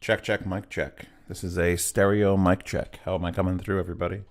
Check, check, mic check. This is a stereo mic check. How am I coming through, everybody?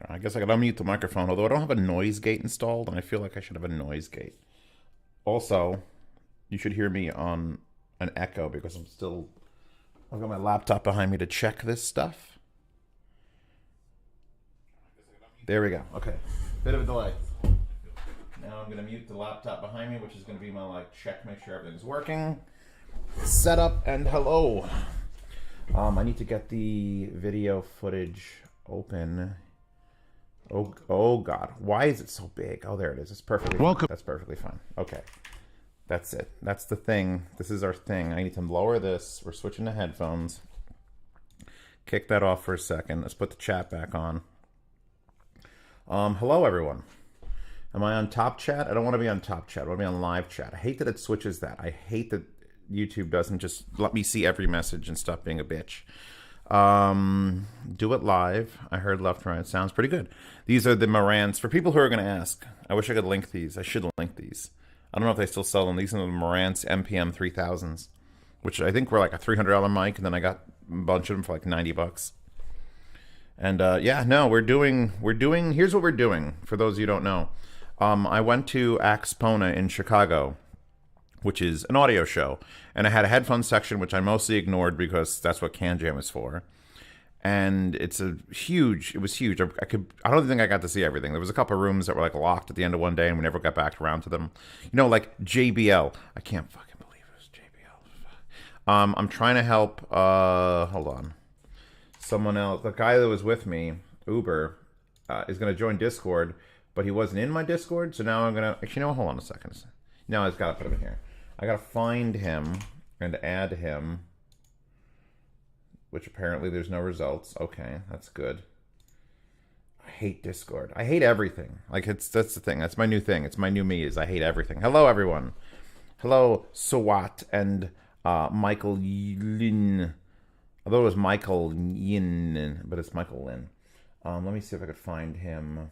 I guess I could unmute the microphone, although I don't have a noise gate installed, and I feel like I should have a noise gate. Also, you should hear me on an echo because I've got my laptop behind me to check this stuff. There we go. Okay. Bit of a delay. Now I'm going to mute the laptop behind me, which is going to be my check, make sure everything's working. Setup and hello. I need to get the video footage open. Oh God! Why is it so big? Oh, there it is. It's perfectly welcome. Fine. That's perfectly fine. Okay, that's it. That's the thing. This is our thing. I need to lower this. We're switching to headphones. Kick that off for a second. Let's put the chat back on. Hello everyone. Am I on top chat? I don't want to be on top chat. I want to be on live chat. I hate that it switches that. I hate that YouTube doesn't just let me see every message and stop being a bitch. Do it live. I heard left right. It sounds pretty good. These are the Marantz. For people who are going to ask, I wish I could link these. I should link these. I don't know if they still sell them. These are the Marantz MPM 3000s, which I think were like a $300 mic, and then I got a bunch of them for like $90. And yeah, no, we're doing. Here's what we're doing. For those of you who don't know, I went to Axpona in Chicago, which is an audio show, and I had a headphone section, which I mostly ignored because that's what CanJam is for. And it was huge. I don't think I got to see everything. There was a couple of rooms that were like locked at the end of one day, and we never got back around to them. You know, like JBL. I can't fucking believe it was JBL. I'm trying to help. Hold on. Someone else, the guy that was with me, Uber, is going to join Discord, but he wasn't in my Discord, so now I'm gonna. Actually, no. Hold on a second. No, I've got to put him in here. I gotta find him and add him, which apparently there's no results. Okay, that's good. I hate Discord. I hate everything. That's the thing. That's my new thing. It's my new me. Is I hate everything. Hello, everyone. Hello, Sawat and Michael Lin. Although it was Michael Yin, but it's Michael Lin. Let me see if I could find him.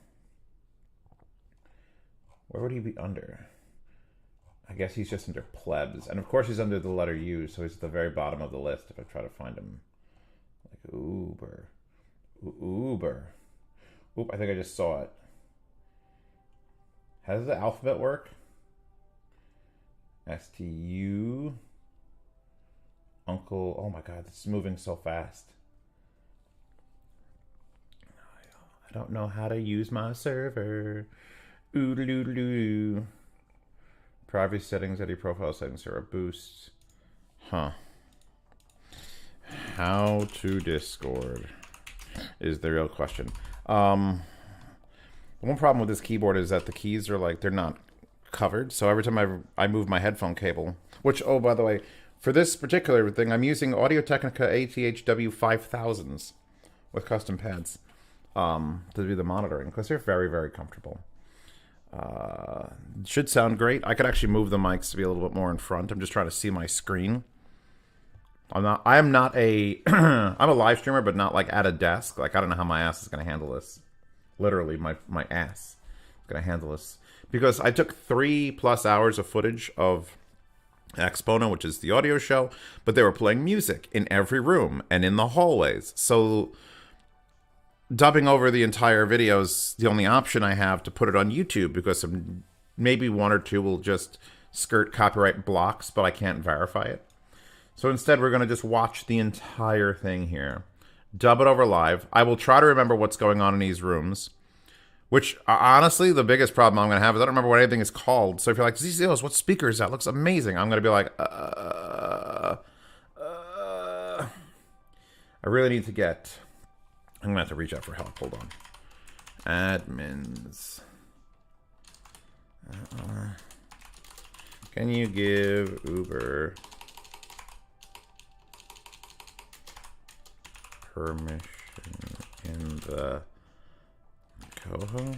Where would he be under? I guess he's just under plebs. And of course he's under the letter U, so he's at the very bottom of the list if I try to find him. Like Uber. Uber. Oop, I think I just saw it. How does the alphabet work? STU. Uncle. Oh my God, this is moving so fast. I don't know how to use my server. Oodle-doodle-doo. Privacy settings, edit profile settings are a boost. Huh. How to Discord is the real question. One problem with this keyboard is that the keys are they're not covered. So every time I move my headphone cable, which, oh, by the way, for this particular thing, I'm using Audio-Technica ATHW 5000s with custom pads to do the monitoring because they're very, very comfortable. Should sound great. I could actually move the mics to be a little bit more in front. I'm just trying to see my screen. I'm a live streamer, but not at a desk. I don't know how my ass is going to handle this. Literally, my ass is going to handle this. Because I took 3+ hours of footage of Axpona, which is the audio show, but they were playing music in every room and in the hallways. So dubbing over the entire video is the only option I have to put it on YouTube because maybe one or two will just skirt copyright blocks, but I can't verify it. So instead, we're going to just watch the entire thing here. Dub it over live. I will try to remember what's going on in these rooms. Which, honestly, the biggest problem I'm going to have is I don't remember what anything is called. So if you're like, Zeos, what speaker is that? Looks amazing. I'm going to be like, I really need to get... I'm going to have to reach out for help. Hold on. Admins. Can you give Uber permission in the co-host?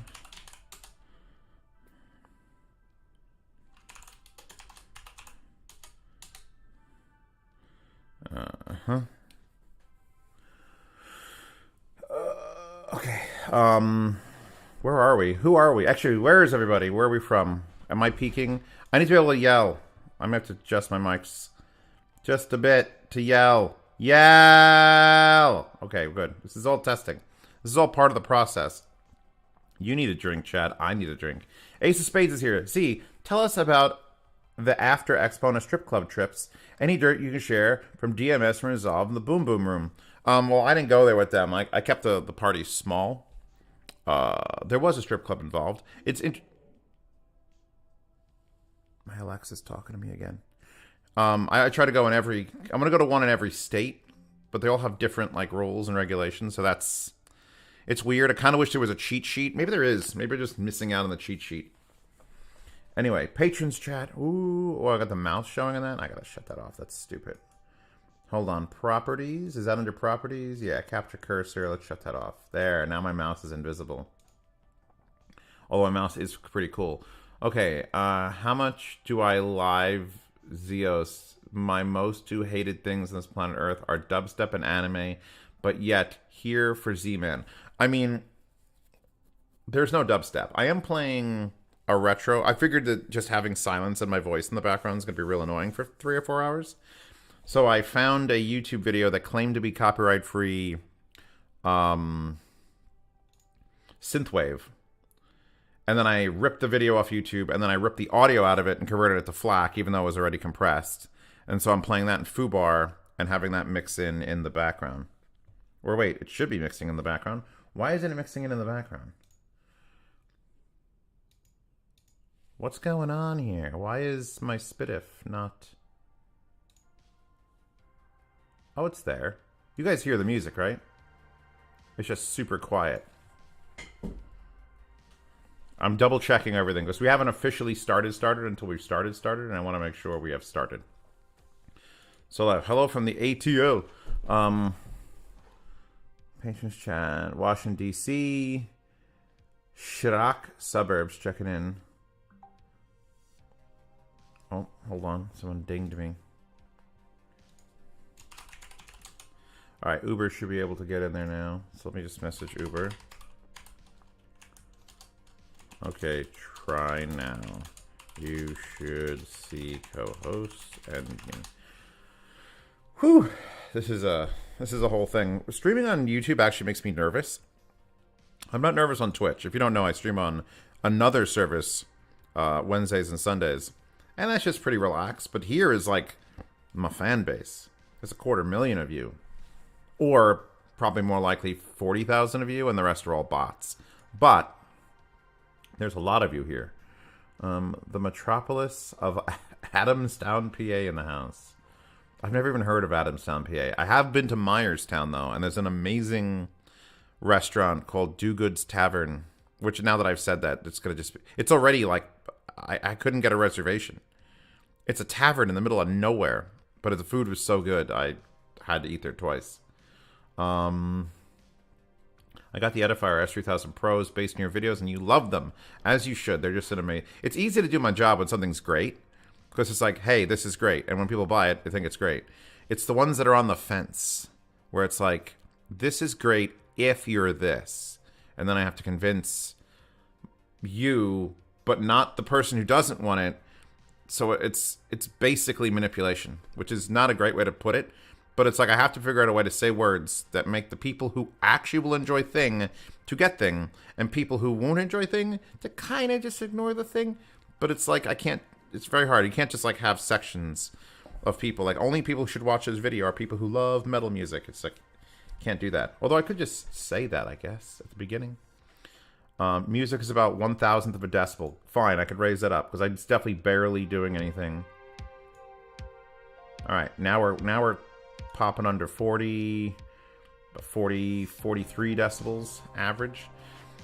Okay. Where are we? Who are we? Actually, where is everybody? Where are we from? Am I peaking? I need to be able to yell. I'm going to have to adjust my mics just a bit to yell. Yell! Okay, good. This is all testing. This is all part of the process. You need a drink, Chad. I need a drink. Ace of Spades is here. See, tell us about the after Axpona strip club trips. Any dirt you can share from DMS from Resolve in the Boom Boom Room. Well, I didn't go there with them. I kept the party small. There was a strip club involved. My Alexa's talking to me again. I try to go in every... I'm going to go to one in every state, but they all have different like rules and regulations, so that's... It's weird. I kind of wish there was a cheat sheet. Maybe there is. Maybe we're just missing out on the cheat sheet. Anyway, patrons chat. Ooh, oh, I got the mouse showing on that. I got to shut that off. That's stupid. Hold on. Properties. Is that under properties? Yeah, capture cursor. Let's shut that off. There. Now my mouse is invisible. Although my mouse is pretty cool. Okay. How much do I live Zeos? My most two hated things on this planet Earth are dubstep and anime, but yet here for Z-Man. I mean, there's no dubstep. I am playing a retro. I figured that just having silence and my voice in the background is going to be real annoying for 3 or 4 hours. So I found a YouTube video that claimed to be copyright-free synthwave. And then I ripped the video off YouTube, and then I ripped the audio out of it and converted it to FLAC, even though it was already compressed. And so I'm playing that in Foobar and having that mix in the background. Or wait, it should be mixing in the background. Why isn't it mixing in the background? What's going on here? Why is my Spitif not... Oh, it's there. You guys hear the music, right? It's just super quiet. I'm double checking everything because we haven't officially started until we've started, and I want to make sure we have started. So, hello from the ATO. Patrons chat. Washington, D.C. Chirac suburbs checking in. Oh, hold on. Someone dinged me. Alright, Uber should be able to get in there now. So let me just message Uber. Okay, try now. You should see co-host and... Whew! This is a whole thing. Streaming on YouTube actually makes me nervous. I'm not nervous on Twitch. If you don't know, I stream on another service Wednesdays and Sundays. And that's just pretty relaxed. But here is like my fan base. There's 250,000 of you. Or probably more likely 40,000 of you, and the rest are all bots. But there's a lot of you here. The metropolis of Adamstown, PA in the house. I've never even heard of Adamstown, PA. I have been to Myerstown, though, and there's an amazing restaurant called Do Good's Tavern, which now that I've said that, it's going to just be... It's already like... I couldn't get a reservation. It's a tavern in the middle of nowhere, but the food was so good, I had to eat there twice. I got the Edifier S3000 Pros based on your videos, and you love them, as you should. They're just an amazing... It's easy to do my job when something's great, because it's like, hey, this is great. And when people buy it, they think it's great. It's the ones that are on the fence, where it's like, this is great if you're this. And then I have to convince you, but not the person who doesn't want it. So it's basically manipulation, which is not a great way to put it. But it's like I have to figure out a way to say words that make the people who actually will enjoy thing to get thing, and people who won't enjoy thing to kind of just ignore the thing. But it's like I can't... It's very hard. You can't just like have sections of people. Like only people who should watch this video are people who love metal music. It's like can't do that. Although I could just say that, I guess, at the beginning. Music is about 1,000th of a decibel. Fine, I could raise that up, because it's definitely barely doing anything. Alright, now we're popping under 40, 43 decibels average.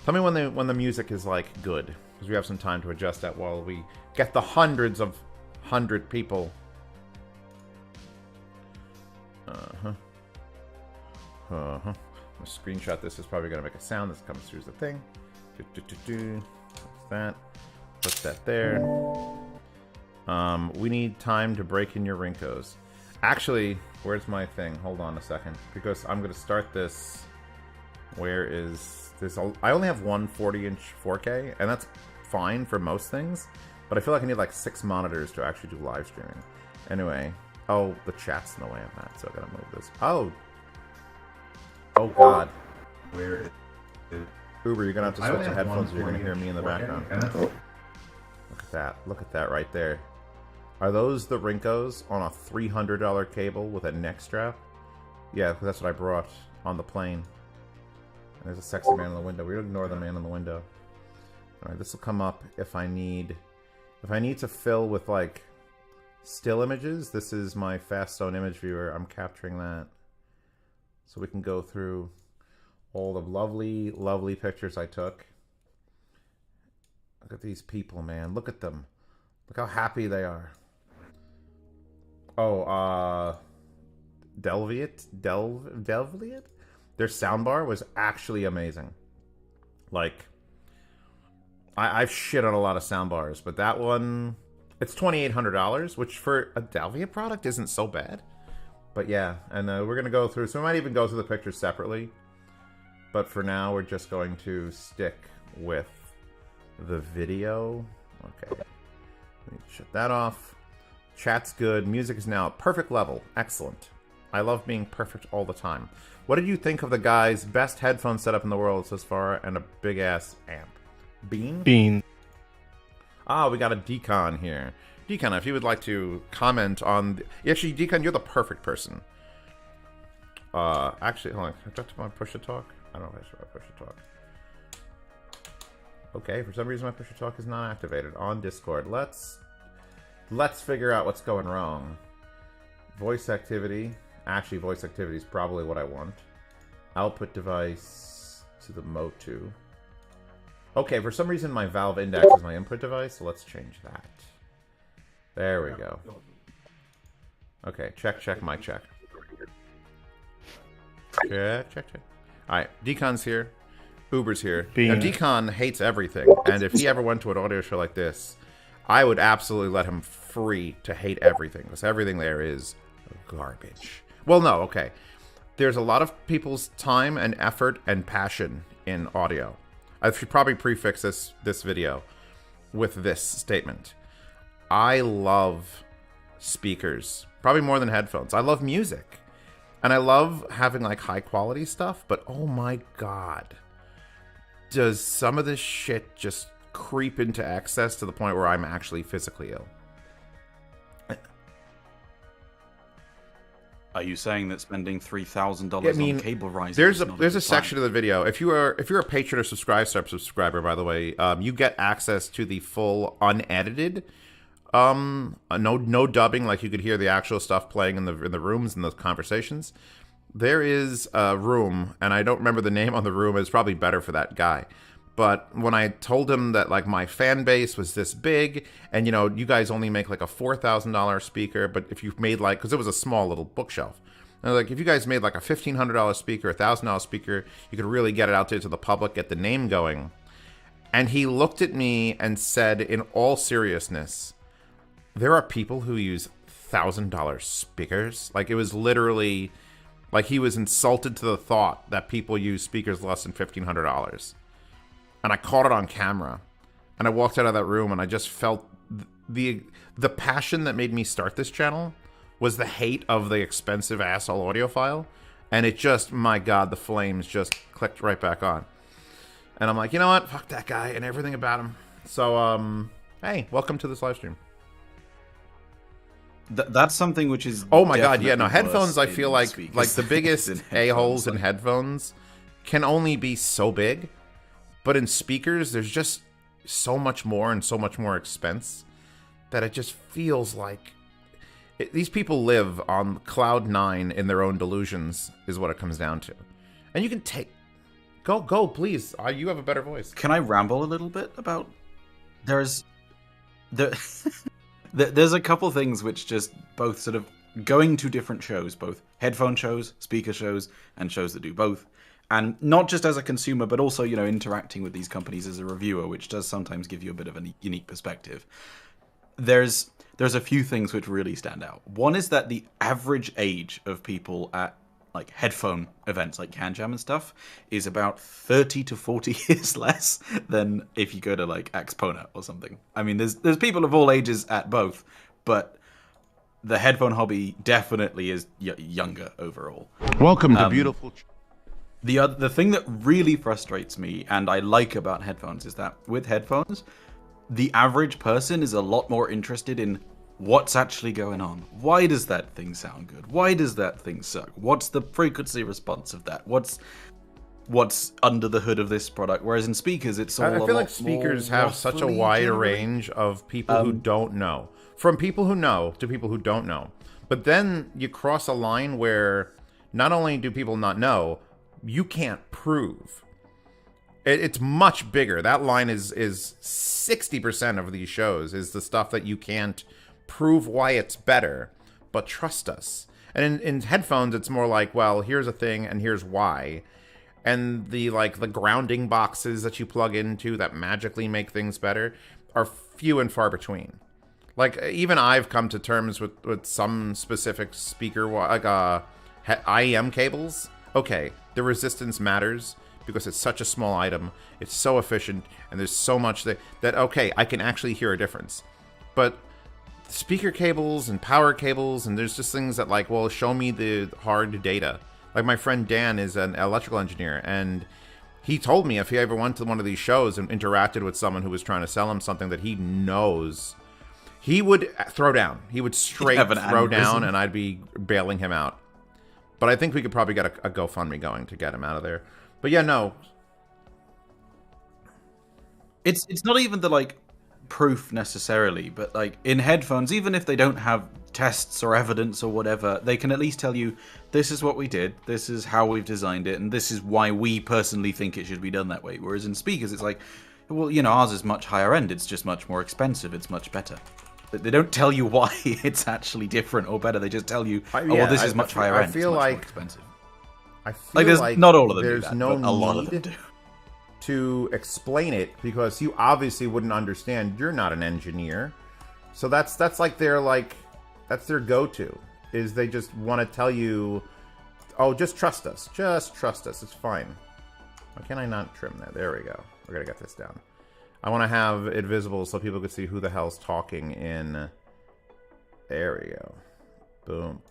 Tell me when the music is, like, good, because we have some time to adjust that while we get the hundreds of 100 people. I'm gonna screenshot this. Is probably gonna make a sound that comes through the thing. That's that. Put that there. We need time to break in your Rinkos. Actually, where's my thing? Hold on a second, because I'm gonna start this. Where is this? I only have one 40-inch 4K, and that's fine for most things. But I feel like I need like 6 monitors to actually do live streaming. Anyway, oh, the chat's in the way of that, so I gotta move this. Oh God. Where is Uber, you're gonna have to switch to headphones or you're gonna hear me in the background. Look at that. Look at that right there. Are those the Rinkos on a $300 cable with a neck strap? Yeah, that's what I brought on the plane. And there's a sexy man in the window. We're gonna ignore the man in the window. Alright, this will come up if I need to fill with like still images. This is my Faststone image viewer. I'm capturing that. So we can go through all the lovely, lovely pictures I took. Look at these people, man. Look at them. Look how happy they are. Oh, Delviat? Their soundbar was actually amazing. Like, I've shit on a lot of soundbars, but that one, it's $2,800, which for a Delviat product isn't so bad. But yeah, and we're going to go through, so we might even go through the pictures separately. But for now, we're just going to stick with the video. Okay. Let me shut that off. Chat's good. Music is now at perfect level. Excellent. I love being perfect all the time. What did you think of the guy's best headphone setup in the world so far and a big-ass amp? Bean? Bean. Ah, we got a Decon here. Decon, if you would like to comment on... Actually, Decon, you're the perfect person. Actually, hold on. Can I talk to my push-to-talk? I don't know if I should push-to-talk. Okay, for some reason my push-to-talk is not activated on Discord. Let's figure out what's going wrong. Voice activity. Actually, voice activity is probably what I want. Output device to the Motu. Okay, for some reason my Valve Index is my input device, so let's change that. There we go. Okay, check, mic check. Check. Alright, Decon's here. Uber's here. Now, Decon hates everything, and if he ever went to an audio show like this, I would absolutely let him free to hate everything, because everything there is garbage. Well, no, okay. There's a lot of people's time and effort and passion in audio. I should probably prefix this video with this statement. I love speakers, probably more than headphones. I love music. And I love having like high quality stuff, but oh my god. Does some of this shit just creep into excess to the point where I'm actually physically ill? Are you saying that spending $3,000 on cable rising? There's a section of the video. If you're a patron or subscriber, by the way, you get access to the full unedited, no dubbing, like you could hear the actual stuff playing in the rooms and the conversations. There is a room, and I don't remember the name on the room. It's probably better for that guy. But when I told him that like my fan base was this big, and you know, you guys only make like a $4,000 speaker, but if you made like, because it was a small little bookshelf, and like if you guys made like a $1,500 speaker, a $1,000 speaker, you could really get it out there to the public, get the name going. And he looked at me and said, in all seriousness, there are people who use $1,000 speakers. Like it was literally, like he was insulted to the thought that people use speakers less than $1,500. And I caught it on camera, and I walked out of that room, and I just felt the passion that made me start this channel was the hate of the expensive asshole audiophile, and it just, my god, the flames just clicked right back on. And I'm like, you know what? Fuck that guy and everything about him. So, hey, welcome to this live stream. That's something which is... Oh my god, yeah, no, headphones, I feel like the biggest a-holes in headphones can only be so big. But in speakers, there's just so much more and so much more expense that it just feels like these people live on cloud 9 in their own delusions is what it comes down to. And you can take... Go, please. You have a better voice. Can I ramble a little bit about... There's a couple things which just both sort of going to different shows, both headphone shows, speaker shows, and shows that do both. And not just as a consumer, but also, you know, interacting with these companies as a reviewer, which does sometimes give you a bit of a unique perspective. There's a few things which really stand out. One is that the average age of people at like headphone events like CanJam and stuff is about 30 to 40 years less than if you go to like Axpona or something. I mean, there's people of all ages at both, but the headphone hobby definitely is younger overall. Welcome to beautiful... The thing that really frustrates me and I like about headphones is that with headphones, the average person is a lot more interested in what's actually going on. Why does that thing sound good? Why does that thing suck? What's the frequency response of that? What's under the hood of this product? Whereas in speakers, it's all I feel like speakers have such a wide range of people who don't know. From people who know to people who don't know. But then you cross a line where not only do people not know, you can't prove. It's much bigger. That line is 60% of these shows is the stuff that you can't prove why it's better, but trust us. And in headphones, it's more like, well, here's a thing and here's why. And the grounding boxes that you plug into that magically make things better are few and far between. Like, even I've come to terms with some specific speaker, like IEM cables. Okay, the resistance matters because it's such a small item, it's so efficient, and there's so much that okay, I can actually hear a difference. But speaker cables and power cables, and there's just things that like, well, show me the hard data. Like my friend Dan is an electrical engineer, and he told me if he ever went to one of these shows and interacted with someone who was trying to sell him something that he knows, he would throw down. He would straight throw down, and I'd be bailing him out. But I think we could probably get a GoFundMe going to get him out of there. But yeah, no. It's not even the like proof necessarily, but like in headphones, even if they don't have tests or evidence or whatever, they can at least tell you this is what we did, this is how we've designed it, and this is why we personally think it should be done that way. Whereas in speakers, it's like, well, you know, ours is much higher end, it's just much more expensive, it's much better. They don't tell you why it's actually different or better. They just tell you, well, this is much higher end. I feel it's much like more expensive. I feel there's like not all of them. There's do that, no but a lot of them need do. to explain it because you obviously wouldn't understand. You're not an engineer, so that's like that's their go-to. Is they just want to tell you, oh, just trust us. Just trust us. It's fine. Why can't I not trim that? There we go. We're gonna get this down. I want to have it visible so people can see who the hell's talking in... There we go. Boom.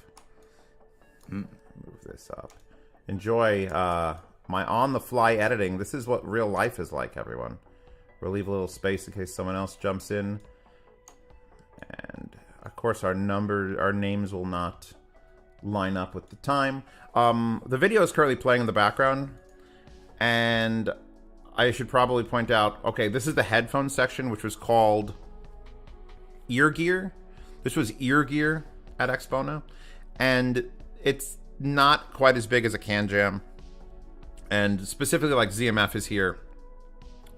Move this up. Enjoy my on-the-fly editing. This is what real life is like, everyone. We'll leave a little space in case someone else jumps in. And, of course, our names will not line up with the time. The video is currently playing in the background. And... I should probably point out, okay, this is the headphone section, which was called Ear Gear. This was Ear Gear at Axpona, and it's not quite as big as a CanJam. And specifically, like ZMF is here.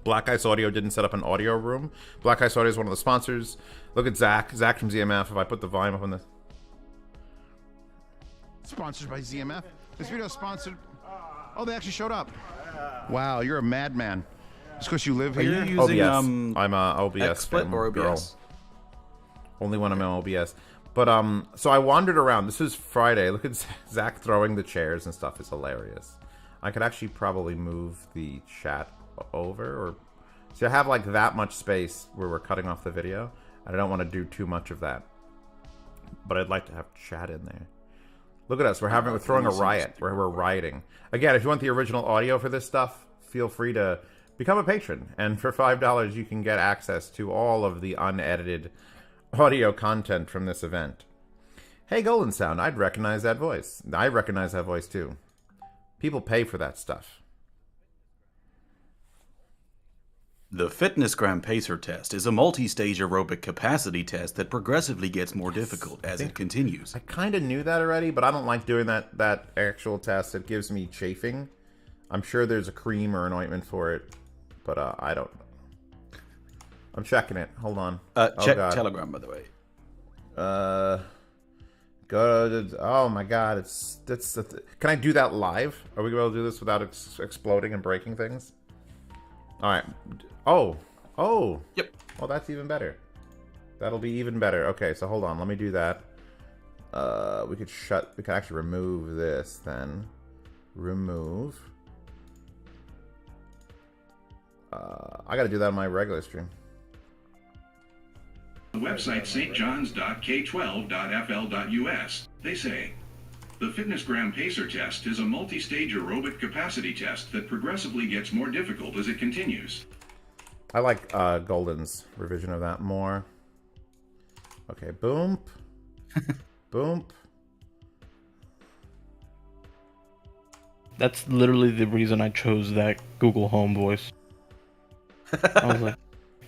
Black Ice Audio didn't set up an audio room. Black Ice Audio is one of the sponsors. Look at Zach from ZMF. If I put the volume up on this. Sponsored by ZMF. This video is sponsored. Oh, they actually showed up. Wow, you're a madman. Just because you live here? Are you using OBS. I'm a OBS XSplit or OBS? Girl. Only when I'm in OBS. But so I wandered around. This is Friday. Look at Zach throwing the chairs and stuff. It's hilarious. I could actually probably move the chat over, or see, I have like that much space where we're cutting off the video. I don't want to do too much of that, but I'd like to have chat in there. Look at us. We're throwing a riot. We're rioting. Again, if you want the original audio for this stuff, feel free to become a patron. And for $5, you can get access to all of the unedited audio content from this event. Hey, Golden Sound, I'd recognize that voice. I recognize that voice, too. People pay for that stuff. The Fitness Gram Pacer test is a multi-stage aerobic capacity test that progressively gets more difficult as it continues. I kind of knew that already, but I don't like doing that actual test. It gives me chafing. I'm sure there's a cream or an ointment for it, but I don't. I'm checking it. Hold on. Check Telegram, by the way. Good. Oh my God! Can I do that live? Are we able to do this without exploding and breaking things? All right. Oh. Yep. Well, that's even better. That'll be even better. Okay, so hold on. Let me do that. We could actually remove this then. Remove. I got to do that on my regular stream. The website stjohns.k12.fl.us. They say, the Fitness Gram Pacer test is a multi-stage aerobic capacity test that progressively gets more difficult as it continues. I like Golden's revision of that more. Okay, boom. Boom. That's literally the reason I chose that Google Home voice. I was like,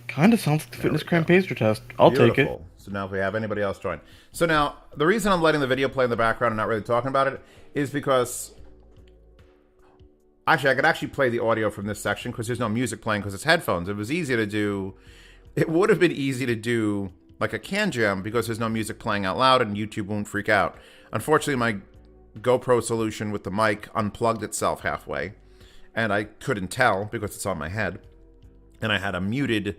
kind of sounds like the Fitness Gram Pacer test. I'll take it. So now if we have anybody else join. So now, the reason I'm letting the video play in the background and not really talking about it is because... Actually, I could actually play the audio from this section because there's no music playing because it's headphones. It was easy to do... It would have been easy to do like a can jam because there's no music playing out loud and YouTube won't freak out. Unfortunately, my GoPro solution with the mic unplugged itself halfway. And I couldn't tell because it's on my head. And I had a muted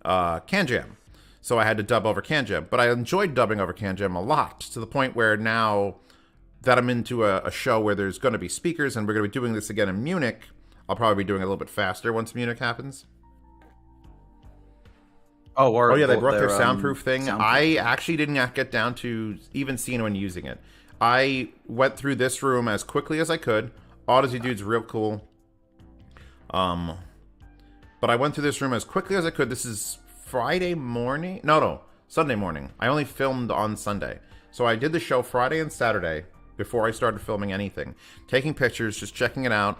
can jam. So I had to dub over can jam. But I enjoyed dubbing over can jam a lot to the point where now that I'm into a show where there's going to be speakers and we're going to be doing this again in Munich, I'll probably be doing it a little bit faster once Munich happens. Oh yeah, they brought their soundproof thing. I actually didn't get down to even seeing anyone using it. I went through this room as quickly as I could. Odyssey Dude's real cool. But I went through this room as quickly as I could. This is Friday morning? No, Sunday morning. I only filmed on Sunday. So I did the show Friday and Saturday before I started filming anything. Taking pictures, just checking it out.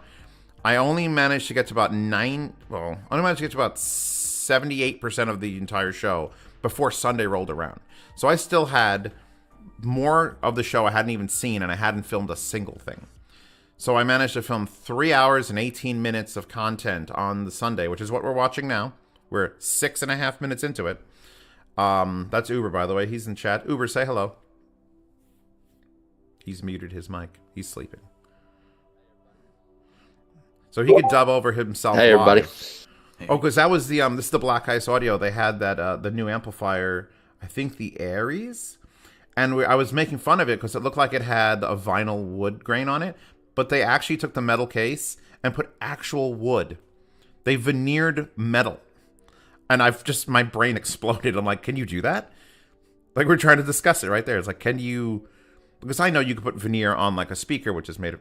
I only managed to get to about 78% of the entire show before Sunday rolled around. So I still had more of the show I hadn't even seen, and I hadn't filmed a single thing. So I managed to film 3 hours and 18 minutes of content on the Sunday, which is what we're watching now. We're 6.5 minutes into it. That's Uber, by the way. He's in chat. Uber, say hello. He's muted his mic. He's sleeping. So he could dub over himself. Hey, everybody. Oh, because that was the this is the Black Ice Audio. They had that the new amplifier. I think the Aries, and I was making fun of it because it looked like it had a vinyl wood grain on it, but they actually took the metal case and put actual wood. They veneered metal, and my brain exploded. I'm like, can you do that? Like we're trying to discuss it right there. It's like, can you? Because I know you could put veneer on like a speaker, which is made of.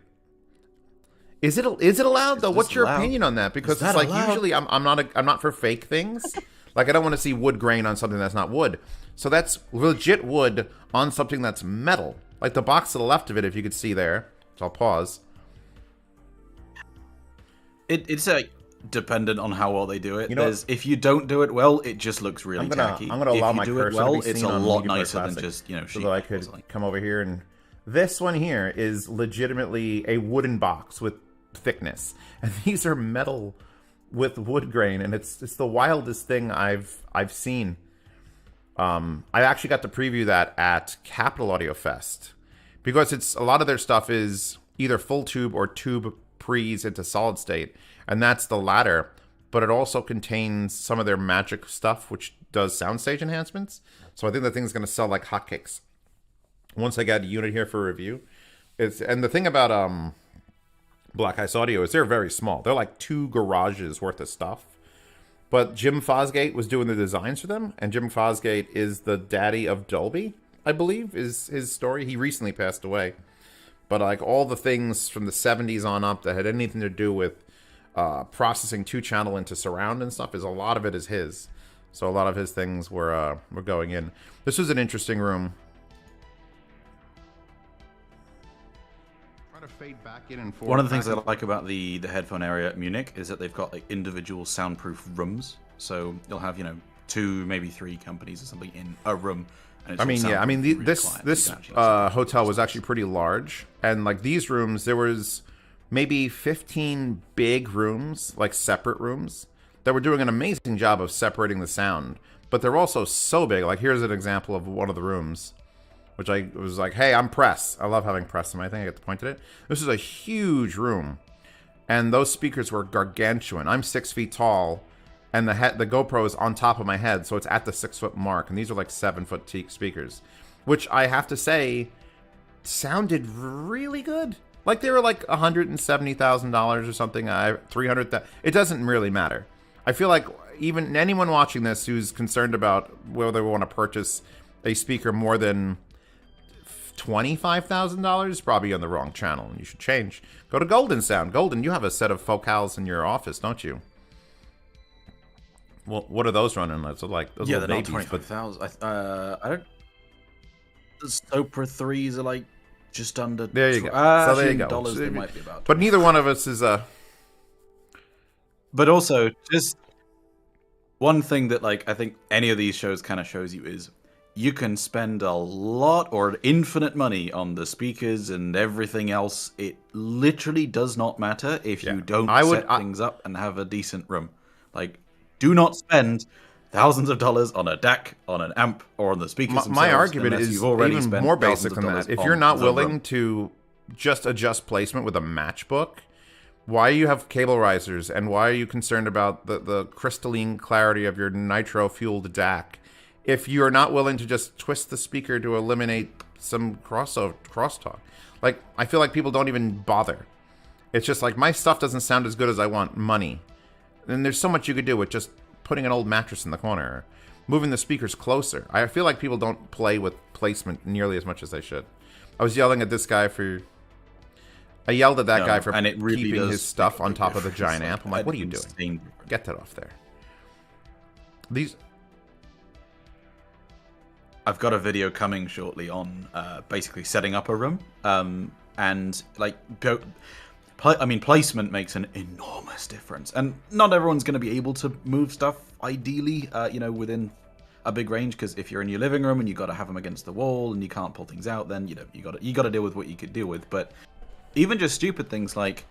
Is it allowed though? What's your opinion on that? Because it's like usually I'm not for fake things. Like I don't want to see wood grain on something that's not wood. So that's legit wood on something that's metal. Like the box to the left of it, if you could see there. So I'll pause. It's dependent on how well they do it. You know, if you don't do it well, it just looks really tacky. I'm gonna allow my cursor to be it's seen a on lot Media nicer Classic, than just so that I could come over here and this one here is legitimately a wooden box with thickness, and these are metal with wood grain, and it's the wildest thing I've seen. I actually got to preview that at Capital Audio Fest because it's a lot of their stuff is either full tube or tube pre's into solid state, and that's the latter. But it also contains some of their magic stuff, which does soundstage enhancements. So I think the thing's going to sell like hotcakes once I got a unit here for review. And the thing about Black Ice Audio is they're very small. They're like 2 garages worth of stuff. But Jim Fosgate was doing the designs for them, and Jim Fosgate is the daddy of Dolby, I believe, is his story. He recently passed away. But like all the things from the 70s on up that had anything to do with processing 2-channel into surround and stuff, a lot of it is his. So a lot of his things were going in. This was an interesting room. to fade back in and forth. One of the things I like about the headphone area at Munich is that they've got like individual soundproof rooms. So you'll have 2, maybe 3 companies or something in a room. And it's this hotel was actually pretty large, and like these rooms, there was maybe 15 big rooms, like separate rooms, that were doing an amazing job of separating the sound. But they're also so big. Like here's an example of one of the rooms, which I was like, hey, I'm press. I love having press in my thing. I get to point at it. This is a huge room, and those speakers were gargantuan. I'm 6 feet tall, and the GoPro is on top of my head, so it's at the 6-foot mark. And these are like 7-foot teak speakers, which I have to say sounded really good. Like they were like $170,000 or something. $300,000. It doesn't really matter. I feel like even anyone watching this who's concerned about whether they want to purchase a speaker more than $25,000 is probably on the wrong channel, and you should change. Go to Golden Sound. Golden, you have a set of focals in your office, don't you? Well, what are those running? Those are like those little babies. They're not 25,000. I don't. The Sopra 3s are like just under. There you go. So there you go. Dollars, they might be about. But neither one of us is But also, just one thing that like I think any of these shows kind of shows you is you can spend a lot or infinite money on the speakers and everything else. It literally does not matter if you don't set things up and have a decent room. Like, do not spend thousands of dollars on a DAC, on an amp, or on the speakers. My argument is even more basic than that. If you're not willing to just adjust placement with a matchbook, why do you have cable risers, and why are you concerned about the crystalline clarity of your nitro-fueled DAC? If you're not willing to just twist the speaker to eliminate some crosstalk. Like, I feel like people don't even bother. It's just like, my stuff doesn't sound as good as I want money. And there's so much you could do with just putting an old mattress in the corner, moving the speakers closer. I feel like people don't play with placement nearly as much as they should. I was yelling at this guy for... I yelled at that guy for keeping his stuff on top of the giant amp. I'm like, what are you doing? Get that off there. I've got a video coming shortly on basically setting up a room. And like, placement makes an enormous difference. And not everyone's going to be able to move stuff, ideally, within a big range. Because if you're in your living room and you got to have them against the wall and you can't pull things out, then you got to deal with what you could deal with. But even just stupid things like,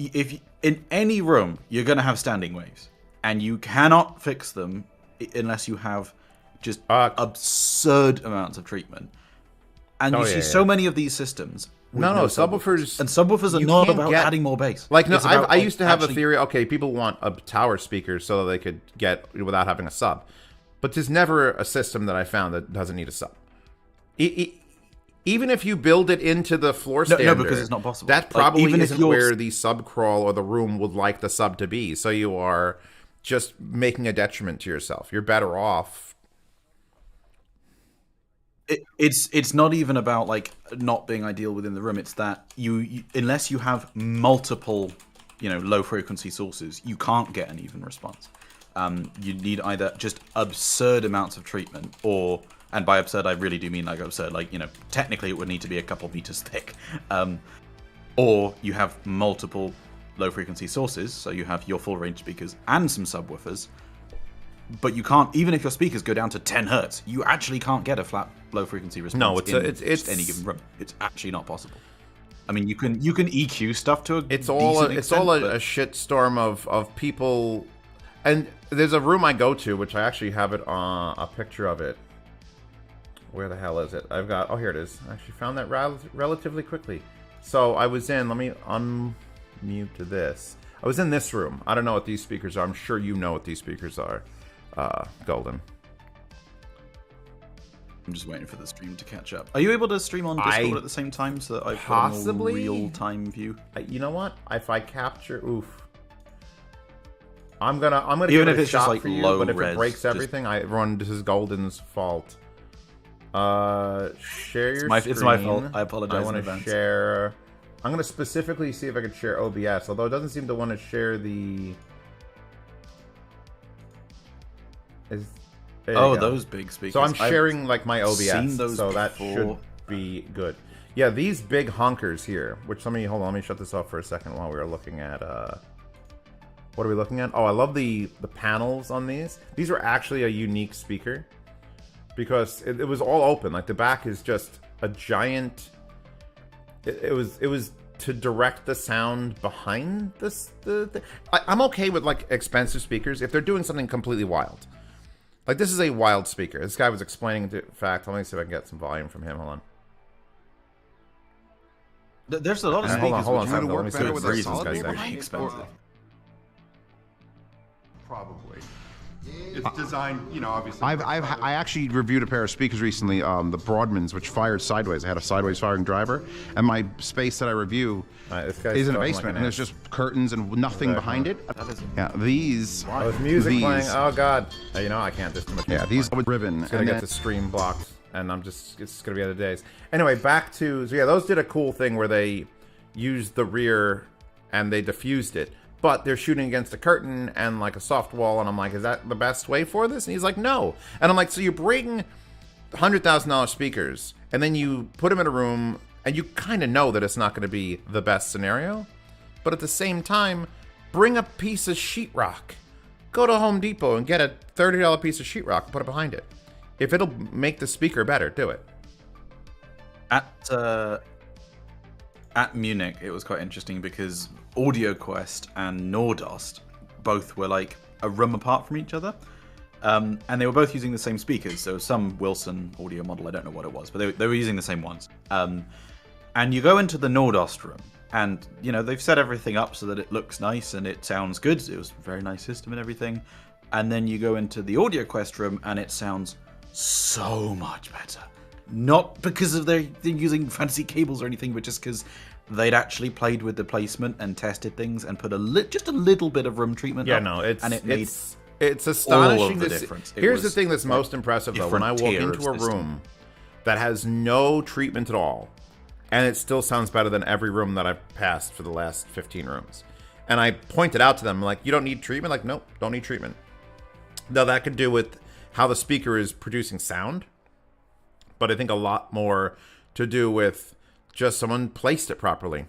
if in any room you're going to have standing waves, and you cannot fix them unless you have just absurd amounts of treatment. And you see so many of these systems. No, subwoofers. And subwoofers are not about adding more bass. Like, no, I used to have a theory, okay, people want a tower speaker so that they could get without having a sub. But there's never a system that I found that doesn't need a sub. Even if you build it into the floor standard. No, because it's not possible. That probably isn't where the sub crawl or the room would like the sub to be. So you are just making a detriment to yourself. You're better off. It's not even about like not being ideal within the room. It's that you unless you have multiple, low frequency sources, you can't get an even response. You need either just absurd amounts of treatment, or, and by absurd I really do mean like absurd, like technically it would need to be a couple meters thick, or you have multiple low frequency sources, so you have your full range speakers and some subwoofers. But you can't, even if your speakers go down to 10 hertz, you actually can't get a flat low frequency response. No, it's any given room. It's actually not possible. I mean, you can EQ stuff to a a shitstorm of people. And there's a room I go to, which I actually have it on a picture of it. Where the hell is it? Here it is. I actually found that relatively quickly. So I was in, let me unmute this. I was in this room. I don't know what these speakers are. I'm sure you know what these speakers are. Golden. I'm just waiting for the stream to catch up. Are you able to stream on Discord at the same time so that I've got a real-time view? You know what? If I capture, I'm gonna even give if it a it's shot just like for you. Low but if res, it breaks everything, this is Golden's fault. Share your screen. It's my fault. I apologize. I want to share. I'm gonna specifically see if I can share OBS, although it doesn't seem to want to share the. Those big speakers. So I'm sharing like my OBS, so that should be good. Yeah, these big honkers here, which let me shut this off for a second while we were looking at, what are we looking at? Oh, I love the panels on these. These are actually a unique speaker because it was all open. Like the back is just a giant, it was to direct the sound behind this. I'm okay with like expensive speakers if they're doing something completely wild. Like this is a wild speaker. This guy was explaining the fact. Let me see if I can get some volume from him. Hold on. There's a lot of And speakers hold on, which hold on, would let me work see better what with this a solid guy's speaker saying. being expensive. Probably. It's designed, you know, obviously. I actually reviewed a pair of speakers recently, the Broadmans, which fired sideways. I had a sideways firing driver, and my space that I review is in a basement, and there's just curtains and nothing behind it. Yeah, these. Oh, there's music playing. Oh god. You know I can't. There's too much. Yeah, these with ribbon. It's gonna get the stream blocked, and it's gonna be other days. Anyway, back to so yeah, those did a cool thing where they used the rear and they diffused it. But they're shooting against a curtain and like a soft wall, and I'm like, is that the best way for this? And he's like, no. And I'm like, so you bring $100,000 speakers, and then you put them in a room, and you kind of know that it's not going to be the best scenario. But at the same time, bring a piece of sheetrock. Go to Home Depot and get a $30 piece of sheetrock and put it behind it. If it'll make the speaker better, do it. At Munich, it was quite interesting because AudioQuest and Nordost both were like a room apart from each other. And they were both using the same speakers. So some Wilson audio model, I don't know what it was, but they were using the same ones. And you go into the Nordost room, and you know they've set everything up so that it looks nice and it sounds good. It was a very nice system and everything. And then you go into the AudioQuest room, and it sounds so much better. Not because of they're using fancy cables or anything, but just because they'd actually played with the placement and tested things and put just a little bit of room treatment. Yeah, up, no, and it made it's astonishing. all of the difference. Here's the thing that's most impressive though: when I walk into a room that has no treatment at all, and it still sounds better than every room that I've passed for the last 15 rooms, and I pointed out to them like, "You don't need treatment." Like, nope, don't need treatment. Now that could do with how the speaker is producing sound. But I think a lot more to do with just someone placed it properly.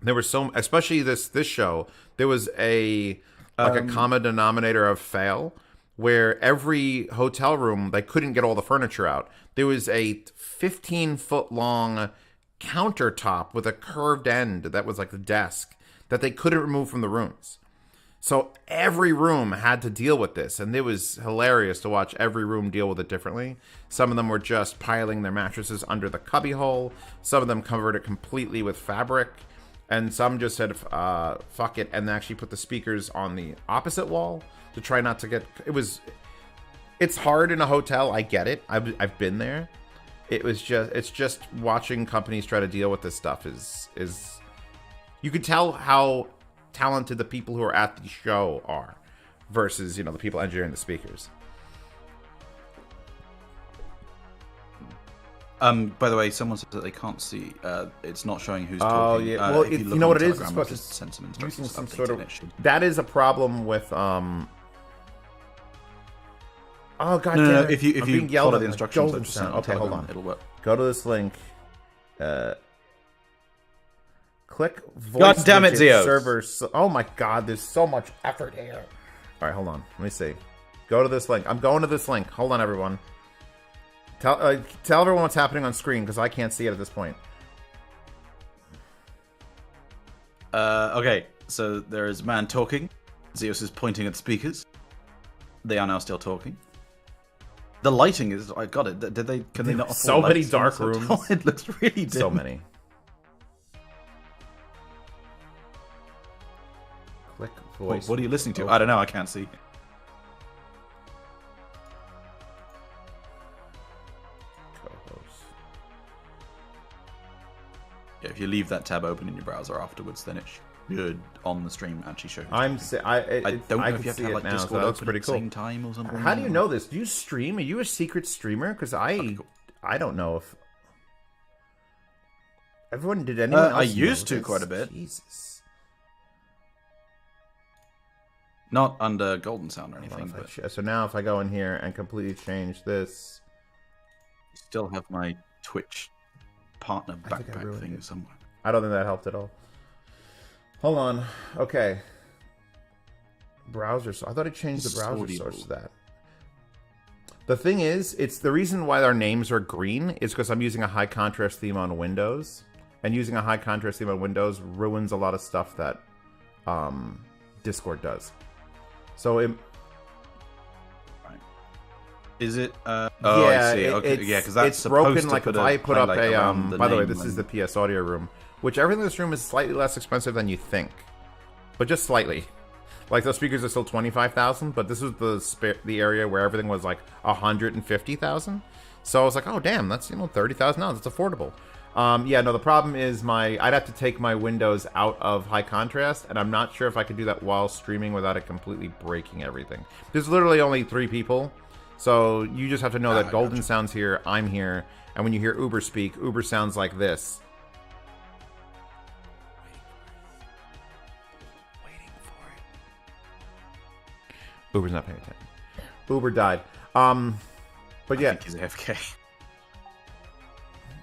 There was especially this show, there was a common denominator of fail where every hotel room, they couldn't get all the furniture out. There was a 15-foot long countertop with a curved end that was like the desk that they couldn't remove from the rooms. So every room had to deal with this, and it was hilarious to watch every room deal with it differently. Some of them were just piling their mattresses under the cubbyhole. Some of them covered it completely with fabric, and some just said, fuck it, and actually put the speakers on the opposite wall to try not to get... It's hard in a hotel, I get it. I've been there. It's just watching companies try to deal with this stuff is you could tell how talented the people who are at the show are versus, the people engineering the speakers. By the way, someone said that they can't see. It's not showing who's talking. Oh yeah. Well, you know what it is? It's supposed just send some using instructions. some sort of. That is a problem with Oh god. No. Damn it. If you being yelled follow at the instructions, that just sent on okay, hold Telegram, on. it'll work. Go to this link. Click voice. God damn it, widget Zeos. servers. Oh my god, there's so much effort here. All right, hold on. Let me see. Go to this link. I'm going to this link. Hold on, everyone. Tell everyone what's happening on screen because I can't see it at this point. Okay, so there is a man talking. Zeus is pointing at speakers. They are now still talking. The lighting is... I got it. Did they? Can they not afford so many lights dark in this rooms? hotel? It looks really dim. So many. Click voice. What are you listening to? I don't know. I can't see. Co-host. Yeah, if you leave that tab open in your browser afterwards, then it should on the stream actually show. I don't know if you have to have like now, Discord so that's open pretty at cool. the same time or something. How do you know this? Do you stream? Are you a secret streamer? Because I don't know if everyone did. Anyone else I used know to this? quite a bit. Jesus. Not under Golden Sound or anything, Hold on, but so now if I go in here and completely change this, you still have my Twitch partner backpack thing somewhere. I don't think that helped at all. Hold on. Okay. Browser. I thought it changed the browser source to that. The thing is, it's the reason why our names are green is because I'm using a high contrast theme on Windows, and using a high contrast theme on Windows ruins a lot of stuff that Discord does. So it. Is it? Yeah, I see. Okay, yeah, because that's broken. Like if I put up a. By the way, this is the PS Audio room, which everything in this room is slightly less expensive than you think, but just slightly. Like those speakers are still 25,000, but this was the area where everything was like 150,000. So I was like, oh damn, that's $30,000. It's affordable. Yeah, no, the problem is I'd have to take my Windows out of high contrast, and I'm not sure if I could do that while streaming without it completely breaking everything. There's literally only 3 people. So you just have to know that Golden sounds here, I'm here, and when you hear Uber speak, Uber sounds like this. Waiting for it. Uber's not paying attention. Uber died. But yeah. I think he's AFK.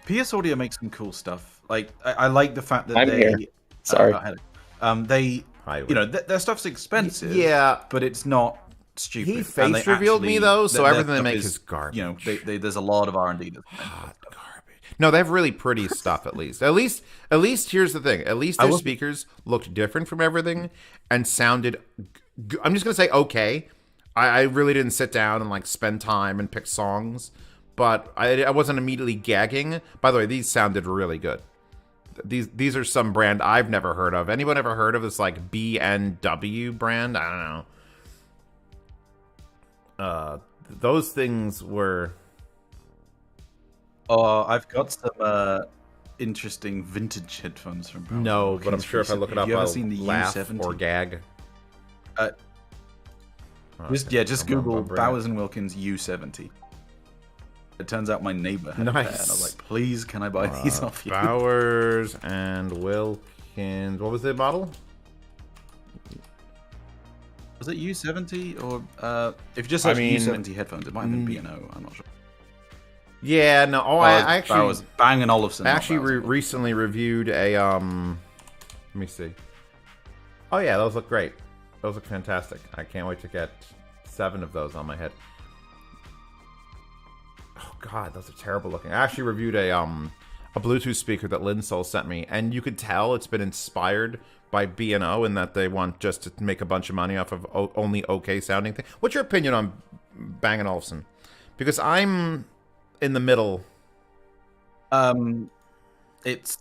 PS Audio makes some cool stuff. Like I like the fact that here. Sorry. Their stuff's expensive. Yeah, but it's not stupid. He face revealed me though, so everything they make is garbage. There's a lot of R&D. Garbage. No, they have really pretty stuff. At least here's the thing. At least their speakers looked different from everything and sounded. I'm just gonna say okay. I really didn't sit down and like spend time and pick songs, but I wasn't immediately gagging. By the way, these sounded really good. These are some brand I've never heard of. Anyone ever heard of this like BNW brand? I don't know. Those things were. I've got some interesting vintage headphones from. No, but I'm sure if I look it up, I'll laugh or gag. Just Google Bowers and Wilkins U70. It turns out my neighbor had a pair, and I was like, "Please, can I buy these off you?" Bowers and Wilkins. What was the model? Was it U70 or if you just search U70 headphones, it might have been B&O. I'm not sure. Yeah, no. I actually Bowers, Bang & Olufsen. I actually recently reviewed a Let me see. Oh yeah, those look great. Those look fantastic. I can't wait to get 7 of those on my head. Oh god, those are terrible looking. I actually reviewed a Bluetooth speaker that Linsol sent me, and you could tell it's been inspired by B&O in that they want just to make a bunch of money off of only okay sounding thing. What's your opinion on Bang & Olufsen? Because I'm in the middle. It's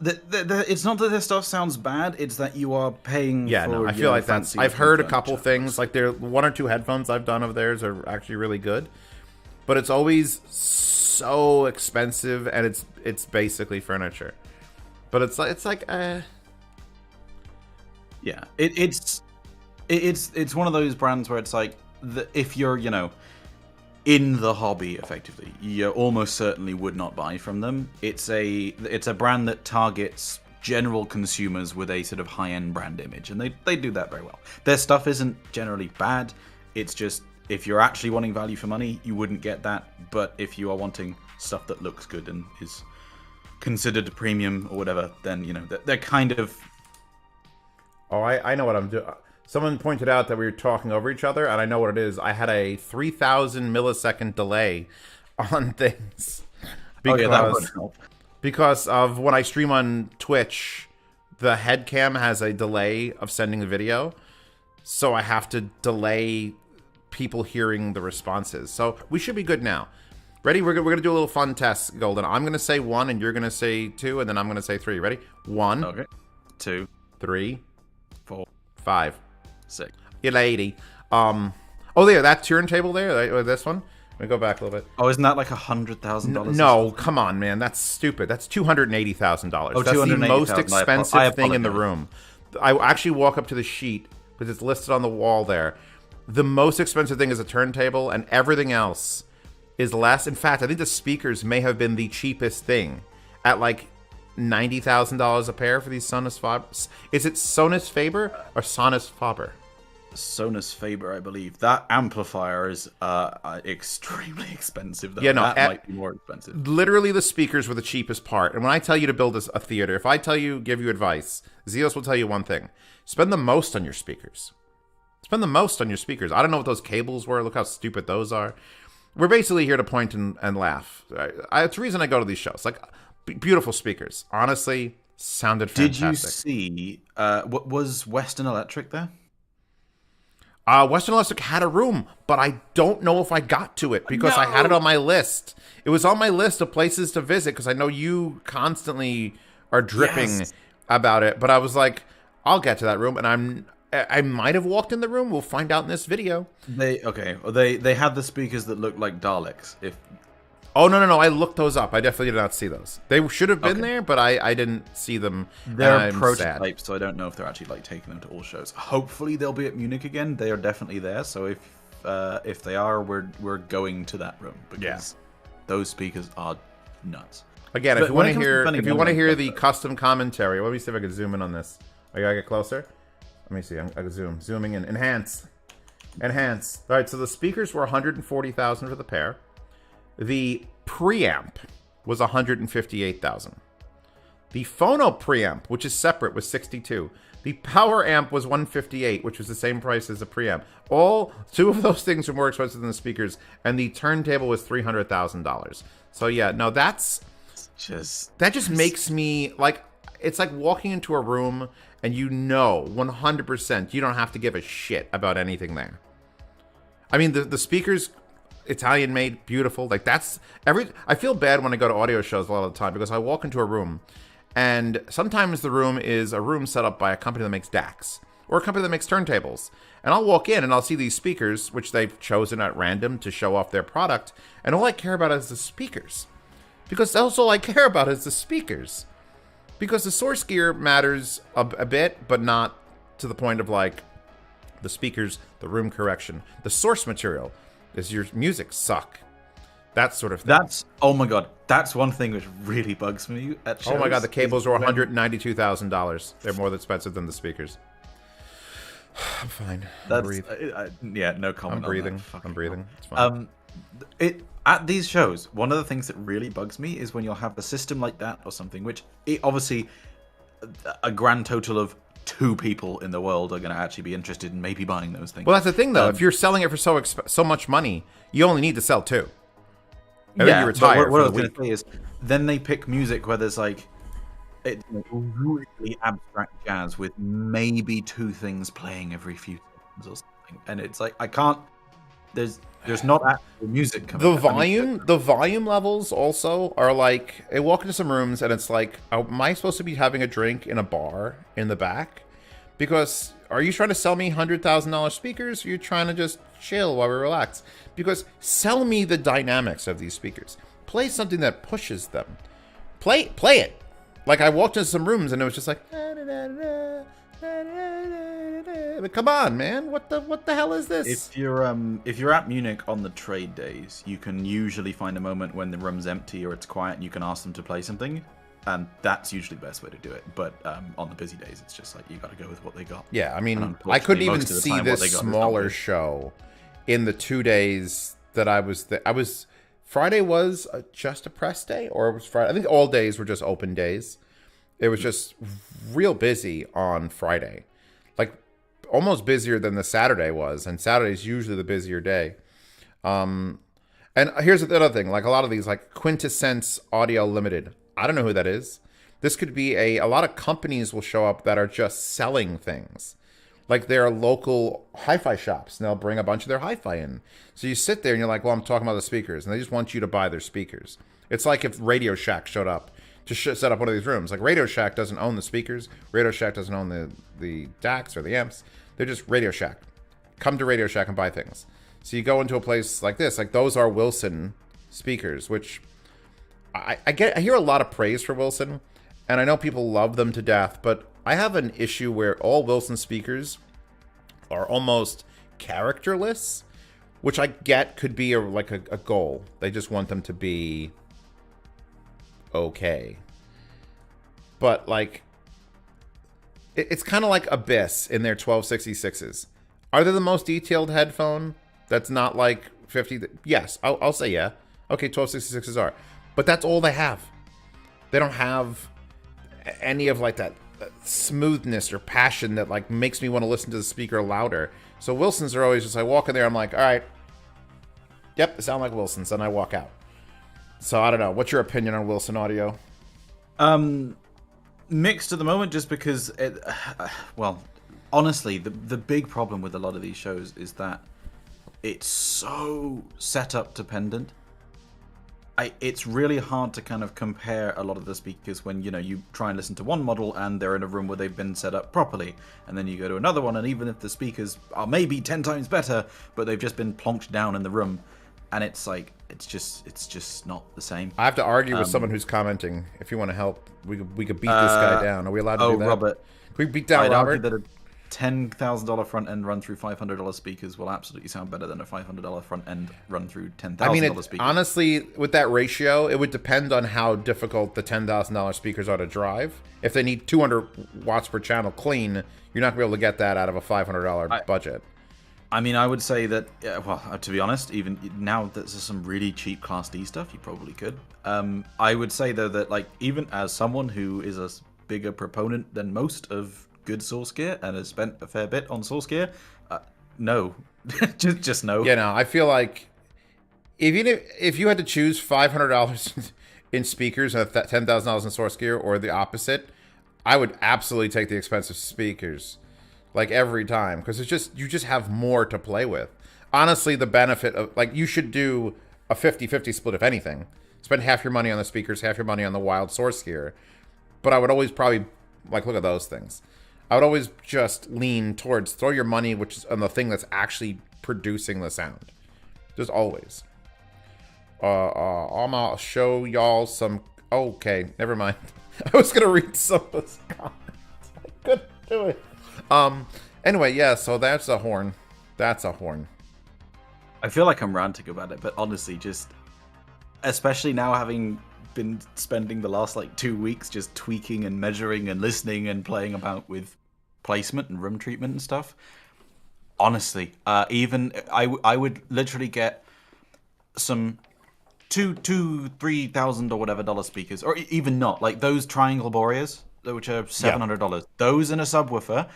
it's not that their stuff sounds bad. It's that you are paying. Yeah, for, no, I feel like that's. I've heard a couple things. Like there, 1 or 2 headphones I've done of theirs are actually really good, but it's always so expensive, and it's basically furniture. But it's like yeah, it's one of those brands where it's like if you're in the hobby effectively, you almost certainly would not buy from them. It's a brand that targets general consumers with a sort of high-end brand image, and they do that very well. Their stuff isn't generally bad. It's just if you're actually wanting value for money, you wouldn't get that. But if you are wanting stuff that looks good and is considered a premium or whatever, then they're kind of. Oh, I know what I'm doing. Someone pointed out that we were talking over each other, and I know what it is. I had a 3,000 millisecond delay on things that would help. Because of when I stream on Twitch, the head cam has a delay of sending the video, so I have to delay people hearing the responses. So we should be good now. Ready? We're gonna do a little fun test, Golden. I'm gonna say 1, and you're gonna say 2, and then I'm gonna say 3. Ready? 1. Okay. 2. 3. 4. 5. 6. You lady. Oh, there. That turntable there. This one. Let me go back a little bit. Oh, isn't that like $100,000? No, come on, man. That's stupid. That's $280,000. Oh, that's the most expensive thing in the apologize. room. I actually walk up to the sheet because it's listed on the wall there. The most expensive thing is a turntable, and everything else is less. In fact, I think the speakers may have been the cheapest thing at like $90,000 a pair for these Sonus Faber. Is it Sonus Faber or Sonus Faber? Sonus Faber, I believe. That amplifier is extremely expensive, though. Yeah, no, that might be more expensive. Literally, the speakers were the cheapest part. And when I tell you to build a theater, if I give you advice, Zeos will tell you one thing. Spend the most on your speakers. Spend the most on your speakers. I don't know what those cables were. Look how stupid those are. We're basically here to point and laugh. It's the reason I go to these shows. Like, beautiful speakers. Honestly, sounded fantastic. Did you see, what was Western Electric there? Western Electric had a room, but I don't know if I got to it because I had it on my list. It was on my list of places to visit because I know you constantly are dripping about it. But I was like, I'll get to that room, and I might have walked in the room. We'll find out in this video. They had the speakers that looked like Daleks. Oh, no. I looked those up. I definitely did not see those. They should have been there, but I didn't see them. They're prototypes, so I don't know if they're actually like taking them to all shows. Hopefully they'll be at Munich again. They are definitely there. So if they are, we're going to that room because those speakers are nuts. Again, if you want to hear the custom commentary, let me see if I can zoom in on this. I gotta get closer. Let me see. I can zooming in. Enhance. All right. So the speakers were $140,000 for the pair. The preamp was $158,000. The phono preamp, which is separate, was $62,000. The power amp was $158,000, which was the same price as the preamp. Two of those things are more expensive than the speakers, and the turntable was $300,000. So yeah, no, that just makes me like, it's like walking into a room and 100% you don't have to give a shit about anything there. I mean, the speakers, Italian made, beautiful. Like I feel bad when I go to audio shows a lot of the time because I walk into a room and sometimes the room is a room set up by a company that makes DACs or a company that makes turntables. And I'll walk in and I'll see these speakers, which they've chosen at random to show off their product. And all I care about is the speakers. Because that's all I care about is the speakers. Because the source gear matters a bit, but not to the point of like the speakers, the room correction, the source material. Does your music suck? That sort of thing. Oh my god, that's one thing which really bugs me at shows. Oh my god, the cables were $192,000. They're more expensive than the speakers. I'm fine. Breathe. No comment. I'm breathing. It's fine. At these shows, one of the things that really bugs me is when you'll have a system like that or something, which obviously a grand total of 2 people in the world are going to actually be interested in maybe buying those things. Well, that's the thing, though. If you're selling it for so much money, you only need to sell 2. And then you retire. What I was going to say is, then they pick music where there's like really abstract jazz with maybe 2 things playing every few seconds or something, and it's like I can't. There's not actual music coming. The volume levels also are like, I walk into some rooms and it's like, am I supposed to be having a drink in a bar in the back? Because are you trying to sell me $100,000 speakers? Or are you trying to just chill while we relax? Because sell me the dynamics of these speakers. Play something that pushes them. Play it. Like I walked into some rooms and it was just like, come on, man! What the hell is this? If you're at Munich on the trade days, you can usually find a moment when the room's empty or it's quiet, and you can ask them to play something, and that's usually the best way to do it. But on the busy days, it's just like you got to go with what they got. Yeah, I mean, I couldn't even see this smaller show in the 2 days that I was there. Friday was just a press day, or it was Friday. I think all days were just open days. It was just real busy on Friday. Like, almost busier than the Saturday was, and Saturday's usually the busier day. And here's the other thing, like a lot of these, like Quintessence Audio Limited, I don't know who that is. This could be a lot of companies will show up that are just selling things. Like there are local hi-fi shops, and they'll bring a bunch of their hi-fi in. So you sit there and you're like, well, I'm talking about the speakers, and they just want you to buy their speakers. It's like if Radio Shack showed up to set up one of these rooms. Like Radio Shack doesn't own the speakers. Radio Shack doesn't own the DACs or the amps. They're just Radio Shack. Come to Radio Shack and buy things. So you go into a place like this, like those are Wilson speakers, which I hear a lot of praise for Wilson, and I know people love them to death, but I have an issue where all Wilson speakers are almost characterless, which I get could be a goal. They just want them to be okay. But like, it's kind of like Abyss in their 1266s. Are they the most detailed headphone? That's not like 50. Yes, I'll say yeah. Okay, 1266s are, but that's all they have. They don't have any of like that smoothness or passion that like makes me want to listen to the speaker louder. So Wilsons are always just, I walk in there, I'm like, all right, yep, they sound like Wilsons, and I walk out. So I don't know. What's your opinion on Wilson audio? Mixed at the moment, just because well, honestly, the big problem with a lot of these shows is that it's so setup dependent. It's really hard to kind of compare a lot of the speakers when, you know, you try and listen to one model and they're in a room where they've been set up properly, and then you go to another one, and even if the speakers are maybe 10 times better, but they've just been plonked down in the room, and it's like, it's just not the same. I have to argue with someone who's commenting. If you want to help, we could beat this guy down. Are we allowed to do that? Robert. Can we beat down I'd Robert? argue that a $10,000 front end run through $500 speakers will absolutely sound better than a $500 front end run through $10,000 I mean, speakers. honestly, with that ratio, it would depend on how difficult the $10,000 speakers are to drive. If they need 200 watts per channel clean, you're not going to be able to get that out of a $500 budget. I mean, I would say that, well, to be honest, even now that there's some really cheap Class D stuff, you probably could. I would say, though, that, like, even as someone who is a bigger proponent than most of good source gear and has spent a fair bit on source gear, no. just no. Yeah, no, I feel like if you had to choose $500 in speakers and $10,000 in source gear, or the opposite, I would absolutely take the expensive speakers. Like every time, because it's just, you just have more to play with. Honestly, the benefit of, like, you should do a 50-50 split, if anything. Spend half your money on the speakers, half your money on the wild source gear. But I would always probably, like, look at those things. I would always just lean towards throw your money which is on the thing that's actually producing the sound. Just always. I'm gonna show y'all some. Okay, never mind. I was gonna read some of those comments. I couldn't do it. Anyway, yeah, so that's a horn. That's a horn. I feel like I'm ranting about it, but honestly, just especially now having been spending the last like 2 weeks just tweaking and measuring and listening and playing about with placement and room treatment and stuff. Honestly, even I would literally get some $3,000 or whatever dollar speakers, or even not, like those triangle Boreas, which are $700. Yeah. Those in a subwoofer.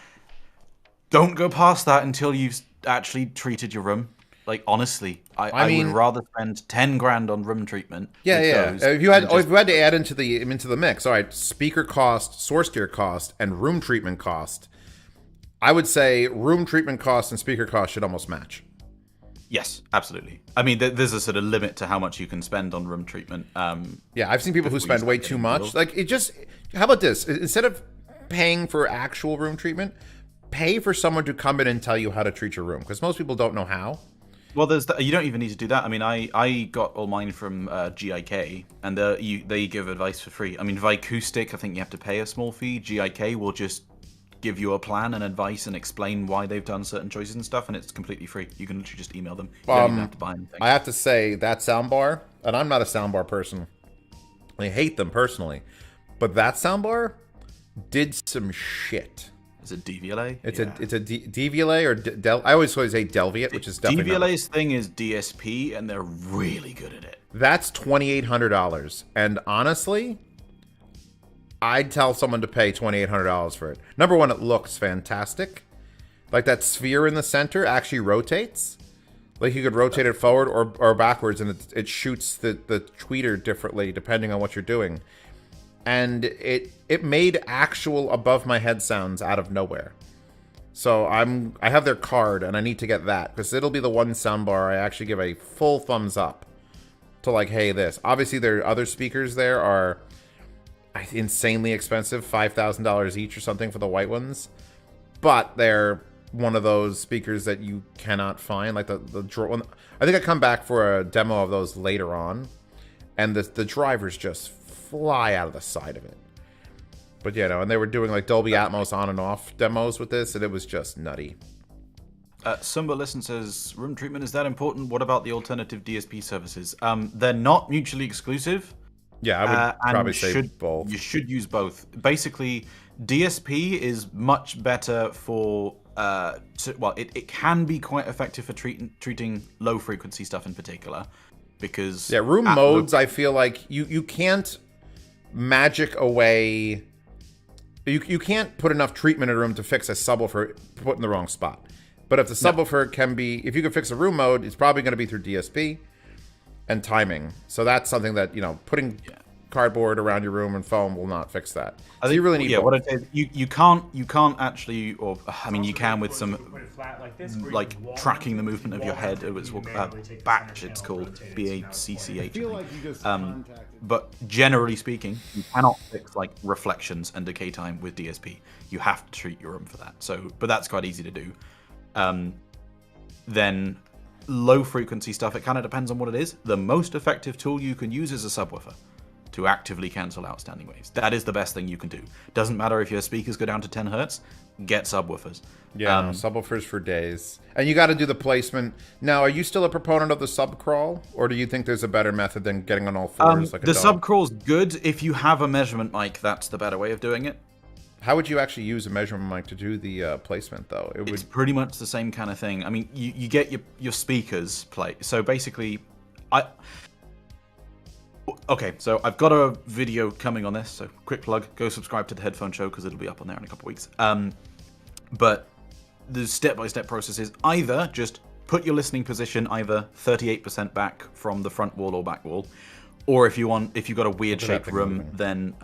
Don't go past that until you've actually treated your room. Like, honestly, I mean, would rather spend 10 grand on room treatment. Yeah, yeah. If you had to add into the mix, all right, speaker cost, source gear cost, and room treatment cost, I would say room treatment cost and speaker cost should almost match. Yes, absolutely. I mean, there's a sort of limit to how much you can spend on room treatment. Yeah, I've seen people who spend way too much. Like, it just, how about this? Instead of paying for actual room treatment, pay for someone to come in and tell you how to treat your room, because most people don't know how. Well, you don't even need to do that. I mean, I got all mine from GIK, and they give advice for free. I mean, Vicoustic, I think you have to pay a small fee. GIK will just give you a plan and advice and explain why they've done certain choices and stuff, and it's completely free. You can literally just email them. You don't even have to buy anything. I have to say, that soundbar, and I'm not a soundbar person. I hate them personally. But that soundbar did some shit. Is it DVLA? It's a DVLA or I always say Delviate, which is definitely DVLA's thing is DSP, and they're really good at it. That's $2,800, and honestly, I'd tell someone to pay $2,800 for it. Number one, it looks fantastic. Like, that sphere in the center actually rotates. Like, you could rotate it forward or backwards, and it shoots the tweeter differently depending on what you're doing. And it made actual above my head sounds out of nowhere. So I have their card, and I need to get that, because it'll be the one soundbar I actually give a full thumbs up to, like, hey, this. Obviously, their other speakers there are insanely expensive, $5,000 each or something for the white ones. But they're one of those speakers that you cannot find. Like the I think I come back for a demo of those later on, and the drivers just fly out of the side of it. But you know, and they were doing like Dolby Atmos on and off demos with this, and it was just nutty. Sumba Listen says, room treatment is that important? What about the alternative DSP services? They're not mutually exclusive. Yeah, I would probably say both. You should use both. Basically, DSP is much better for it can be quite effective for treating low frequency stuff in particular, because room modes. I feel like you can't magic away. You can't put enough treatment in a room to fix a subwoofer put in the wrong spot. But if the subwoofer can be, if you can fix a room mode, it's probably going to be through DSP and timing. So that's something that, putting cardboard around your room and foam will not fix that. So you really need both. What I'd say is you can't actually, or I mean, you can with some like tracking the movement of your head. It's batch. It's called BACCH. But generally speaking, you cannot fix like reflections and decay time with DSP. You have to treat your room for that. But that's quite easy to do. Then low frequency stuff, it kind of depends on what it is. The most effective tool you can use is a subwoofer to actively cancel outstanding waves. That is the best thing you can do. Doesn't matter if your speakers go down to 10 hertz, get subwoofers. Yeah, subwoofers for days. And you got to do the placement. Now, are you still a proponent of the sub crawl, or do you think there's a better method than getting on all fours like a dog? The sub crawl's good. If you have a measurement mic, that's the better way of doing it. How would you actually use a measurement mic to do the placement, though? It's pretty much the same kind of thing. I mean, you get your speakers play. So basically, Okay, so I've got a video coming on this, so quick plug. Go subscribe to the Headphone Show, because it'll be up on there in a couple of weeks. But the step-by-step process is either just put your listening position either 38% back from the front wall or back wall, or if you've got a weird-shaped room, then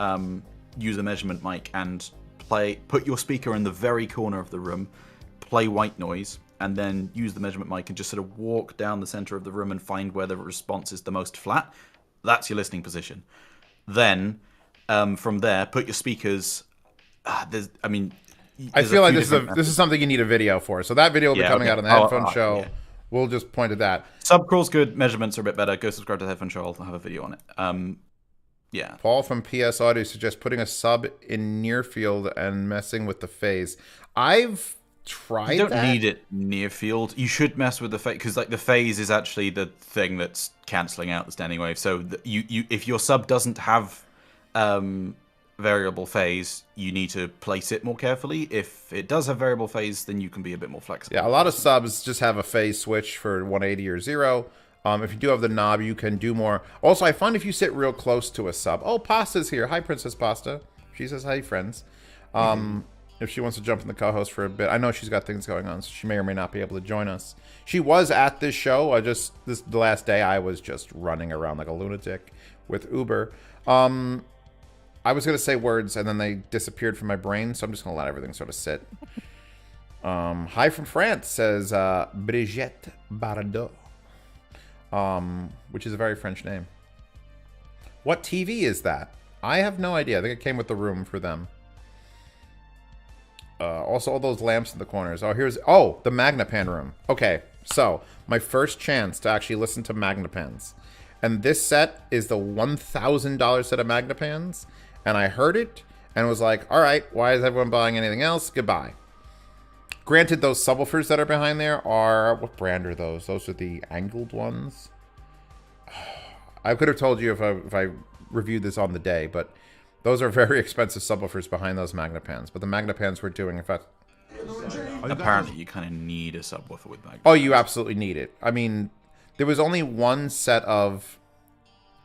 use a measurement mic and put your speaker in the very corner of the room, play white noise, and then use the measurement mic and just sort of walk down the center of the room and find where the response is the most flat. That's your listening position. Then, from there, put your speakers. I feel like this is something you need a video for. So that video will be coming out on the Headphone Show. Yeah. We'll just point at that. Subcrawl's good. Measurements are a bit better. Go subscribe to the Headphone Show. I'll have a video on it. Yeah. Paul from PS Audio suggests putting a sub in near field and messing with the phase. I've tried. You don't need it near field. You should mess with the phase, because like the phase is actually the thing that's cancelling out the standing wave. So if your sub doesn't have variable phase, you need to place it more carefully. If it does have variable phase, then you can be a bit more flexible. Yeah, a lot of subs just have a phase switch for 180 or 0. If you do have the knob, you can do more. Also, I find if you sit real close to a sub. Oh, Pasta's here. Hi, Princess Pasta. She says hi, friends. If she wants to jump in the co-host for a bit. I know she's got things going on, so she may or may not be able to join us. She was at this show. The last day I was just running around like a lunatic with Uber. I was going to say words, and then they disappeared from my brain, so I'm just going to let everything sort of sit. Hi from France, says Brigitte Bardot, which is a very French name. What TV is that? I have no idea. I think it came with the room for them. Also, all those lamps in the corners. The Magnapan room. Okay, so my first chance to actually listen to Magnapans. And this set is the $1,000 set of Magnapans. And I heard it and was like, all right, why is everyone buying anything else? Goodbye. Granted, those subwoofers that are behind there are... What brand are those? Those are the angled ones? I could have told you if I reviewed this on the day, but... Those are very expensive subwoofers behind those Magnapans, but the Magnapans were doing, in fact... Apparently, you kind of need a subwoofer with Magnapans. Oh, you absolutely need it. I mean, there was only one set of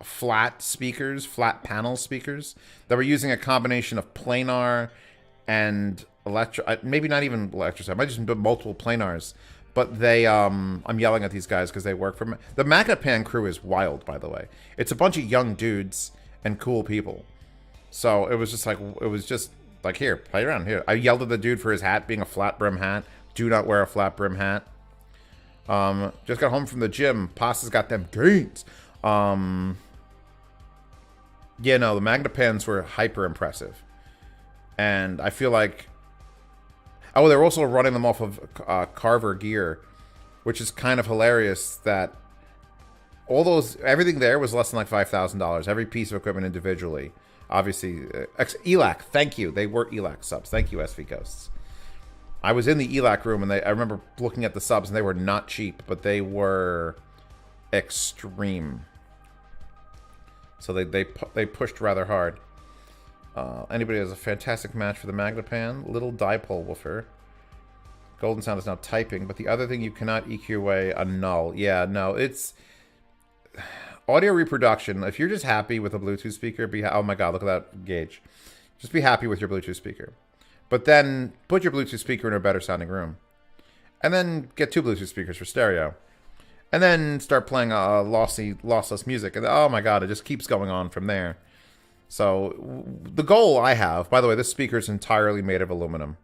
flat speakers, flat panel speakers, that were using a combination of planar and maybe not even electro, it might just be multiple planars. But they, I'm yelling at these guys because they work for... The Magnapan crew is wild, by the way. It's a bunch of young dudes and cool people. So it was just like, here, play around here. I yelled at the dude for his hat being a flat brim hat. Do not wear a flat brim hat. Just got home from the gym. Pasta's got them gains. The Magnapans were hyper impressive. And I feel like... Oh, they're also running them off of Carver gear, which is kind of hilarious that everything there was less than like $5,000. Every piece of equipment individually. Obviously, ELAC, thank you. They were ELAC subs. Thank you, SV Ghosts. I was in the ELAC room, and I remember looking at the subs, and they were not cheap, but they were extreme. So they pushed rather hard. Anybody has a fantastic match for the Magnapan? Little dipole woofer. Golden Sound is now typing, but the other thing you cannot EQ away a null. Yeah, no, it's audio reproduction. If you're just happy with a Bluetooth speaker, oh my god, look at that gauge. Just be happy with your Bluetooth speaker. But then put your Bluetooth speaker in a better sounding room. And then get 2 Bluetooth speakers for stereo. And then start playing lossless music. And oh my god, it just keeps going on from there. So the goal I have, by the way, this speaker is entirely made of aluminum.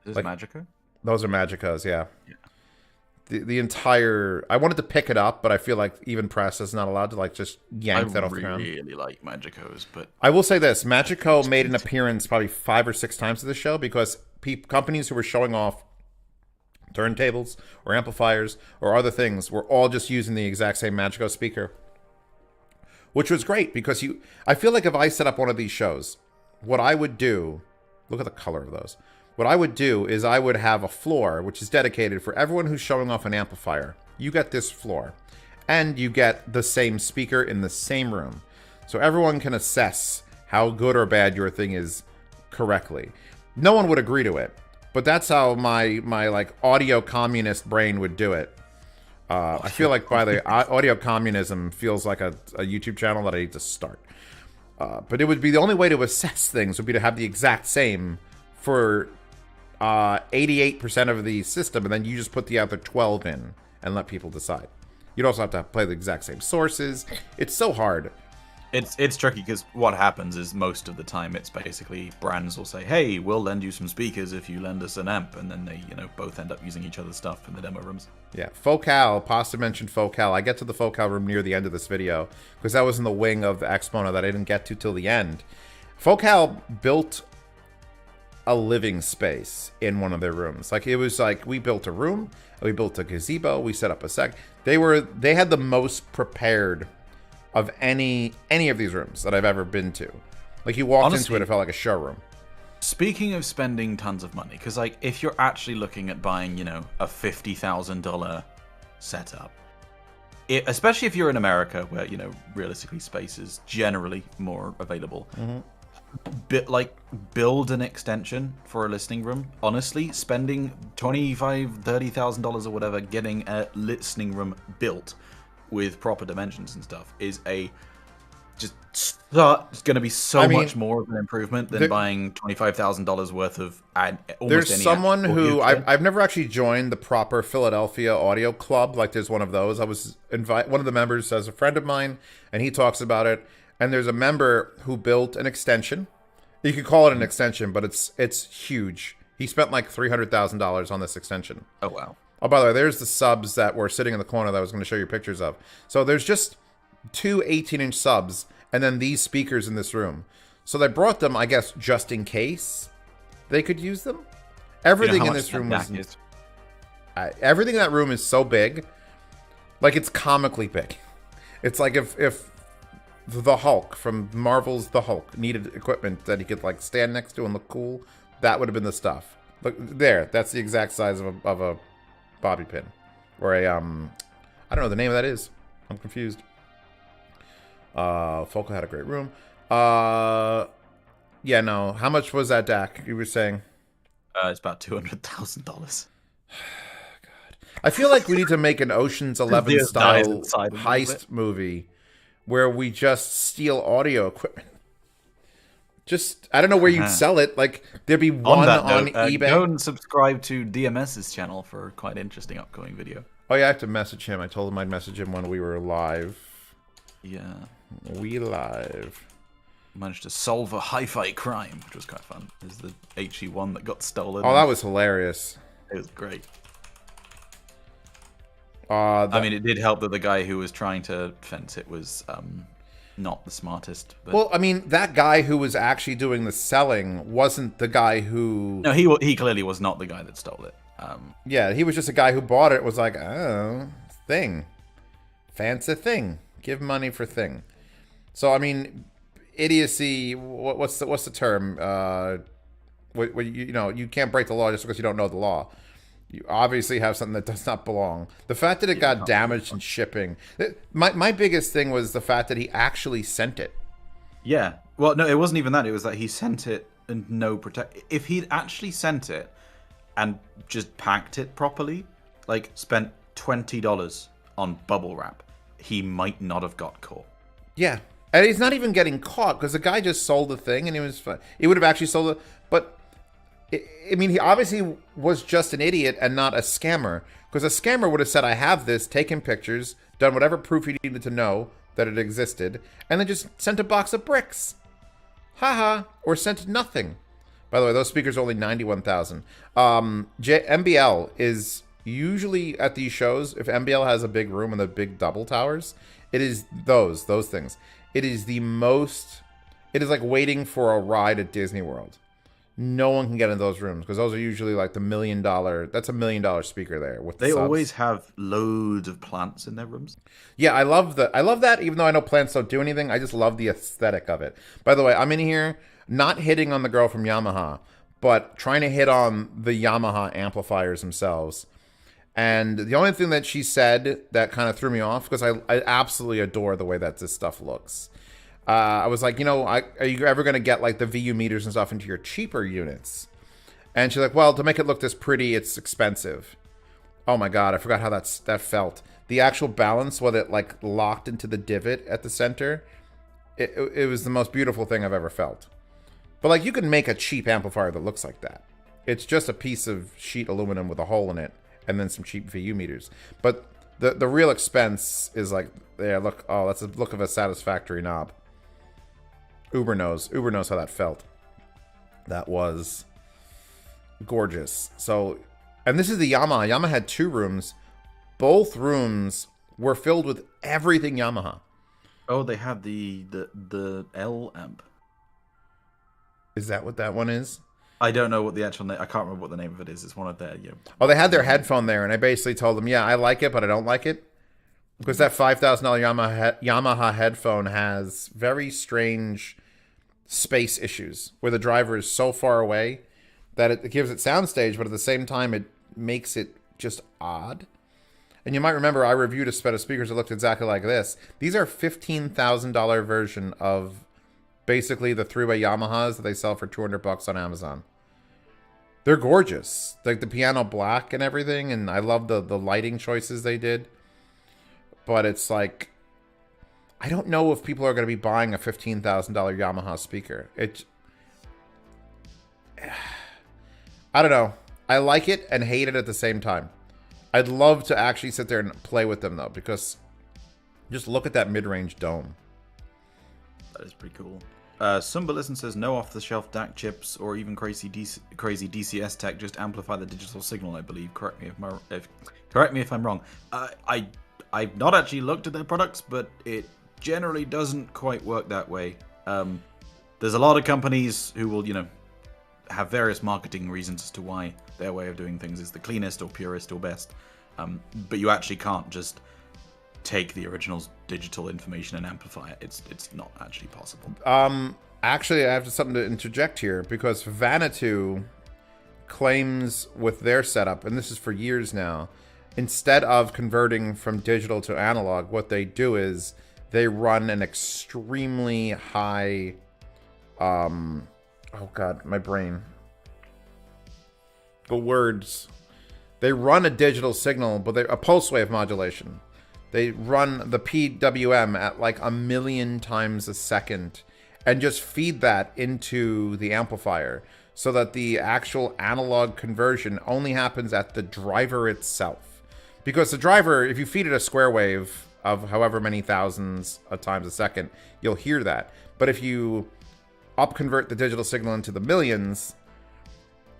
Is this Magica? Those are Magicas, yeah. The entire... I wanted to pick it up, but I feel like even press is not allowed to like just yank that off the ground. I really like Magicos, but... I will say this. Magico made an appearance probably 5 or 6 times to the show because companies who were showing off turntables or amplifiers or other things were all just using the exact same Magico speaker. Which was great because I feel like if I set up one of these shows, what I would do... Look at the color of those. What I would do is I would have a floor which is dedicated for everyone who's showing off an amplifier. You get this floor. And you get the same speaker in the same room. So everyone can assess how good or bad your thing is correctly. No one would agree to it. But that's how my like audio communist brain would do it. I feel like by the audio communism feels like a YouTube channel that I need to start. But it would be the only way to assess things would be to have the exact same for 88% of the system, and then you just put the other 12 in and let people decide. You'd also have to play the exact same sources. It's so hard. It's tricky because what happens is most of the time it's basically brands will say, hey, we'll lend you some speakers if you lend us an amp, and then they, both end up using each other's stuff in the demo rooms. Yeah, Focal, Pasta mentioned Focal. I get to the Focal room near the end of this video because that was in the wing of the Axpona that I didn't get to till the end. Focal built a living space in one of their rooms. Like, it was like we built a room, we built a gazebo, we set up a sec. They had the most prepared of any of these rooms that I've ever been to. Like, you walked into it felt like a showroom. Speaking of spending tons of money, because like if you're actually looking at buying, a $50,000 setup, especially if you're in America where, realistically space is generally more available. Build an extension for a listening room. Honestly, spending $25,000-$30,000 or whatever getting a listening room built with proper dimensions and stuff is it's going to be so much more of an improvement than buying $25,000 worth of there's someone who I've never actually joined the proper Philadelphia audio club. Like, there's one of those. I was one of the members as a friend of mine, and he talks about it. And there's a member who built an extension. You could call it an extension, but it's huge. He spent like $300,000 on this extension. Oh, wow. Oh, by the way, there's the subs that were sitting in the corner that I was going to show you pictures of. So there's just 2 18-inch subs and then these speakers in this room. So they brought them, I guess, just in case they could use them. Everything in this room was... everything in that room is so big. Like, it's comically big. It's like if the Hulk from Marvel's The Hulk needed equipment that he could like stand next to and look cool, that would have been the stuff. Look there, that's the exact size of a bobby pin, or a I don't know what the name of that is. I'm confused. Focal had a great room. Yeah, no. How much was that DAC you were saying? It's about $200,000. God, I feel like we need to make an Ocean's 11 style heist movie where we just steal audio equipment. Just, I don't know where you'd sell it. Like, there'd be one on eBay. Go and subscribe to DMS's channel for a quite interesting upcoming video. Oh, yeah, I have to message him. I told him I'd message him when we were live. Yeah. We live. Managed to solve a hi-fi crime, which was quite fun. Is the HE1 that got stolen. Oh, that was hilarious. It was great. I mean, it did help that the guy who was trying to fence it was not the smartest. But... Well, I mean, that guy who was actually doing the selling wasn't the guy who... No, he clearly was not the guy that stole it. Yeah, he was just a guy who bought it, was like, oh, thing. Fancy thing. Give money for thing. So, I mean, idiocy, what's the term? You can't break the law just because you don't know the law. You obviously have something that does not belong. The fact that it got damaged in shipping. My biggest thing was the fact that he actually sent it. Yeah. Well, no, it wasn't even that. It was that he sent it and no protect. If he'd actually sent it and just packed it properly, like spent $20 on bubble wrap, he might not have got caught. Yeah. And he's not even getting caught because the guy just sold the thing and he was fine. He would have actually sold it. But, I mean, he obviously was just an idiot and not a scammer. Because a scammer would have said, I have this, taken pictures, done whatever proof he needed to know that it existed, and then just sent a box of bricks. Haha. Or sent nothing. By the way, those speakers are only $91,000. MBL is usually at these shows, if MBL has a big room and the big double towers, it is those things. It is the most, it is like waiting for a ride at Disney World. No one can get in those rooms because those are usually like the $1 million, that's $1 million speaker there. With They always have loads of plants in their rooms. Yeah, I love that, even though I know plants don't do anything. I just love the aesthetic of it. By the way, I'm in here not hitting on the girl from Yamaha, but trying to hit on the Yamaha amplifiers themselves. And the only thing that she said that kind of threw me off, because I absolutely adore the way that this stuff looks. I was like, are you ever going to get like the VU meters and stuff into your cheaper units? And she's like, well, to make it look this pretty, it's expensive. Oh my God, I forgot how that felt. The actual balance, when it like locked into the divot at the center, it was the most beautiful thing I've ever felt. But like, you can make a cheap amplifier that looks like that. It's just a piece of sheet aluminum with a hole in it, and then some cheap VU meters. But the real expense is like, there, look, oh, that's a look of a satisfactory knob. Uber knows how that felt. That was gorgeous. So, and this is the Yamaha. Yamaha had 2 rooms. Both rooms were filled with everything Yamaha. Oh, they had the L amp. Is that what that one is? I don't know what the actual name. I can't remember what the name of it is. It's one of their. Oh, they had their headphone there, and I basically told them, yeah, I like it, but I don't like it because that $5,000 Yamaha headphone has very strange space issues where the driver is so far away that it gives it soundstage, but at the same time it makes it just odd. And you might remember I reviewed a set of speakers that looked exactly like this. These are $15,000 version of basically the 3-way Yamahas that they sell for $200 on Amazon. They're gorgeous, like the piano black and everything, and I love the lighting choices they did. But it's like, I don't know if people are going to be buying a $15,000 Yamaha speaker. I don't know. I like it and hate it at the same time. I'd love to actually sit there and play with them, though, because just look at that mid-range dome. That is pretty cool. Sumbalisten says, no off-the-shelf DAC chips or even crazy DCS tech, just amplify the digital signal, I believe. Correct me if I'm wrong. I've not actually looked at their products, but it generally doesn't quite work that way. There's a lot of companies who will, have various marketing reasons as to why their way of doing things is the cleanest or purest or best. But you actually can't just take the original's digital information and amplify it. It's not actually possible. Actually, I have something to interject here because Vanatu claims with their setup, and this is for years now, instead of converting from digital to analog, what they do is they run an extremely high, oh God, my brain. The words. They run a digital signal, but a pulse wave modulation. They run the PWM at like 1 million times a second and just feed that into the amplifier so that the actual analog conversion only happens at the driver itself. Because the driver, if you feed it a square wave of however many thousands of times a second, you'll hear that. But if you up-convert the digital signal into the millions,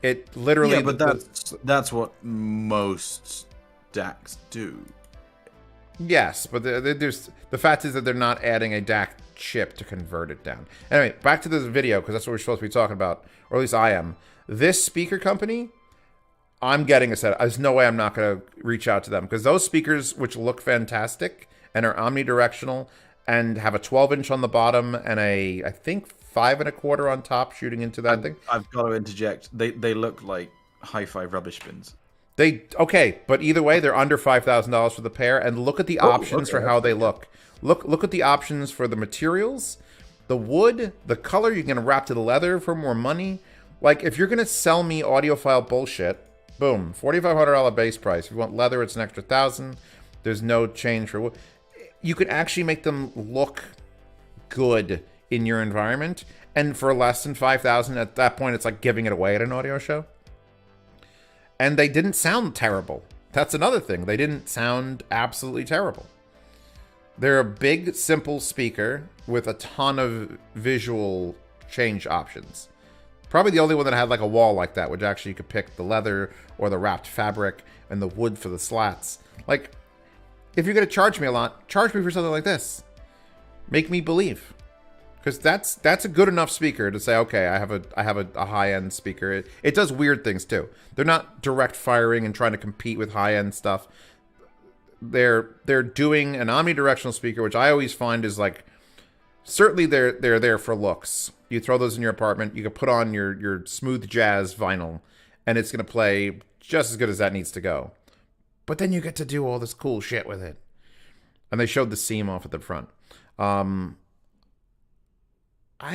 it literally... Yeah, but that's what most DACs do. Yes, but there's the fact is that they're not adding a DAC chip to convert it down. Anyway, back to this video, because that's what we're supposed to be talking about, or at least I am. This speaker company, I'm getting a set. There's no way I'm not going to reach out to them, because those speakers, which look fantastic and are omnidirectional and have a 12-inch on the bottom and I think 5 1/4 on top shooting into that thing. I've got to interject. They look like hi-fi rubbish bins. Okay, but either way, they're under $5,000 for the pair, and look at the options for how they look. Look at the options for the materials, the wood, the color. You can wrap to the leather for more money. Like, if you're gonna sell me audiophile bullshit, Boom. $4,500 base price. If you want leather, it's an extra $1,000. There's no change for wood. You could actually make them look good in your environment. And for less than $5,000, at that point, it's like giving it away at an audio show. And they didn't sound terrible. That's another thing. They didn't sound absolutely terrible. They're a big, simple speaker with a ton of visual change options. Probably the only one that had like a wall like that, which actually you could pick the leather or the wrapped fabric and the wood for the slats. Like, if you're going to charge me a lot, charge me for something like this. Make me believe. Because that's a good enough speaker to say, okay, I have a high-end speaker. It does weird things too. They're not direct firing and trying to compete with high-end stuff. They're doing an omnidirectional speaker, which I always find is like, certainly they're there for looks. You throw those in your apartment, you can put on your smooth jazz vinyl, and it's going to play just as good as that needs to go. But then you get to do all this cool shit with it. And they showed the seam off at the front. I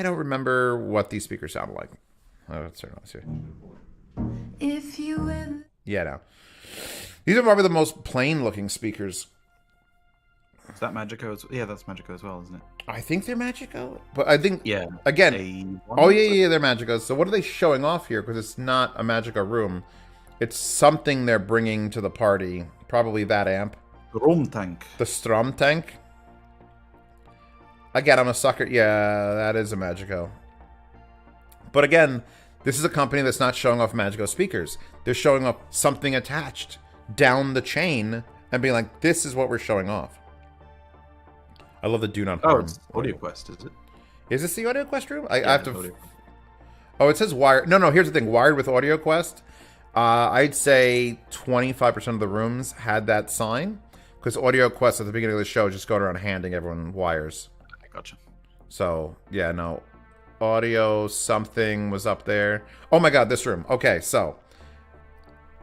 don't remember what these speakers sound like. Oh, let's turn on this here. If you ever... Yeah, no. These are probably the most plain-looking speakers. Is that Magico? Yeah, that's Magico as well, isn't it? I think they're Magico. But I think, yeah, again... Oh, yeah, they're Magicos. So what are they showing off here? Because it's not a Magico room. It's something they're bringing to the party. Probably that amp. Strom tank. The Strom tank. Again, I'm a sucker. Yeah, that is a Magico. But again, this is a company that's not showing off Magico speakers. They're showing off something attached down the chain and being like, this is what we're showing off. I love the do not harm. Oh, it's AudioQuest, is it? Is this the AudioQuest room? I have to... Oh, it says wired. No, here's the thing. Wired with AudioQuest. I'd say 25% of the rooms had that sign. Because AudioQuest at the beginning of the show just going around handing everyone wires. Gotcha. So, yeah, no. Audio something was up there. Oh my god, this room. Okay, so.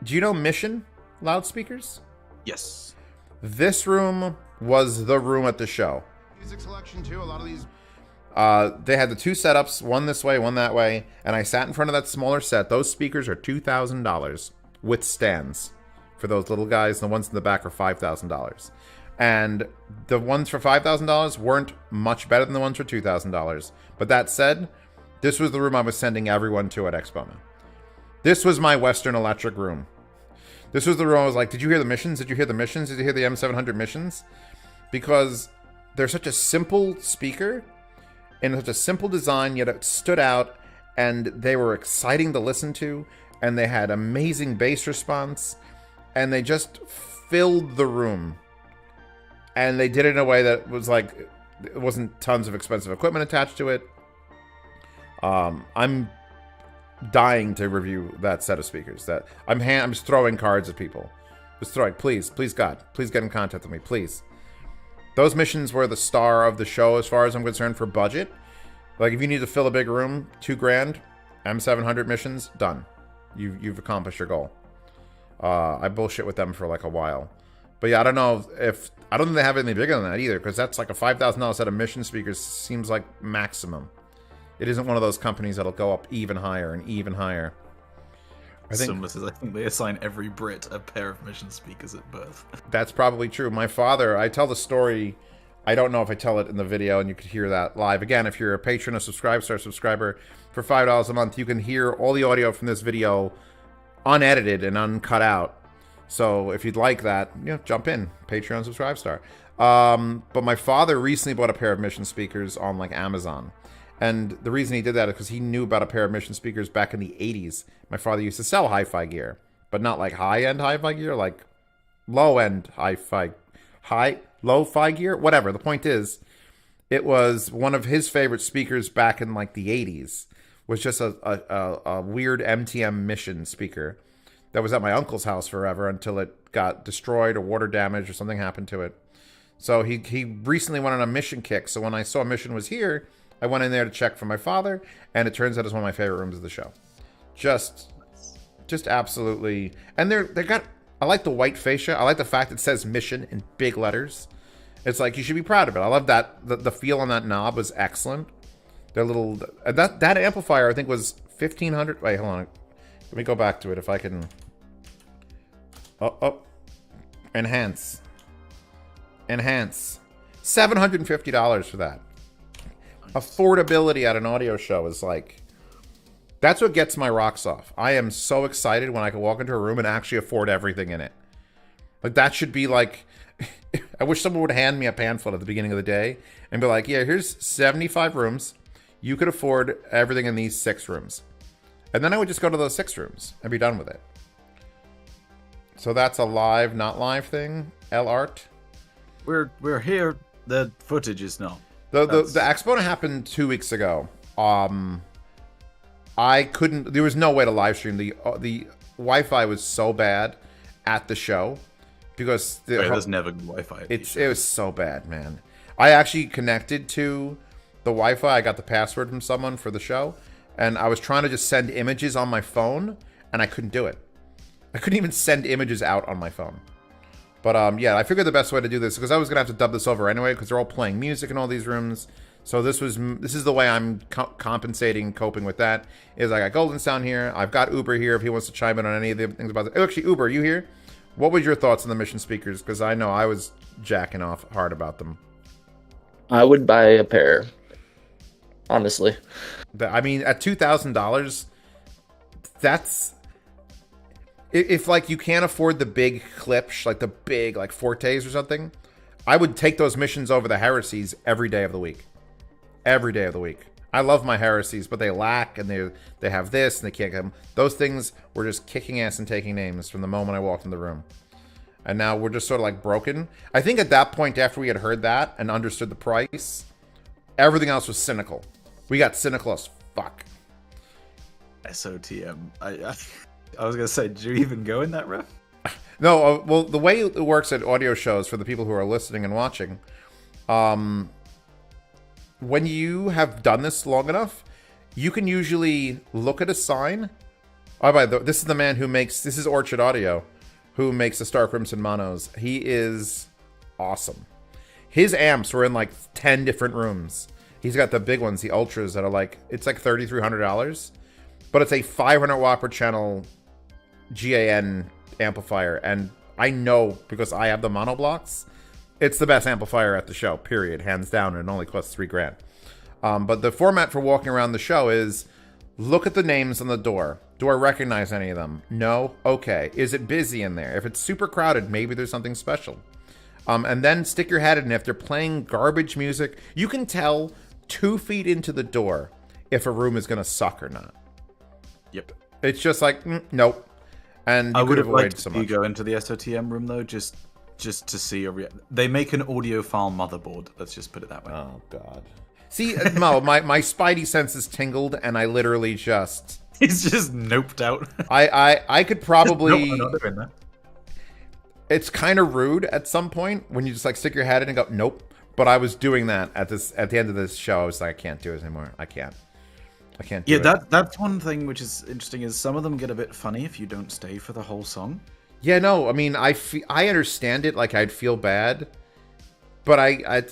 Do you know Mission loudspeakers? Yes. This room was the room at the show. Music selection too, a lot of these. They had the two setups, one this way, one that way, and I sat in front of that smaller set. Those speakers are $2,000 with stands for those little guys, and the ones in the back are $5,000. And the ones for $5,000 weren't much better than the ones for $2,000. But that said, this was the room I was sending everyone to at Axpona. This was my Western Electric room. This was the room I was like, did you hear the missions? Did you hear the missions? Did you hear the M700 missions? Because they're such a simple speaker and such a simple design, yet it stood out, and they were exciting to listen to, and they had amazing bass response, and they just filled the room. And they did it in a way that was like, it wasn't tons of expensive equipment attached to it. I'm dying to review that set of speakers. That I'm just throwing cards at people. Just throwing, please, God, please get in contact with me, please. Those missions were the star of the show as far as I'm concerned for budget. Like if you need to fill a big room, $2,000, M700 missions, done. You've accomplished your goal. I bullshit with them for like a while. But yeah, I don't know if... I don't think they have anything bigger than that either, because that's like a $5,000 set of mission speakers seems like maximum. It isn't one of those companies that'll go up even higher and even higher. I think they assign every Brit a pair of mission speakers at birth. That's probably true. My father, I tell the story... I don't know if I tell it in the video and you could hear that live. Again, if you're a patron, a Subscribestar subscriber, for $5 a month, you can hear all the audio from this video unedited and uncut out. So if you'd like that, jump in. Patreon, Subscribestar. But my father recently bought a pair of Mission speakers on like Amazon. And the reason he did that is because he knew about a pair of Mission speakers back in the 80s. My father used to sell hi-fi gear, but not like high-end hi-fi gear, like low-end lo-fi gear, whatever. The point is, it was one of his favorite speakers back in like the 80s. Was just a weird MTM Mission speaker that was at my uncle's house forever until it got destroyed or water damage or something happened to it. So he recently went on a Mission kick. So when I saw Mission was here, I went in there to check for my father, and it turns out it's one of my favorite rooms of the show. Just absolutely. And they got. I like the white fascia. I like the fact it says Mission in big letters. It's like you should be proud of it. I love that the feel on that knob was excellent. Their little that amplifier I think was 1,500. Wait, hold on. Let me go back to it if I can. Oh. Enhance. $750 for that. Affordability at an audio show is like... That's what gets my rocks off. I am so excited when I can walk into a room and actually afford everything in it. Like, that should be like... I wish someone would hand me a pamphlet at the beginning of the day and be like, yeah, here's 75 rooms. You could afford everything in these 6 rooms. And then I would just go to those 6 rooms and be done with it. So that's a live, not live thing. L-Art. We're here. The footage is not. The Axpona happened 2 weeks ago. I couldn't. There was no way to live stream. The Wi-Fi was so bad at the show because there's never good Wi-Fi. It was so bad, man. I actually connected to the Wi-Fi. I got the password from someone for the show, and I was trying to just send images on my phone, and I couldn't do it. I couldn't even send images out on my phone. But yeah, I figured the best way to do this, because I was gonna have to dub this over anyway, because they're all playing music in all these rooms. So this is the way I'm coping with that. Is I got Golden Sound here. I've got Uber here if he wants to chime in on any of the things about it. Actually, Uber, are you here? What was your thoughts on the Mission speakers? Because I know I was jacking off hard about them. I would buy a pair, honestly. I mean, at $2,000, that's... If, like, you can't afford the big clips, like the big, like, Fortes or something, I would take those missions over the Heresies every day of the week. Every day of the week. I love my Heresies, but they lack, and they have this, and they can't get them. Those things were just kicking ass and taking names from the moment I walked in the room. And now we're just sort of, like, broken. I think at that point, after we had heard that and understood the price, everything else was cynical. We got cynical as fuck. SOTM. I was going to say, did you even go in that room? No, well, the way it works at audio shows for the people who are listening and watching, when you have done this long enough, you can usually look at a sign. Oh, by the way, this is the man who makes, this is Orchard Audio, who makes the Star Crimson Monos. He is awesome. His amps were in like 10 different rooms. He's got the big ones, the Ultras, that are like, it's like $3,300, but it's a 500 watt per channel GAN amplifier, and I know because I have the mono blocks, it's the best amplifier at the show, period, hands down, and it only costs $3,000. But the format for walking around the show is look at the names on the door. Do I recognize any of them? No? Okay. Is it busy in there? If it's super crowded, maybe there's something special. And then stick your head in. If they're playing garbage music, you can tell 2 feet into the door if a room is going to suck or not. Yep. It's just like, nope. And I would have liked so to much. go into the SOTM room though, just to see they make an audiophile motherboard. Let's just put it that way. Oh God. See, Mo, my spidey senses tingled, and I literally just. He's just noped out. I could probably. Nope, I'm not doing that. It's kind of rude at some point when you just like stick your head in and go nope. But I was doing that at the end of this show. I was like, I can't do it anymore. I can't do it. Yeah, that's one thing which is interesting is some of them get a bit funny if you don't stay for the whole song. Yeah, no, I mean, I understand it. Like, I'd feel bad, but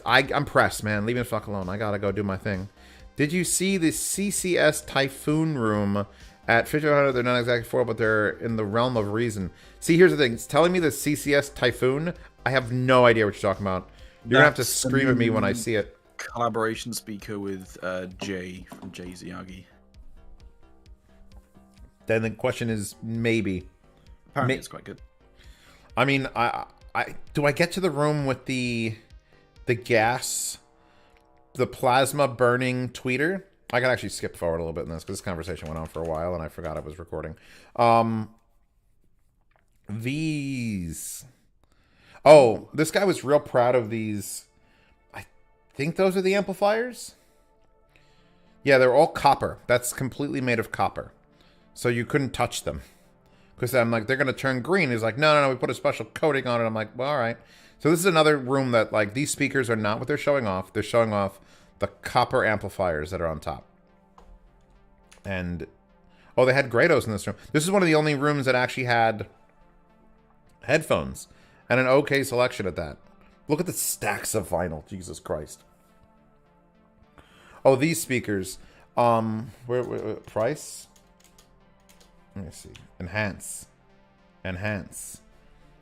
I'm pressed, man. Leave me the fuck alone. I gotta go do my thing. Did you see the CCS Typhoon room at 5100? They're not exactly 4, but they're in the realm of reason. See, here's the thing. It's telling me the CCS Typhoon. I have no idea what you're talking about. You're gonna have to scream at me when I see it. Collaboration speaker with Jay from Jay Ziagi. Then the question is maybe. Apparently it's quite good. I mean, I do I get to the room with the gas, the plasma burning tweeter? I can actually skip forward a little bit in this because this conversation went on for a while and I forgot I was recording. These. Oh, this guy was real proud of these. I think those are the amplifiers. Yeah, they're all copper. That's completely made of copper. So you couldn't touch them. Because I'm like, they're going to turn green. He's like, no, we put a special coating on it. I'm like, well, all right. So this is another room that, like, these speakers are not what they're showing off. They're showing off the copper amplifiers that are on top. And, oh, they had Grados in this room. This is one of the only rooms that actually had headphones. And an okay selection at that. Look at the stacks of vinyl. Jesus Christ. Oh, these speakers. Where price? Let me see. Enhance.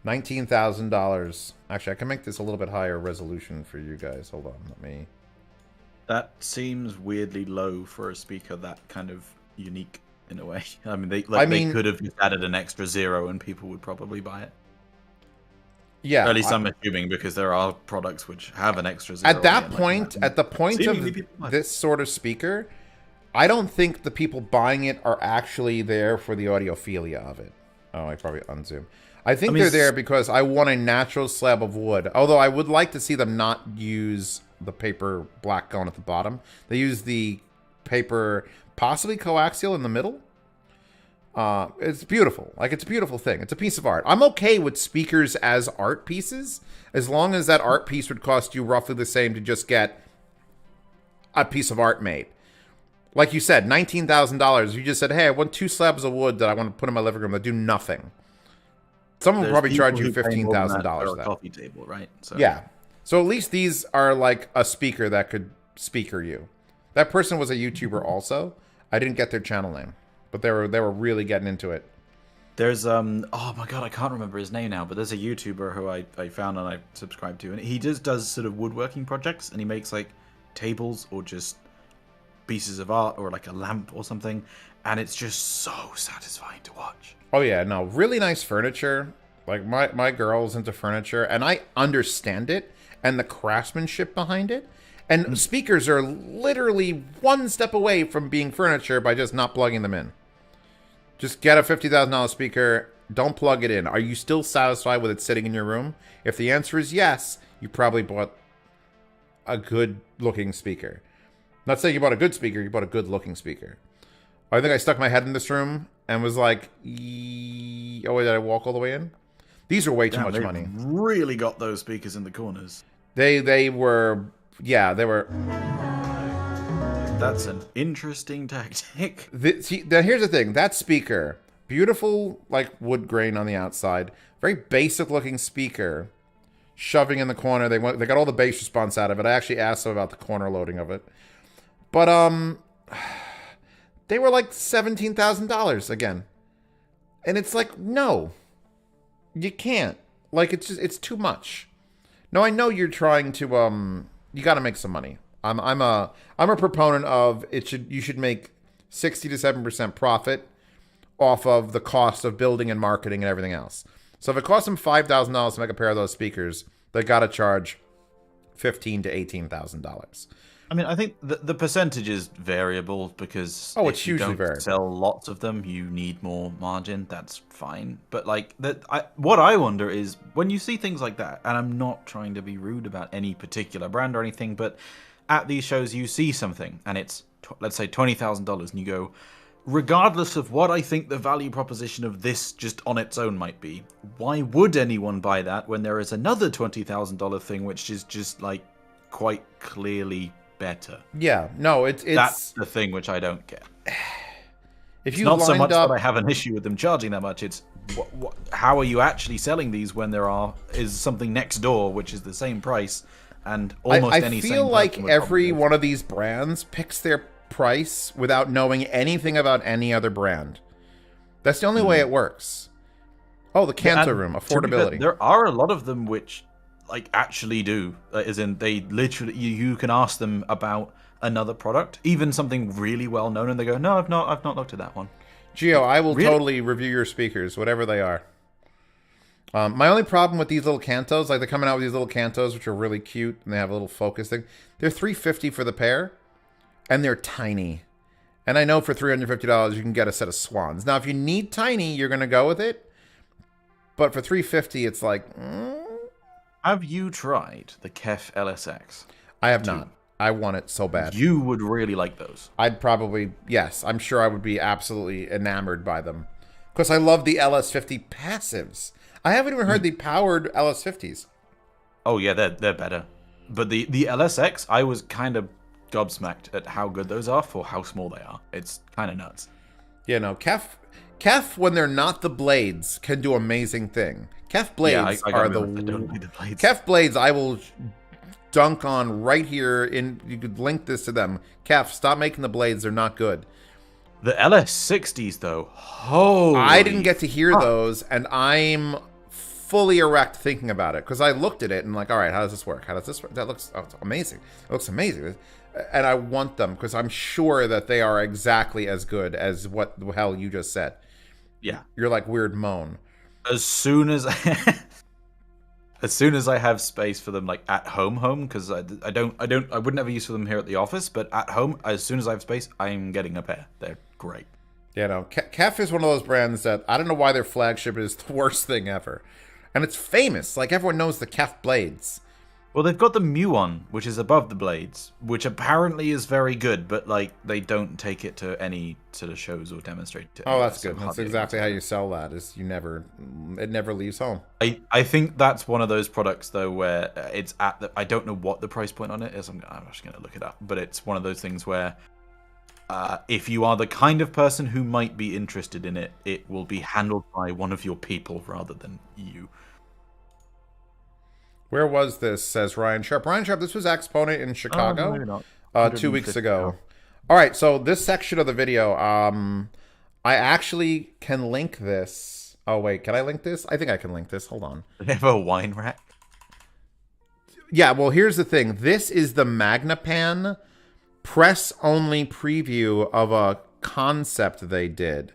$19,000. Actually, I can make this a little bit higher resolution for you guys. Hold on, let me... That seems weirdly low for a speaker that kind of unique in a way. I mean, they could have just added an extra 0 and people would probably buy it. Yeah. At least I'm assuming, because there are products which have an extra 0. At that point, at the point of this sort of speaker, I don't think the people buying it are actually there for the audiophilia of it. Oh, I probably unzoom. I think they're there because I want a natural slab of wood. Although I would like to see them not use the paper black going at the bottom. They use the paper possibly coaxial in the middle. It's beautiful. Like, it's a beautiful thing. It's a piece of art. I'm okay with speakers as art pieces, as long as that art piece would cost you roughly the same to just get a piece of art made. Like you said, $19,000. You just said, hey, I want 2 slabs of wood that I want to put in my living room that do nothing. Someone will probably charge you $15,000 for that. Coffee table, right? So. Yeah. So at least these are like a speaker that could speaker you. That person was a YouTuber also. I didn't get their channel name, but they were really getting into it. There's oh my god, I can't remember his name now, but there's a YouTuber who I found and I subscribed to, and he just does sort of woodworking projects, and he makes like tables or just pieces of art or like a lamp or something, and it's just so satisfying to watch. Oh yeah, no, really nice furniture. Like my girl's into furniture, and I understand it and the craftsmanship behind it. And speakers are literally one step away from being furniture by just not plugging them in. Just get a $50,000 speaker, don't plug it in. Are you still satisfied with it sitting in your room? If the answer is yes, you probably bought a good-looking speaker. Not saying you bought a good speaker, you bought a good-looking speaker. I think I stuck my head in this room and was like, oh, wait, did I walk all the way in? These are way too much money. Really got those speakers in the corners. They were, yeah, they were. That's an interesting tactic. See, now here's the thing. That speaker, beautiful, like, wood grain on the outside. Very basic-looking speaker. Shoving in the corner. They got all the bass response out of it. I actually asked them about the corner loading of it. But, they were like $17,000 again. And it's like, no. You can't. Like, it's too much. No, I know you're trying to, you got to make some money. I'm a proponent of you should make 60 to 7% profit off of the cost of building and marketing and everything else. So if it costs them $5,000 to make a pair of those speakers, they got to charge $15,000 to $18,000. I mean, I think the percentage is variable because it's if you hugely don't variable. Sell lots of them, you need more margin. That's fine. But like what I wonder is when you see things like that, and I'm not trying to be rude about any particular brand or anything, but at these shows you see something and it's let's say $20,000, and you go, regardless of what I think the value proposition of this just on its own might be, why would anyone buy that when there is another $20,000 thing which is just like quite clearly better? Yeah, no, that's the thing which I don't get. If it's not so much that I have an issue with them charging that much. It's how are you actually selling these when is something next door which is the same price and almost any. I feel like every one of these brands picks their price without knowing anything about any other brand. That's the only way it works. Oh, the Canto Room, affordability. There are a lot of them which like actually do, as in they literally you can ask them about another product, even something really well known, and they go, no, I've not looked at that one. Gio, I will totally review your speakers, whatever they are. My only problem with these little Cantos, like they're coming out with these little Cantos which are really cute and they have a little focus thing. They're $350 for the pair, and they're tiny. And I know for $350 you can get a set of Swans. Now, if you need tiny, you're gonna go with it. But for $350, it's like. Have you tried the Kef LSX? I have not. I want it so bad. You would really like those. I'd probably, yes. I'm sure I would be absolutely enamored by them. Because I love the LS50 passives. I haven't even heard the powered LS50s. Oh, yeah, they're better. But the LSX, I was kind of gobsmacked at how good those are for how small they are. It's kind of nuts. Yeah, no, Kef, when they're not the blades, can do amazing thing. Kef blades are the blades. Kef blades I will dunk on right here. You could link this to them. Kef, stop making the blades. They're not good. The LS60s, though. I didn't get to hear those, and I'm fully erect thinking about it because I looked at it and like, all right, how does this work? How does this work? That looks it's amazing. It looks amazing. And I want them because I'm sure that they are exactly as good as what the hell you just said. Yeah. You're like weird moan. As soon as I have space for them, like at home, because I would never use for them here at the office, but at home, as soon as I have space, I'm getting a pair. They're great. Yeah, no, Kef is one of those brands that I don't know why their flagship is the worst thing ever, and it's famous. Like everyone knows the Kef blades. Well, they've got the Muon, which is above the blades, which apparently is very good, but like they don't take it to any sort of shows or demonstrate it. Oh, that's good. That's exactly how you sell that. Is it never leaves home. I think that's one of those products though where it's at the, I don't know what the price point on it is. I'm just gonna look it up, but it's one of those things where if you are the kind of person who might be interested in it, it will be handled by one of your people rather than you. Where was this, says Ryan Sharp. Ryan Sharp, this was Axpona in Chicago maybe not. 2 weeks ago. All right, so this section of the video, I actually can link this. Oh, wait, can I link this? I think I can link this. Hold on. They have a wine rack? Yeah, well, here's the thing. This is the Magnapan press-only preview of a concept they did.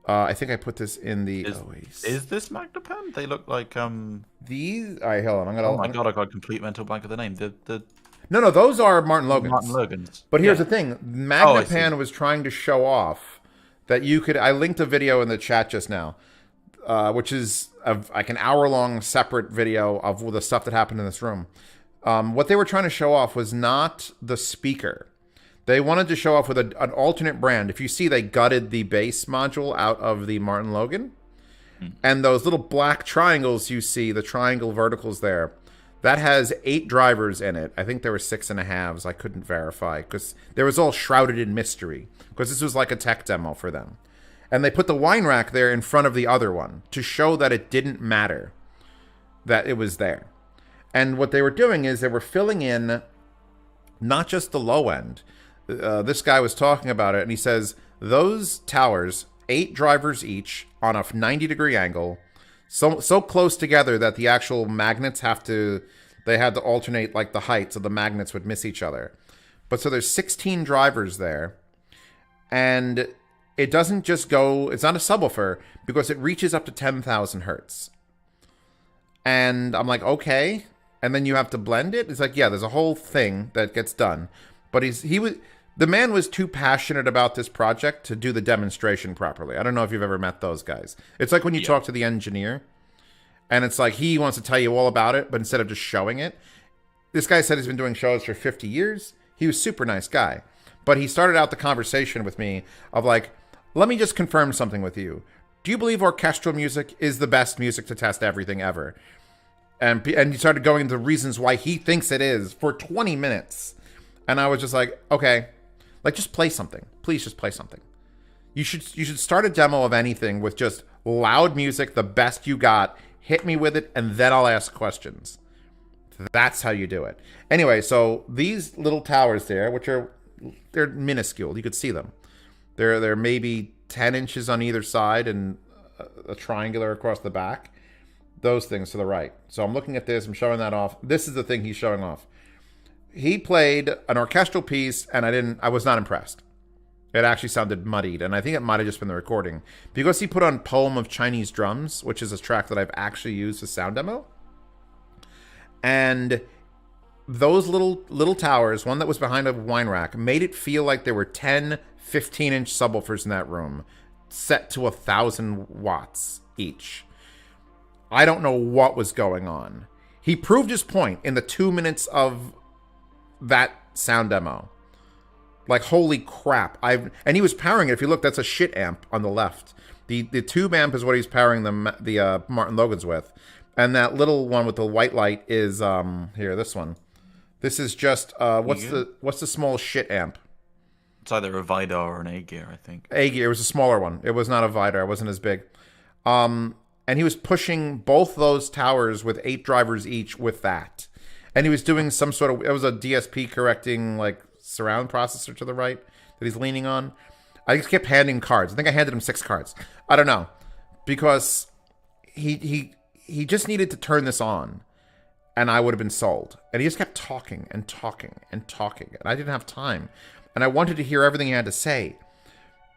I think I put this in the Oasis. Is this Magnapan? They look like these. All right, hold on. Oh my god, I got a complete mental blank of the name. No, those are Martin Logan's. Martin Logan's. But here's the thing: Magnapan was trying to show off that you could. I linked a video in the chat just now, which is like an hour-long separate video of the stuff that happened in this room. What they were trying to show off was not the speaker. They wanted to show off with an alternate brand. If you see, they gutted the bass module out of the Martin Logan. And those little black triangles you see, the triangle verticals there, that has 8 drivers in it. I think there were 6.5s. I couldn't verify because there was all shrouded in mystery because this was like a tech demo for them. And they put the wine rack there in front of the other one to show that it didn't matter that it was there. And what they were doing is they were filling in not just the low end. This guy was talking about it, and he says those towers, 8 drivers each on a 90-degree angle, so close together that the actual magnets had to alternate like the height, so the magnets would miss each other. But so there's 16 drivers there, and it doesn't just go. It's not a subwoofer because it reaches up to 10,000 hertz. And I'm like, okay. And then you have to blend it. It's like, yeah, there's a whole thing that gets done, but the man was too passionate about this project to do the demonstration properly. I don't know if you've ever met those guys. It's like when you talk to the engineer, and it's like he wants to tell you all about it, but instead of just showing it, this guy said he's been doing shows for 50 years. He was a super nice guy. But he started out the conversation with me of like, let me just confirm something with you. Do you believe orchestral music is the best music to test everything ever? And he started going into reasons why he thinks it is for 20 minutes. And I was just like, okay. Like, just play something. Please just play something. You should start a demo of anything with just loud music, the best you got. Hit me with it, and then I'll ask questions. That's how you do it. Anyway, so these little towers there, they're minuscule. You could see them. They're maybe 10 inches on either side and a triangular across the back. Those things to the right. So I'm looking at this. I'm showing that off. This is the thing he's showing off. He played an orchestral piece, and I was not impressed. It actually sounded muddied, and I think it might have just been the recording. Because he put on Poem of Chinese Drums, which is a track that I've actually used as sound demo. And those little towers, one that was behind a wine rack, made it feel like there were 10, 15-inch subwoofers in that room, set to 1,000 watts each. I don't know what was going on. He proved his point in the 2 minutes of that sound demo. Like, holy crap. And he was powering it. If you look, that's a shit amp on the left. The tube amp is what he's powering the Martin Logans with. And that little one with the white light is here, this one. This is just what's the small shit amp? It's either a Vidar or an A-Gear, I think. A-Gear. It was a smaller one. It was not a Vidar. It wasn't as big. And he was pushing both those towers with 8 drivers each with that. And he was doing some sort of, it was a DSP correcting like surround processor to the right that he's leaning on. I just kept handing cards. I think I handed him 6 cards. I don't know. Because he he just needed to turn this on, and I would have been sold. And he just kept talking and talking and talking, and I didn't have time. And I wanted to hear everything he had to say,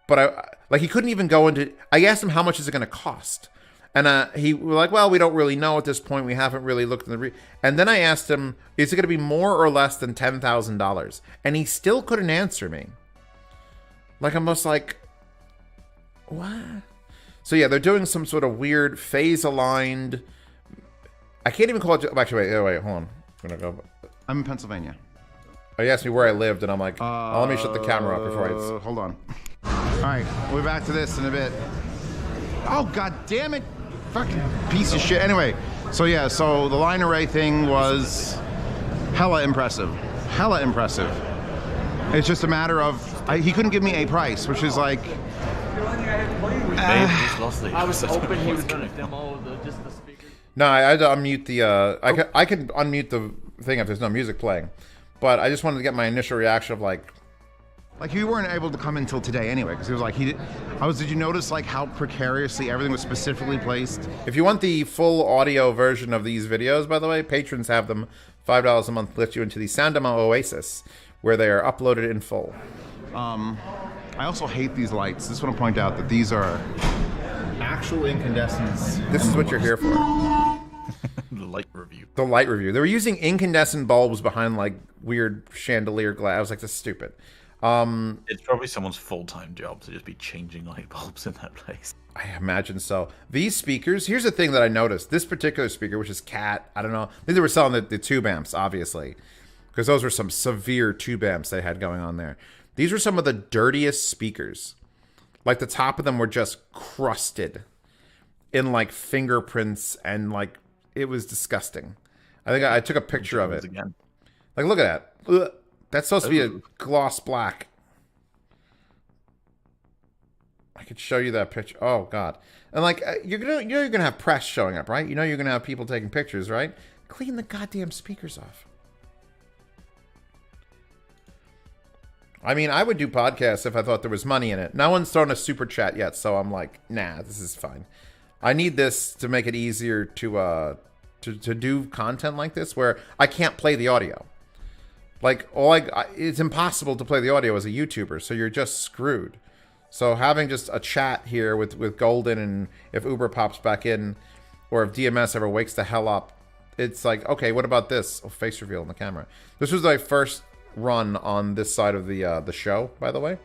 but he couldn't even go into. I asked him how much is it going to cost, and he was like, "Well, we don't really know at this point. We haven't really looked in the." And then I asked him, "Is it going to be more or less than $10,000?" And he still couldn't answer me. Like I'm just like, what? So yeah, they're doing some sort of weird phase aligned. I can't even call it. Actually, wait, hold on. I'm gonna go. I'm in Pennsylvania. Oh, he asked me where I lived, and I'm like, oh, let me shut the camera up before I. Hold on. All right, we'll be back to this in a bit. Oh, god damn it! Fucking piece of shit. Anyway, so yeah, so the line array thing was hella impressive. Hella impressive. It's just a matter of he couldn't give me a price, which is like. I was hoping he was gonna demo just the speakers. No, I had to unmute the. I can unmute the thing if there's no music playing, but I just wanted to get my initial reaction of like you weren't able to come until today anyway, because he was like Did you notice like how precariously everything was specifically placed? If you want the full audio version of these videos, by the way, patrons have them. $5 a month lifts you into the Sound Demo Oasis, where they are uploaded in full. I also hate these lights. Just want to point out that these are actual incandescents. This is what you're here for. The light review. The light review. They were using incandescent bulbs behind like weird chandelier glass. I was like, this is stupid. It's probably someone's full-time job to just be changing light bulbs in that place. I imagine so. These speakers, here's the thing that I noticed. This particular speaker, which is Cat, I don't know. I think they were selling the tube amps, obviously, because those were some severe tube amps they had going on there. These were some of the dirtiest speakers. Like the top of them were just crusted in like fingerprints, and like it was disgusting. I think I took a picture of it. Again. Like, look at that. Ugh. That's supposed to be a gloss black. I could show you that picture. Oh god! And like you're gonna have press showing up, right? You know you're gonna have people taking pictures, right? Clean the goddamn speakers off. I mean, I would do podcasts if I thought there was money in it. No one's thrown a super chat yet, so I'm like, nah, this is fine. I need this to make it easier to do content like this, where I can't play the audio. Like, it's impossible to play the audio as a YouTuber, so you're just screwed. So having just a chat here with Golden, and if Uber pops back in, or if DMS ever wakes the hell up, it's like, okay, what about this? Oh, face reveal in the camera. This was my first run on this side of the show, by the way.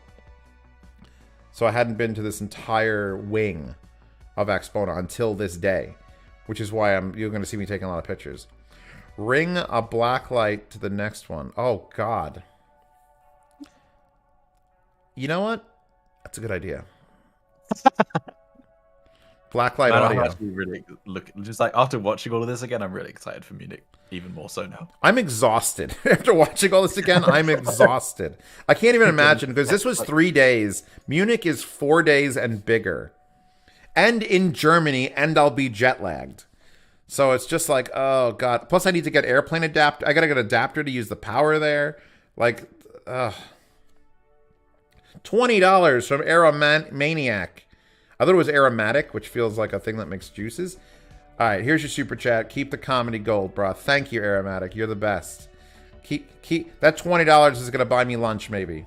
So I hadn't been to this entire wing of Axpona until this day, which is why you're going to see me taking a lot of pictures. Ring a black light to the next one. Oh, God. You know what? That's a good idea. Blacklight audio. Actually really just like after watching all of this again, I'm really excited for Munich, even more so now. I'm exhausted. After watching all this again, I'm exhausted. I can't even imagine, because this was 3 days. Munich is 4 days and bigger. And in Germany, and I'll be jet lagged. So it's just like, oh god. Plus I need to get airplane adapter. I gotta get an adapter to use the power there. Like, $20 from Aeromaniac. I thought it was aromatic, which feels like a thing that makes juices. All right, here's your super chat. Keep the comedy gold, bro. Thank you, aromatic. You're the best. Keep that $20 is gonna buy me lunch, maybe.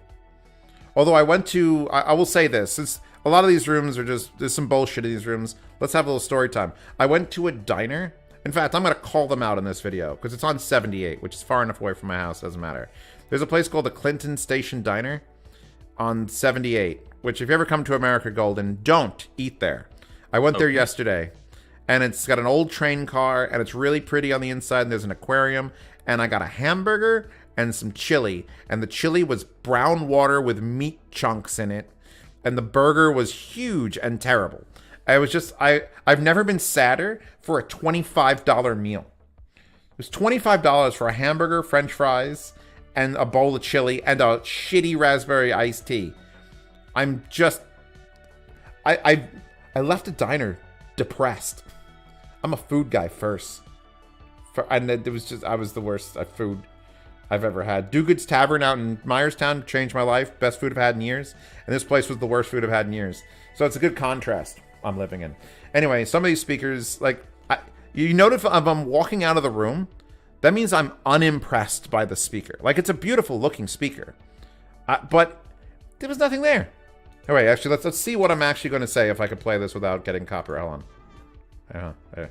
Although I will say this, since a lot of these rooms are there's some bullshit in these rooms. Let's have a little story time. I went to a diner. In fact, I'm gonna call them out in this video because it's on 78, which is far enough away from my house. Doesn't matter. There's a place called the Clinton Station Diner on 78. Which, if you ever come to America, Golden, don't eat there. I went there yesterday, and it's got an old train car, and it's really pretty on the inside, and there's an aquarium, and I got a hamburger and some chili, and the chili was brown water with meat chunks in it, and the burger was huge and terrible. I've never been sadder for a $25 meal. It was $25 for a hamburger, french fries, and a bowl of chili, and a shitty raspberry iced tea. I'm just, I left a diner depressed. I'm a food guy first. And it was just, I was the worst at food I've ever had. Do Good's Tavern out in Myerstown changed my life. Best food I've had in years. And this place was the worst food I've had in years. So it's a good contrast I'm living in. Anyway, some of these speakers, like, You notice if I'm walking out of the room, that means I'm unimpressed by the speaker. Like, it's a beautiful looking speaker, but there was nothing there. All right, actually, let's see what I'm actually going to say if I could play this without getting copyright. Hold on. Yeah.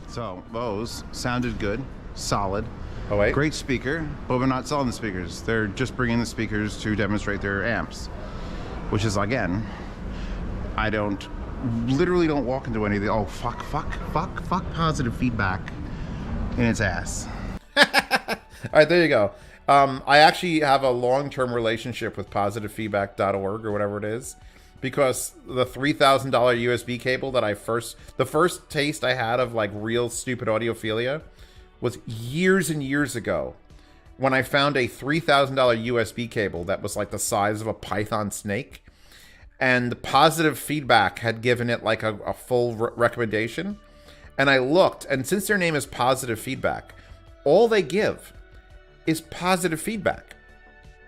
So those sounded good, solid. Oh wait. Great speaker, but we're not selling the speakers. They're just bringing the speakers to demonstrate their amps, which is, again, I literally don't walk into any of the, oh, fuck positive feedback in its ass. All right, there you go. I actually have a long-term relationship with positivefeedback.org or whatever it is, because the $3,000 USB cable that the first taste I had of like real stupid audiophilia was years and years ago when I found a $3,000 USB cable that was like the size of a python snake, and Positive Feedback had given it like a full recommendation. And I looked, and since their name is Positive Feedback, all they give is positive feedback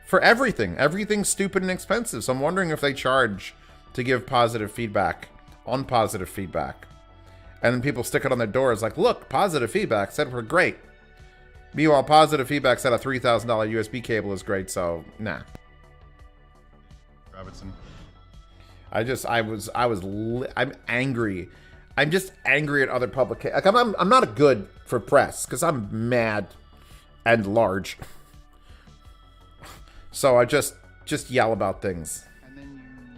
for everything. Everything's stupid and expensive. So I'm wondering if they charge to give positive feedback on Positive Feedback. And then people stick it on their doors like, look, Positive Feedback said we're great. Meanwhile, Positive Feedback said a $3,000 USB cable is great, so nah. Robertson. I'm angry. I'm just angry at other publications. Like, I'm not good for press because I'm mad and large. So I just yell about things.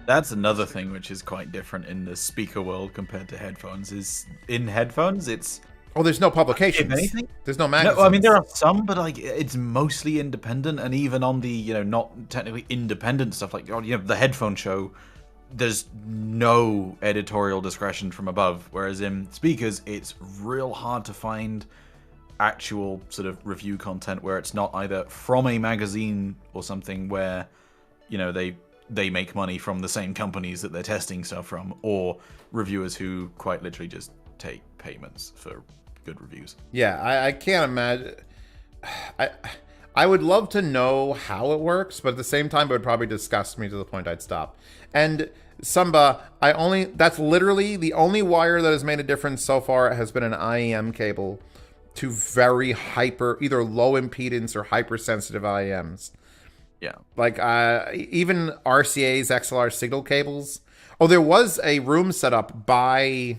That's another thing which is quite different in the speaker world compared to headphones. Is in headphones, it's there's no publications. If anything, there's no magazines. No, I mean there are some, but like it's mostly independent, and even on the not technically independent stuff like the headphone show, there's no editorial discretion from above. Whereas in speakers, it's real hard to find actual sort of review content where it's not either from a magazine or something where they make money from the same companies that they're testing stuff from, or reviewers who quite literally just take payments for good reviews. Yeah, I can't imagine. I would love to know how it works, but at the same time, it would probably disgust me to the point I'd stop. And Samba, that's literally the only wire that has made a difference so far has been an IEM cable to very either low impedance or hypersensitive IEMs. Yeah. Like, even RCA's XLR signal cables. Oh, there was a room set up by,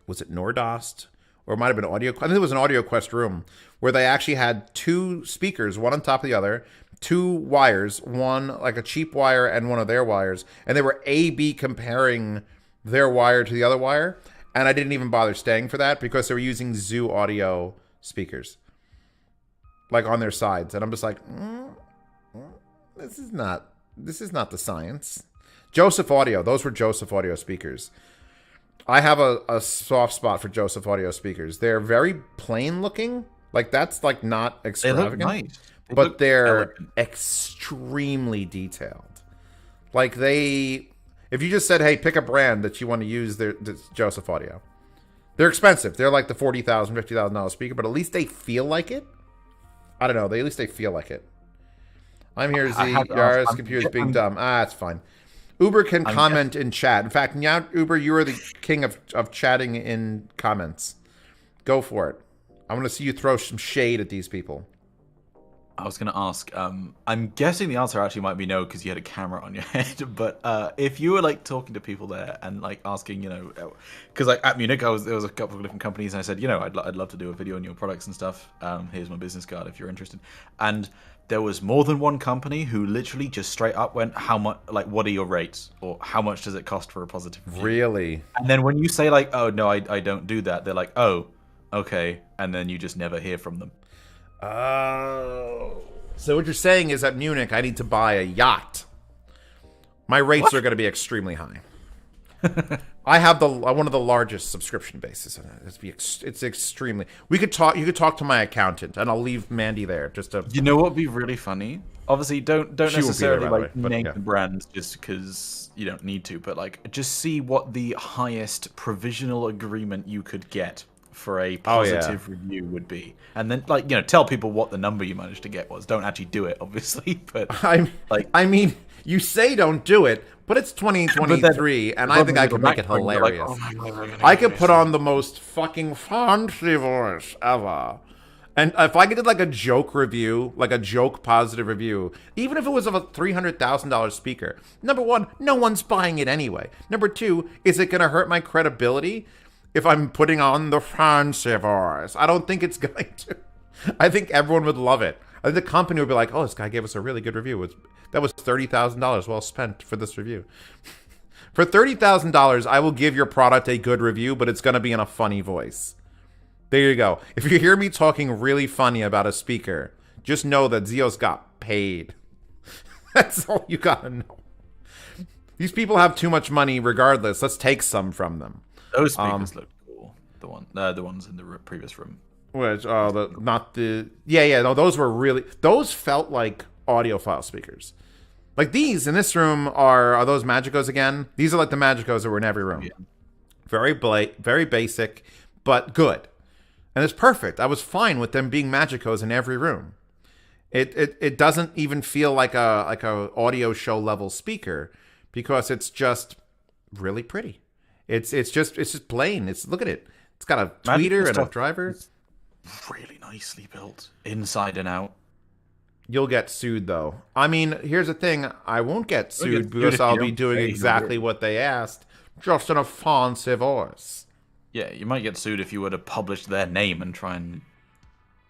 was it Nordost? Or it might have been Audio. I think it was an AudioQuest room where they actually had two speakers, one on top of the other, two wires, one like a cheap wire and one of their wires. And they were A/B comparing their wire to the other wire. And I didn't even bother staying for that because they were using Zoo Audio speakers, like on their sides. And I'm just like, this is not the science. Joseph Audio, those were Joseph Audio speakers. I have a soft spot for Joseph Audio speakers. They're very plain looking. Like, that's like not extravagant. They look nice. But they're extremely detailed. Like, if you just said, hey, pick a brand that you want to use, it's Joseph Audio. They're expensive. They're like the $40,000, $50,000 speaker, but at least they feel like it. I don't know. At least they feel like it. I'm here, Z. Yara's computer's being dumb. It's fine. Uber can comment in chat. In fact, now, Uber, you are the king of chatting in comments. Go for it. I want to see you throw some shade at these people. I was going to ask, I'm guessing the answer actually might be no because you had a camera on your head, but if you were like talking to people there and like asking, because like at Munich, there was a couple of different companies and I said, I'd love to do a video on your products and stuff. Here's my business card if you're interested. And there was more than one company who literally just straight up went, how much, like, what are your rates? Or how much does it cost for a positive review? Really? And then when you say like, oh, no, I don't do that, they're like, oh, okay. And then you just never hear from them. Oh. So what you're saying is at Munich, I need to buy a yacht. My rates are going to be extremely high. I have one of the largest subscription bases. It's extremely. You could talk to my accountant, and I'll leave Mandy there just to. You know what would be really funny? Obviously, don't necessarily name the brands just because you don't need to, but like just see what the highest provisional agreement you could get for a positive review would be, and then like tell people what the number you managed to get was. Don't actually do it, obviously, but I mean, You say don't do it, but it's 2023, and I think I can make it hilarious. Like, oh my God, I could put on the most fucking fancy voice ever. And if I did like a joke review, like a joke positive review, even if it was of a $300,000 speaker, number one, no one's buying it anyway. Number two, is it going to hurt my credibility if I'm putting on the fancy voice? I don't think it's going to. I think everyone would love it. I think the company would be like, oh, this guy gave us a really good review. That was $30,000 well spent for this review. For $30,000, I will give your product a good review, but it's going to be in a funny voice. There you go. If you hear me talking really funny about a speaker, just know that Zeos got paid. That's all you gotta know. These people have too much money regardless. Let's take some from them. Those speakers look cool. The ones in the previous room. Which, no, those were really, those felt like audiophile speakers. Like these in this room are those Magicos again? These are like the Magicos that were in every room. Yeah. Very basic, but good. And it's perfect. I was fine with them being Magicos in every room. It doesn't even feel like a audio show level speaker because it's just really pretty. It's just plain. Look at it. It's got a tweeter and a driver. Really nicely built, inside and out. You'll get sued though. I mean, here's the thing. I won't get sued because I'll be doing exactly what they asked, just in a fancy voice. Yeah, you might get sued if you were to publish their name and try and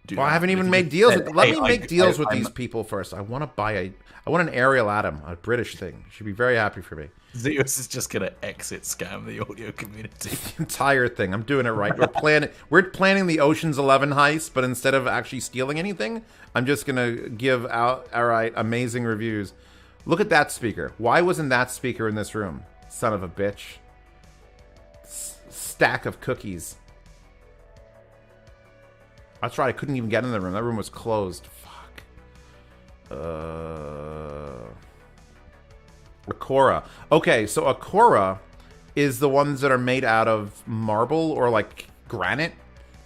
do that. I haven't even made deals. Let me make deals with these people first. I want an Ariel Atom, a British thing. Should be very happy for me. Zeus is just gonna exit scam the audio community. The entire thing. I'm doing it right. We're planning the Ocean's 11 heist, but instead of actually stealing anything, I'm just gonna give out amazing reviews. Look at that speaker. Why wasn't that speaker in this room? Son of a bitch. Stack of cookies. That's right, I couldn't even get in the room. That room was closed. Fuck. Akora. Okay, so Akora is the ones that are made out of marble or like granite.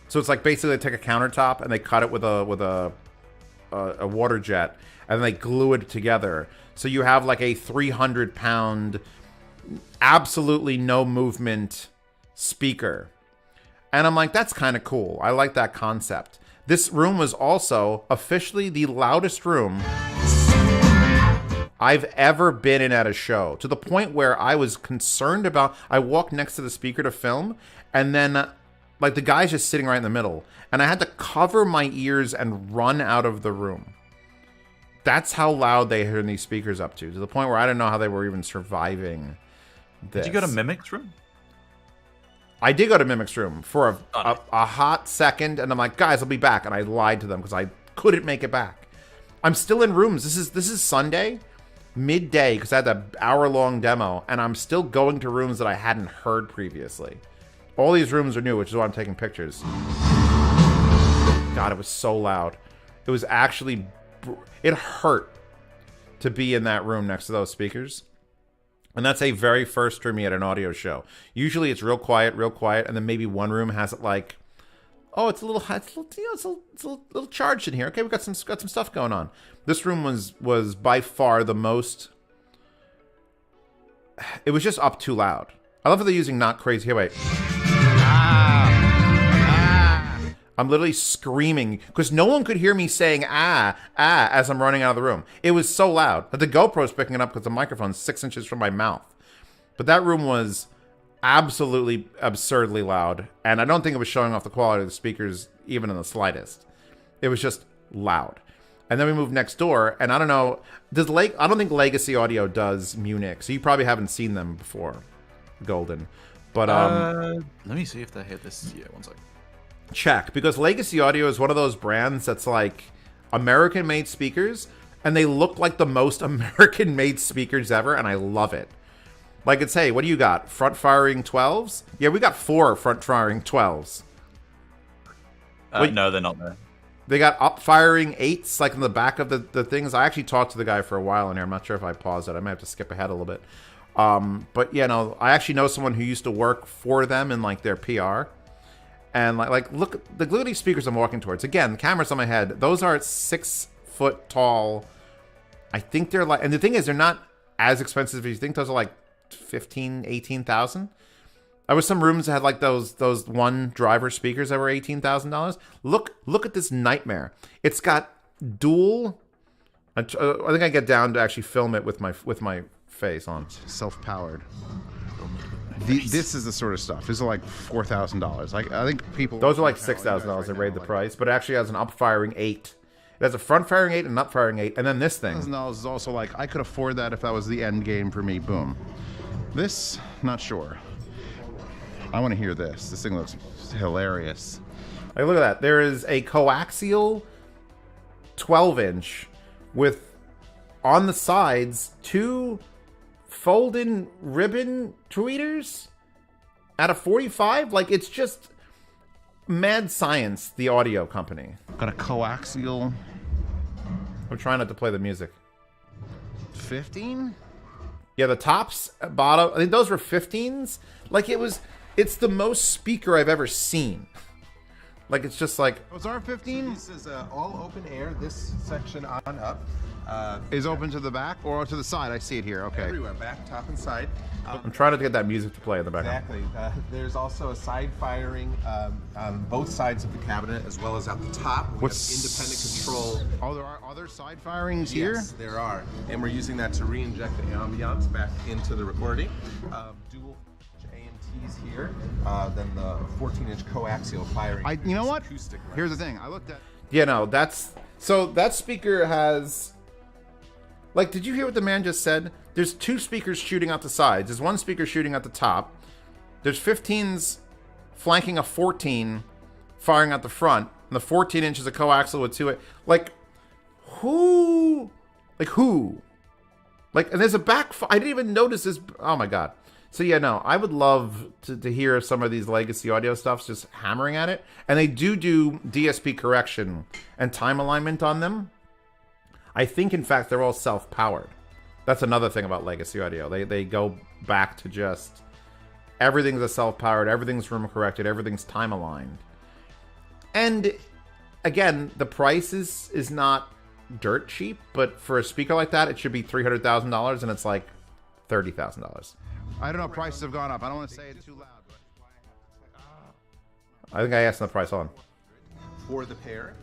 So it's like basically they take a countertop and they cut it with a water jet and they glue it together. So you have like a 300-pound, absolutely no movement speaker. And I'm like, that's kind of cool. I like that concept. This room was also officially the loudest room I've ever been in at a show, to the point where I was concerned about, I walked next to the speaker to film, and then like the guy's just sitting right in the middle, and I had to cover my ears and run out of the room. That's how loud they heard these speakers up to the point where I don't know how they were even surviving this. Did you go to Mimic's room? I did go to Mimic's room for a hot second, and I'm like, guys, I'll be back. And I lied to them because I couldn't make it back. I'm still in rooms. This is Sunday, midday, because I had that hour-long demo, and I'm still going to rooms that I hadn't heard previously. All these rooms are new, which is why I'm taking pictures. God, it was so loud. It was actually... It hurt to be in that room next to those speakers. And that's a very first for me at an audio show. Usually it's real quiet, and then maybe one room has it like, oh, it's a little charged in here. Okay, we got some stuff going on. This room was by far the most. It was just up too loud. I love how they're using not crazy. Here, wait. I'm literally screaming because no one could hear me saying as I'm running out of the room. It was so loud that the GoPro's picking it up because the microphone's 6 inches from my mouth. But that room was absolutely absurdly loud, and I don't think it was showing off the quality of the speakers even in the slightest. It was just loud. And then we moved next door, and I don't know, I don't think Legacy Audio does Munich, so you probably haven't seen them before, Golden. But let me see if they hit this. Yeah, one second. Check, because Legacy Audio is one of those brands that's like American-made speakers, and they look like the most American-made speakers ever, and I love it. Like it's, hey, what do you got? Front-firing 12s? Yeah, we got 4 front-firing 12s. No, they're not there. They got up-firing 8s, like in the back of the things. I actually talked to the guy for a while in here. I'm not sure if I paused it. I might have to skip ahead a little bit. But, yeah, no, I actually know someone who used to work for them in, like, their PR. And like, look, the glue these speakers I'm walking towards. Again, the camera's on my head. Those are 6 foot tall. I think they're like, and the thing is, they're not as expensive as you think. Those are like 15, 18,000. I was some rooms that had like those one driver speakers that were $18,000. Look at this nightmare. It's got dual. I think I get down to actually film it with my face on. Self-powered. This is the sort of stuff. This is like $4,000. I think people. Those are like $6,000. They raised the price, but it actually has an up-firing 8. It has a front-firing 8 and an up-firing 8, and then this thing. $1,000 is also like I could afford that if that was the end game for me. Boom. This, not sure. I want to hear this. This thing looks hilarious. Like, look at that. There is a coaxial 12-inch with, on the sides, 2 fold-in ribbon tweeters at a 45. Like, it's just mad science, the audio company. Got a coaxial. I'm trying not to play the music. 15? Yeah, the tops, bottom, I think those were 15s. Like, it's the most speaker I've ever seen. Like, it's just like... Those are 15? This is all open air. This section on up. Is open to the back or to the side? I see it here. Okay. Everywhere, back, top, and side. I'm trying to get that music to play in the background. Exactly. There's also a side firing on both sides of the cabinet, as well as at the top. We have independent control. Oh, there are other side firings here? Yes, there are. And we're using that to re-inject the ambiance back into the recording. Dual ANTs here. Then the 14-inch coaxial firing. You know what? Here's the thing. I looked at... Yeah, no, so that speaker has... Like, did you hear what the man just said? There's 2 speakers shooting out the sides. There's 1 speaker shooting at the top. There's 15s flanking a 14 firing out the front. And the 14 inch is a coaxial with 2... Like, who? Like, who? Like, and there's a back... I didn't even notice this... Oh, my God. So, yeah, no, I would love to hear some of these legacy audio stuffs just hammering at it. And they do DSP correction and time alignment on them. I think, in fact, they're all self-powered. That's another thing about legacy audio. They go back to just everything's a self-powered, everything's room corrected, everything's time aligned. And again, the price is not dirt cheap, but for a speaker like that, it should be $300,000, and it's like $30,000. I don't know. Prices have gone up. I don't want to say it too loud. I think I asked the price on. For the pair.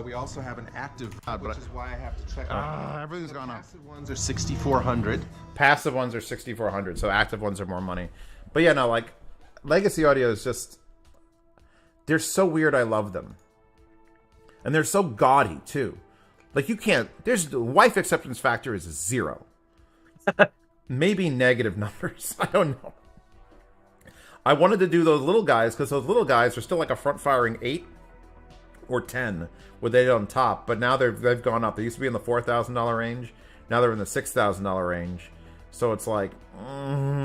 We also have an active, which is why I have to check out. Everything's gone up. Passive ones are $6,400. Passive ones are $6,400, so active ones are more money. But yeah, no, like, legacy audio is just... They're so weird, I love them. And they're so gaudy, too. Like, you can't... The wife acceptance factor is 0. Maybe negative numbers. I don't know. I wanted to do those little guys, because those little guys are still like a front-firing 8 or 10 with 8 on top, but now they've gone up. They used to be in the $4,000 range. Now they're in the $6,000 range. So it's like,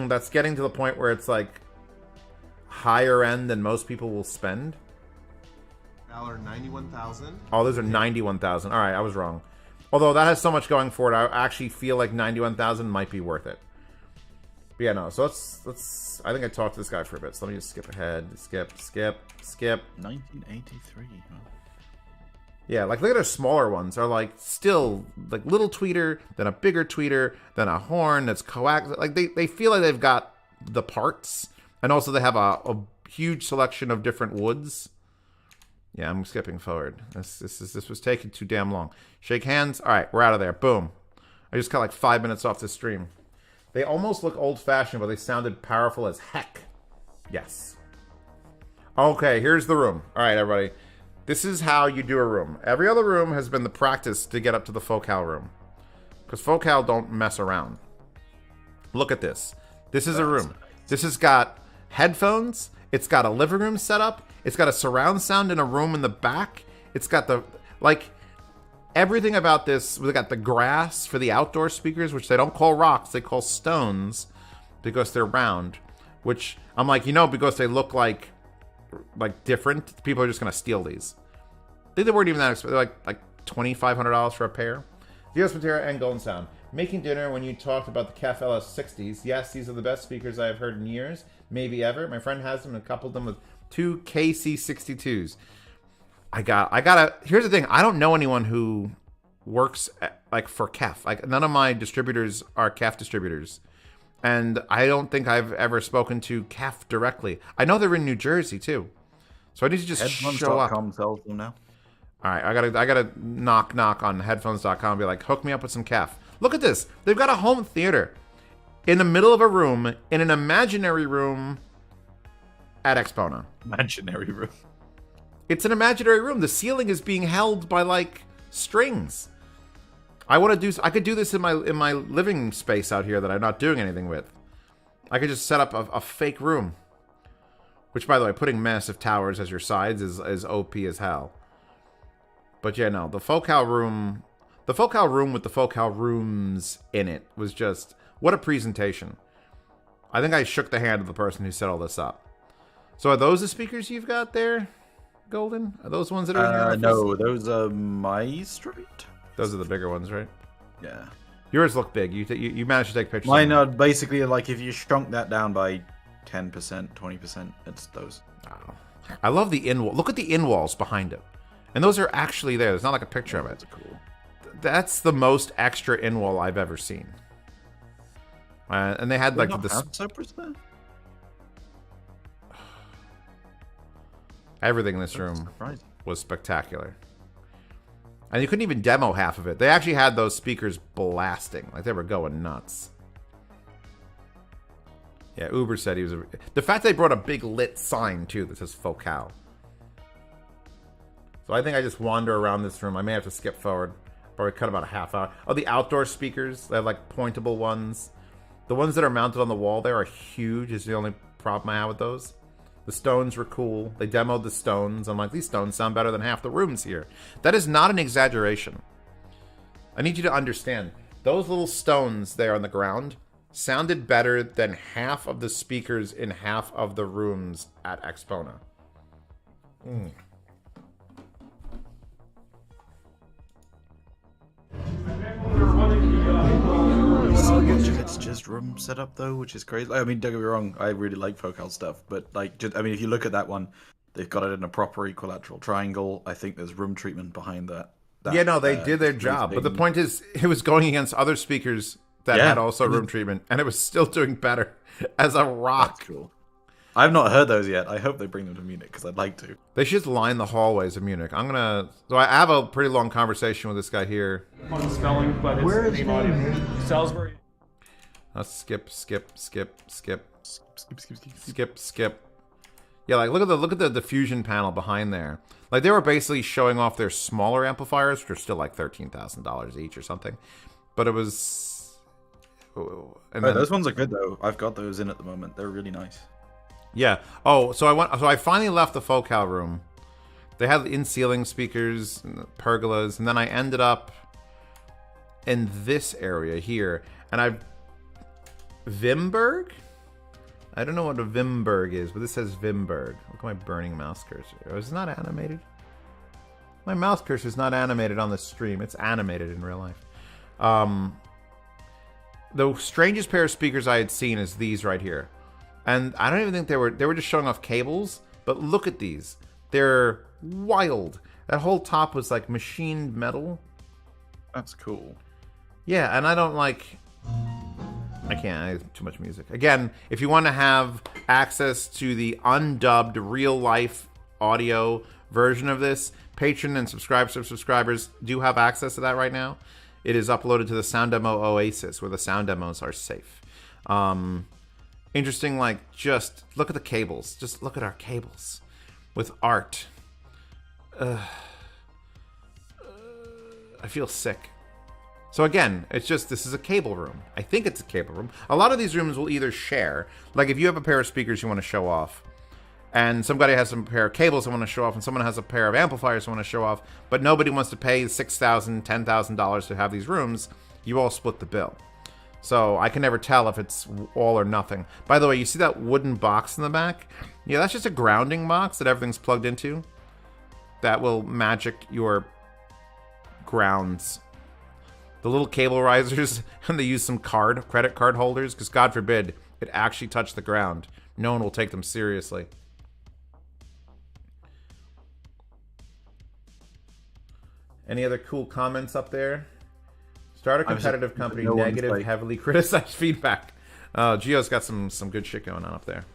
that's getting to the point where it's like higher end than most people will spend. $91,000. Oh, those are $91,000. All right, I was wrong. Although that has so much going for it, I actually feel like $91,000 might be worth it. But yeah, no. So let's. I think I talked to this guy for a bit. So let me just skip ahead. Skip. 1983. Huh? Yeah, like look at our smaller ones. Are like still like little tweeter, then a bigger tweeter, then a horn that's coax. Like they feel like they've got the parts, and also they have a huge selection of different woods. Yeah, I'm skipping forward. This was taking too damn long. Shake hands. All right, we're out of there. Boom. I just got like 5 minutes off the stream. They almost look old-fashioned, but they sounded powerful as heck. Yes. Okay, here's the room. All right, everybody. This is how you do a room. Every other room has been the practice to get up to the Focal room. Because Focal don't mess around. Look at this. This is a room. This has got headphones. It's got a living room set up. It's got a surround sound in a room in the back. It's got the, like, everything about this. We got the grass for the outdoor speakers, which they don't call rocks. They call stones because they're round. Which, I'm like, because they look like different, people are just going to steal these. They weren't even that expensive. They're like $2,500 for a pair. Zeospantera and Golden Sound. Making dinner when you talked about the CAF LS60s. Yes, these are the best speakers I have heard in years, maybe ever. My friend has them and coupled them with 2 KC62s. I gotta. Here's the thing. I don't know anyone who works like for KEF. Like none of my distributors are KEF distributors. And I don't think I've ever spoken to KEF directly. I know they're in New Jersey too. So I need to just show up. Headphones.com sells them now. All right, I gotta knock on headphones.com and be like, hook me up with some KEF. Look at this. They've got a home theater in the middle of a room, in an imaginary room at Axpona. Imaginary room. It's an imaginary room. The ceiling is being held by like strings. I could do this in my living space out here that I'm not doing anything with. I could just set up a fake room. Which, by the way, putting massive towers as your sides is OP as hell. But yeah, no, the focal room with the focal rooms in it was just, what a presentation. I think I shook the hand of the person who set all this up. So are those the speakers you've got there, Golden? Are those ones that are in your office? No, those are my street. Those are the bigger ones, right? Yeah. Yours look big. You managed to take pictures. Mine are basically like if you shrunk that down by 10%, 20%, it's those. Wow. I love the in wall. Look at the in walls behind it. And those are actually there. There's not like a picture of it. That's cool. That's the most extra in wall I've ever seen. And they had like the Cypress there? Everything in this room was spectacular. And you couldn't even demo half of it. They actually had those speakers blasting. Like, they were going nuts. Yeah, Uber said he was... The fact they brought a big lit sign, too, that says Focal. So I think I just wander around this room. I may have to skip forward. Probably cut about a half hour. Oh, the outdoor speakers. They have, like, pointable ones. The ones that are mounted on the wall there are huge. Is the only problem I have with those. The stones were cool. They demoed the stones. I'm like, these stones sound better than half the rooms here. That is not an exaggeration. I need you to understand. Those little stones there on the ground sounded better than half of the speakers in half of the rooms at Axpona. It's just room setup though, which is crazy. I mean, don't get me wrong, I really like Focal stuff, but like, just, I mean, if you look at that one, they've got it in a proper equilateral triangle. I think there's room treatment behind that. Yeah, no, they did their job. But the point is, it was going against other speakers that had also room treatment, and it was still doing better as a rock. That's cool. I've not heard those yet. I hope they bring them to Munich because I'd like to. They should line the hallways of Munich. So I have a pretty long conversation with this guy here. On the spelling, but where is name? Salisbury. Skip. Yeah, like look at the diffusion panel behind there. Like they were basically showing off their smaller amplifiers, which are still like $13,000 each or something. But it was. And those ones are good though. I've got those in at the moment. They're really nice. Yeah. Oh, so I finally left the Focal room. They had in-ceiling speakers and pergolas, and then I ended up in this area here, and Vimberg? I don't know what a Vimberg is, but this says Vimberg. Look at my burning mouse cursor. Oh, is it not animated? My mouse cursor is not animated on the stream. It's animated in real life. The strangest pair of speakers I had seen is these right here. And I don't even think they were just showing off cables, but look at these. They're wild. That whole top was like machined metal. That's cool. Yeah, and I don't like... I can't. I have too much music. Again, if you want to have access to the undubbed real-life audio version of this, Patreon and subscribers do have access to that right now. It is uploaded to the Sound Demo Oasis, where the sound demos are safe. Interesting, like, just look at the cables. Just look at our cables with art. I feel sick. So again, it's just, this is a cable room. I think it's a cable room. A lot of these rooms will either share, like if you have a pair of speakers you want to show off, and somebody has a pair of cables they want to show off, and someone has a pair of amplifiers they want to show off, but nobody wants to pay $6,000, $10,000 to have these rooms, you all split the bill. So I can never tell if it's all or nothing. By the way, you see that wooden box in the back? Yeah, that's just a grounding box that everything's plugged into. That will magic your grounds. The little cable risers, and they use some credit card holders, because God forbid it actually touch the ground. No one will take them seriously. Any other cool comments up there? Start a competitive company, no one's negative, like- heavily criticized feedback. Gio's got some good shit going on up there.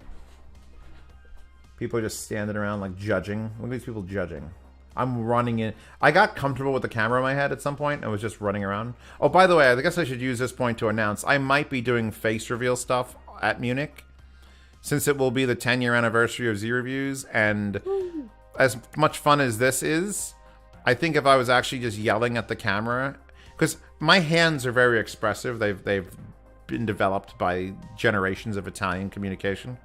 People are just standing around like judging. Look at these people judging. I'm running in. I got comfortable with the camera in my head at some point. I was just running around. Oh, by the way, I guess I should use this point to announce I might be doing face reveal stuff at Munich, since it will be the 10-year anniversary of Z Reviews. And as much fun as this is, I think if I was actually just yelling at the camera, because my hands are very expressive. They've been developed by generations of Italian communication.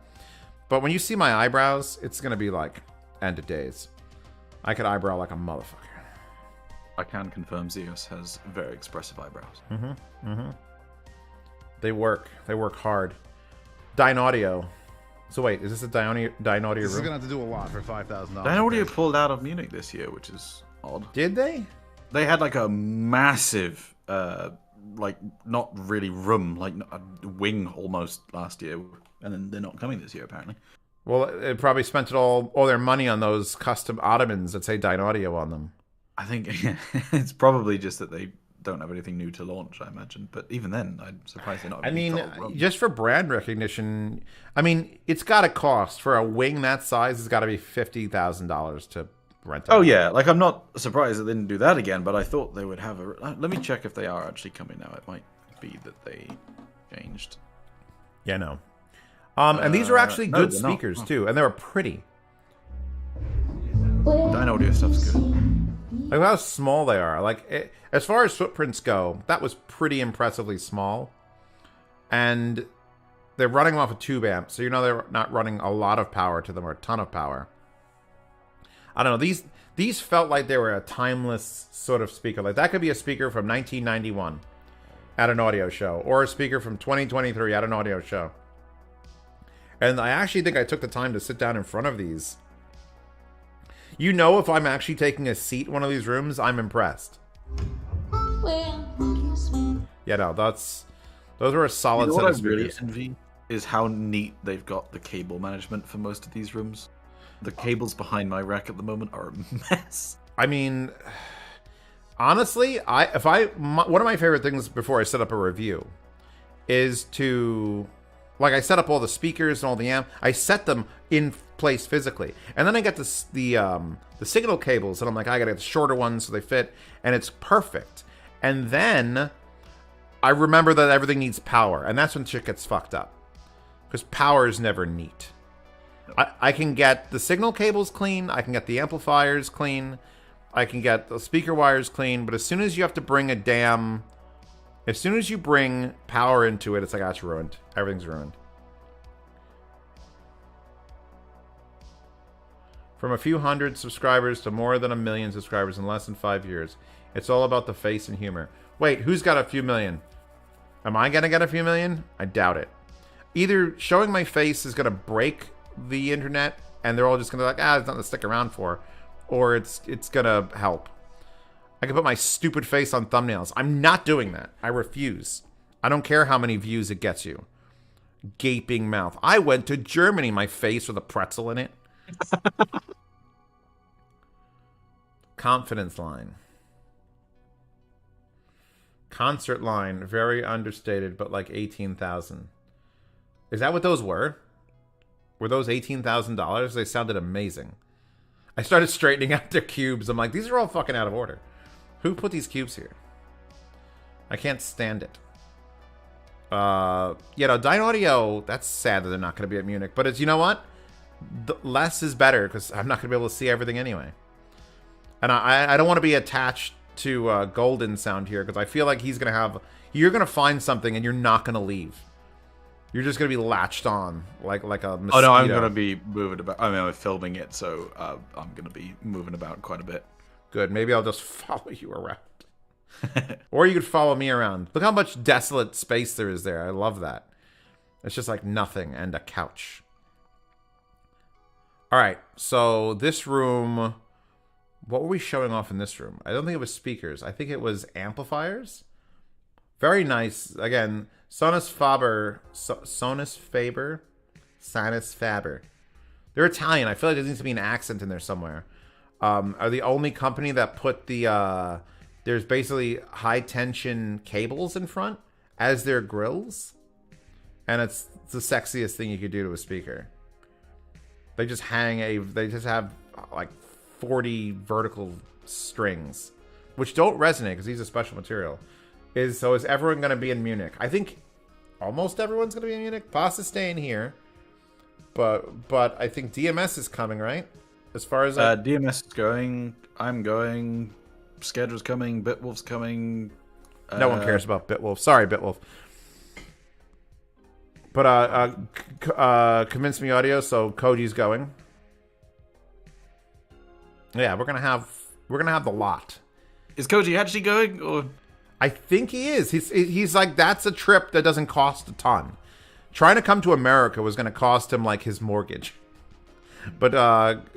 But when you see my eyebrows, it's going to be like end of days. I could eyebrow like a motherfucker. I can confirm Zeus has very expressive eyebrows. They work hard. Dyn Audio. So wait, is this a Dyn Audio room? This is going to have to do a lot for $5,000. Dyn Audio pulled out of Munich this year, which is odd. Did they? They had like a massive, like not really room, like a wing almost last year, and then they're not coming this year apparently. Well, it probably spent all their money on those custom ottomans that say Dyn Audio on them. I think it's probably just that they don't have anything new to launch, I imagine. But even then, I'm surprised they're not. I mean, just for brand recognition, I mean, it's got to cost for a wing that size. It's got to be $50,000 to rent it. Oh yeah, like I'm not surprised that they didn't do that again. But I thought they would have a. Let me check if they are actually coming now. It might be that they changed. Yeah, no. And these are actually good they're not. speakers too, and they were pretty. Dyn Audio stuff's good. Like how small they are. Like as far as footprints go, that was pretty impressively small. And they're running off a tube amp, so you know they're not running a lot of power to them or a ton of power. I don't know. These felt like they were a timeless sort of speaker. Like that could be a speaker from 1991 at an audio show, or a speaker from 2023 at an audio show. And I actually think I took the time to sit down in front of these. You know, if I'm actually taking a seat in one of these rooms, I'm impressed. Yeah, no, those were a solid You know set what of I really speakers. envy is how neat they've got the cable management for most of these rooms. The cables behind my rack at the moment are a mess. I mean, honestly, one of my favorite things before I set up a review is to, like, I set up all the speakers and all the amp. I set them in place physically, and then I get the signal cables, and I'm like, I gotta get the shorter ones so they fit, and it's perfect. And then I remember that everything needs power, and that's when shit gets fucked up, because power is never neat. I can get the signal cables clean, I can get the amplifiers clean, I can get the speaker wires clean, but as soon as you have to bring as soon as you bring power into it, it's like, it's ruined. Everything's ruined. From a few hundred subscribers to more than 1 million subscribers in less than 5 years. It's all about the face and humor. Wait, who's got a few million? Am I going to get a few million? I doubt it. Either showing my face is going to break the internet, and they're all just going to be like, it's nothing to stick around for, or it's going to help. I can put my stupid face on thumbnails. I'm not doing that. I refuse. I don't care how many views it gets you. Gaping mouth. I went to Germany, my face with a pretzel in it. Confidence line. Concert line. Very understated, but like 18,000. Is that what those were? Were those $18,000? They sounded amazing. I started straightening out their cubes. I'm like, these are all fucking out of order. Who put these cubes here? I can't stand it. Dyn Audio, that's sad that they're not going to be at Munich. But it's, you know what? Less is better, because I'm not going to be able to see everything anyway. And I don't want to be attached to Golden Sound here, because I feel like you're going to find something and you're not going to leave. You're just going to be latched on like a mosquito. Oh no, I'm going to be moving about. I mean, I'm filming it, so I'm going to be moving about quite a bit. Good. Maybe I'll just follow you around. Or you could follow me around. Look how much desolate space there is there. I love that. It's just like nothing and a couch. All right. So this room, what were we showing off in this room? I don't think it was speakers. I think it was amplifiers. Very nice. Again, Sonus Faber. They're Italian. I feel like there needs to be an accent in there somewhere. Are the only company that put the there's basically high tension cables in front as their grills, and it's the sexiest thing you could do to a speaker. They just have like 40 vertical strings, which don't resonate because these are special material. Is everyone going to be in Munich? I think almost everyone's going to be in Munich. Boss is staying here, but I think DMS is coming, right? As far as DMS is going, I'm going. Schedule's coming. Bitwolf's coming. No one cares about Bitwolf. Sorry, Bitwolf. But Convince Me Audio. So Koji's going. Yeah, we're gonna have the lot. Is Koji actually going, or? I think he is. He's like, that's a trip that doesn't cost a ton. Trying to come to America was going to cost him like his mortgage. But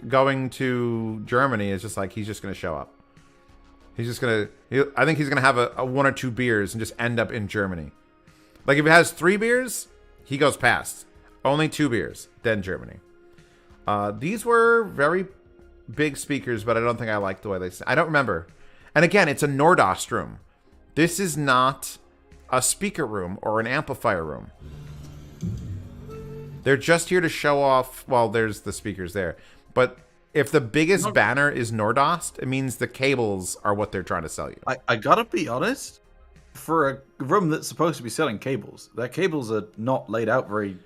going to Germany is just like, he's just going to show up. He's just going to, I think he's going to have a 1 or 2 beers and just end up in Germany. Like if he has 3 beers, he goes past. Only 2 beers, then Germany. These were very big speakers, but I don't think I like the way they sound. I don't remember. And again, it's a Nordost room. This is not a speaker room or an amplifier room. They're just here to show off. Well, there's the speakers there. But if the biggest banner is Nordost, it means the cables are what they're trying to sell you. I gotta be honest. For a room that's supposed to be selling cables, their cables are not laid out very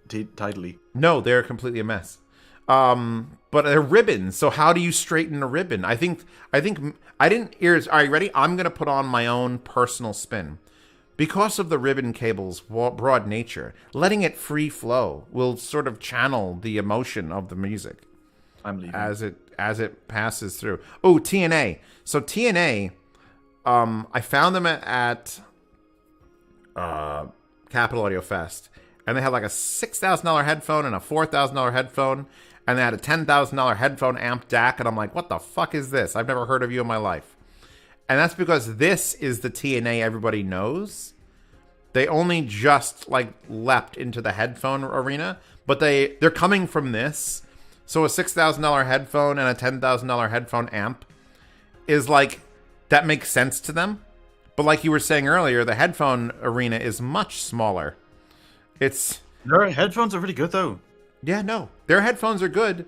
tidily. No, they're completely a mess. But they're ribbons. So how do you straighten a ribbon? I think I didn't. Are you ready? I'm gonna put on my own personal spin. Because of the ribbon cable's broad nature, letting it free flow will sort of channel the emotion of the music. I'm leaving. As it passes through. Oh, TNA. So TNA, I found them at Capital Audio Fest, and they had like a $6,000 headphone and a $4,000 headphone. And they had a $10,000 headphone amp DAC, and I'm like, what the fuck is this? I've never heard of you in my life. And that's because this is the TNA everybody knows. They only just like leapt into the headphone arena, but they're coming from this. So a $6,000 headphone and a $10,000 headphone amp is like, that makes sense to them. But like you were saying earlier, the headphone arena is much smaller. Their headphones are really good though. Yeah, no. Their headphones are good.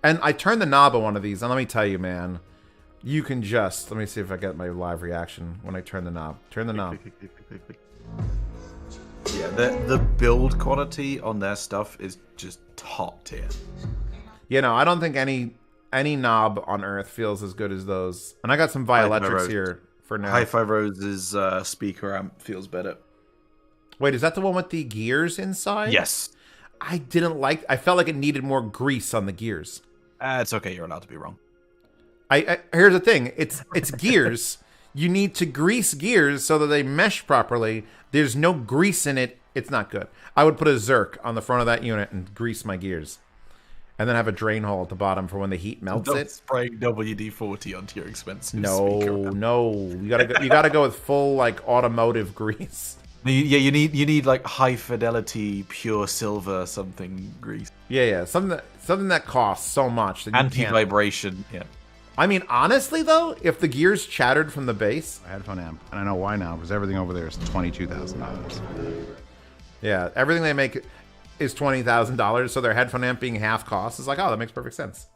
And I turned the knob on one of these, and let me tell you, man, you can just... Let me see if I get my live reaction when I turn the knob. Turn the knob. Yeah, the build quality on their stuff is just top tier. You know, I don't think any knob on Earth feels as good as those. And I got some Violetrics here for now. Hi-Fi Rose's speaker amp feels better. Wait, is that the one with the gears inside? Yes. I felt like it needed more grease on the gears. It's okay, you're allowed to be wrong. Here's the thing, it's gears. You need to grease gears so that they mesh properly. There's no grease in it, it's not good. I would put a Zerk on the front of that unit and grease my gears. And then have a drain hole at the bottom for when the heat melts it. Spraying WD-40 onto your expensive speaker. No. You gotta go with full like automotive grease. Yeah, you need like high fidelity, pure silver something grease. Yeah, something that costs so much that anti-vibration. Yeah. I mean, honestly though, if the gears chattered from the bass, headphone amp, and I know why now because everything over there is $22,000. Yeah, everything they make is $20,000, so their headphone amp being half cost is like, oh, that makes perfect sense.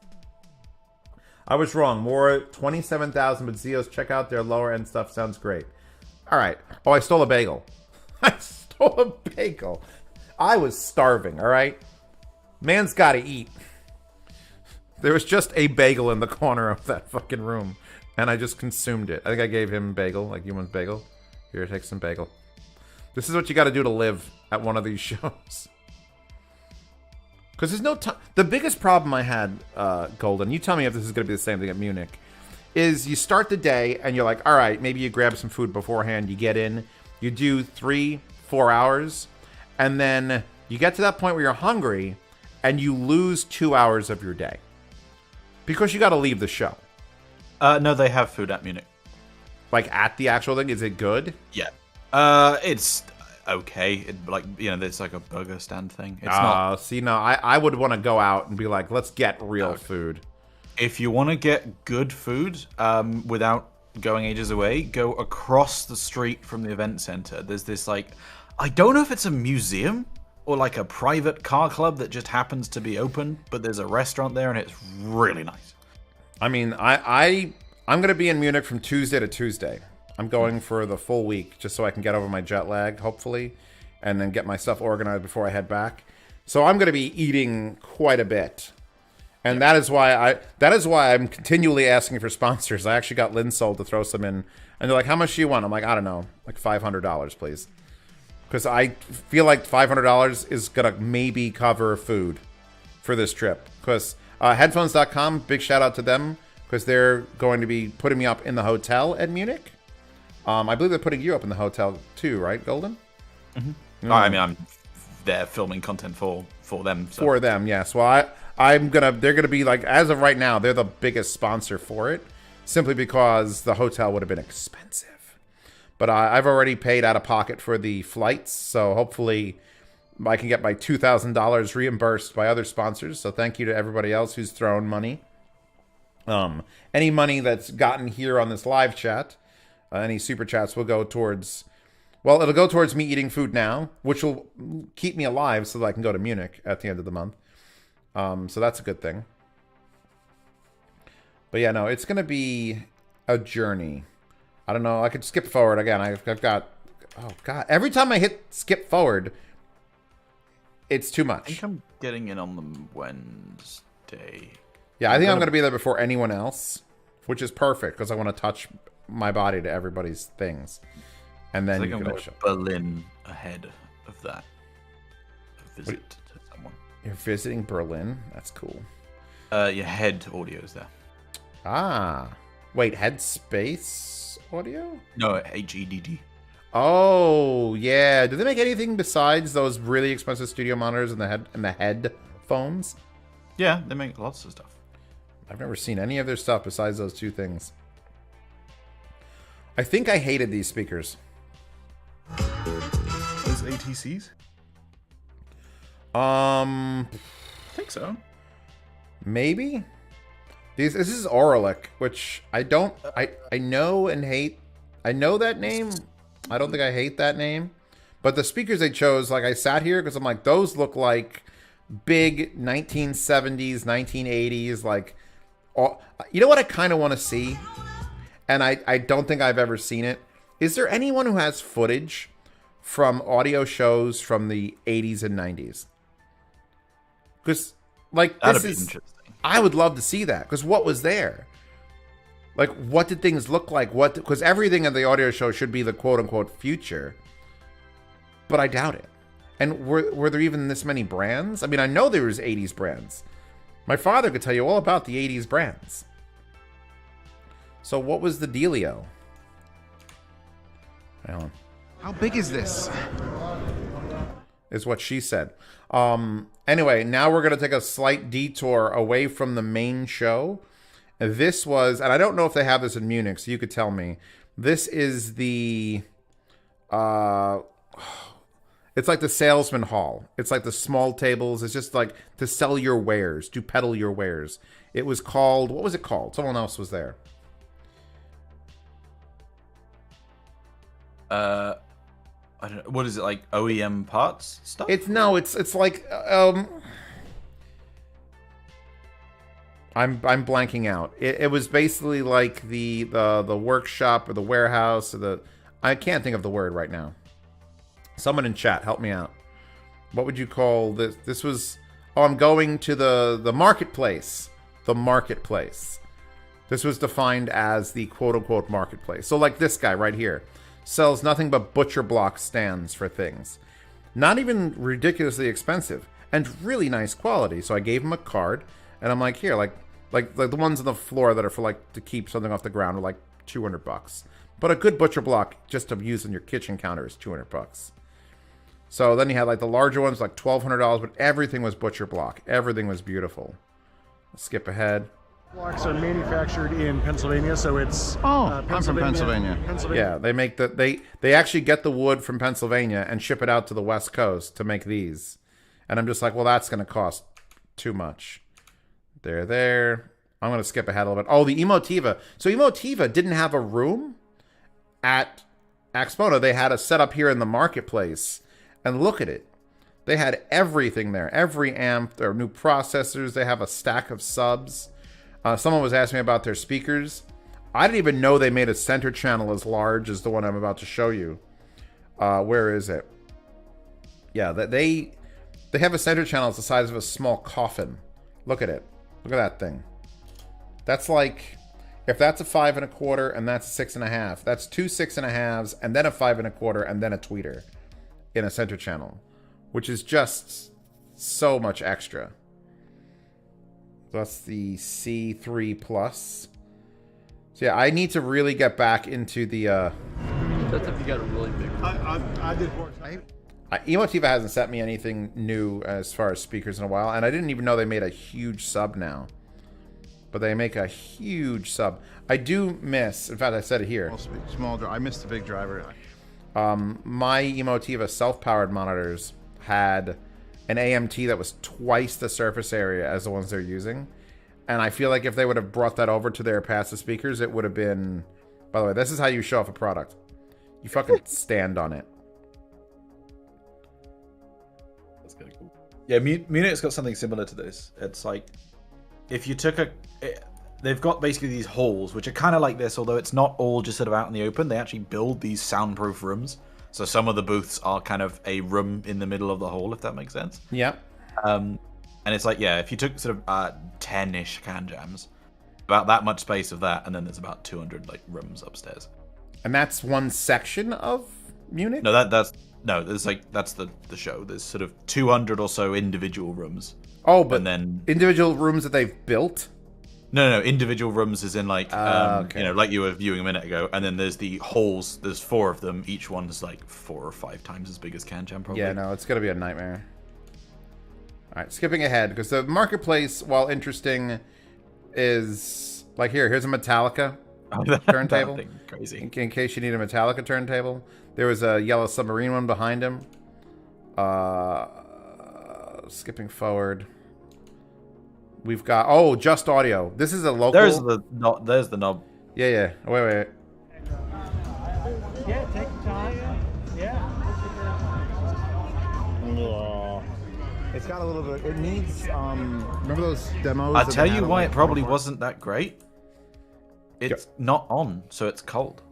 I was wrong. More $27,000, but Zeos, check out their lower end stuff. Sounds great. All right. Oh, I stole a bagel. I stole a bagel. I was starving, all right? Man's got to eat. There was just a bagel in the corner of that fucking room, and I just consumed it. I think I gave him bagel, like you want bagel? Here, take some bagel. This is what you got to do to live at one of these shows. Because there's no time. The biggest problem I had, Golden, you tell me if this is going to be the same thing at Munich, is you start the day and you're like, all right, maybe you grab some food beforehand, you get in, you do 3-4 hours, and then you get to that point where you're hungry and you lose 2 hours of your day. Because you got to leave the show. No, they have food at Munich. Like at the actual thing? Is it good? Yeah. It's okay. It's like a burger stand thing. It's not. See, no, I would want to go out and be like, let's get real food. If you want to get good food without going ages away, go across the street from the event center. There's this, like, I don't know if it's a museum or like a private car club that just happens to be open, but there's a restaurant there and it's really nice. I mean, I'm going to be in Munich from Tuesday to Tuesday. I'm going for the full week just so I can get over my jet lag, hopefully, and then get my stuff organized before I head back. So I'm going to be eating quite a bit. And that is why I'm continually asking for sponsors. I actually got Linsold to throw some in, and they're like, "How much do you want?" I'm like, "I don't know, like $500, please," because I feel like $500 is gonna maybe cover food for this trip. Because headphones.com, big shout out to them because they're going to be putting me up in the hotel at Munich. I believe they're putting you up in the hotel too, right, Golden? Mm-hmm. I mean, I'm there filming content for them. So. For them, yes. Well, they're gonna be like, as of right now, they're the biggest sponsor for it, simply because the hotel would have been expensive. But I've already paid out of pocket for the flights, so hopefully I can get my $2,000 reimbursed by other sponsors. So thank you to everybody else who's thrown money. Any money that's gotten here on this live chat, any super chats will go towards. Well, it'll go towards me eating food now, which will keep me alive so that I can go to Munich at the end of the month. So that's a good thing. But yeah, no, it's going to be a journey. I don't know. I could skip forward again. I've got... Oh, God. Every time I hit skip forward, it's too much. I think I'm getting in on the Wednesday. Yeah, I think I'm going to be there before anyone else, which is perfect because I want to touch my body to everybody's things. And then I you think can I'm going to Berlin ahead of that. A visit to someone. You're visiting Berlin? That's cool. Your head audio's there. Ah. Wait, Headspace audio? No, HEDD. Oh, yeah. Do they make anything besides those really expensive studio monitors and the headphones? Yeah, they make lots of stuff. I've never seen any of their stuff besides those two things. I think I hated these speakers. Those ATCs? I think so. Maybe? This is Auralic, which I know and hate. I know that name. I don't think I hate that name. But the speakers they chose, like, I sat here because I'm like, those look like big 1970s, 1980s, like, you know what I kind of want to see? And I don't think I've ever seen it. Is there anyone who has footage from audio shows from the 80s and 90s? Because, like, that'd be interesting. I would love to see that. Because what was there? Like, what did things look like? Because everything in the audio show should be the quote-unquote future. But I doubt it. And were there even this many brands? I mean, I know there was 80s brands. My father could tell you all about the 80s brands. So what was the dealio? Hang on. How big is this? Is what she said. Anyway, now we're going to take a slight detour away from the main show. This was, and I don't know if they have this in Munich, so you could tell me. This is the, it's like the salesman hall. It's like the small tables. It's just like to sell your wares, to peddle your wares. It was called, what was it called? Someone else was there. I don't know. What is it, like OEM parts stuff? It's like I'm blanking out. It was basically like the workshop or the warehouse or I can't think of the word right now. Someone in chat, help me out. What would you call this? This was I'm going to the marketplace. The marketplace. This was defined as the quote unquote marketplace. So like this guy right here. Sells nothing but butcher block stands for things. Not even ridiculously expensive. And really nice quality. So I gave him a card. And I'm like, here, like the ones on the floor that are for like to keep something off the ground are like $200. But a good butcher block just to use on your kitchen counter is $200. So then you had like the larger ones, like $1,200. But everything was butcher block. Everything was beautiful. Let's skip ahead. Blocks are manufactured in Pennsylvania, so it's I'm from Pennsylvania. Yeah, they make they actually get the wood from Pennsylvania and ship it out to the West Coast to make these. And I'm just like, well, that's going to cost too much. They're there. I'm going to skip ahead a little bit. Oh, the Emotiva. So Emotiva didn't have a room at Axpona. They had a setup here in the marketplace. And look at it. They had everything there. Every amp, their new processors. They have a stack of subs. Someone was asking me about their speakers. I didn't even know they made a center channel as large as the one I'm about to show you. Where is it? Yeah, they have a center channel that's the size of a small coffin. Look at it. Look at that thing. That's like, if that's a 5 1/4 and that's a 6.5, that's 2 6.5s and then a 5 1/4 and then a tweeter in a center channel, which is just so much extra. That's the C3 Plus. So yeah, I need to really get back into the. That's if you got a really big one. I did. Emotiva hasn't sent me anything new as far as speakers in a while, and I didn't even know they made a huge sub now. But they make a huge sub. I do miss, in fact, I said it here. Small. I missed the big driver. My Emotiva self-powered monitors had an AMT that was twice the surface area as the ones they're using. And I feel like if they would have brought that over to their passive speakers, it would have been... By the way, this is how you show off a product. You fucking stand on it. That's kind of cool. Yeah, Munich's got something similar to this. It's like, if you took they've got basically these halls, which are kind of like this, although it's not all just sort of out in the open. They actually build these soundproof rooms. So some of the booths are kind of a room in the middle of the hall, if that makes sense. Yeah. And it's like, yeah, if you took sort of 10-ish can jams, about that much space of that, and then there's about 200 like rooms upstairs. And that's one section of Munich? No, there's like, that's the show. There's sort of 200 or so individual rooms. Oh, but and then individual rooms that they've built? No, individual rooms is in like, okay. you know, like you were viewing a minute ago, and then there's the halls. There's 4 of them. Each one's like 4 or 5 times as big as CanJam, probably. Yeah, no, it's gonna be a nightmare. All right, skipping ahead because the marketplace, while interesting, is like here's a Metallica turntable. That thing, crazy. In case you need a Metallica turntable, there was a Yellow Submarine one behind him. Skipping forward. We've got Just Audio. This is a local. There's the knob. Yeah. Wait. Yeah, take your time. Yeah. It's got a little bit. It needs. Remember those demos? I'll tell you why it probably wasn't that great. It's not on, so it's cold.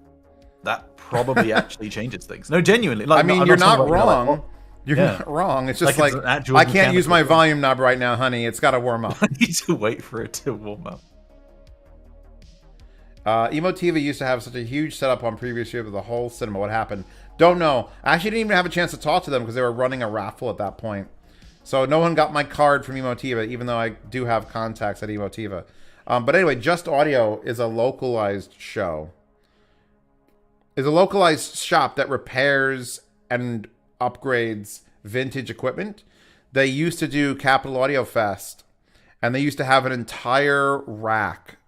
That probably actually changes things. No, genuinely. Like, I mean, you're not wrong. You're not wrong. It's just like I can't use my volume knob right now, honey. It's got to warm up. I need to wait for it to warm up. Emotiva used to have such a huge setup on previous year with the whole cinema. What happened? Don't know. I actually didn't even have a chance to talk to them because they were running a raffle at that point. So no one got my card from Emotiva, even though I do have contacts at Emotiva. But anyway, Just Audio is a localized show. Is a localized shop that repairs and upgrades vintage equipment. They used to do Capital Audio Fest, and they used to have an entire rack,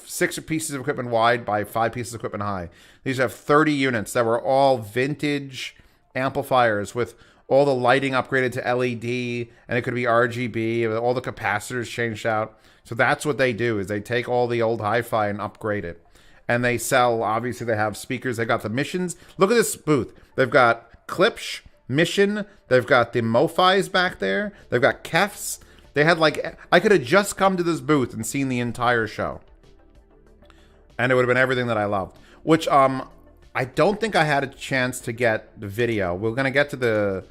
6 pieces of equipment wide by 5 pieces of equipment high. They used to have 30 units that were all vintage amplifiers with all the lighting upgraded to LED, and it could be RGB, all the capacitors changed out. So that's what they do, is they take all the old hi-fi and upgrade it. And they sell, obviously they have speakers, they got the Missions. Look at this booth. They've got Klipsch, Mission, they've got the MoFis back there, they've got Kefs. They had like, I could have just come to this booth and seen the entire show. And it would have been everything that I loved. Which, I don't think I had a chance to get the video. We're going to get to the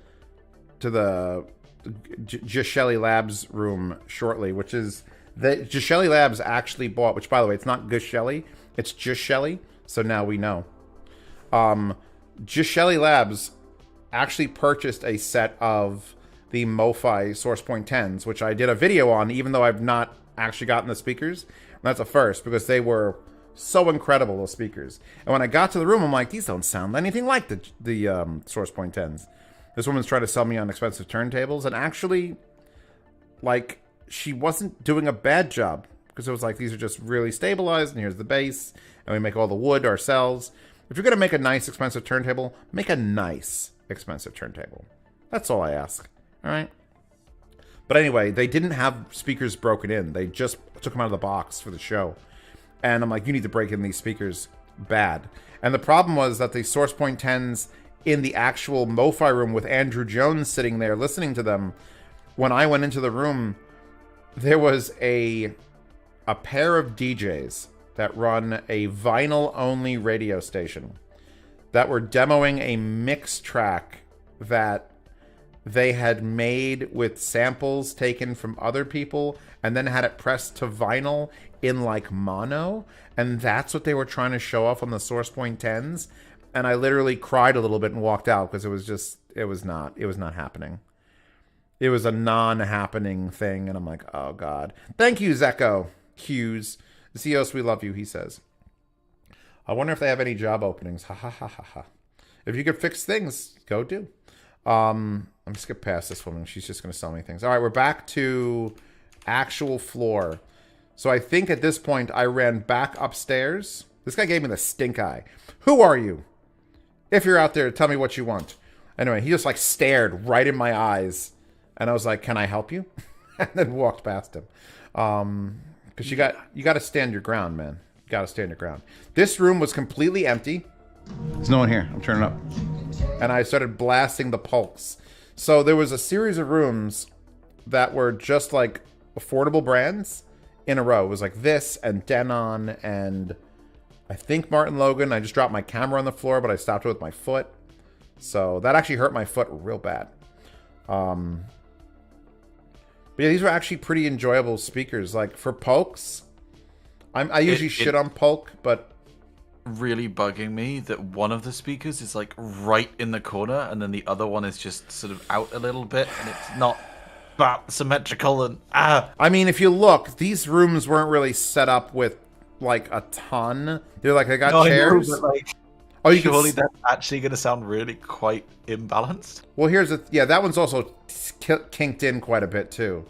Gishelli Labs room shortly, which is, the Gishelli Labs actually bought, which by the way, it's not Gishelli, it's Gishelli, so now we know. Gishelli Labs actually purchased a set of the MoFi SourcePoint 10s, which I did a video on, even though I've not actually gotten the speakers. And that's a first, because they were so incredible, those speakers. And when I got to the room, I'm like, these don't sound anything like the SourcePoint 10s. This woman's trying to sell me on expensive turntables, and actually, like, she wasn't doing a bad job, because it was like, these are just really stabilized, and here's the bass, and we make all the wood ourselves. If you're going to make a nice, expensive turntable, make a nice, expensive turntable. That's all I ask. All right? But anyway, they didn't have speakers broken in. They just took them out of the box for the show. And I'm like, you need to break in these speakers bad. And the problem was that the SourcePoint 10s in the actual MoFi room with Andrew Jones sitting there listening to them, when I went into the room, there was a pair of DJs that run a vinyl-only radio station that were demoing a mix track that they had made with samples taken from other people and then had it pressed to vinyl in like mono, and that's what they were trying to show off on the SourcePoint 10s. And I literally cried a little bit and walked out because it was not happening. It was a non-happening thing, and I'm like, oh god. Thank you, Zeko Hughes. Zeos, we love you, he says. I wonder if they have any job openings. Ha ha ha ha ha. If you could fix things, go do. I'm just skip past this woman. She's just going to sell me things. All right, we're back to actual floor. So I think at this point I ran back upstairs. This guy gave me the stink eye. Who are you? If you're out there, tell me what you want. Anyway, he just like stared right in my eyes. And I was like, can I help you? And then walked past him. Because you got to stand your ground, man. You got to stand your ground. This room was completely empty. There's no one here. I'm turning up. And I started blasting the pulse. So there was a series of rooms that were just like affordable brands in a row. It was like this and Denon and I think Martin Logan. I just dropped my camera on the floor, but I stopped it with my foot. So that actually hurt my foot real bad. But yeah, these were actually pretty enjoyable speakers. Like for Polks, I usually shit on Polk, but really bugging me that one of the speakers is like right in the corner and then the other one is just sort of out a little bit and it's not that symmetrical and I mean, if you look, these rooms weren't really set up with like a ton. They're like, I got chairs. Know, but, like, oh, you surely that's actually going to sound really quite imbalanced. Well, here's the yeah, that one's also kinked in quite a bit too,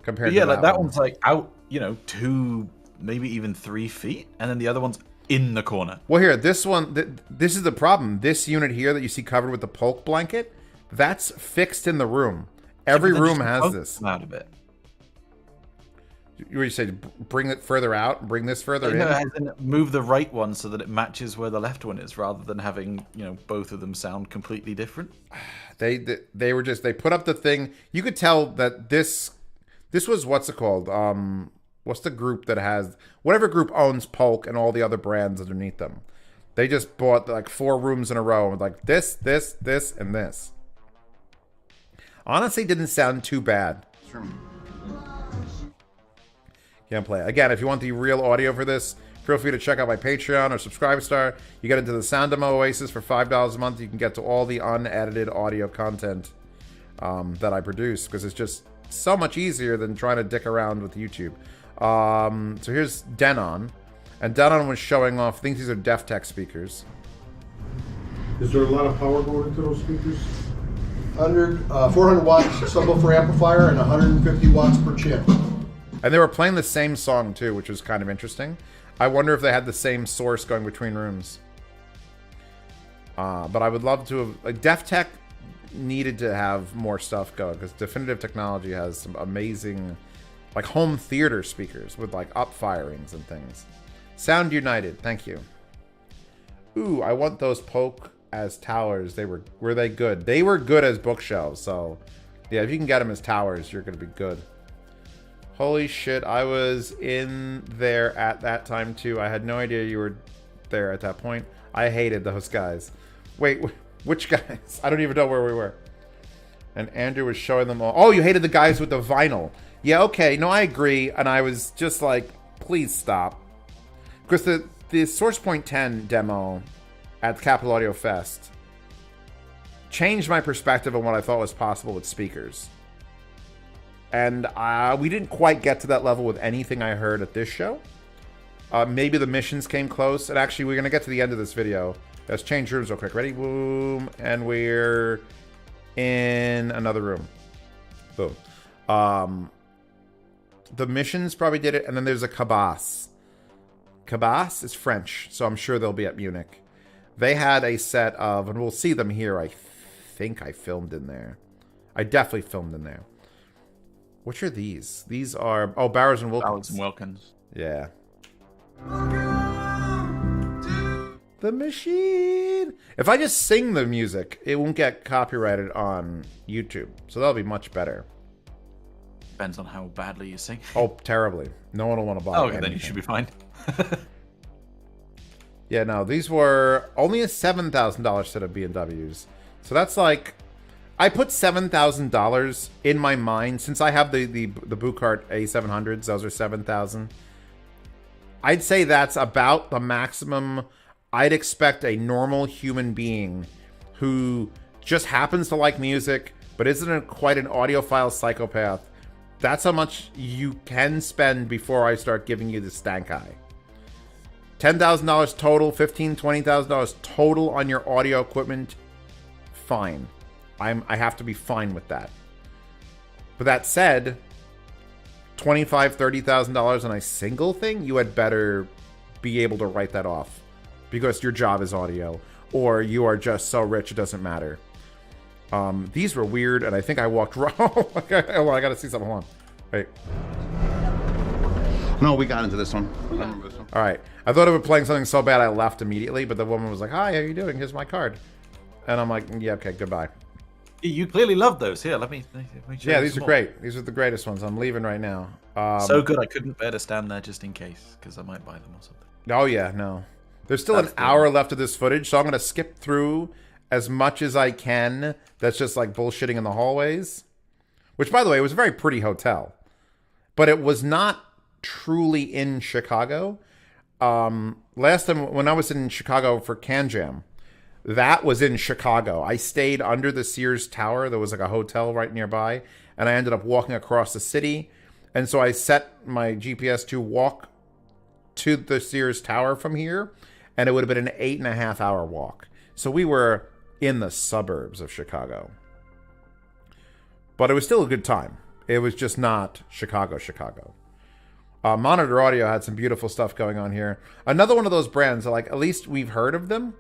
compared to like that one's like out, 2, maybe even 3 feet, and then the other one's in the corner. Well, here, this one, this is the problem. This unit here that you see covered with the Polk blanket, that's fixed in the room. Every room has this. Out of it. You say bring it further out, bring this further in. No, move the right one so that it matches where the left one is, rather than having both of them sound completely different. They were just, they put up the thing. You could tell that this was, what's it called? What's the group that has, whatever group owns Polk and all the other brands underneath them. They just bought like 4 rooms in a row with like this, and this. Honestly, didn't sound too bad. Can't play. Again, if you want the real audio for this, feel free to check out my Patreon or Subscribestar. You get into the Sound Demo Oasis for $5 a month. You can get to all the unedited audio content that I produce, because it's just so much easier than trying to dick around with YouTube. So here's Denon, and Denon was showing off, I think these are DefTech speakers. Is there a lot of power going into those speakers? 400 watts subwoofer amplifier and 150 watts per chip. And they were playing the same song too, which was kind of interesting. I wonder if they had the same source going between rooms. But I would love to have, like, DefTech needed to have more stuff going, because Definitive Technology has some amazing, like, home theater speakers with like up firings and things. Sound United, thank you. Ooh, I want those Polk as towers. Were they good? They were good as bookshelves. So yeah, if you can get them as towers, you're gonna be good. Holy shit, I was in there at that time too. I had no idea you were there at that point. I hated those guys. Wait, which guys? I don't even know where we were. And Andrew was showing them all. Oh, you hated the guys with the vinyl. Yeah, okay. No, I agree. And I was just like, please stop. Because the SourcePoint 10 demo at the Capital Audio Fest changed my perspective on what I thought was possible with speakers. And we didn't quite get to that level with anything I heard at this show. Maybe the missions came close. And actually, we're going to get to the end of this video. Let's change rooms real quick. Ready? Boom. And we're in another room. Boom. The missions probably did it. And then there's a Cabas. Cabas is French, so I'm sure they'll be at Munich. They had a set of, and we'll see them here. I think I filmed in there. I definitely filmed in there. Which are these? These are Bowers and Wilkins. Bowers and Wilkins. Yeah. The machine. If I just sing the music, it won't get copyrighted on YouTube, so that'll be much better. Depends on how badly you sing. Oh, terribly. No one will want to buy. Okay, then you should be fine. Yeah, no, these were only a $7,000 set of B&Ws. So that's like, I put $7,000 in my mind since I have the Bucart A700s. Those are $7,000. I'd say that's about the maximum I'd expect a normal human being who just happens to like music but isn't quite an audiophile psychopath. That's how much you can spend before I start giving you the stank eye. $10,000 total, $15,000, $20,000 total on your audio equipment. Fine. I have to be fine with that. But that said, $25,000, $30,000 on a single thing, you had better be able to write that off. Because your job is audio. Or you are just so rich it doesn't matter. These were weird, and I think I walked wrong. Well, I gotta see something. Hold on. Wait. No, we got into this one. I remember this one. All right. I thought of playing something so bad I left immediately, but the woman was like, "Hi, how you doing? Here's my card." And I'm like, "Yeah, okay, goodbye." You clearly love those. Here, let me show Yeah, you these some are more. great. These are the greatest ones. I'm leaving right now. So good, I couldn't bear to stand there just in case, because I might buy them or something. Oh, yeah, no. There's still an hour left of this footage, so I'm going to skip through as much as I can. That's just like bullshitting in the hallways. Which, by the way, was a very pretty hotel. But it was not truly in Chicago. Last time when I was in Chicago for Can Jam, that was in Chicago. I stayed under the Sears Tower. There was like a hotel right nearby. And I ended up walking across the city. And so I set my GPS to walk to the Sears Tower from here. And it would have been an 8.5 hour walk. So we were in the suburbs of Chicago. But it was still a good time. It was just not Chicago. Monitor Audio had some beautiful stuff going on here. Another one of those brands that, like, at least we've heard of them.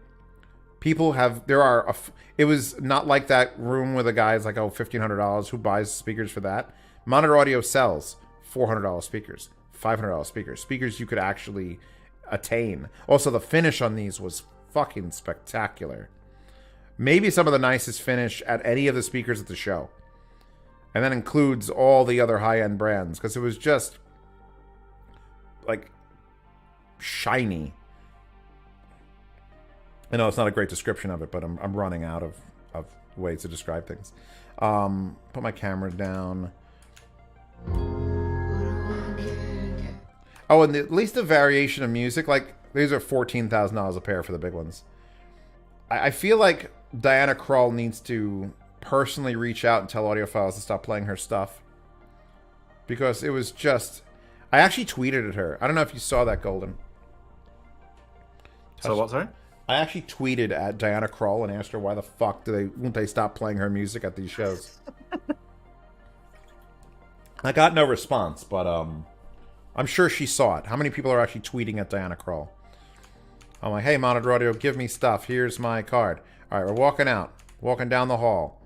People have, it was not like that room where the guy's like, oh, $1,500, who buys speakers for that? Monitor Audio sells $400 speakers, $500 speakers, speakers you could actually attain. Also, the finish on these was fucking spectacular. Maybe some of the nicest finish at any of the speakers at the show. And that includes all the other high-end brands, because it was just like shiny. I know it's not a great description of it, but I'm running out of ways to describe things. Put my camera down. Oh, and at least the variation of music, like these are $14,000 a pair for the big ones. I feel like Diana Krall needs to personally reach out and tell audiophiles to stop playing her stuff. Because it was just... I actually tweeted at her. I don't know if you saw that, Golden. So what, sorry? I actually tweeted at Diana Krall and asked her why the fuck won't they stop playing her music at these shows. I got no response, but I'm sure she saw it. How many people are actually tweeting at Diana Krall? I'm like, hey, Monitor Audio, give me stuff. Here's my card. All right, we're walking out. Walking down the hall.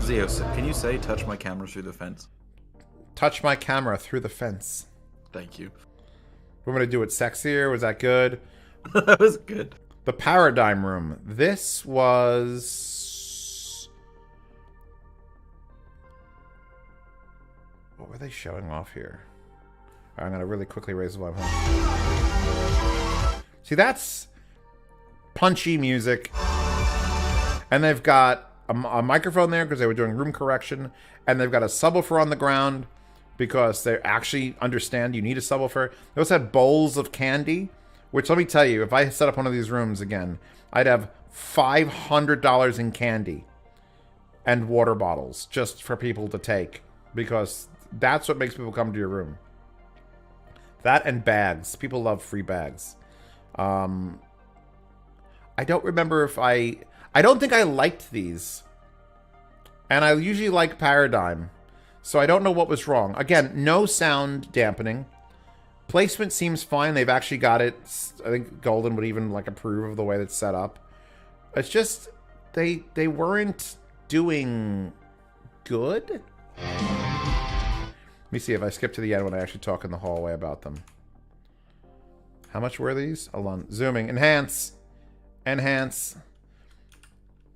Zeus, can you say touch my camera through the fence? Touch my camera through the fence. Thank you. We're going to do it sexier. Was that good? That was good. The Paradigm Room. This was... What were they showing off here? All right, I'm going to really quickly raise the volume. See, that's punchy music. And they've got a microphone there because they were doing room correction. And they've got a subwoofer on the ground because they actually understand you need a subwoofer. They also had bowls of candy, which, let me tell you, if I set up one of these rooms again, I'd have $500 in candy and water bottles just for people to take, because that's what makes people come to your room. That and bags. People love free bags. I don't remember if I don't think I liked these. And I usually like Paradigm. So I don't know what was wrong. Again, no sound dampening. Placement seems fine. They've actually got it. I think Golden would even like approve of the way that's set up. It's just they weren't doing good. Let me see if I skip to the end when I actually talk in the hallway about them. How much were these? Hold on. Zooming. Enhance. Enhance.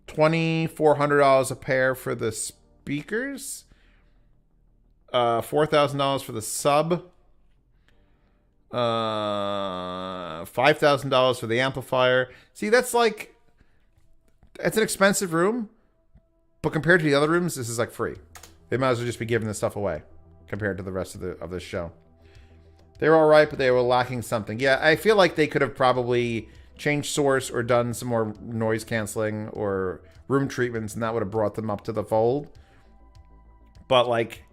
$2,400 a pair for the speakers. $4,000 for the sub. $5,000 for the amplifier. See, that's like... It's an expensive room. But compared to the other rooms, this is like free. They might as well just be giving this stuff away. Compared to the rest of this show. They were alright, but they were lacking something. Yeah, I feel like they could have probably changed source or done some more noise canceling or room treatments, and that would have brought them up to the fold. But, like,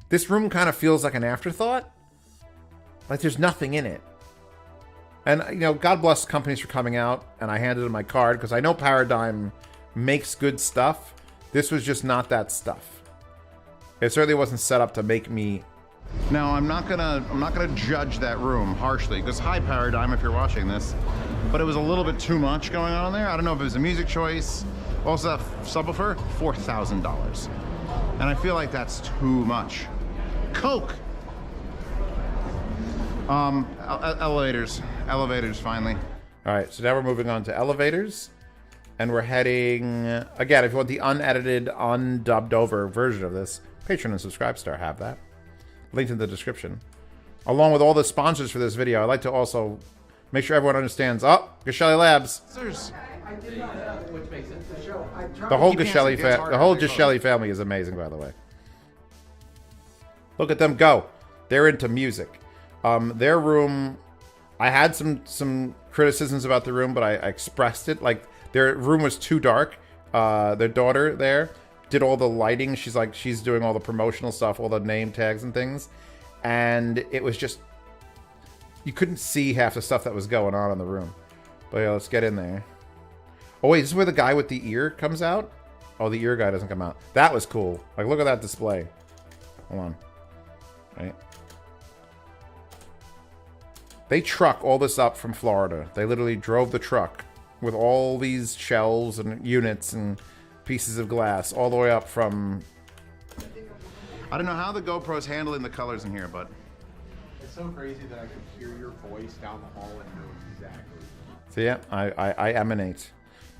this room kind of feels like an afterthought. Like, there's nothing in it. And, you know, God bless companies for coming out, and I handed them my card, because I know Paradigm makes good stuff. This was just not that stuff. It certainly wasn't set up to make me... Now, I'm not gonna judge that room harshly, because hi Paradigm if you're watching this, but it was a little bit too much going on in there. I don't know if it was a music choice. Also, that subwoofer, $4,000. And I feel like that's too much. Coke! Elevators finally. Alright, so now we're moving on to elevators. And we're heading... Again, if you want the unedited, undubbed over version of this, Patreon and Subscribestar have that. Linked in the description. Along with all the sponsors for this video, I'd like to also make sure everyone understands. Oh, Gishelli Labs. The whole Gishelli family is amazing, by the way. Look at them go. They're into music. Their room, I had some criticisms about the room, but I expressed it. Like, their room was too dark. Their daughter there did all the lighting. She's doing all the promotional stuff, all the name tags and things. And it was just, you couldn't see half the stuff that was going on in the room. But yeah, let's get in there. Oh wait, this is where the guy with the ear comes out? Oh, the ear guy doesn't come out. That was cool. Like, look at that display. Hold on. Right. They truck all this up from Florida. They literally drove the truck with all these shelves and units and pieces of glass all the way up from... I don't know how the GoPro's handling the colors in here, but... It's so crazy that I can hear your voice down the hall and know exactly. So yeah, I emanate.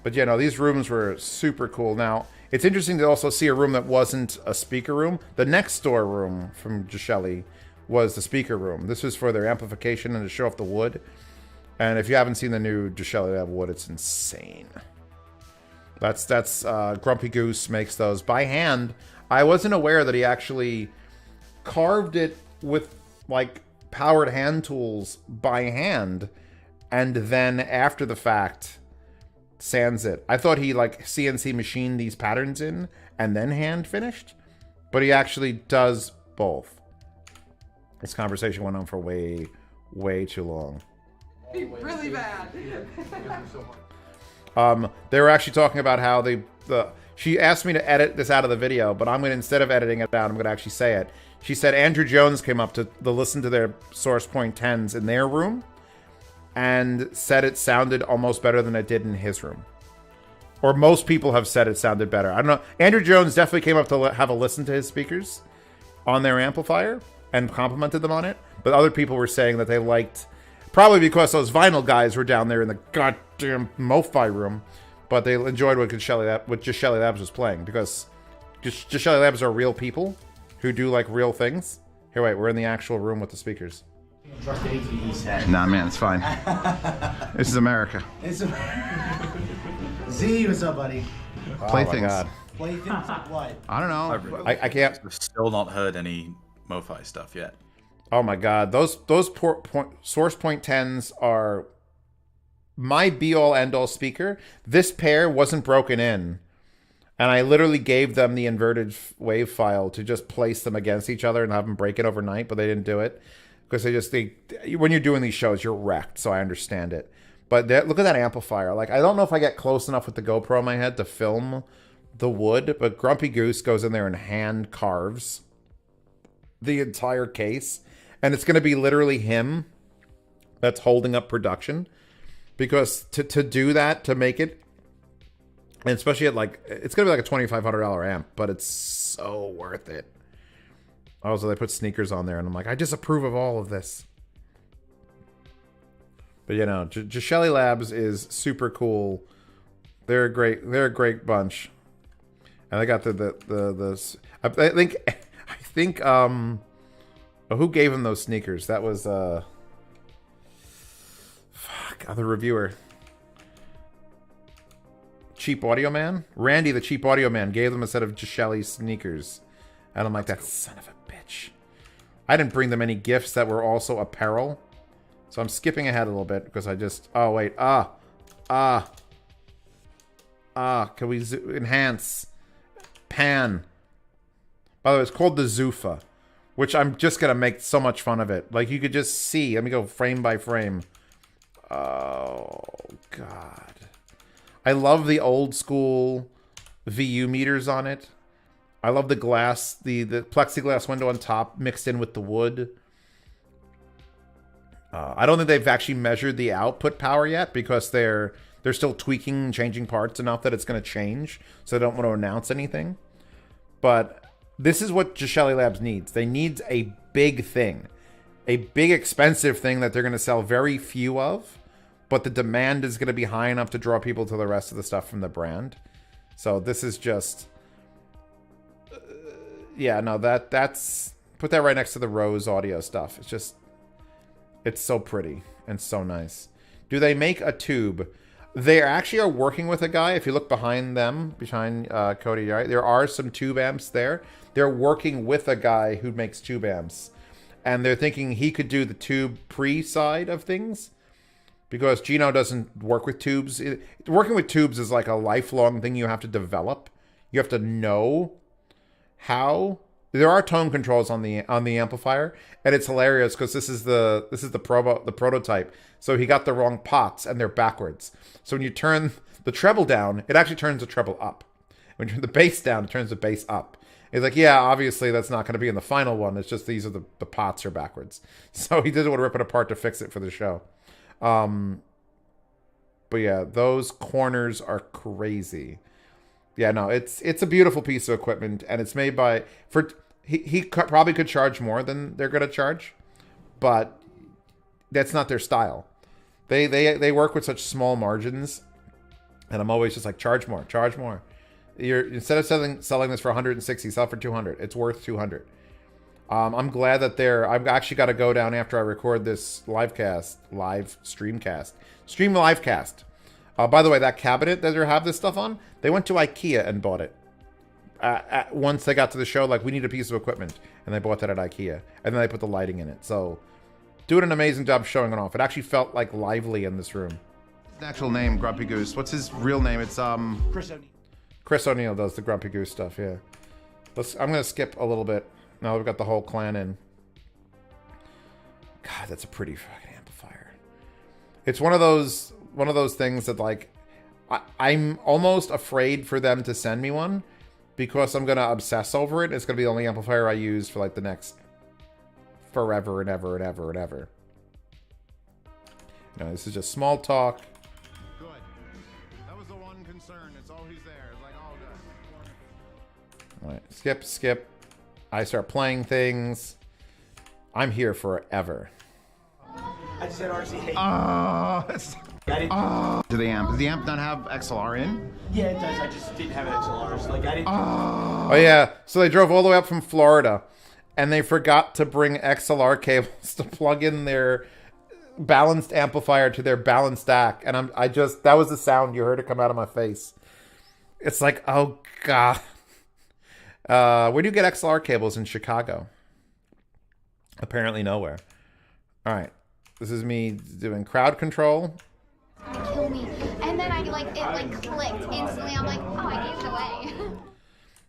But yeah, no, these rooms were super cool. Now, it's interesting to also see a room that wasn't a speaker room. The next door room from Gishelli was the speaker room. This was for their amplification and to show off the wood. And if you haven't seen the new Gishelli Lab wood, it's insane. That's Grumpy Goose makes those by hand. I wasn't aware that he actually carved it with like powered hand tools by hand, and then after the fact sands it. I thought he like CNC machined these patterns in and then hand finished, but he actually does both. This conversation went on for way too long. Really bad. They were actually talking about how she asked me to edit this out of the video, but I'm going to, instead of editing it out, I'm going to actually say it. She said Andrew Jones came up to listen to their Source Point 10s in their room and said it sounded almost better than it did in his room. Or most people have said it sounded better. I don't know. Andrew Jones definitely came up to have a listen to his speakers on their amplifier and complimented them on it. But other people were saying that they liked, probably because those vinyl guys were down there in the goddamn MoFi room, but they enjoyed what Gishelli Labs was playing, because Gishelli Labs are real people who do like real things. Here, wait, we're in the actual room with the speakers. Nah, man, it's fine. This is America. Z, what's up, buddy? Playthings. Oh my God. Playthings of what? I don't know. I can't. I've still not heard any MoFi stuff yet. Oh my God, those Source Point 10s are my be-all end-all speaker. This pair wasn't broken in, and I literally gave them the inverted wave file to just place them against each other and have them break it overnight, but they didn't do it because when you're doing these shows, you're wrecked. So I understand it. But look at that amplifier. Like, I don't know if I get close enough with the GoPro in my head to film the wood, but Grumpy Goose goes in there and hand carves the entire case. And it's going to be literally him that's holding up production. Because to do that, to make it And especially at like, it's going to be like a $2,500 amp, but it's so worth it. Also, they put sneakers on there, and I'm like, I disapprove of all of this. But you know, Gishelli Labs is super cool. They're a great bunch. And they got the I think who gave them those sneakers? That was the reviewer. Cheap Audio Man? Randy, the Cheap Audio Man, gave them a set of Gishelli sneakers. And I'm like, that son of a bitch. I didn't bring them any gifts that were also apparel. So I'm skipping ahead a little bit because I just... Oh, wait. Can we enhance? Pan. By the way, it's called the Zuffa, which I'm just going to make so much fun of it. Like, you could just see. Let me go frame by frame. Oh, God. I love the old school VU meters on it. I love the glass, the plexiglass window on top mixed in with the wood. I don't think they've actually measured the output power yet because they're still tweaking and changing parts enough that it's going to change. So they don't want to announce anything. But this is what Gishelli Labs needs. They need a big thing. A big expensive thing that they're going to sell very few of. But the demand is going to be high enough to draw people to the rest of the stuff from the brand. So this is just... yeah, no, that's... Put that right next to the Rose audio stuff. It's just... It's so pretty and so nice. Do they make a tube? They actually are working with a guy. If you look behind them, behind Cody, right, there are some tube amps there. They're working with a guy who makes tube amps. And they're thinking he could do the tube pre-side of things. Because Gino doesn't work with tubes. Working with tubes is like a lifelong thing you have to develop. You have to know how... There are tone controls on the amplifier, and it's hilarious because this is the prototype. So he got the wrong pots, and they're backwards. So when you turn the treble down, it actually turns the treble up. When you turn the bass down, it turns the bass up. He's like, yeah, obviously that's not going to be in the final one. It's just these are the pots are backwards. So he didn't want to rip it apart to fix it for the show. But yeah, those corners are crazy. Yeah, no, it's a beautiful piece of equipment, and it's made by he probably could charge more than they're going to charge, but that's not their style. They work with such small margins, and I'm always just like, charge more, charge more. Instead of selling this for 160, sell for 200. It's worth 200. I'm glad that I've actually got to go down after I record this live streamcast. By the way, that cabinet that they have this stuff on, they went to IKEA and bought it. Once they got to the show, like, we need a piece of equipment. And they bought that at IKEA. And then they put the lighting in it. So, doing an amazing job showing it off. It actually felt, like, lively in this room. His actual name, Grumpy Goose. What's his real name? It's, Chris O'Neill. Chris O'Neill does the Grumpy Goose stuff, yeah. I'm going to skip a little bit. Now we've got the whole clan in. God, that's a pretty fucking amplifier. It's one of those things that, like, I'm almost afraid for them to send me one because I'm going to obsess over it. It's going to be the only amplifier I use for, like, the next forever and ever and ever and ever. You know, this is just small talk. Good. That was the one concern. It's always there. It's like, oh, good. All right, skip. I start playing things. I'm here forever. I just said RC hate. Do the amp? Does the amp not have XLR in? Yeah, it does. I just didn't have an XLR. So, like, I didn't. Oh yeah. So they drove all the way up from Florida, and they forgot to bring XLR cables to plug in their balanced amplifier to their balanced DAC, and that was the sound you heard it come out of my face. It's like, oh god. Where do you get XLR cables in Chicago? Apparently nowhere. All right. This is me doing crowd control. Kill me. And then it clicked instantly. I'm like, oh, I gave it away.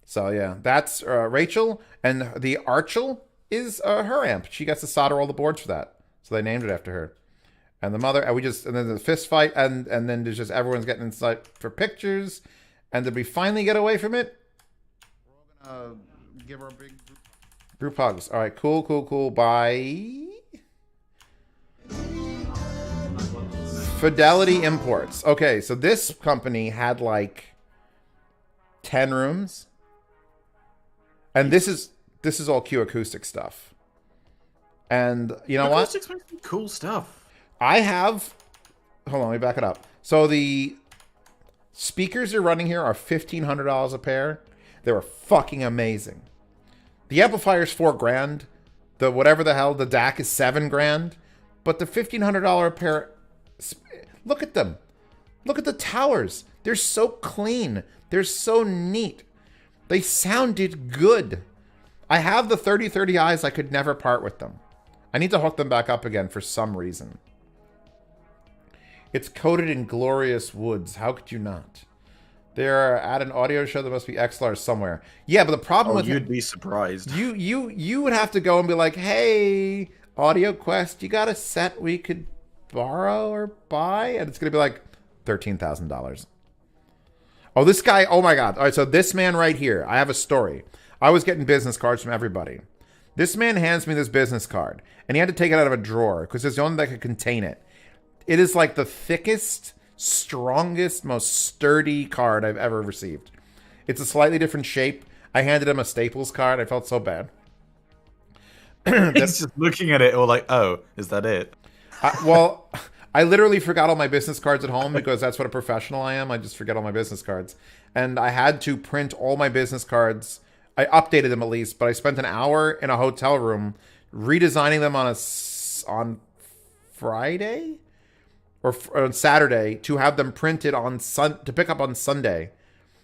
So yeah, that's Rachel, and the Archel is her amp. She gets to solder all the boards for that. So they named it after her. And the mother, and then the fist fight, and then there's just everyone's getting inside for pictures. And did we finally get away from it? We're all gonna give her a big group hugs. All right, cool. Bye. Fidelity Imports. Okay, so this company had like 10 rooms. And this is all Q acoustic stuff. And you know what? Acoustics makes some cool stuff. I have... Hold on, let me back it up. So the speakers you're running here are $1,500 a pair. They were fucking amazing. The amplifier's $4,000. The whatever the hell, the DAC is $7,000. But the $1,500 a pair... Look at them. Look at the towers. They're so clean. They're so neat. They sounded good. I have the 3030Is. I could never part with them. I need to hook them back up again for some reason. It's coated in glorious woods. How could you not? They're at an audio show. There must be XLRs somewhere. Yeah, but the problem with you'd be surprised. You would have to go and be like, hey, Audio Quest, you got a set we could borrow or buy? And it's gonna be like $13,000. Oh, this guy, oh my God. All right, so this man right here, I have a story. I was getting business cards from everybody. This man hands me this business card, and he had to take it out of a drawer because it's the only that could contain it. It is like the thickest, strongest, most sturdy card I've ever received. It's a slightly different shape. I handed him a Staples card. I felt so bad. He's just looking at it all like, oh, is that it? Well, I literally forgot all my business cards at home because that's what a professional I am. I just forget all my business cards. And I had to print all my business cards. I updated them at least, but I spent an hour in a hotel room redesigning them on Friday or on Saturday to have them printed on to pick up on Sunday.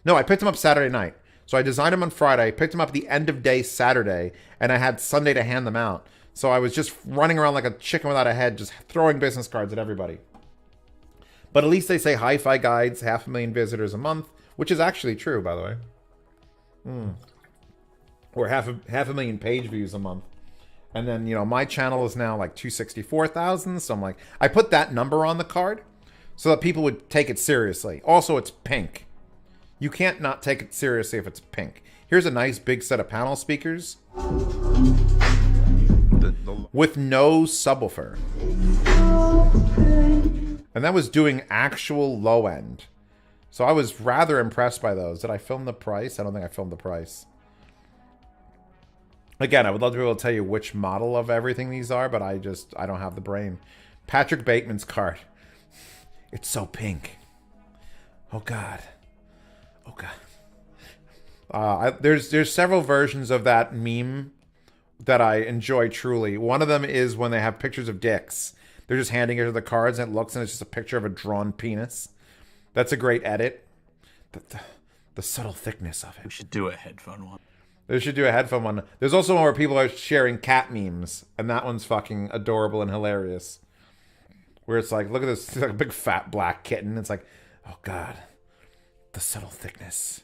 No, I picked them up Saturday night. So I designed them on Friday, picked them up at the end of day Saturday, and I had Sunday to hand them out. So I was just running around like a chicken without a head, just throwing business cards at everybody. But at least they say Hi-Fi Guides, 500,000 visitors a month, which is actually true, by the way. Or half a million page views a month. And then, you know, my channel is now like 264,000. So I'm like, I put that number on the card so that people would take it seriously. Also, it's pink. You can't not take it seriously if it's pink. Here's a nice big set of panel speakers with no subwoofer. And that was doing actual low end. So I was rather impressed by those. Did I film the price? I don't think I filmed the price. Again, I would love to be able to tell you which model of everything these are, but I don't have the brain. Patrick Bateman's card. It's so pink. Oh, God. Oh, God. There's several versions of that meme that I enjoy truly. One of them is when they have pictures of dicks. They're just handing it to the cards, and it looks, and it's just a picture of a drawn penis. That's a great edit. The subtle thickness of it. We should do a headphone one. They should do a headphone one. There's also one where people are sharing cat memes, and that one's fucking adorable and hilarious. Where it's like, look at this, it's like a big fat black kitten. It's like, oh God, the subtle thickness.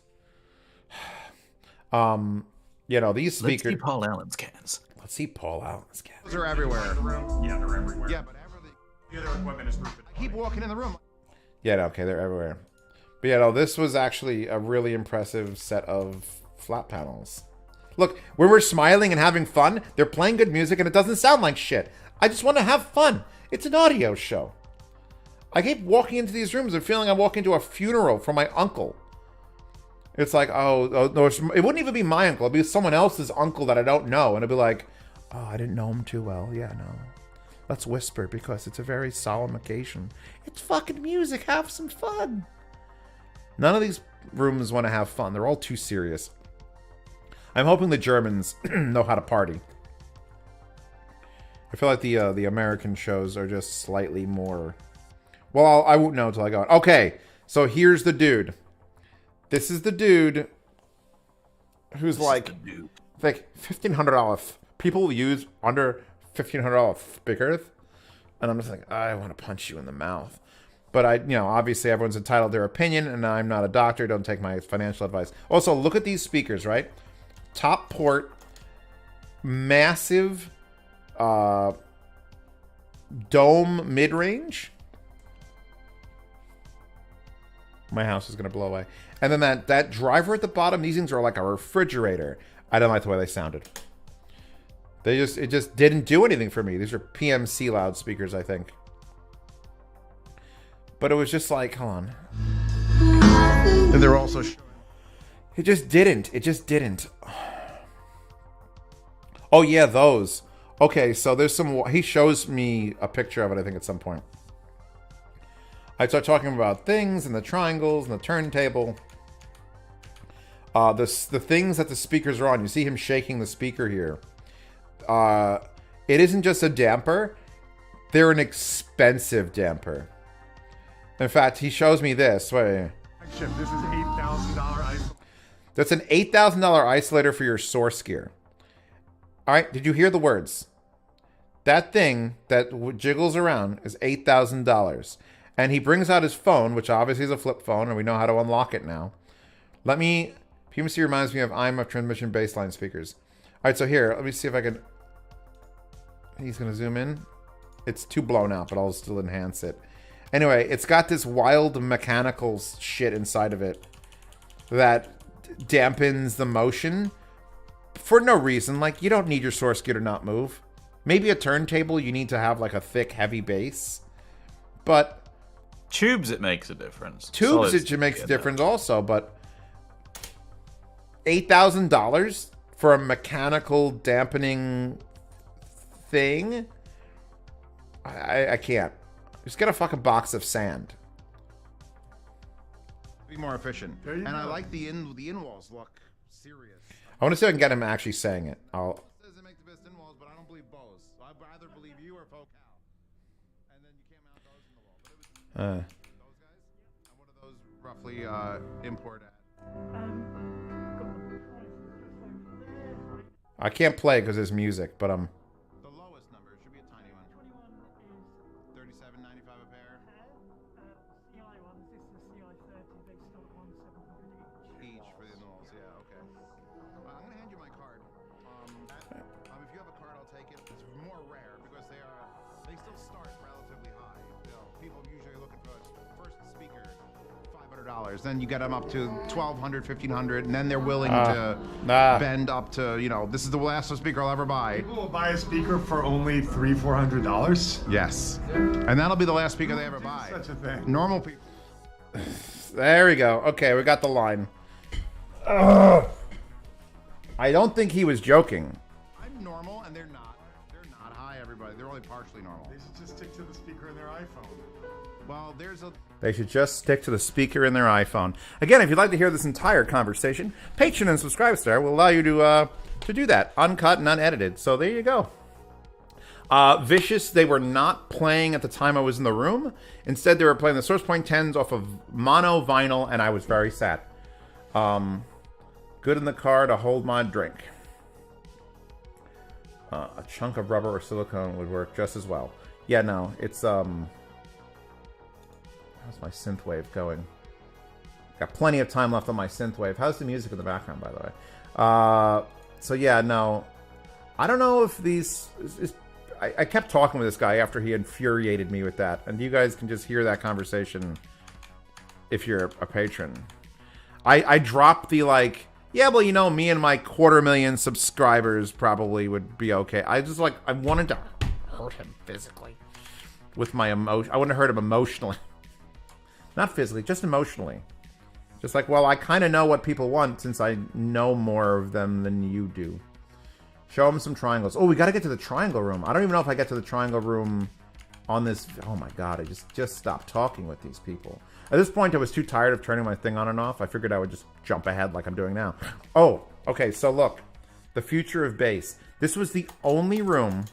You know, these speakers. Let's see Paul Allen's cans. Let's see Paul Allen's cans. Those are everywhere. Yeah, they're everywhere. Yeah, but everything. The other equipment is grouped. I keep walking in the room. Yeah, okay, they're everywhere. But yeah, no, this was actually a really impressive set of flat panels. Look, when we're smiling and having fun, they're playing good music and it doesn't sound like shit. I just want to have fun. It's an audio show. I keep walking into these rooms and feeling I'm walking to a funeral for my uncle. It's like, oh no, it wouldn't even be my uncle. It'd be someone else's uncle that I don't know. And it'd be like, oh, I didn't know him too well. Yeah, no. Let's whisper because it's a very solemn occasion. It's fucking music. Have some fun. None of these rooms want to have fun. They're all too serious. I'm hoping the Germans know how to party. I feel like the American shows are just slightly more... Well, I won't know until I go. Okay, so here's the dude. This is the dude who's like $1,500. People use under $1,500 speakers, and I'm just like, I want to punch you in the mouth. But obviously everyone's entitled to their opinion, and I'm not a doctor. Don't take my financial advice. Also, look at these speakers, right? Top port, massive dome mid-range. My house is going to blow away. And then that driver at the bottom, these things are like a refrigerator. I don't like the way they sounded. It just didn't do anything for me. These are PMC loudspeakers, I think. But it was just like, hold on. And they're also It just didn't. It just didn't. Oh, yeah, those. Okay, so there's some... He shows me a picture of it, I think, at some point. I start talking about things and the triangles and the turntable. The things that the speakers are on. You see him shaking the speaker here. It isn't just a damper. They're an expensive damper. In fact, he shows me this. Wait. This is $8,000 isolator. That's an $8,000 isolator for your source gear. All right, did you hear the words? That thing that jiggles around is $8,000. And he brings out his phone, which obviously is a flip phone, and we know how to unlock it now. PMC reminds me of IMF transmission baseline speakers. All right, so here, let me see if I can... He's going to zoom in. It's too blown out, but I'll still enhance it. Anyway, it's got this wild mechanical shit inside of it that dampens the motion for no reason. Like, you don't need your source gear to not move. Maybe a turntable, you need to have like a thick, heavy bass. But... Tubes, it makes a difference. Tubes, it makes a difference also, but... $8,000 for a mechanical dampening thing? I can't. Just get a fucking box of sand. Be more efficient. And I like the in walls look serious. I want to see if I can get him actually saying it. It says it makes the best in walls, but I don't believe Bose. So I'd rather believe you or Focal. And then you can't mount those in the wall. But it was those guys? And what are those roughly import at? I can't play because there's music, but The lowest number should be a tiny one. 37.95 a pair. Each for the walls, yeah, okay. I'm gonna hand you my card. If you have a card, I'll take it. It's more rare because they still start relatively high. People usually are looking for the first speaker, $500. Then you get them up to $1,200, $1,500, and then they're willing to bend up to, this is the last speaker I'll ever buy. People will buy a speaker for only $300-$400. Yes, and that'll be the last speaker they ever buy. Such a thing. Normal people. there we go. Okay, we got the line. I don't think he was joking. I'm normal, and they're not. They're not. Hi, everybody. They're only partially normal. They should just stick to the speaker in their iPhone. Well, They should just stick to the speaker in their iPhone. Again, if you'd like to hear this entire conversation, Patreon and Subscribestar will allow you to do that, uncut and unedited. So there you go. Vicious, they were not playing at the time I was in the room. Instead, they were playing the Source Point 10s off of mono vinyl, and I was very sad. Good in the car to hold my drink. A chunk of rubber or silicone would work just as well. Yeah, no, it's how's my synthwave going? Got plenty of time left on my synthwave. How's the music in the background, by the way? So yeah, no. I don't know if these... I kept talking with this guy after he infuriated me with that. And you guys can just hear that conversation if you're a patron. I dropped the like... Yeah, well, me and my 250,000 subscribers probably would be okay. I wanted to hurt him physically. With my emotion. I wanted to hurt him emotionally. Not physically, just emotionally. Just like, well, I kind of know what people want since I know more of them than you do. Show them some triangles. Oh, we got to get to the triangle room. I don't even know if I get to the triangle room on this. Oh my god, I just stopped talking with these people. At this point, I was too tired of turning my thing on and off. I figured I would just jump ahead like I'm doing now. Oh, okay, so look. The future of bass. This was the only room...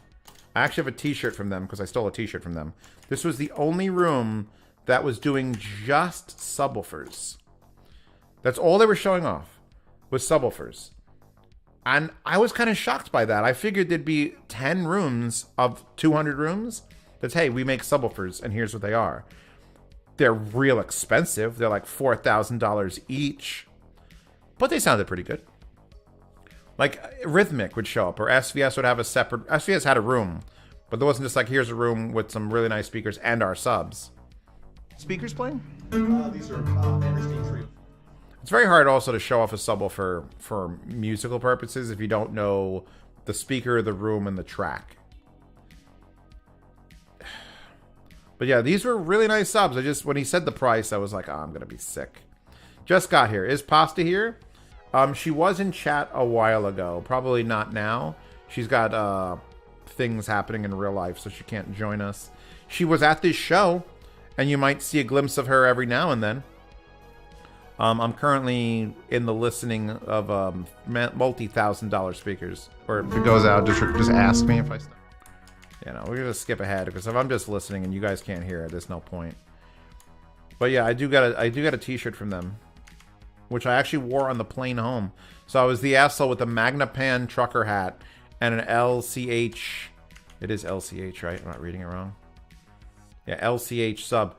I actually have a t-shirt from them because I stole a t-shirt from them. This was the only room that was doing just subwoofers. That's all they were showing off, was subwoofers. And I was kind of shocked by that. I figured there'd be 10 rooms of 200 rooms. That's, hey, we make subwoofers, and here's what they are. They're real expensive. They're like $4,000 each. But they sounded pretty good. Like, Rhythmic would show up, or SVS would have a separate... SVS had a room, but there wasn't just like, here's a room with some really nice speakers and our subs. Speakers playing? These are Interstate Trio. It's very hard also to show off a subwoofer for musical purposes if you don't know the speaker, the room, and the track. But yeah, these were really nice subs. When he said the price, I was like, oh, I'm going to be sick. Just got here. Is Pasta here? She was in chat a while ago. Probably not now. She's got things happening in real life, so she can't join us. She was at this show, and you might see a glimpse of her every now and then. I'm currently in the listening of multi-$1,000 speakers. Or If it goes out, just ask me if I stop. You know, we're gonna skip ahead because if I'm just listening and you guys can't hear it, there's no point. But yeah, I do got a T-shirt from them, which I actually wore on the plane home. So I was the asshole with the Magnapan trucker hat and an LCH. It is LCH, right? I'm not reading it wrong. Yeah, LCH sub.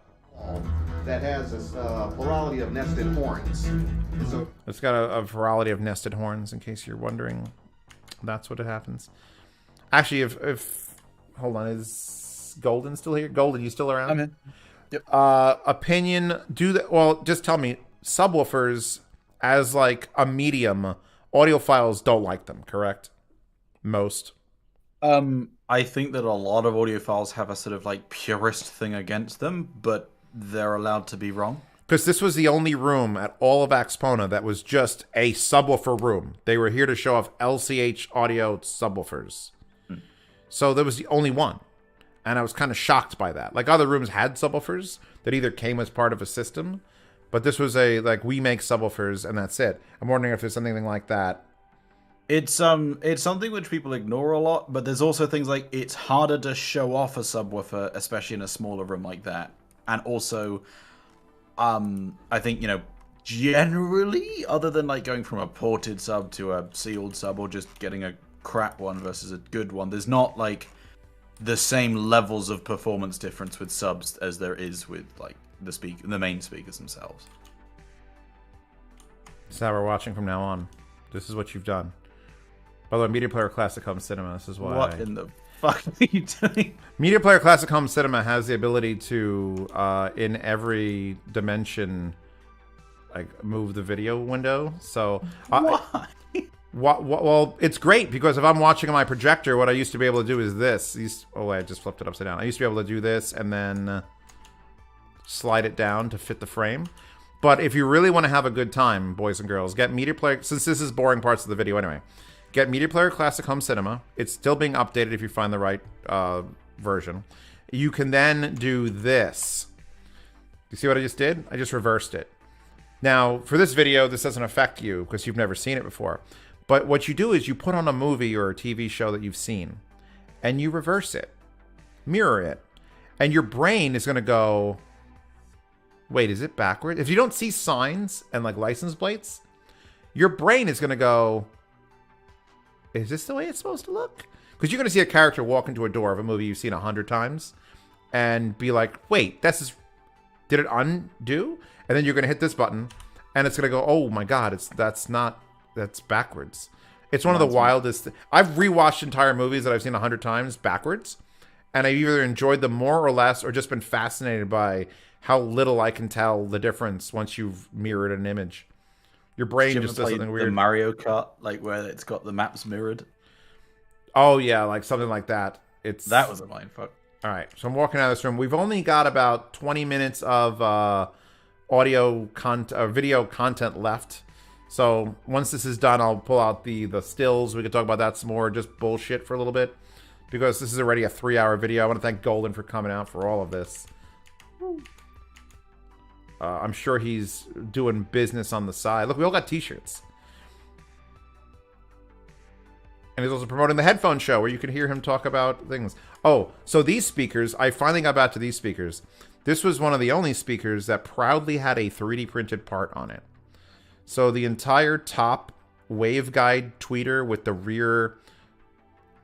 That has a plurality of nested horns. So It's got a variety of nested horns, in case you're wondering. That's what it happens. Actually, if hold on, is Golden still here? Golden, you still around? I'm in. Yep. Opinion, do that. Well, just tell me, subwoofers as like a medium, audiophiles don't like them, correct? Most. I think that a lot of audiophiles have a sort of like purist thing against them, but they're allowed to be wrong. Because this was the only room at all of Axpona that was just a subwoofer room. They were here to show off LCH audio subwoofers. So there was the only one. And I was kind of shocked by that. Like, other rooms had subwoofers that either came as part of a system, but this was a, like, we make subwoofers and that's it. I'm wondering if there's something like that. It's something which people ignore a lot, but there's also things like it's harder to show off a subwoofer, especially in a smaller room like that. And also, I think, you know, generally, other than like going from a ported sub to a sealed sub or just getting a crap one versus a good one, there's not like the same levels of performance difference with subs as there is with like the main speakers themselves. This is how we're watching from now on. This is what you've done. By the way, Media Player Classic Home Cinema. This is why. What in the fuck are you doing? Media Player Classic Home Cinema has the ability to, in every dimension, like move the video window. So why? Well, it's great because if I'm watching on my projector, what I used to be able to do is this. Oh, I just flipped it upside down. I used to be able to do this and then slide it down to fit the frame. But if you really want to have a good time, boys and girls, get Media Player. Since this is boring parts of the video anyway. Get Media Player Classic Home Cinema. It's still being updated if you find the right version. You can then do this. You see what I just did? I just reversed it. Now, for this video, this doesn't affect you because you've never seen it before. But what you do is you put on a movie or a TV show that you've seen, and you reverse it, mirror it, and your brain is going to go, wait, is it backwards? If you don't see signs and like license plates, your brain is going to go, is this the way it's supposed to look? Because you're going to see a character walk into a door of a movie you've seen 100 times and be like, wait, did it undo? And then you're going to hit this button and it's going to go, oh my God, that's backwards. It's one of the wildest. I've rewatched entire movies that I've seen 100 times backwards. And I've either enjoyed them more or less or just been fascinated by how little I can tell the difference once you've mirrored an image. Your brain just does something weird. The Mario Kart, like where it's got the maps mirrored. Oh yeah, like something like that. That was a mindfuck. All right, so I'm walking out of this room. We've only got about 20 minutes of video content left. So once this is done, I'll pull out the stills. We can talk about that some more, just bullshit for a little bit, because this is already a 3-hour video. I want to thank Golden for coming out for all of this. I'm sure he's doing business on the side. Look, we all got t-shirts. And he's also promoting the headphone show where you can hear him talk about things. Oh, so these speakers, I finally got back to these speakers. This was one of the only speakers that proudly had a 3D printed part on it. So the entire top waveguide tweeter with the rear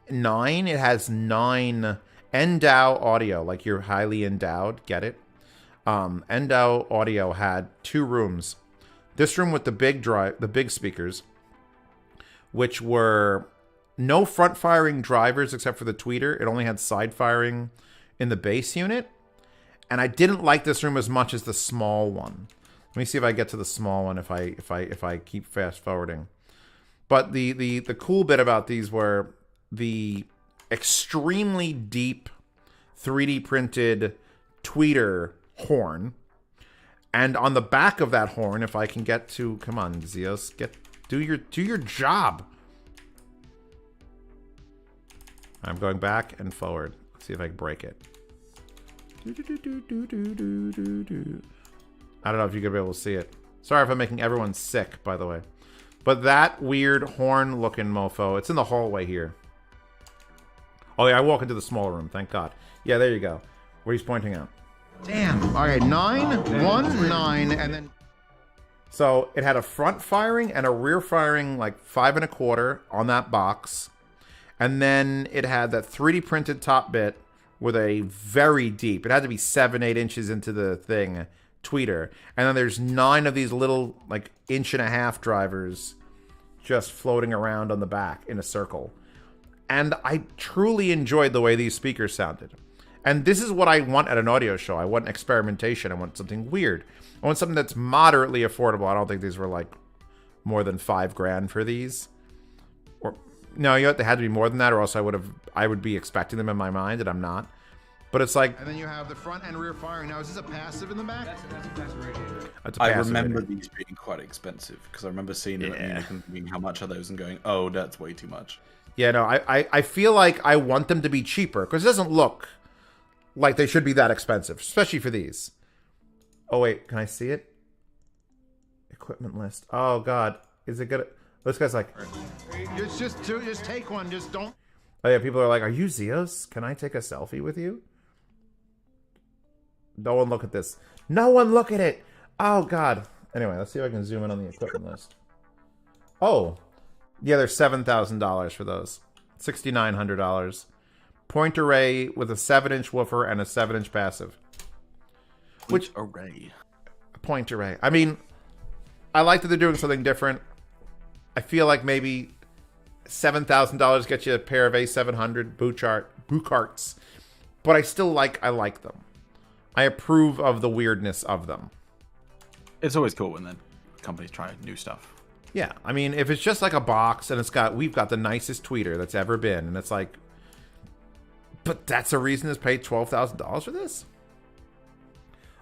9, it has 9 Endow audio, like you're highly endowed, get it? Endow Audio had 2 rooms. This room with the big speakers, which were no front firing drivers except for the tweeter. It only had side firing in the bass unit. And I didn't like this room as much as the small one. Let me see if I get to the small one if I keep fast forwarding. But the cool bit about these were the extremely deep 3D printed tweeter horn, and on the back of that horn, if I can get to, come on Zeos, get Do your job. I'm going back and forward. Let's see if I can break it. I don't know if you're gonna be able to see it. Sorry if I'm making everyone sick, by the way. But that weird horn-looking mofo, it's in the hallway here. Oh yeah, I walk into the small room, thank God. Yeah, there you go. Where he's pointing out. Damn. All right, 9, 1, 9, and then... So it had a front firing and a rear firing, like 5 1/4 on that box. And then it had that 3D printed top bit with a very deep, it had to be 7-8 inches into the thing, tweeter. And then there's 9 of these little, like, 1.5-inch drivers just floating around on the back in a circle. And I truly enjoyed the way these speakers sounded. And this is what I want at an audio show. I want experimentation. I want something weird. I want something that's moderately affordable. I don't think these were like more than $5,000 for these. Or no, you know what? They had to be more than that, or else I would be expecting them in my mind, and I'm not. But it's like, and then you have the front and rear firing. Now, is this a passive in the back? That's a passive radiator. That's a passive I remember radiator. these being quite expensive because I remember seeing them at Munich and thinking, how much are those, and going, oh, that's way too much. Yeah, no, I feel like I want them to be cheaper because it doesn't look like they should be that expensive, especially for these. Oh wait, can I see it? Equipment list. Oh God, is it good? This guy's like, Just take one. Just don't. oh yeah, people are like, are you Zeos? Can I take a selfie with you? No one look at this. No one look at it. Oh God. Anyway, let's see if I can zoom in on the equipment list. Oh, yeah, they're $7,000 for those. $6,900. Point array with a 7-inch woofer and a 7-inch passive. Which array? Point array. I mean, I like that they're doing something different. I feel like maybe $7,000 gets you a pair of A700 Bucarts, but I like them. I approve of the weirdness of them. It's always cool when the companies try new stuff. Yeah, I mean, if it's just like a box and we've got the nicest tweeter that's ever been, and it's like, but that's a reason to pay $12,000 for this?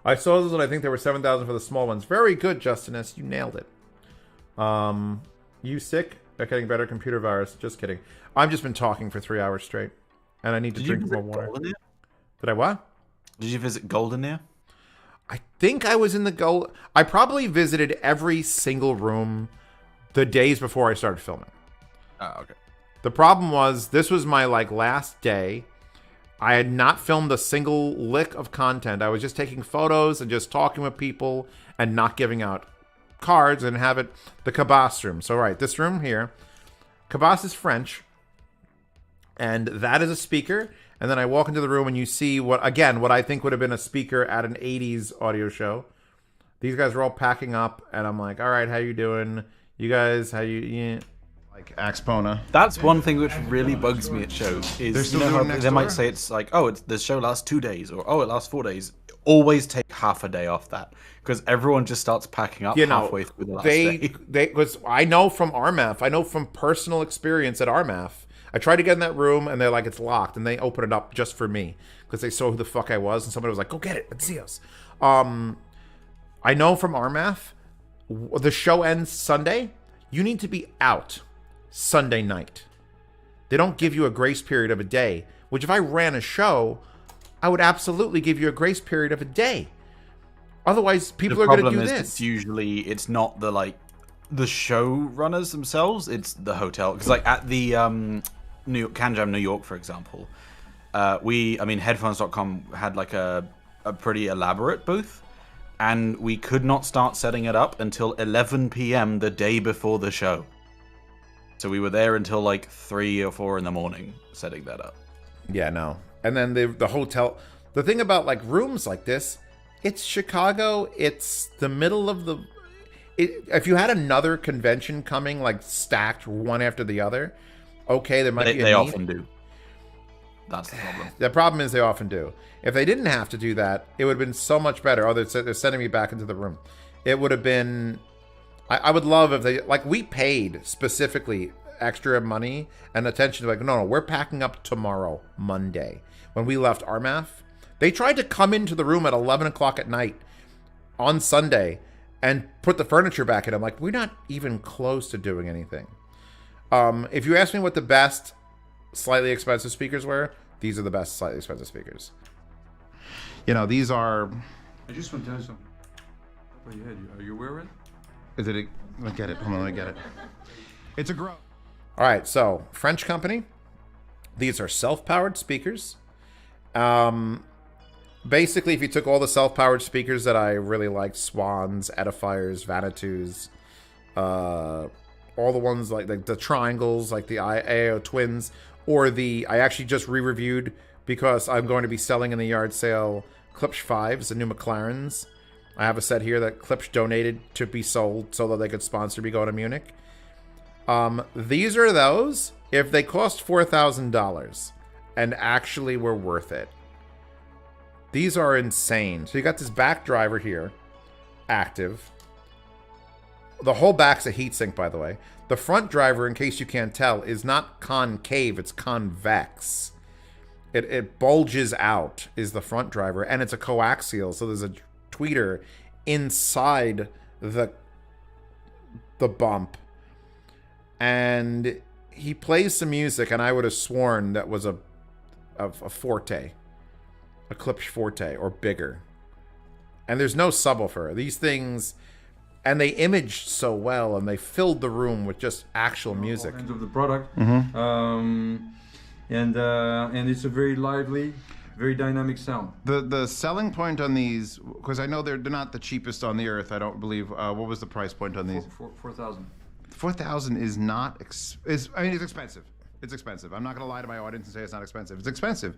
I saw those and I think there were $7,000 for the small ones. Very good, Justinus. You nailed it. You sick? Not getting better computer virus. Just kidding. I've just been talking for 3 hours straight, and I need to drink more water. Did I what? Did you visit Goldenear? I think I was in the gold. I probably visited every single room the days before I started filming. Oh, okay. The problem was this was my last day. I had not filmed a single lick of content. I was just taking photos and just talking with people and not giving out cards and have it the Cabas room. So right, this room here, Cabas is French, and that is a speaker. And then I walk into the room and you see what I think would have been a speaker at an 80s audio show. These guys are all packing up, and I'm like, all right, how you doing? You guys, how you... Yeah. Like Axpona. That's one thing which really bugs me at shows is they might say it's like, oh, the show lasts 2 days, or oh, it lasts 4 days. Always take half a day off that because everyone just starts packing up halfway through the last day. Because I know from RMAF, I know from personal experience at RMAF, I tried to get in that room and they're like, it's locked, and they open it up just for me because they saw who the fuck I was, and somebody was like, go get it, it's Zeos. I know from RMAF, the show ends Sunday. You need to be out Sunday night. They don't give you a grace period of a day, which if I ran a show, I would absolutely give you a grace period of a day. Otherwise, people are going to do this. It's not the show runners themselves, it's the hotel. Because at the CanJam New York, for example, headphones.com had a pretty elaborate booth, and we could not start setting it up until 11 p.m. the day before the show. So we were there until 3 or 4 in the morning setting that up. Yeah, no. And then the hotel. The thing about rooms like this, it's Chicago. It's the middle of the. If you had another convention coming stacked one after the other, okay, there might be. They often do. That's the problem. The problem is they often do. If they didn't have to do that, it would have been so much better. Oh, they're sending me back into the room. It would have been. I would love if they we paid specifically extra money and attention to no, we're packing up tomorrow, Monday. When we left RMAF, they tried to come into the room at 11 o'clock at night on Sunday and put the furniture back in. I'm like, we're not even close to doing anything. If you ask me what the best slightly expensive speakers were, these are the best slightly expensive speakers. You know, these are... I just want to tell you something. Top of your head, are you aware of it? Is it a... Let me get it. Hold on, let me get it. It's a grow. All right, so French company. These are self-powered speakers. Basically, if you took all the self-powered speakers that I really liked, Swans, Edifiers, Vanitus, all the ones like the triangles, like the AO Twins, or the... I actually just re-reviewed, because I'm going to be selling in the yard sale, Klipsch 5s, the new McLarens. I have a set here that Klipsch donated to be sold so that they could sponsor me going to Munich. These are those if they cost $4,000 and actually were worth it. These are insane. So you got this back driver here, active. The whole back's a heatsink, by the way. The front driver, in case you can't tell, is not concave, it's convex. It bulges out, is the front driver, and it's a coaxial, so there's a tweeter inside the bump. And he plays some music, and I would have sworn that was a Forte. A Klipsch Forte, or bigger. And there's no subwoofer. These things... And they imaged so well, and they filled the room with just actual music. End of the product, Mm-hmm. And it's a very lively, very dynamic sound. The selling point on these, because I know they're not the cheapest on the earth. I don't believe. What was the price point on these? 4,000. 4,000 is not. It's expensive. It's expensive. I'm not going to lie to my audience and say it's not expensive. It's expensive,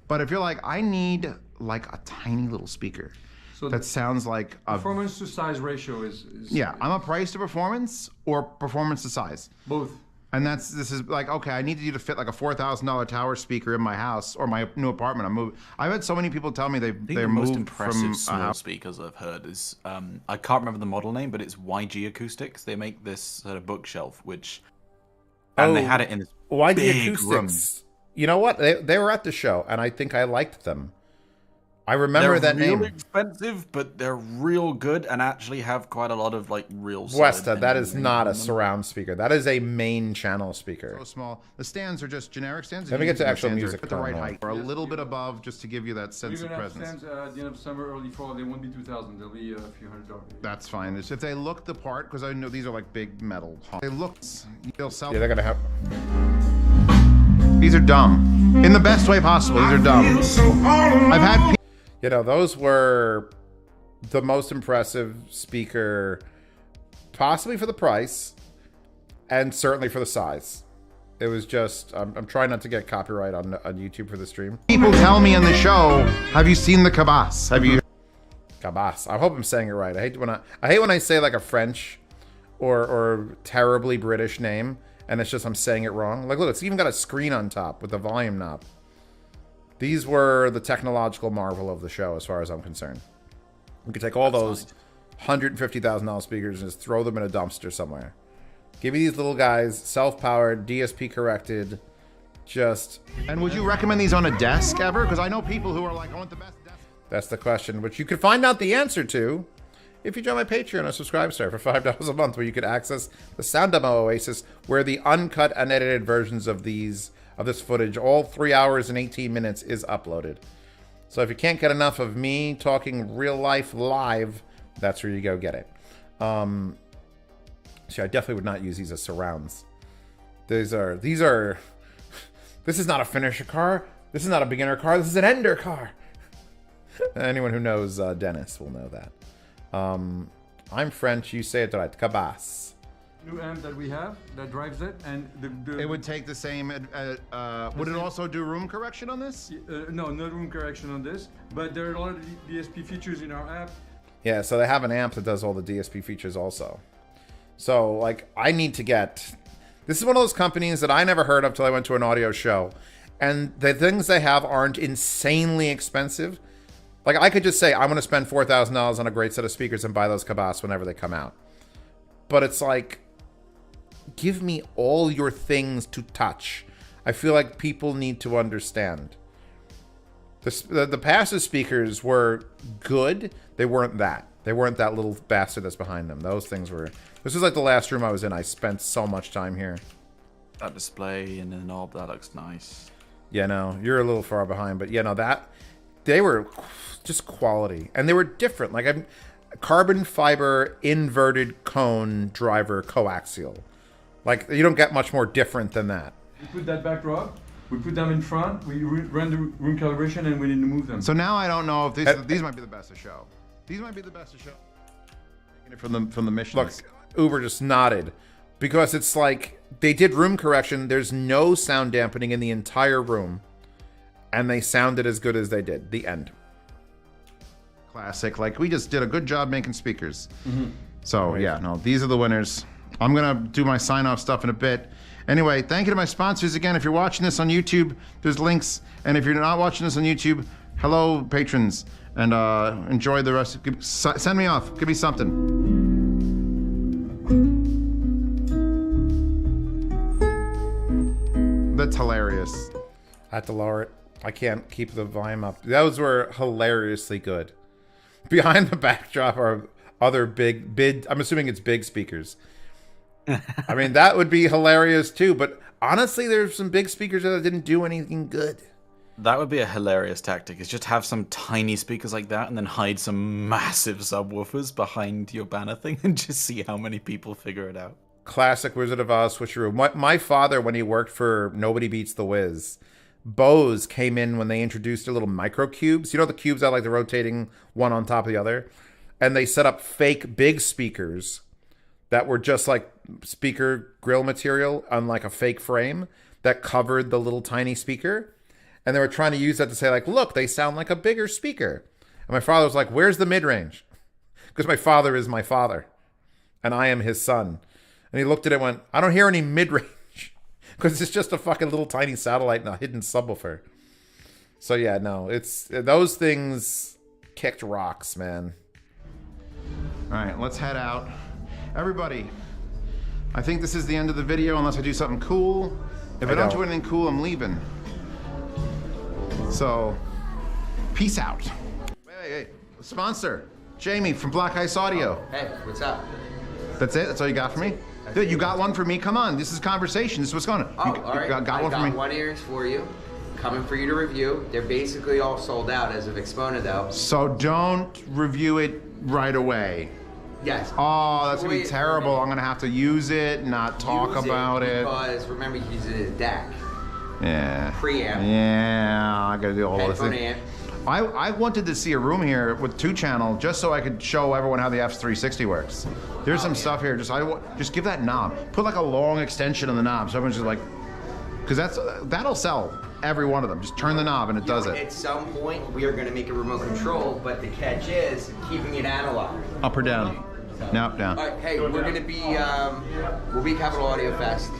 but if you're like, I need like a tiny little speaker. So that sounds like a performance to size ratio is yeah. I'm a price to performance or performance to size. Both. And this is like, okay, I needed you to fit like a $4,000 tower speaker in my house or my new apartment. I'm moving. I've had so many people tell me they're the moved most impressive from small speakers I've heard is I can't remember the model name, but it's YG Acoustics. They make this sort of bookshelf, which and they had it in this YG big Acoustics. Room. You know what? They were at the show, and I think I liked them. I remember they're that name. They're expensive, but they're real good and actually have quite a lot of like real. Westa, that is not a surround speaker. That is a main channel speaker. So small. The stands are just generic stands. Let me get to actual music. At the right height, or a little bit above, just to give you that sense of presence. Stands, at the end of summer, early fall, they won't be 2,000. They'll be a few $100. That's fine. If they look the part, because I know these are like big metal. They look. They'll sell. Yeah, they're gonna have. These are dumb, in the best way possible. These are dumb. I've had. You know, those were the most impressive speaker, possibly for the price, and certainly for the size. It was just, I'm trying not to get copyright on YouTube for the stream. People tell me in the show, have you seen the Cabas? Have you? Cabas. I hope I'm saying it right. I hate when I say like a French or terribly British name, and it's just I'm saying it wrong. Like, look, it's even got a screen on top with the volume knob. These were the technological marvel of the show, as far as I'm concerned. We could take all those $150,000 speakers and just throw them in a dumpster somewhere. Give me these little guys, self-powered, DSP corrected, just... And would you recommend these on a desk ever? Because I know people who are like, I want the best desk. That's the question, which you can find out the answer to if you join my Patreon or Subscribe Star for $5 a month, where you could access the Sound Demo Oasis, where the uncut, unedited versions of this footage, all 3 hours and 18 minutes, is uploaded. So if you can't get enough of me talking real life live, that's where you go get it. See, I definitely would not use these as surrounds. These are this is not a finisher car. This is not a beginner car. This is an ender car. Anyone who knows Dennis will know that. I'm French. You say it right. Cabas. New amp that we have that drives it, and it would take the same. Would it also do room correction on this? No room correction on this, but there are a lot of DSP features in our app. Yeah, so they have an amp that does all the DSP features also. So like, I need to get. This is one of those companies that I never heard of till I went to an audio show, and the things they have aren't insanely expensive. Like, I could just say I'm going to spend $4,000 on a great set of speakers and buy those Cabas whenever they come out. But it's like, give me all your things to touch. I feel like people need to understand. The passive speakers were good. They weren't that. They weren't that little bastard that's behind them. Those things were... This is like the last room I was in. I spent so much time here. That display and the knob, that looks nice. Yeah, no, you're a little far behind. But yeah, no, they were just quality. And they were different. Like, carbon fiber inverted cone driver coaxial. Like, you don't get much more different than that. We put that backdrop. We put them in front. We run the room calibration, and we need to move them. So now I don't know if these might be the best of show. These might be the best of show. Taking it from the missions. Look, Uber just nodded because it's like they did room correction. There's no sound dampening in the entire room, and they sounded as good as they did. The end. Classic. Like, we just did a good job making speakers. So yeah, no, these are the winners. I'm gonna do my sign-off stuff in a bit. Anyway, thank you to my sponsors again. If you're watching this on YouTube, there's links, and if you're not watching this on YouTube, hello patrons, and enjoy the rest. Send me off. Give me something. That's hilarious. I had to lower it. I can't keep the volume up. Those were hilariously good. Behind the backdrop are other big, I'm assuming it's big speakers. I mean, that would be hilarious too, but honestly, there's some big speakers that didn't do anything good. That would be a hilarious tactic, is just have some tiny speakers like that and then hide some massive subwoofers behind your banner thing and just see how many people figure it out. Classic Wizard of Oz switcheroo. My father, when he worked for Nobody Beats the Wiz, Bose came in when they introduced their little micro cubes. You know the cubes that like the rotating one on top of the other? And they set up fake big speakers that were just like speaker grill material on like a fake frame that covered the little tiny speaker. And they were trying to use that to say like, look, they sound like a bigger speaker. And my father was like, where's the mid-range? Because my father is my father and I am his son. And he looked at it and went, I don't hear any mid-range because it's just a fucking little tiny satellite and a hidden subwoofer. So yeah, no, it's those things kicked rocks, man. All right, let's head out. Everybody, I think this is the end of the video unless I do something cool. If I don't do anything cool, I'm leaving. So, peace out. Hey, sponsor, Jamie from Black Ice Audio. Hey, what's up? That's it? That's all you got for me? Dude, you got one for me? Come on, this is conversation. This is what's going on. Oh, all right. Got one for me? I got one ears for you. Coming for you to review. They're basically all sold out as of Axpona, though. So don't review it right away. Yes. Oh, that's gonna be terrible. I'm gonna have to use it, not talk about it. Because remember, you use it as a DAC. Yeah. Preamp. Yeah, I gotta do all this Headphone thing. amp. I wanted to see a room here with 2-channel just so I could show everyone how the F360 works. There's some stuff here. Just give that knob. Put like a long extension on the knob so everyone's just like, because that'll sell every one of them. Just turn the knob and it does it. At some point, we are going to make a remote control, but the catch is keeping it analog. Up or down? Nope, down. All right, hey, we're going to be, we'll be Capital Audio Fest.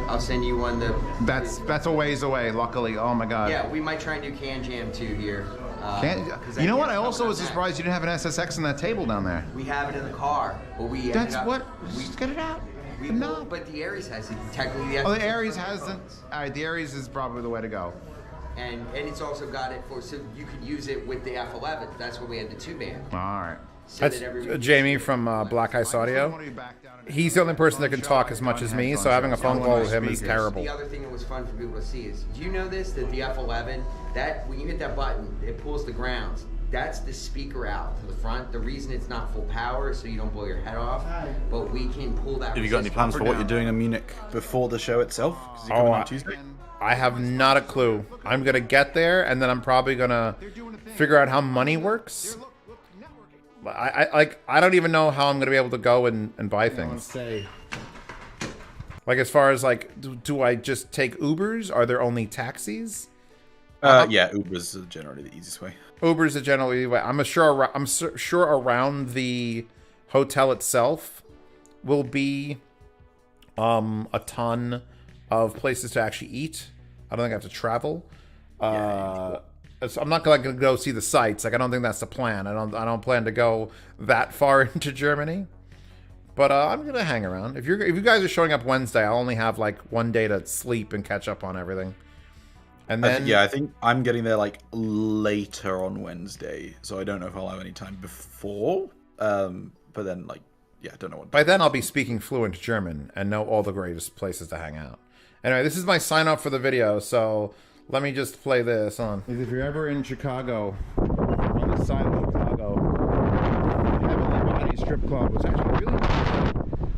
I'll send you one. That's a ways away, luckily. Oh my God. Yeah, we might try and do Can Jam too here. You know what? I also was surprised you didn't have an SSX on that table down there. We have it in the car, but we. That's what. Just get it out. No, but the Aries has it. Technically, the Aries has the. All right, the Aries is probably the way to go. And it's also got it for so you could use it with the F11. That's when we had the 2-band. All right. That's Jamie from Black Ice Audio. He's the only person that can talk as much as me, so having a phone call with him is terrible. The other thing that was fun for people to see is, do you know this, that the F11, that when you hit that button, it pulls the grounds. That's the speaker out to the front. The reason it's not full power is so you don't blow your head off, but we can pull that. Have you got any plans for what you're doing in Munich before the show itself? Because you're coming on Tuesday. I have not a clue. I'm gonna get there, and then I'm probably gonna figure out how money works. I don't even know how I'm gonna be able to go and buy things. Like as far as like, do I just take Ubers? Are there only taxis? Yeah, Ubers are generally the easiest way. Ubers are generally the way. I'm sure around the hotel itself will be a ton of places to actually eat. I don't think I have to travel. I'm not going to go see the sights. Like I don't think that's the plan. I don't plan to go that far into Germany. But I'm gonna hang around. If you guys are showing up Wednesday, I'll only have like one day to sleep and catch up on everything. And then I think I'm getting there like later on Wednesday, so I don't know if I'll have any time before. But then, like, yeah, I don't know what. By then, I'll be speaking fluent German and know all the greatest places to hang out. Anyway, this is my sign off for the video, so let me just play this on. If you're ever in Chicago, on the side of Chicago, Heavenly Body Strip Club was actually really nice.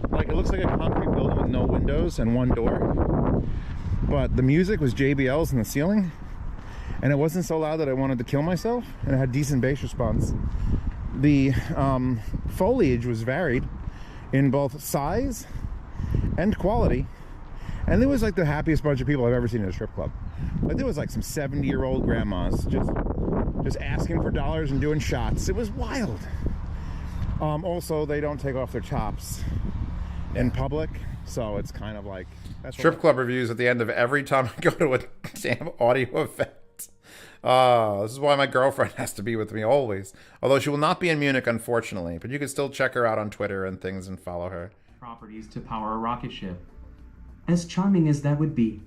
Like, it looks like a concrete building with no windows and one door. But the music was JBL's in the ceiling, and it wasn't so loud that I wanted to kill myself, and it had decent bass response. The foliage was varied in both size and quality, and there was like the happiest bunch of people I've ever seen in a strip club. Like, there was like some 70-year-old grandmas just asking for dollars and doing shots. It was wild. Also, they don't take off their tops in public, so it's kind of like strip club reviews at the end of every time I go to a damn audio event. This is why my girlfriend has to be with me always. Although she will not be in Munich, unfortunately. But you can still check her out on Twitter and things and follow her. Properties to power a rocket ship. As charming as that would be.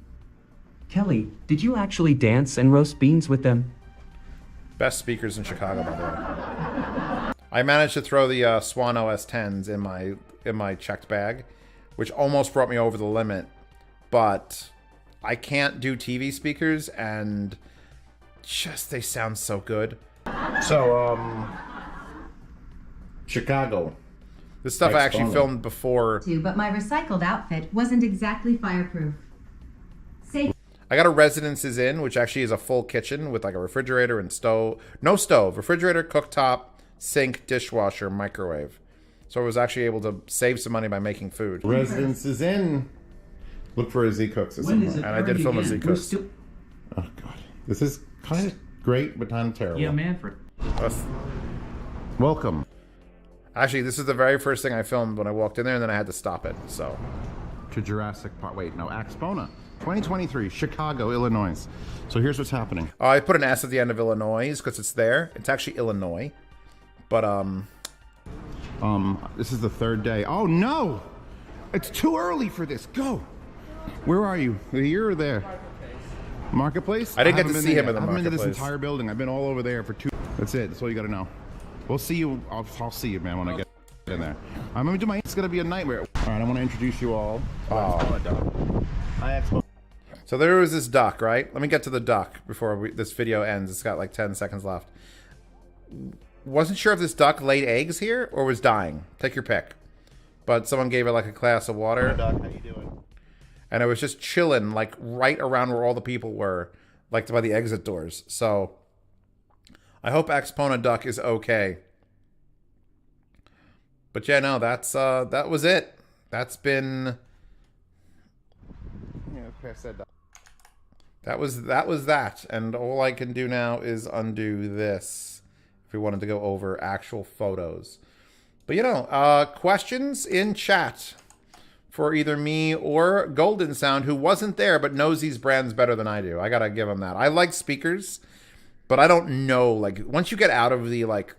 Kelly, did you actually dance and roast beans with them? Best speakers in Chicago, by the way. I managed to throw the Swan OS 10s in my checked bag, which almost brought me over the limit. But I can't do TV speakers, and just they sound so good. So Chicago, this stuff I actually filmed before. But my recycled outfit wasn't exactly fireproof. I got a Residences Inn, which actually is a full kitchen with like a refrigerator and stove. No stove, refrigerator, cooktop, sink, dishwasher, microwave. So I was actually able to save some money by making food. Residences Inn. Look for a Z Cooks at some point. And I did film a Z Cooks. Oh god, this is kind of great, but kind of terrible. Yeah, Manfred. Welcome. Actually, this is the very first thing I filmed when I walked in there, and then I had to stop it. So, to Jurassic Park. Wait, no, Axpona, 2023, Chicago, Illinois. So here's what's happening. I put an S at the end of Illinois because it's there. It's actually Illinois, but this is the third day. Oh no, it's too early for this. Go. Where are you? Here or there? Marketplace? I didn't get to see him in the marketplace. I've been to this entire building. I've been all over there for 2. That's it. That's all you got to know. We'll see you. I'll see you, man, when I get in there. I'm going to do my... It's going to be a nightmare. All right, I want to introduce you all. So there was this duck, right? Let me get to the duck before this video ends. It's got like 10 seconds left. Wasn't sure if this duck laid eggs here or was dying. Take your pick. But someone gave it like a glass of water. Hi, duck. How you doing? And it was just chilling, like, right around where all the people were, like, by the exit doors. So, I hope Axpona Duck is okay. But yeah, no, that was it. That's been... Yeah, okay, I said that. That was that. And all I can do now is undo this, if we wanted to go over actual photos. But, you know, questions in chat for either me or Golden Sound, who wasn't there but knows these brands better than I do. I gotta give him that. I like speakers, but I don't know, like, once you get out of the, like,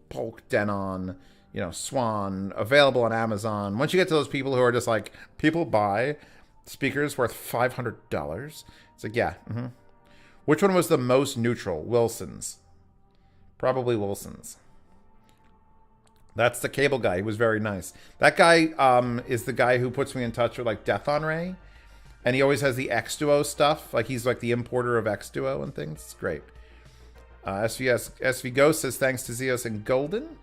Polk, Denon, you know, Swan, available on Amazon, once you get to those people who are just like, people buy speakers worth $500, it's like, yeah, Which one was the most neutral? Wilson's. Probably Wilson's. That's the cable guy. He was very nice. That guy is the guy who puts me in touch with like Death on Ray. And he always has the X-Duo stuff. Like he's like the importer of X-Duo and things. It's great. SV Ghost says thanks to Zeos and Golden.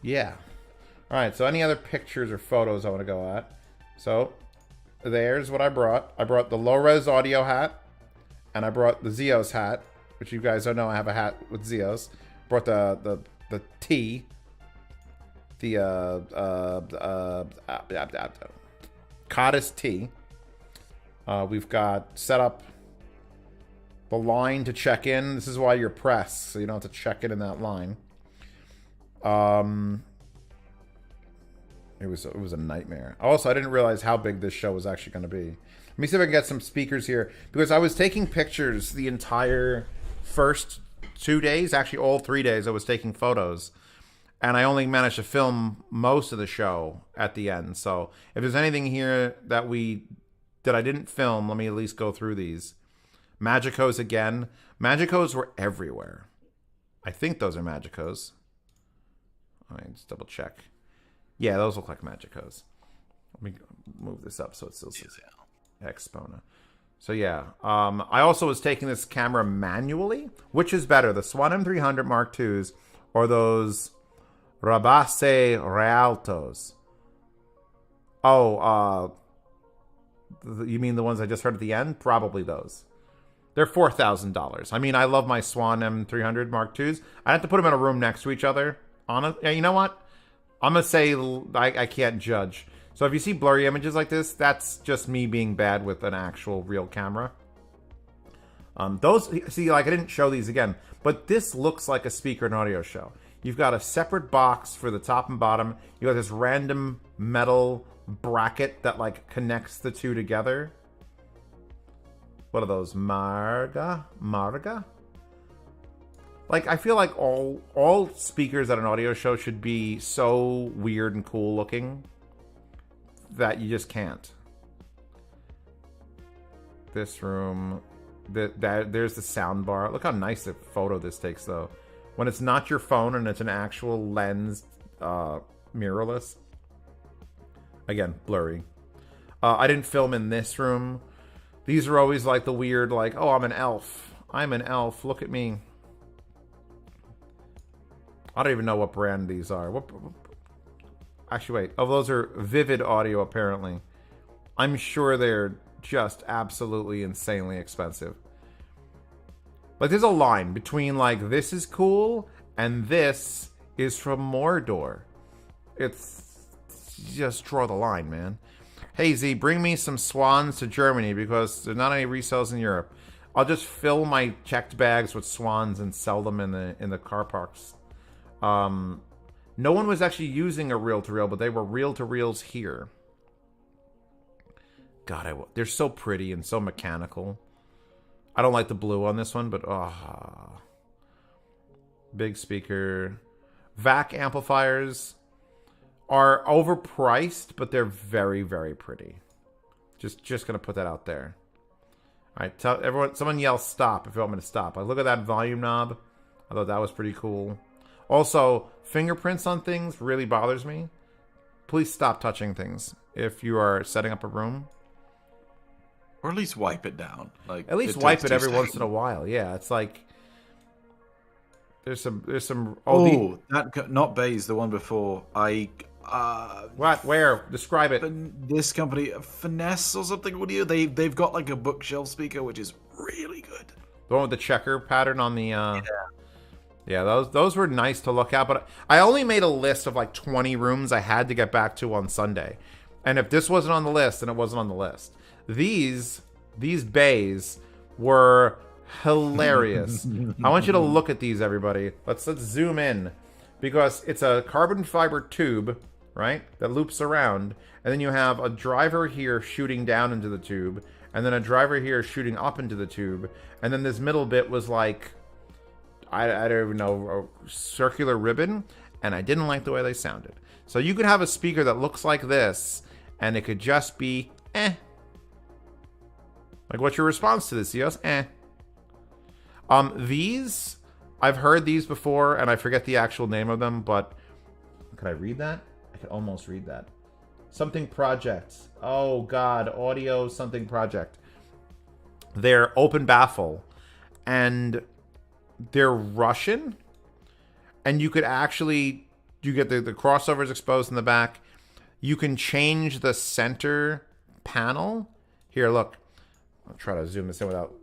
Yeah. Alright, so any other pictures or photos I want to go at? So, there's what I brought. I brought the low-res audio hat. And I brought the Zeos hat, which you guys don't know I have a hat with Zeos. Brought the T. The Codis T. We've got set up the line to check in. This is why you're pressed, so you don't have to check in that line. It was a nightmare. Also, I didn't realize how big this show was actually going to be. Let me see if I can get some speakers here, because I was taking pictures the entire first 2 days, actually all 3 days. I was taking photos, and I only managed to film most of the show at the end. So if there's anything here that I didn't film, let me at least go through these. Magicos again. Magicos were everywhere. I think those are Magicos. All right, just double check. Yeah, those look like Magicos. Let me move this up so it still says Axpona. So yeah, I also was taking this camera manually. Which is better, the Swan M300 Mark IIs or those Rabase Realtos? Oh, you mean the ones I just heard at the end? Probably those. They're $4,000. I mean, I love my Swan M300 Mark IIs. I have to put them in a room next to each other. You know what? I'm going to say I can't judge. So if you see blurry images like this, that's just me being bad with an actual real camera. Those, see, like I didn't show these again, but this looks like a speaker and audio show. You've got a separate box for the top and bottom. You got this random metal bracket that like connects the two together. What are those? Marga? Like, I feel like all speakers at an audio show should be so weird and cool looking that you just can't. This room, there's the sound bar. Look how nice the photo this takes, though. When it's not your phone and it's an actual lens, mirrorless. Again, blurry. I didn't film in this room. These are always like the weird, like, oh, I'm an elf. I'm an elf. Look at me. I don't even know what brand these are. Actually, wait. Oh, those are Vivid Audio, apparently. I'm sure they're just absolutely insanely expensive. Like, there's a line between, like, this is cool and this is from Mordor. It's just draw the line, man. Hey, Z, bring me some swans to Germany because there's not any resales in Europe. I'll just fill my checked bags with swans and sell them in the car parks. No one was actually using a reel-to-reel, but they were reel-to-reels here. God, they're so pretty and so mechanical. I don't like the blue on this one, but big speaker. VAC amplifiers are overpriced, but they're very, very pretty. Just gonna put that out there. All right, tell everyone. Someone yell stop if you want me to stop. Like, look at that volume knob. I thought that was pretty cool. Also, fingerprints on things really bothers me. Please stop touching things if you are setting up a room. Or at least wipe it down. Like, at least wipe it every once in a while. Yeah, it's like there's some. Oh, that not Bayes, the one before. What? Where? Describe it. This company, Finesse or something. Audio. They've got like a bookshelf speaker, which is really good. The one with the checker pattern on the. Yeah, those were nice to look at, but I only made a list of like 20 rooms I had to get back to on Sunday. And if this wasn't on the list, then it wasn't on the list. These bays were hilarious. I want you to look at these, everybody. Let's zoom in, because it's a carbon fiber tube, right, that loops around, and then you have a driver here shooting down into the tube, and then a driver here shooting up into the tube, and then this middle bit was like, I don't even know, a circular ribbon, and I didn't like the way they sounded. So you could have a speaker that looks like this, and it could just be, eh. Like, what's your response to this, Zeos? Eh. These, I've heard these before, and I forget the actual name of them, but can I read that? I could almost read that. Something Project. Oh, God. Audio something Project. They're open baffle, and they're Russian, and you could actually, you get the crossovers exposed in the back. You can change the center panel. Here, look. I'll try to zoom this in without.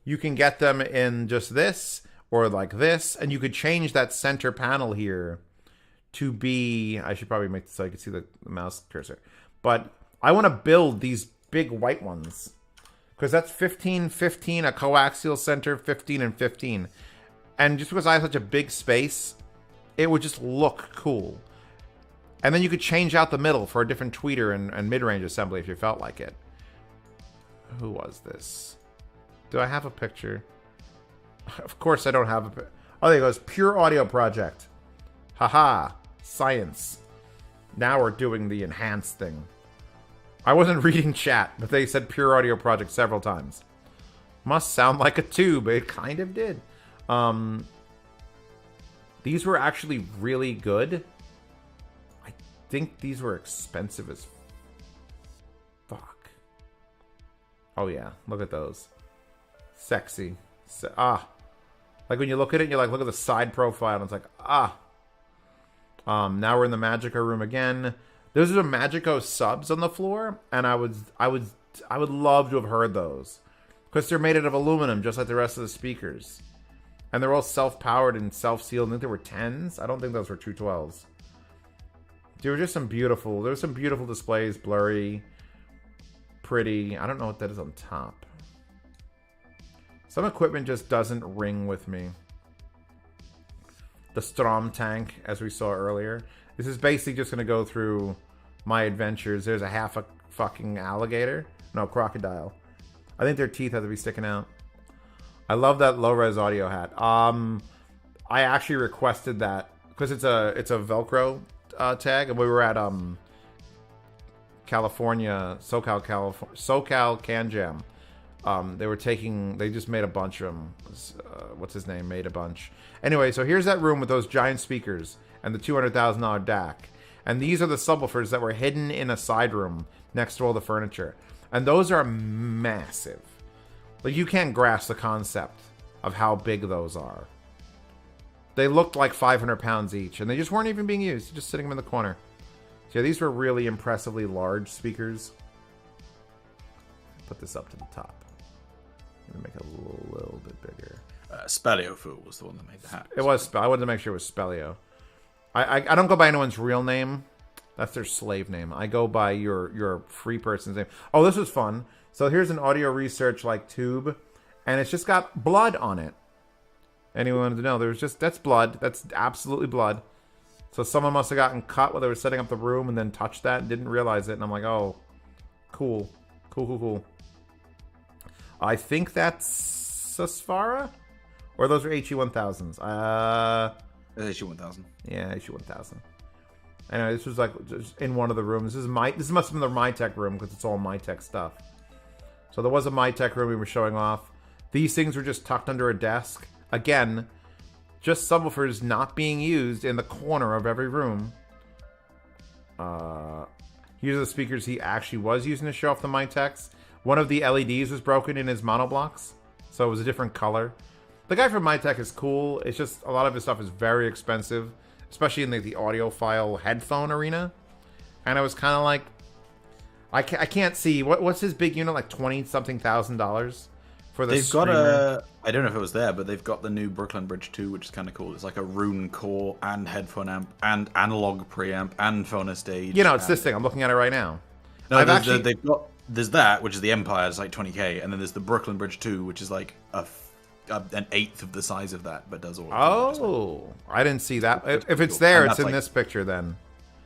You can get them in just this or like this, and you could change that center panel here to be, I should probably make this so I can see the mouse cursor. But I want to build these big white ones, because that's 15, 15, a coaxial center, 15 and 15. And just because I have such a big space, it would just look cool. And then you could change out the middle for a different tweeter and mid-range assembly if you felt like it. Who was this? Do I have a picture? Of course I don't have a picture. Oh, there it goes. Pure Audio Project. Haha. Science. Now we're doing the enhanced thing. I wasn't reading chat, but they said Pure Audio Project several times. Must sound like a tube. It kind of did. These were actually really good. I think these were expensive as fuck. Oh yeah, look at those. Sexy. Like when you look at it, you're like, look at the side profile, and it's like, now we're in the Magico room again. Those are Magico subs on the floor, and I would love to have heard those. Because they're made out of aluminum, just like the rest of the speakers. And they're all self-powered and self-sealed. I think they were 10s. I don't think those were true 12s. There were just some beautiful... There were some beautiful displays. Blurry. Pretty. I don't know what that is on top. Some equipment just doesn't ring with me. The Strom tank, as we saw earlier. This is basically just going to go through my adventures. There's a half a fucking alligator. No, crocodile. I think their teeth have to be sticking out. I love that low-res audio hat. I actually requested that because it's a Velcro tag, and we were at California, SoCal Can Jam. They just made a bunch of them. What's his name? Made a bunch. Anyway, so here's that room with those giant speakers and the $200,000 DAC. And these are the subwoofers that were hidden in a side room next to all the furniture. And those are massive. Like, you can't grasp the concept of how big those are. They looked like 500 pounds each, and they just weren't even being used. Just sitting them in the corner. So yeah, these were really impressively large speakers. Put this up to the top. I'm gonna make it a little bit bigger. Speliofool was the one that made the hat. It was. I wanted to make sure it was Spelio. I don't go by anyone's real name. That's their slave name. I go by your free person's name. Oh, this was fun. So here's an audio research like tube, and it's just got blood on it. Anyone wanted to know? That's blood. That's absolutely blood. So someone must have gotten cut while they were setting up the room and then touched that and didn't realize it. And I'm like, oh, cool. Cool. I think that's Sasfara? Or those are HE1000s? HE1000. Yeah, HE1000. Anyway, this was like just in one of the rooms. This must have been the MyTech room because it's all MyTech stuff. So there was a MyTech room we were showing off. These things were just tucked under a desk. Again, just subwoofers not being used in the corner of every room. Here's the speakers he actually was using to show off the MyTechs. One of the LEDs was broken in his monoblocks, so it was a different color. The guy from MyTech is cool. It's just a lot of his stuff is very expensive, especially in the audiophile headphone arena. And I was kind of like, I can't see what's his big unit, like $20-something thousand for the. They've got I don't know if it was there, but they've got the new Brooklyn Bridge 2, which is kind of cool. It's like a Rune core and headphone amp and analog preamp and Phonostage. You know, it's this thing. I'm looking at it right now. No, there's that, which is the Empire. It's like 20K, and then there's the Brooklyn Bridge 2, which is like an eighth of the size of that, but does all. Oh, I didn't see that. If it's there, it's in this picture then.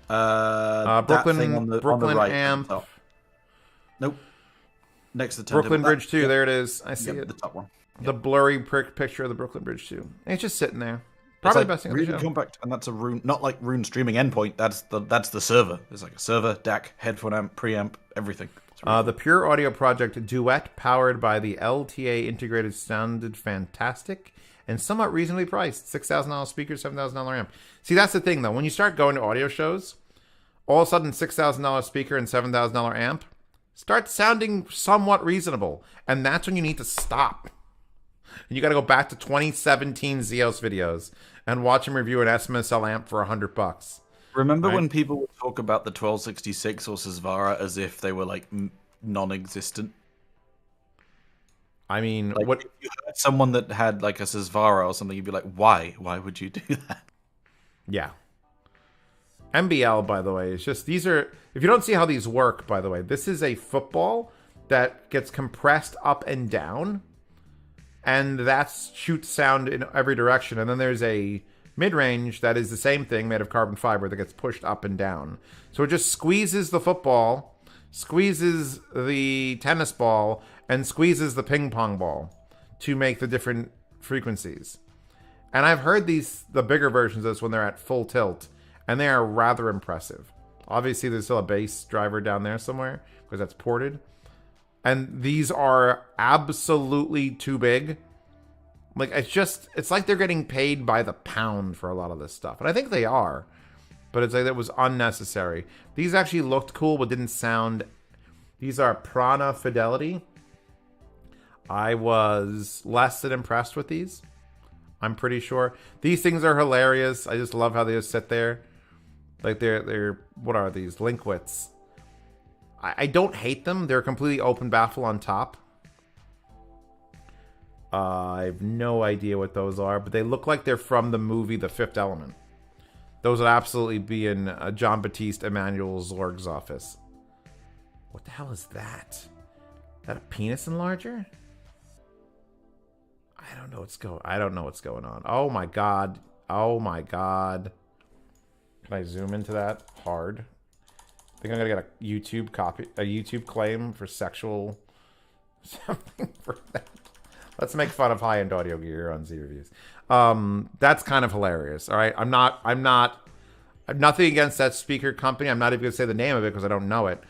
Brooklyn on the right, amp. Nope. Next to the Brooklyn Bridge 2. There it is. I see it. The top one. The blurry picture of the Brooklyn Bridge 2. It's just sitting there. Probably like the best thing on really the show. Compact, and that's a Rune, not like Rune streaming endpoint. That's the server. There's like a server, DAC, headphone amp, preamp, everything. Really the Pure Audio Project Duet, powered by the LTA integrated, sounded fantastic and somewhat reasonably priced. $6,000 speaker, $7,000 amp. See, that's the thing though. When you start going to audio shows, all of a sudden $6,000 speaker and $7,000 amp starts sounding somewhat reasonable, and that's when you need to stop. And you got to go back to 2017 Zeos videos and watch him review an SMSL amp for $100. Remember when people would talk about the 1266 or Sasvara as if they were like non-existent? I mean, like, what? If you had someone that had like a Sasvara or something, you'd be like, why? Why would you do that? Yeah. MBL, by the way, is just, these are, if you don't see how these work, by the way, this is a football that gets compressed up and down, and that shoots sound in every direction. And then there's a mid-range that is the same thing, made of carbon fiber, that gets pushed up and down. So it just squeezes the football, squeezes the tennis ball, and squeezes the ping pong ball to make the different frequencies. And I've heard the bigger versions of this when they're at full tilt, and they are rather impressive. Obviously, there's still a bass driver down there somewhere, because that's ported. And these are absolutely too big. Like, it's like they're getting paid by the pound for a lot of this stuff. And I think they are. But it's like it was unnecessary. These actually looked cool, but didn't sound... These are Prana Fidelity. I was less than impressed with these. I'm pretty sure. These things are hilarious. I just love how they just sit there. Like, they're what are these? Linkwits. I don't hate them. They're completely open baffle on top. I have no idea what those are, but they look like they're from the movie The Fifth Element. Those would absolutely be in John Baptiste Emmanuel Zorg's office. What the hell is that? Is that a penis enlarger? I don't know what's going on. Oh my god. Oh my god. Can I zoom into that hard? I think I'm gonna get a YouTube claim for sexual something for that. Let's make fun of high-end audio gear on Z Reviews. That's kind of hilarious. All right, I'm nothing against that speaker company. I'm not even gonna say the name of it because I don't know it.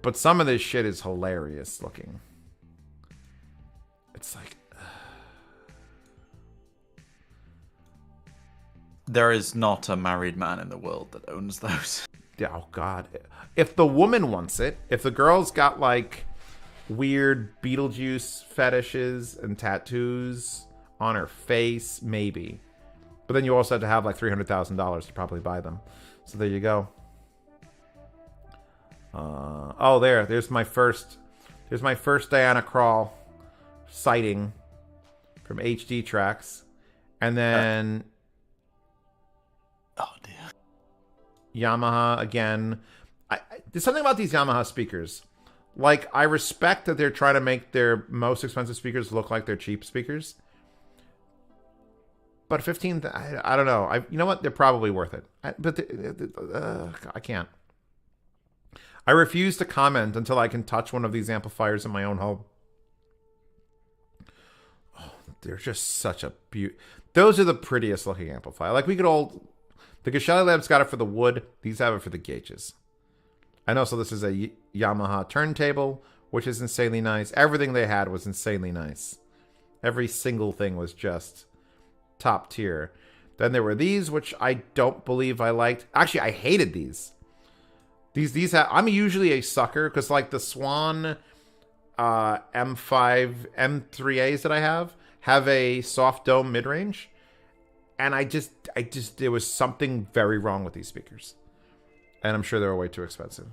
But some of this shit is hilarious looking. It's like there is not a married man in the world that owns those. Oh god. If the woman wants it, if the girl's got like weird Beetlejuice fetishes and tattoos on her face, maybe. But then you also have to have like $300,000 to probably buy them. So there you go. There's my first Diana Krall sighting from HD Tracks. And then oh dear. Yamaha again. There's something about these Yamaha speakers. Like, I respect that they're trying to make their most expensive speakers look like they're cheap speakers. But 15, I don't know. You know what? They're probably worth it. I can't. I refuse to comment until I can touch one of these amplifiers in my own home. Oh, they're just such a beauty. Those are the prettiest looking amplifier. Like, we could all... The Gashelli Labs got it for the wood. These have it for the gauges. I know, so this is a Yamaha turntable, which is insanely nice. Everything they had was insanely nice. Every single thing was just top tier. Then there were these, which I don't believe I liked. Actually, I hated these. These have, I'm usually a sucker, because like the Swan M5, M3As that I have a soft dome mid-range. And I just, there was something very wrong with these speakers. And I'm sure they were way too expensive.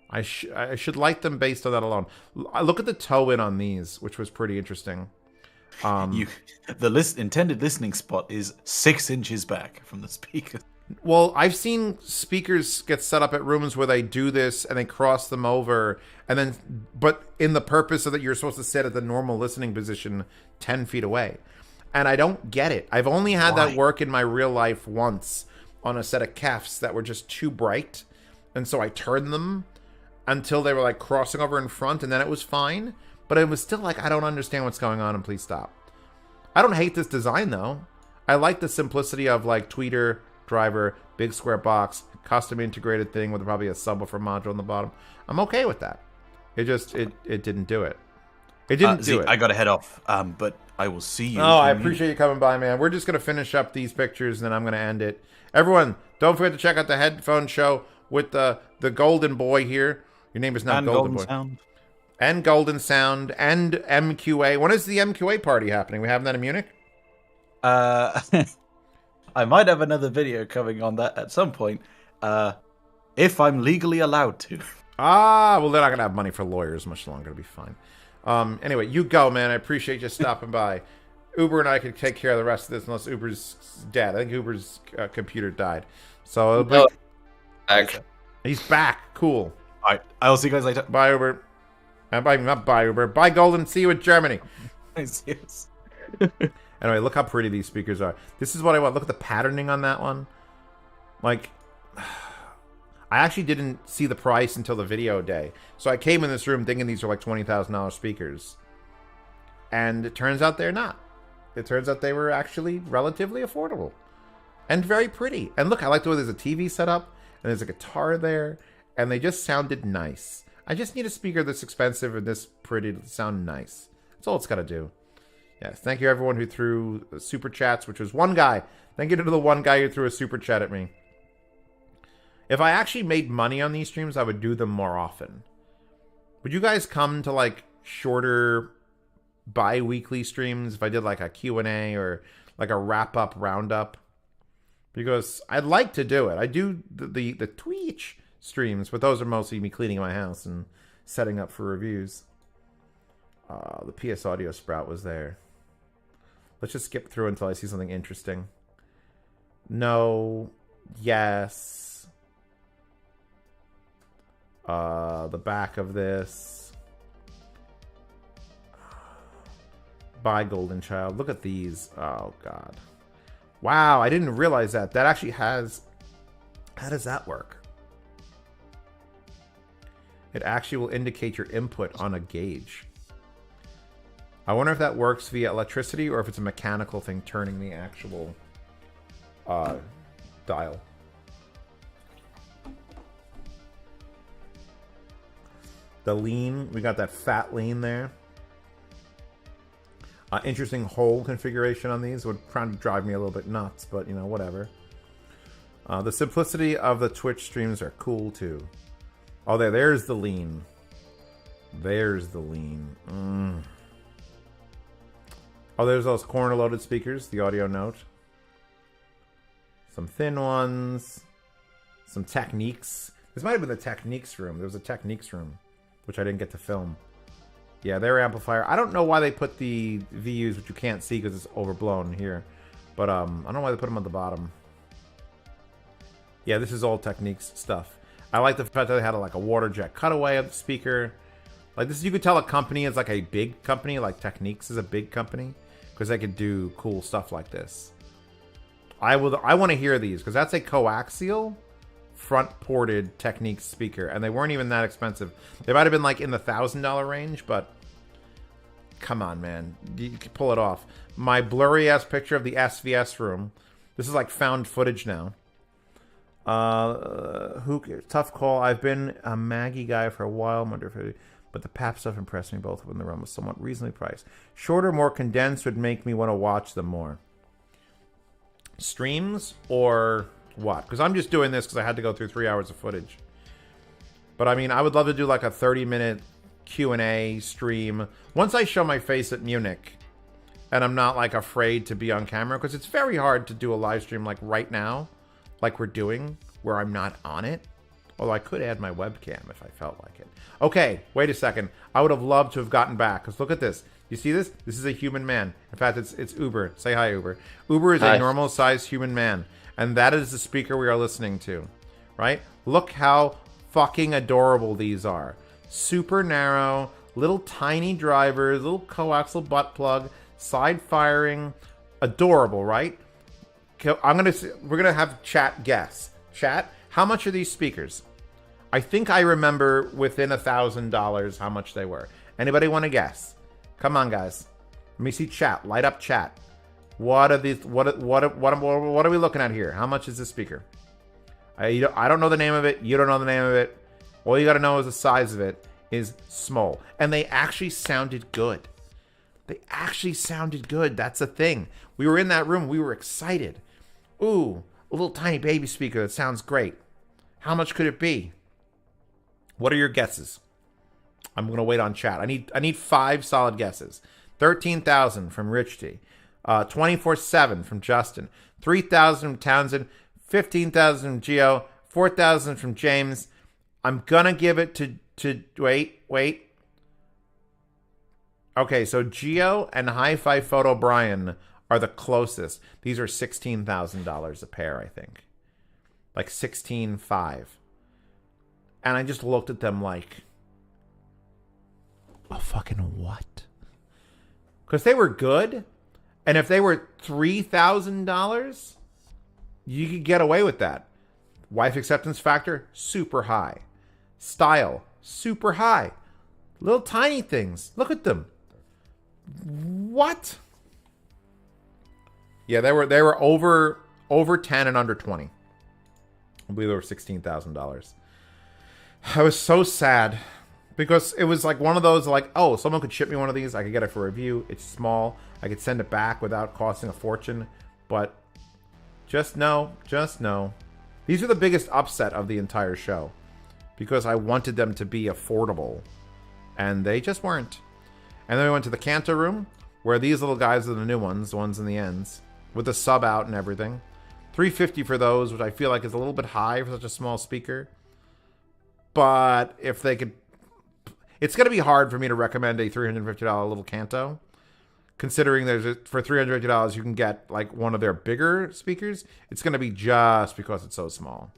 I should like them based on that alone. Look at the toe-in on these, which was pretty interesting. The intended listening spot is 6 inches back from the speaker. Well, I've seen speakers get set up at rooms where they do this and they cross them over, and then, but in the purpose of that you're supposed to sit at the normal listening position 10 feet away. And I don't get it. I've only had that work in my real life once on a set of Kefs that were just too bright. And so I turned them until they were like crossing over in front, and then it was fine. But it was still like, I don't understand what's going on, and please stop. I don't hate this design though. I like the simplicity of like tweeter, driver, big square box, custom integrated thing with probably a subwoofer module on the bottom. I'm okay with that. It just, it didn't do it. It didn't do it. I gotta head off, but I will see you. Oh, I appreciate you coming by, man. We're just going to finish up these pictures, and then I'm going to end it. Everyone, don't forget to check out the headphone show with the Golden Boy here. Your name is not Golden Boy. Sound. And Golden Sound, and MQA. When is the MQA party happening? We having that in Munich? I might have another video coming on that at some point, if I'm legally allowed to. Well, they're not going to have money for lawyers much longer. It'll be fine. Anyway, you go, man. I appreciate you stopping by. Uber and I could take care of the rest of this unless Uber's dead. I think Uber's computer died. So it'll be... back. He's back. Cool. All right. I'll see you guys later. Bye, Uber. Not bye, Uber. Bye, Golden. See you in Germany. Yes. Anyway, look how pretty these speakers are. This is what I want. Look at the patterning on that one. Like... I actually didn't see the price until the video day. So I came in this room thinking these were like $20,000 speakers. And it turns out they're not. It turns out they were actually relatively affordable. And very pretty. And look, I like the way there's a TV set up. And there's a guitar there. And they just sounded nice. I just need a speaker that's expensive and this pretty to sound nice. That's all it's got to do. Yes, thank you everyone who threw super chats, which was one guy. Thank you to the one guy who threw a super chat at me. If I actually made money on these streams, I would do them more often. Would you guys come to like shorter bi-weekly streams if I did like a Q&A or like a wrap-up roundup? Because I'd like to do it. I do the Twitch streams, but those are mostly me cleaning my house and setting up for reviews. The PS Audio Sprout was there. Let's just skip through until I see something interesting. No. Yes. The back of this. Bye, Golden Child. Look at these. Oh, God. Wow, I didn't realize that. That actually has... How does that work? It actually will indicate your input on a gauge. I wonder if that works via electricity or if it's a mechanical thing turning the actual dial. The lean, we got that fat lean there. Interesting hole configuration on these would probably drive me a little bit nuts, but you know, whatever. The simplicity of the Twitch streams are cool too. Oh, there's the lean. There's the lean. Oh, there's those corner-loaded speakers, the audio note. Some thin ones. Some Techniques. This might have been the Techniques room. There was a Techniques room, which I didn't get to film. Yeah, their amplifier. I don't know why they put the VUs, which you can't see because it's overblown here. But I don't know why they put them at the bottom. Yeah, this is all Techniques stuff. I like the fact that they had like a water jet cutaway of the speaker. Like this, you could tell a company is like a big company, like Techniques is a big company, because they could do cool stuff like this. I want to hear these because that's a coaxial front-ported Techniques speaker, and they weren't even that expensive. They might have been like in the $1,000 range, but come on, man, you can pull it off. My blurry ass picture of the SVS room. This is like found footage now. Tough call. I've been a Maggie guy for a while, but the PAP stuff impressed me both when the room was somewhat reasonably priced. Shorter, more condensed would make me want to watch them more. Streams or what? Because I'm just doing this because I had to go through 3 hours of footage. But I mean, I would love to do like a 30-minute Q&A stream once I show my face at Munich, and I'm not like afraid to be on camera, because it's very hard to do a live stream like right now, like we're doing, where I'm not on it. Although I could add my webcam if I felt like it. Okay, wait a second. I would have loved to have gotten back, because look at this. You see this? This is a human man. In fact, it's Uber. Say hi, Uber. Uber is Hi. a normal-sized human man, and that is the speaker we are listening to, right? Look how fucking adorable these are. Super narrow, little tiny drivers, little coaxial butt plug, side firing, adorable, right? We're gonna have chat guess. Chat, how much are these speakers? I think I remember within $1,000 how much they were. Anybody want to guess? Come on, guys. Let me see chat. Light up chat. What are these? What are we looking at here? How much is this speaker? I don't know the name of it. You don't know the name of it. All you got to know is the size of it is small. And they actually sounded good. They actually sounded good. That's the thing. We were in that room. We were excited. Ooh, a little tiny baby speaker that sounds great. How much could it be? What are your guesses? I'm going to wait on chat. I need 5 solid guesses. 13,000 from Rich D. 24/7 from Justin. 3,000 from Townsend. 15,000 from Geo. 4,000 from James. I'm going to give it to wait. Okay, so Geo and Hi-Fi Photo Brian are the closest. These are $16,000 a pair, I think. Like 16.5. And I just looked at them like, a fucking what? Because they were good. And if they were $3,000, you could get away with that. Wife acceptance factor, super high. Style, super high. Little tiny things. Look at them. What? Yeah, they were over 10 and under 20. I believe they were $16,000. I was so sad Because it was like one of those like, oh, someone could ship me one of these. I could get it for review. It's small. I could send it back without costing a fortune. But just know. These are the biggest upset of the entire show. Because I wanted them to be affordable. And they just weren't. And then we went to the Canto room, where these little guys are the new ones, the ones in the ends, with the sub out and everything. $350 for those, which I feel like is a little bit high for such a small speaker. But if they could... It's going to be hard for me to recommend a $350 little Canto. Considering for $350 you can get like one of their bigger speakers. It's going to be just because it's so small.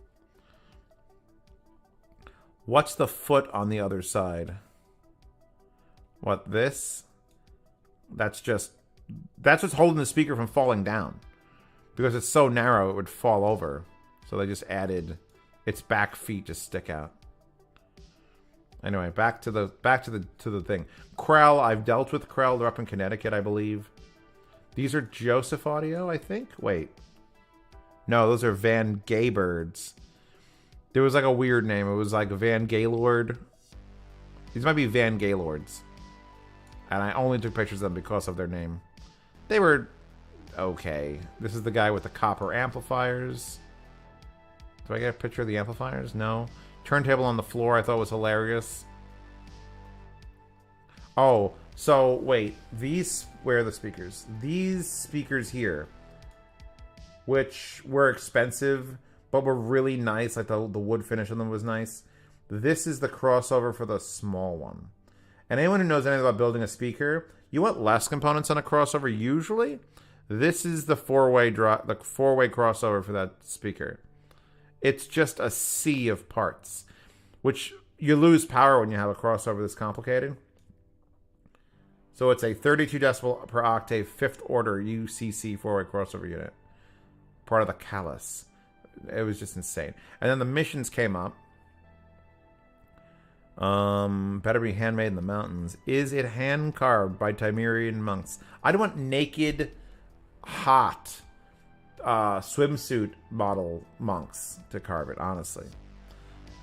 What's the foot on the other side? What, this? That's what's holding the speaker from falling down. Because it's so narrow it would fall over. So they just added its back feet to stick out. Anyway, back to the thing. Krell, I've dealt with Krell. They're up in Connecticut, I believe. These are Joseph Audio, I think. Wait. No, those are Van Gaybirds. There was like a weird name. It was like Van Gaylord. These might be Van Gaylords. And I only took pictures of them because of their name. They were okay. This is the guy with the copper amplifiers. Do I get a picture of the amplifiers? No. Turntable on the floor I thought was hilarious. Oh, so wait. Where are the speakers? These speakers here, which were expensive, but were really nice. Like the wood finish on them was nice. This is the crossover for the small one. And anyone who knows anything about building a speaker, you want less components on a crossover usually. This is the four-way crossover for that speaker. It's just a sea of parts, which you lose power when you have a crossover this complicated. So it's a 32 decibel per octave 5th order UCC four-way crossover unit. Part of the Callus. It was just insane. And then the missions came up. Better be handmade in the mountains. Is it hand carved by Timerian monks? I don't want naked, hot swimsuit model monks to carve it, honestly.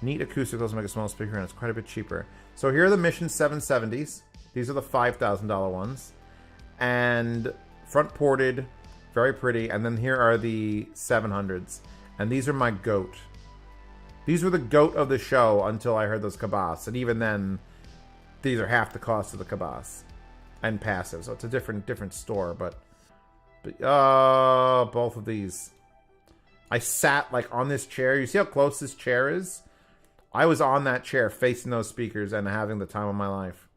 Neat acoustic also make a small speaker and it's quite a bit cheaper. So here are the Mission 770s. These are the $5,000 ones. And front ported, very pretty. And then here are the 700s. And these are my goat. These were the goat of the show until I heard those Cabas. And even then, these are half the cost of the Cabas. And passive. So it's a different store, but both of these. I sat like on this chair. You see how close this chair is? I was on that chair facing those speakers and having the time of my life.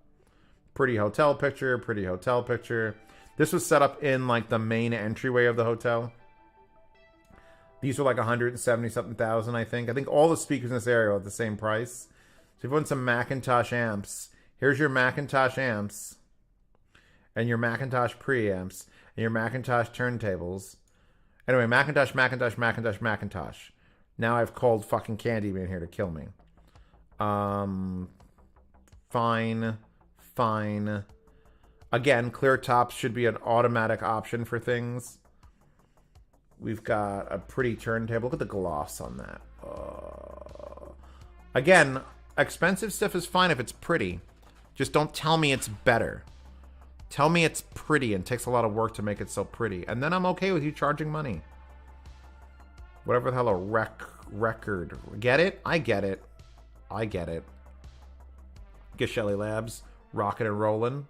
Pretty hotel picture. This was set up in like the main entryway of the hotel. These were like 170-something thousand, I think. I think all the speakers in this area are at the same price. So if you want some Macintosh amps, here's your Macintosh amps. And your Macintosh preamps. And your Macintosh turntables. Anyway, Macintosh. Now I've called fucking Candyman here to kill me. Fine. Again, clear tops should be an automatic option for things. We've got a pretty turntable. Look at the gloss on that. Again, expensive stuff is fine if it's pretty. Just don't tell me it's better. Tell me it's pretty and takes a lot of work to make it so pretty. And then I'm okay with you charging money. Whatever the hell a record. Get it? I get it. Geshelly Labs. Rockin' and rollin'.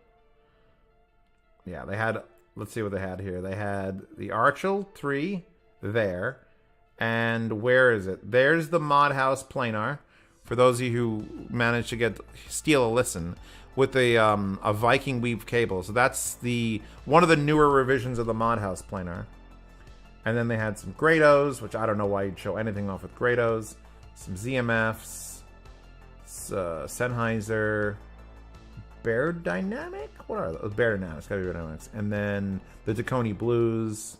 Yeah, they had... Let's see what they had here. They had the Archel 3 there. And where is it? There's the Mod House Planar. For those of you who managed to steal a listen. With a Viking Weave cable. So that's one of the newer revisions of the Mod House Planar. And then they had some Grados, which I don't know why you'd show anything off with Grados. Some ZMFs. Sennheiser. Bear Dynamic? What are those? Bear Dynamics. Gotta be Bear Dynamics. And then the Deconi Blues.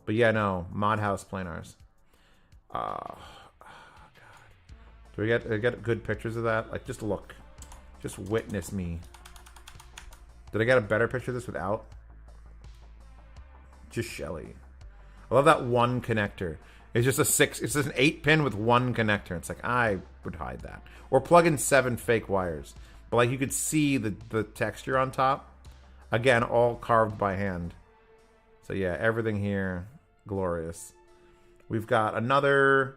But yeah, no. Mod House Planars. God. Do we get good pictures of that? Like, just look. Just witness me. Did I get a better picture of this without? Just Shelly. I love that one connector. It's just it's just an 8-pin with one connector. It's like, I would hide that. Or plug in 7 fake wires. but like you could see the texture on top. Again, all carved by hand. So yeah, everything here, glorious. We've got another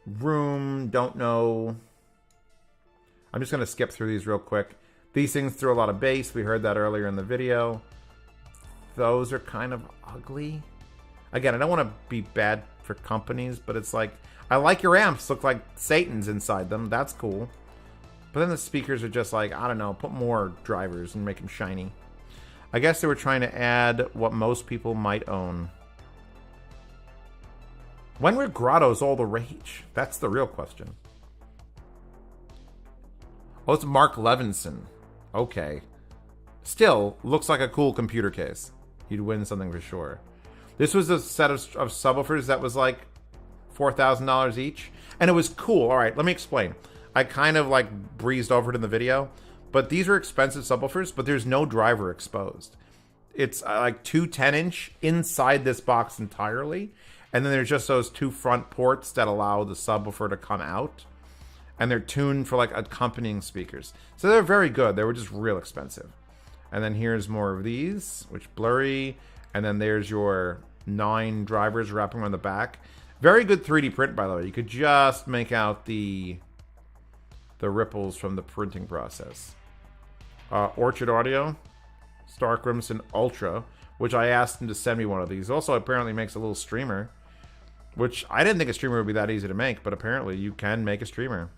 room, don't know. I'm just going to skip through these real quick. These things throw a lot of bass. We heard that earlier in the video. Those are kind of ugly. Again, I don't want to be bad for companies, but it's like, I like your amps. Look like Satan's inside them. That's cool. But then the speakers are just like, I don't know, put more drivers and make them shiny. I guess they were trying to add what most people might own. When were grottos all the rage? That's the real question. Oh, it's Mark Levinson. Okay. Still, looks like a cool computer case. You'd win something for sure. This was a set of subwoofers that was like $4,000 each. And it was cool. All right, let me explain. I kind of like breezed over it in the video. But these are expensive subwoofers, but there's no driver exposed. It's like two 10-inch inside this box entirely. And then there's just those two front ports that allow the subwoofer to come out. And they're tuned for like accompanying speakers. So they're very good. They were just real expensive. And then here's more of these, which blurry. And then there's your 9 drivers wrapping around the back. Very good 3D print, by the way. You could just make out the ripples from the printing process. Orchard Audio, Stark Crimson Ultra, which I asked him to send me one of these. Also, apparently makes a little streamer, which I didn't think a streamer would be that easy to make, but apparently you can make a streamer.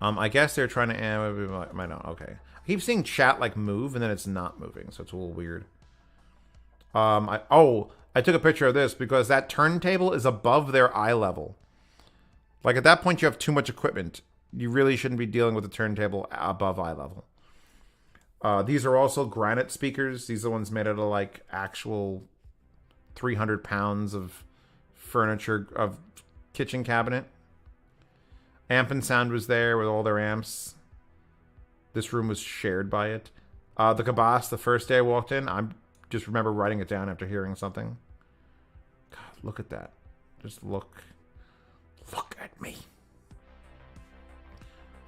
I guess they're trying to... might not. Okay. I keep seeing chat like move, and then it's not moving, so it's a little weird. I took a picture of this because that turntable is above their eye level. Like, at that point, you have too much equipment. You really shouldn't be dealing with a turntable above eye level. These are also granite speakers. These are the ones made out of, like, actual 300 pounds of furniture, of kitchen cabinet. Amp and Sound was there with all their amps. This room was shared by it. The Cabas, the first day I walked in, I just remember writing it down after hearing something. God, look at that. Just look. Look at me.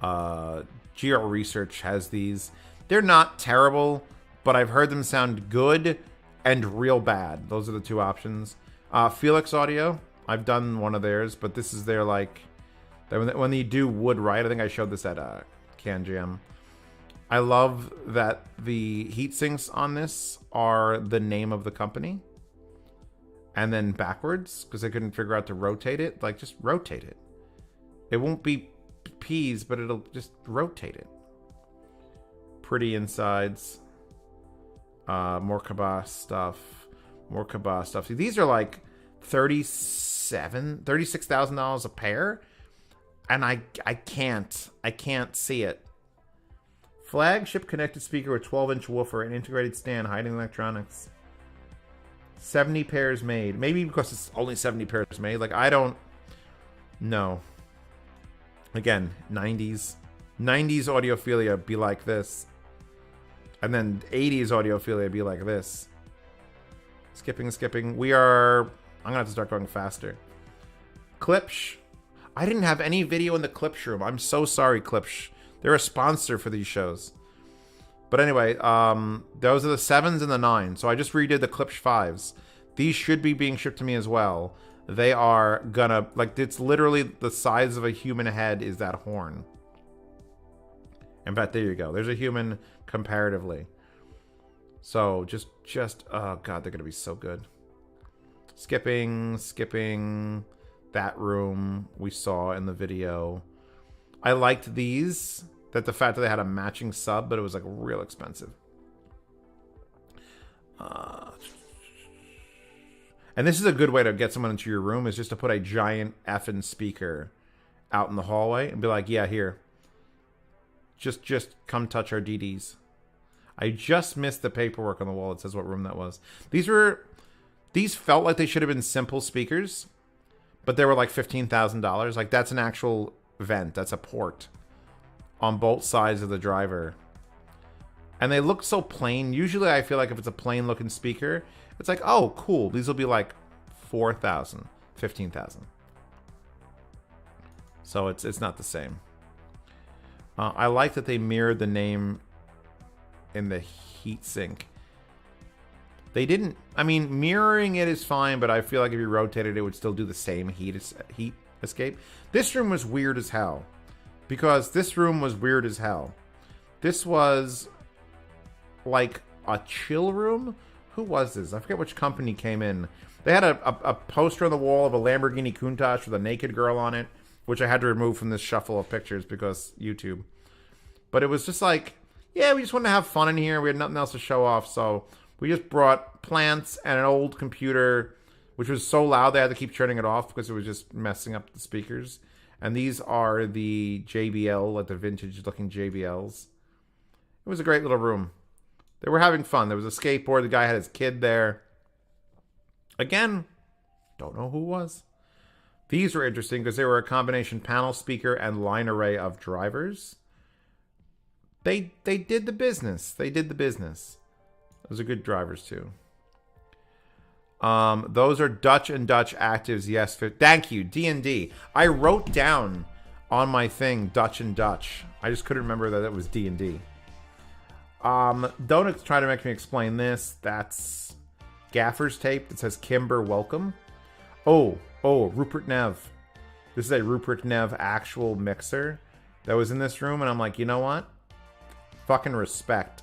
GR Research has these. They're not terrible, but I've heard them sound good and real bad. Those are the two options. Felix Audio, I've done one of theirs, but this is their, like, when they do wood right. I think I showed this at Can Jam. I love that the heat sinks on this are the name of the company. And then backwards, because they couldn't figure out to rotate it. Like, just rotate it. It won't be P's, but it'll just rotate it. Pretty insides. More Cabas stuff. More Cabas stuff. See, these are like $36,000 a pair. And I can't see it. Flagship connected speaker with 12-inch woofer and integrated stand hiding electronics. 70 pairs made. Maybe because it's only 70 pairs made. Like, I don't know. Again, 90s. 90s audiophilia be like this. And then 80s audiophilia be like this. Skipping. We are... I'm going to have to start going faster. Klipsch. I didn't have any video in the Klipsch room. I'm so sorry, Klipsch. They're a sponsor for these shows. But anyway, those are the 7s and the 9s. So I just redid the Klipsch 5s. These should be being shipped to me as well. They are gonna, like, it's literally the size of a human head is that horn. In fact, there you go. There's a human comparatively. So just, oh god, they're gonna be so good. Skipping. That room we saw in the video. I liked these. That the fact that they had a matching sub, but it was like real expensive. And this is a good way to get someone into your room, is just to put a giant effing speaker out in the hallway and be like, yeah, here. Just come touch our DDs. I just missed the paperwork on the wall that says what room that was. These felt like they should have been simple speakers, but they were like $15,000. Like, that's an actual vent. That's a port on both sides of the driver. And they look so plain. Usually I feel like if it's a plain looking speaker, it's like, oh, cool. These will be like $4,000, $15,000. So it's not the same. I like that they mirrored the name in the heatsink. They didn't... I mean, mirroring it is fine, but I feel like if you rotated it, it would still do the same heat escape. This room was weird as hell. Because this room was weird as hell. This was like a chill room. Who was this? I forget which company came in. They had a poster on the wall of a Lamborghini Countach with a naked girl on it, which I had to remove from this shuffle of pictures because YouTube. But it was just like, yeah, we just wanted to have fun in here. We had nothing else to show off, so we just brought plants and an old computer, which was so loud they had to keep turning it off because it was just messing up the speakers. And these are the JBL, like the vintage-looking JBLs. It was a great little room. They were having fun. There was a skateboard. The guy had his kid there. Again, don't know who it was. These were interesting because they were a combination panel speaker and line array of drivers. They did the business. They did the business. Those are good drivers too. Those are Dutch and Dutch actives. Yes, thank you, D&D. I wrote down on my thing Dutch and Dutch. I just couldn't remember that it was D&D. Don't try to make me explain this. That's gaffer's tape that says Kimber welcome. Oh, Rupert Nev. This is a Rupert Nev actual mixer that was in this room, and I'm like, you know what? Fucking respect.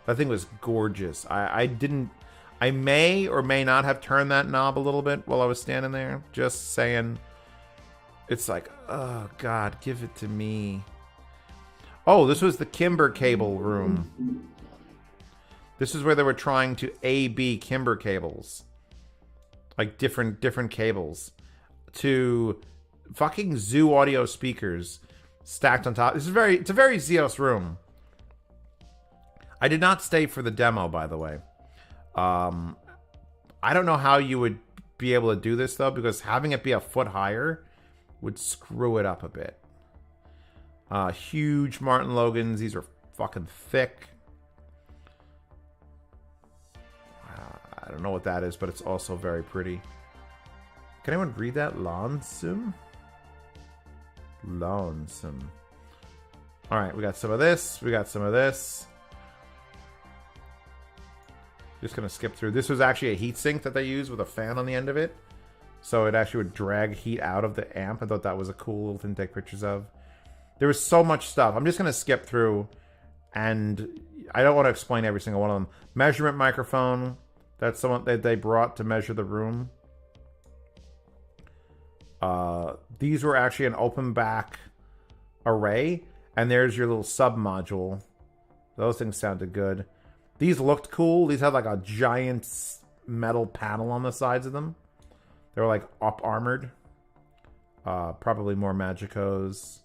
That thing was gorgeous. I may or may not have turned that knob a little bit while I was standing there. Just saying. It's like, oh God, give it to me. Oh, this was the Kimber cable room. This is where they were trying to A/B Kimber cables. Like different cables. To fucking Zoo audio speakers stacked on top. It's a very Zeos room. I did not stay for the demo, by the way. I don't know how you would be able to do this, though, because having it be a foot higher would screw it up a bit. Huge Martin Logans. These are fucking thick. I don't know what that is, but it's also very pretty. Can anyone read that? Lonesome? Lonesome. Alright, we got some of this. We got some of this. Just going to skip through. This was actually a heatsink that they used with a fan on the end of it. So it actually would drag heat out of the amp. I thought that was a cool little thing to take pictures of. There was so much stuff. I'm just going to skip through. And I don't want to explain every single one of them. Measurement microphone. That's someone that they brought to measure the room. These were actually an open back array. And there's your little sub module. Those things sounded good. These looked cool. These had like a giant metal panel on the sides of them. They were like up-armored. Probably more Magicos.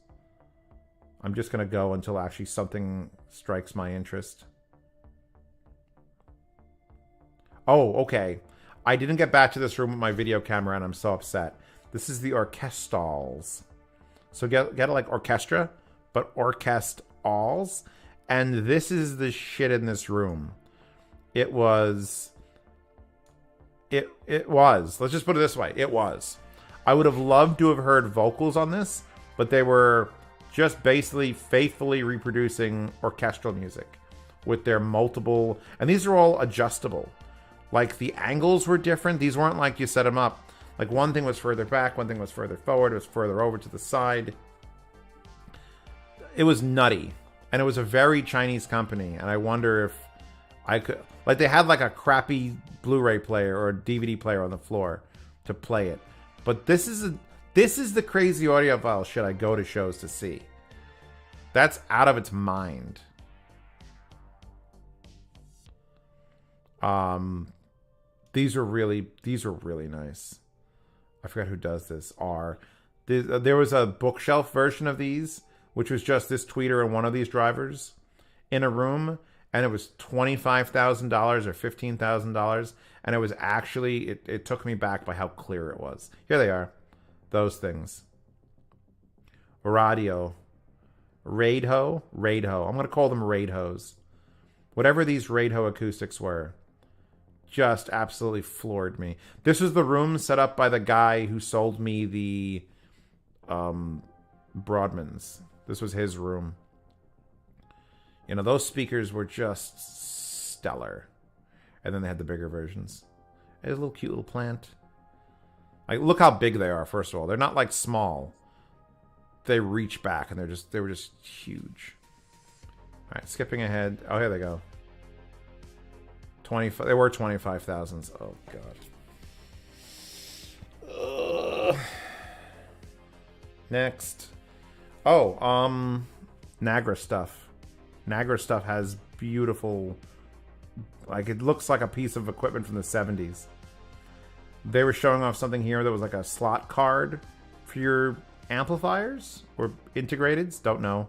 I'm just going to go until actually something strikes my interest. Oh, okay. I didn't get back to this room with my video camera and I'm so upset. This is the Orchestrals. So get it like orchestra, but Orchestrals. And this is the shit in this room. It was. Let's just put it this way. It was. I would have loved to have heard vocals on this, but they were just basically faithfully reproducing orchestral music with their multiple. And these are all adjustable. Like the angles were different. These weren't like you set them up. Like one thing was further back, one thing was further forward, it was further over to the side. It was nutty. And it was a very Chinese company, and I wonder if I could... Like, they had, like, a crappy Blu-ray player or a DVD player on the floor to play it. But this is the crazy audiophile shit I go to shows to see. That's out of its mind. These are really nice. I forgot who does this. There was a bookshelf version of these, which was just this tweeter and one of these drivers in a room, and it was $25,000 or $15,000, and it was actually, it took me back by how clear it was. Here they are, those things. Radio. Radho. I'm going to call them Radhos. Whatever these Radho acoustics were, just absolutely floored me. This was the room set up by the guy who sold me the Broadmans. This was his room. You know, those speakers were just stellar. And then they had the bigger versions. There's a little cute little plant. Like, look how big they are, first of all. They're not like small. They reach back and they were just huge. Alright, skipping ahead. Oh, here they go. 25. They were 25,000s. Oh god. Next. Oh, Nagra stuff. Nagra stuff has beautiful, like, it looks like a piece of equipment from the 70s. They were showing off something here that was like a slot card for your amplifiers or integrateds. Don't know.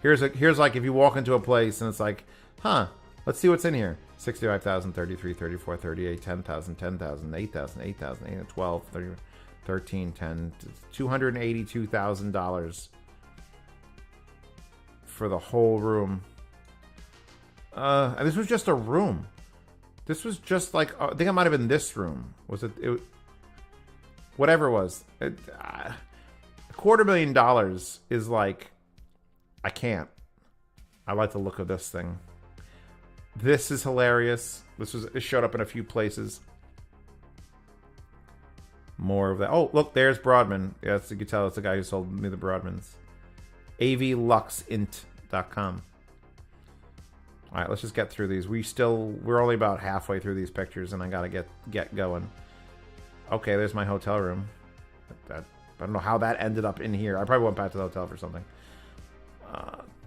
Here's like if you walk into a place and it's like, huh, let's see what's in here. 65,000, 33, 34, 38, 10,000, 10,000, 8,000, 8,000, 8, 12, 30, 13, 10, $282,000 for the whole room. And this was just a room. This was just like, I think it might have been this room. Was it whatever it was. $250,000 is like, I can't. I like the look of this thing. This is hilarious. It showed up in a few places. More of that. Oh, look, there's Broadman. Yes, you can tell it's the guy who sold me the Broadmans. avluxint.com. All right, let's just get through these. We're only about halfway through these pictures, and I gotta get going. Okay, there's my hotel room. I don't know how that ended up in here. I probably went back to the hotel for something.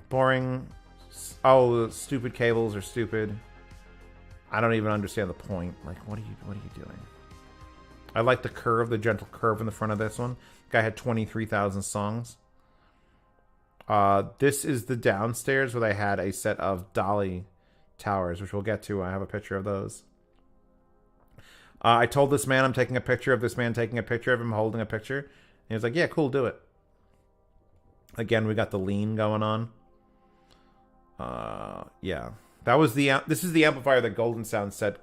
Boring. Oh, the stupid cables are stupid. I don't even understand the point. Like, what are you doing? I like the curve, the gentle curve in the front of this one. Guy had 23,000 songs. This is the downstairs where they had a set of dolly towers, which we'll get to. I have a picture of those. I told this man I'm taking a picture of this man taking a picture of him holding a picture. And he was like, yeah, cool, do it. Again, we got the lean going on. Yeah. This is the amplifier that Golden Sound said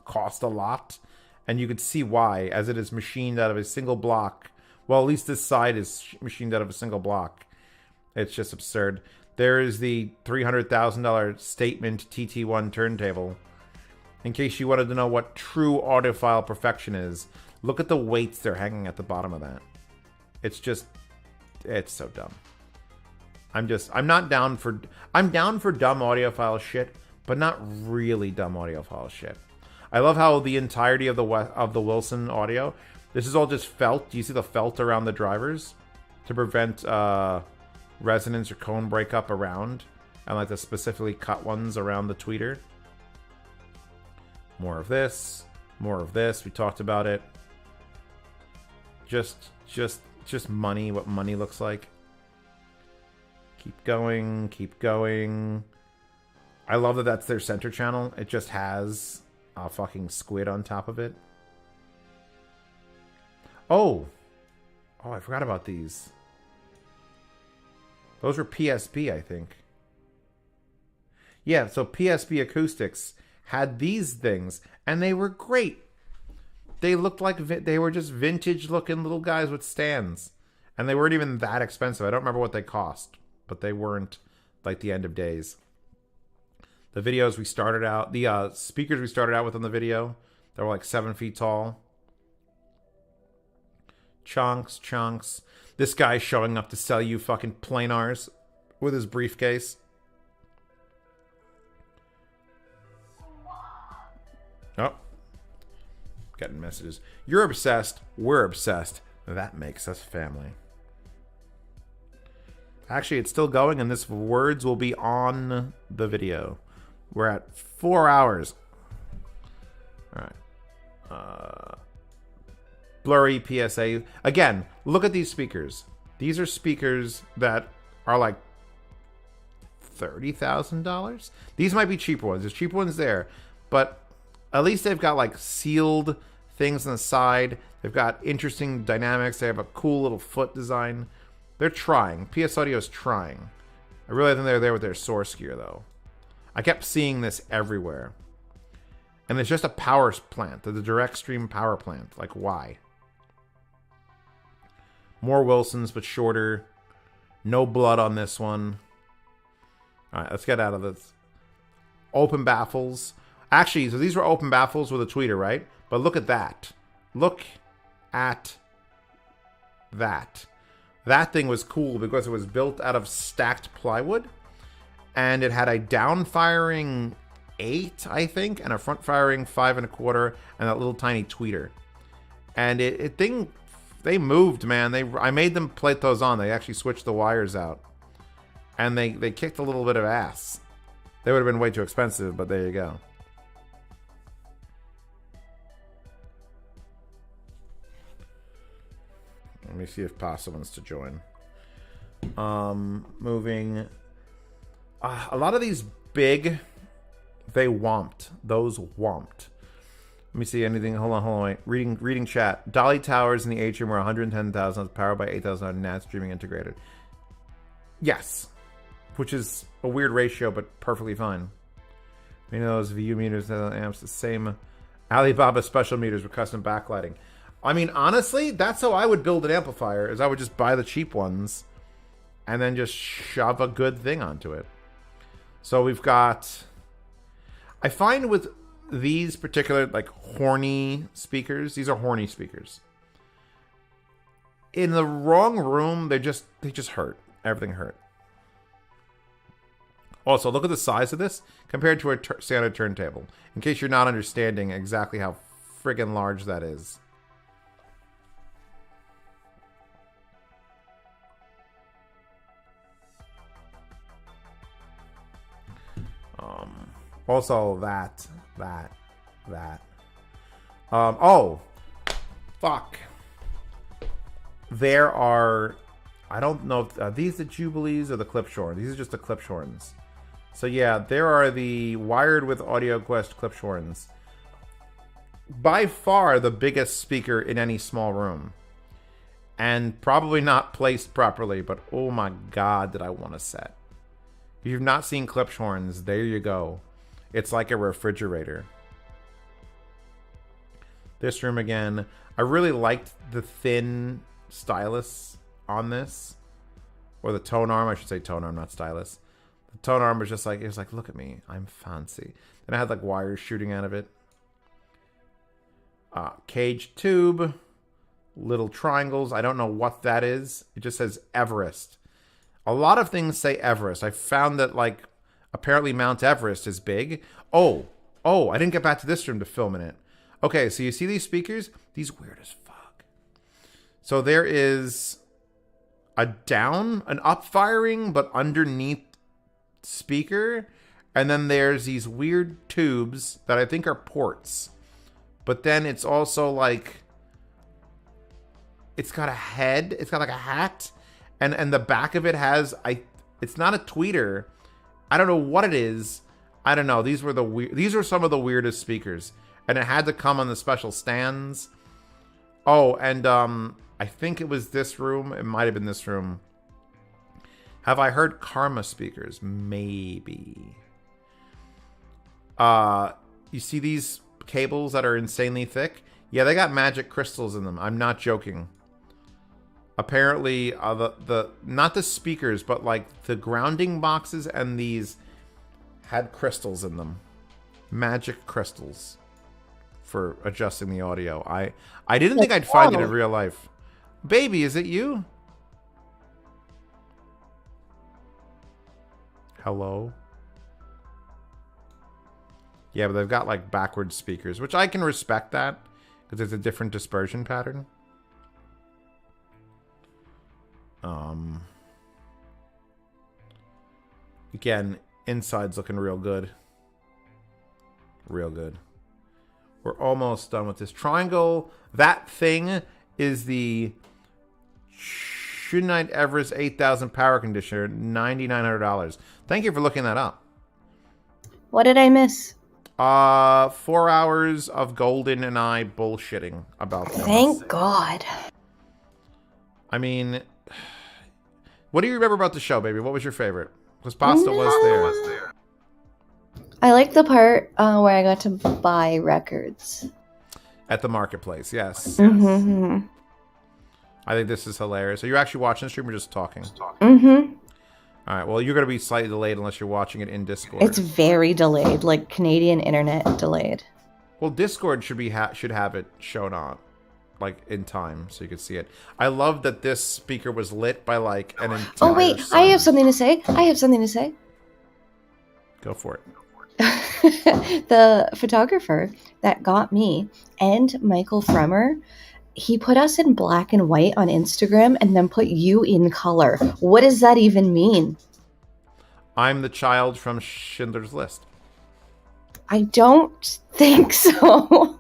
cost a lot. And you could see why, as it is machined out of a single block. Well, at least this side is machined out of a single block. It's just absurd. There is the $300,000 Statement TT1 turntable. In case you wanted to know what true audiophile perfection is, look at the weights they're hanging at the bottom of that. It's so dumb. I'm down for dumb audiophile shit, but not really dumb audiophile shit. I love how the entirety of the Wilson audio, this is all just felt. Do you see the felt around the drivers to prevent resonance or cone breakup around, and like the specifically cut ones around the tweeter? More of this. We talked about it. Just money. What money looks like. Keep going. I love that that's their center channel. It just has a fucking squid on top of it. Oh, I forgot about these. Those were PSP, I think. Yeah, so PSP Acoustics had these things, and they were great. They looked like they were just vintage-looking little guys with stands. And they weren't even that expensive. I don't remember what they cost, but they weren't like the end of days. The videos we started out, the speakers we started out with on the video, they were like 7 feet tall. Chunks. This guy's showing up to sell you fucking planars with his briefcase. Oh. Getting messages. You're obsessed. We're obsessed. That makes us family. Actually, it's still going, and this words will be on the video. We're at 4 hours. All right. Blurry PSA. Again, look at these speakers. These are speakers that are like $30,000. These might be cheaper ones. There's cheaper ones there, but at least they've got like sealed things on the side. They've got interesting dynamics. They have a cool little foot design. They're trying. PS Audio is trying. I really think they're there with their source gear, though. I kept seeing this everywhere. And it's just a power plant. The direct stream power plant. Like, why? More Wilsons, but shorter. No blood on this one. All right, let's get out of this. Open baffles. Actually, so these were open baffles with a tweeter, right? But look at that. Look at that. That thing was cool because it was built out of stacked plywood. And it had a down-firing 8, I think, and a front-firing 5 1/4, and that little tiny tweeter. And they moved, man. I made them plate those on. They actually switched the wires out. And they kicked a little bit of ass. They would have been way too expensive, but there you go. Let me see if Pasta wants to join. Moving. A lot of these big, they womped. Those womped. Let me see anything. Hold on, wait. Reading chat. Dolly Towers in the atrium were 110,000, powered by 8,000 NAT streaming integrated. Yes. Which is a weird ratio, but perfectly fine. You know, those VU meters, amps, the same Alibaba special meters with custom backlighting. I mean, honestly, that's how I would build an amplifier, is I would just buy the cheap ones and then just shove a good thing onto it. So we've got... I find with these particular, like, horny speakers, these are horny speakers. In the wrong room, they just hurt. Everything hurt. Also, look at the size of this compared to a standard turntable. In case you're not understanding exactly how friggin' large that is. Also, that. Oh, fuck. There are, I don't know, are these the Jubilees or the Clipshorn? These are just the Clipshorns. So yeah, there are the wired with AudioQuest Clipshorns. By far the biggest speaker in any small room. And probably not placed properly, but oh my god, did I want a set. If you've not seen Clipshorns, there you go. It's like a refrigerator. This room again. I really liked the thin stylus on this. Or the tone arm, I should say tone arm, not stylus. The tone arm was just like, it was like, look at me, I'm fancy. Then I had like wires shooting out of it. Cage tube. Little triangles. I don't know what that is. It just says Everest. A lot of things say Everest. I found that like apparently Mount Everest is big. Oh, I didn't get back to this room to film in it. Okay, so you see these speakers? These weird as fuck. So there is an up firing, but underneath speaker. And then there's these weird tubes that I think are ports. But then it's also like, it's got a head. It's got like a hat. And the back of it has, it's not a tweeter. I don't know what it is. I don't know. These are some of the weirdest speakers. And it had to come on the special stands. Oh, and I think it was this room. It might have been this room. Have I heard Karma speakers? Maybe. You see these cables that are insanely thick? Yeah, they got magic crystals in them. I'm not joking. Apparently, not the speakers, but like the grounding boxes and these had crystals in them. Magic crystals for adjusting the audio. I didn't think I'd find it in real life. Baby, is it you? Hello? Yeah, but they've got like backwards speakers, which I can respect that because it's a different dispersion pattern. Again, inside's looking real good. Real good. We're almost done with this triangle. That thing is the Schunite Everest 8000 power conditioner, $9,900. Thank you for looking that up. What did I miss? 4 hours of Golden and I bullshitting about them. Thank God. I mean, what do you remember about the show, baby? What was your favorite? Because Pasta was there. I like the part where I got to buy records. At the marketplace, yes. Mm-hmm. I think this is hilarious. Are you actually watching the stream or just talking? Mm-hmm. All right. Well, you're going to be slightly delayed unless you're watching it in Discord. It's very delayed, like Canadian internet delayed. Well, Discord should have it shown on, like in time, so you could see it. I love that this speaker was lit by like an entire. Oh wait, sun. I have something to say. Go for it. The photographer that got me and Michael Fremer, he put us in black and white on Instagram and then put you in color. What does that even mean? I'm the child from Schindler's List. I don't think so.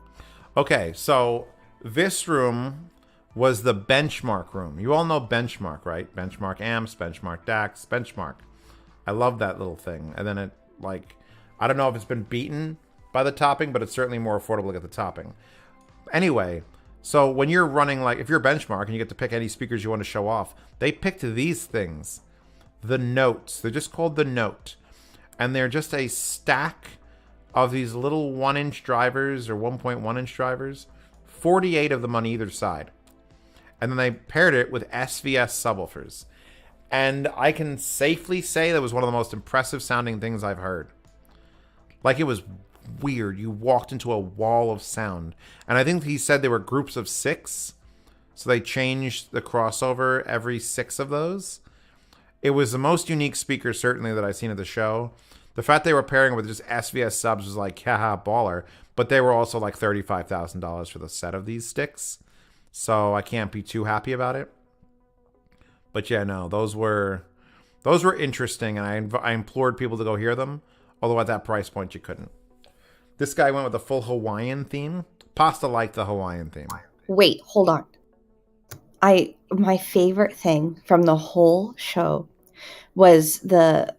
Okay, so this room was the benchmark room. You all know benchmark, right? Benchmark amps, benchmark DACs, benchmark. I love that little thing. And then it, like, I don't know if it's been beaten by the topping, but it's certainly more affordable to get the topping. Anyway, so when you're running, like, if you're benchmark and you get to pick any speakers you want to show off, they picked these things. The Notes. They're just called the Note. And they're just a stack of these little 1-inch drivers or 1.1-inch drivers. 48 of them on either side. And then they paired it with SVS subwoofers. And I can safely say that was one of the most impressive sounding things I've heard. Like, it was weird. You walked into a wall of sound. And I think he said there were groups of 6. So they changed the crossover every 6 of those. It was the most unique speaker, certainly, that I've seen at the show. The fact they were pairing with just SVS subs was like, haha, baller. But they were also like $35,000 for the set of these sticks. So I can't be too happy about it. But yeah, no, those were interesting. And I implored people to go hear them. Although at that price point, you couldn't. This guy went with the full Hawaiian theme. Pasta liked the Hawaiian theme. Wait, hold on. My favorite thing from the whole show was the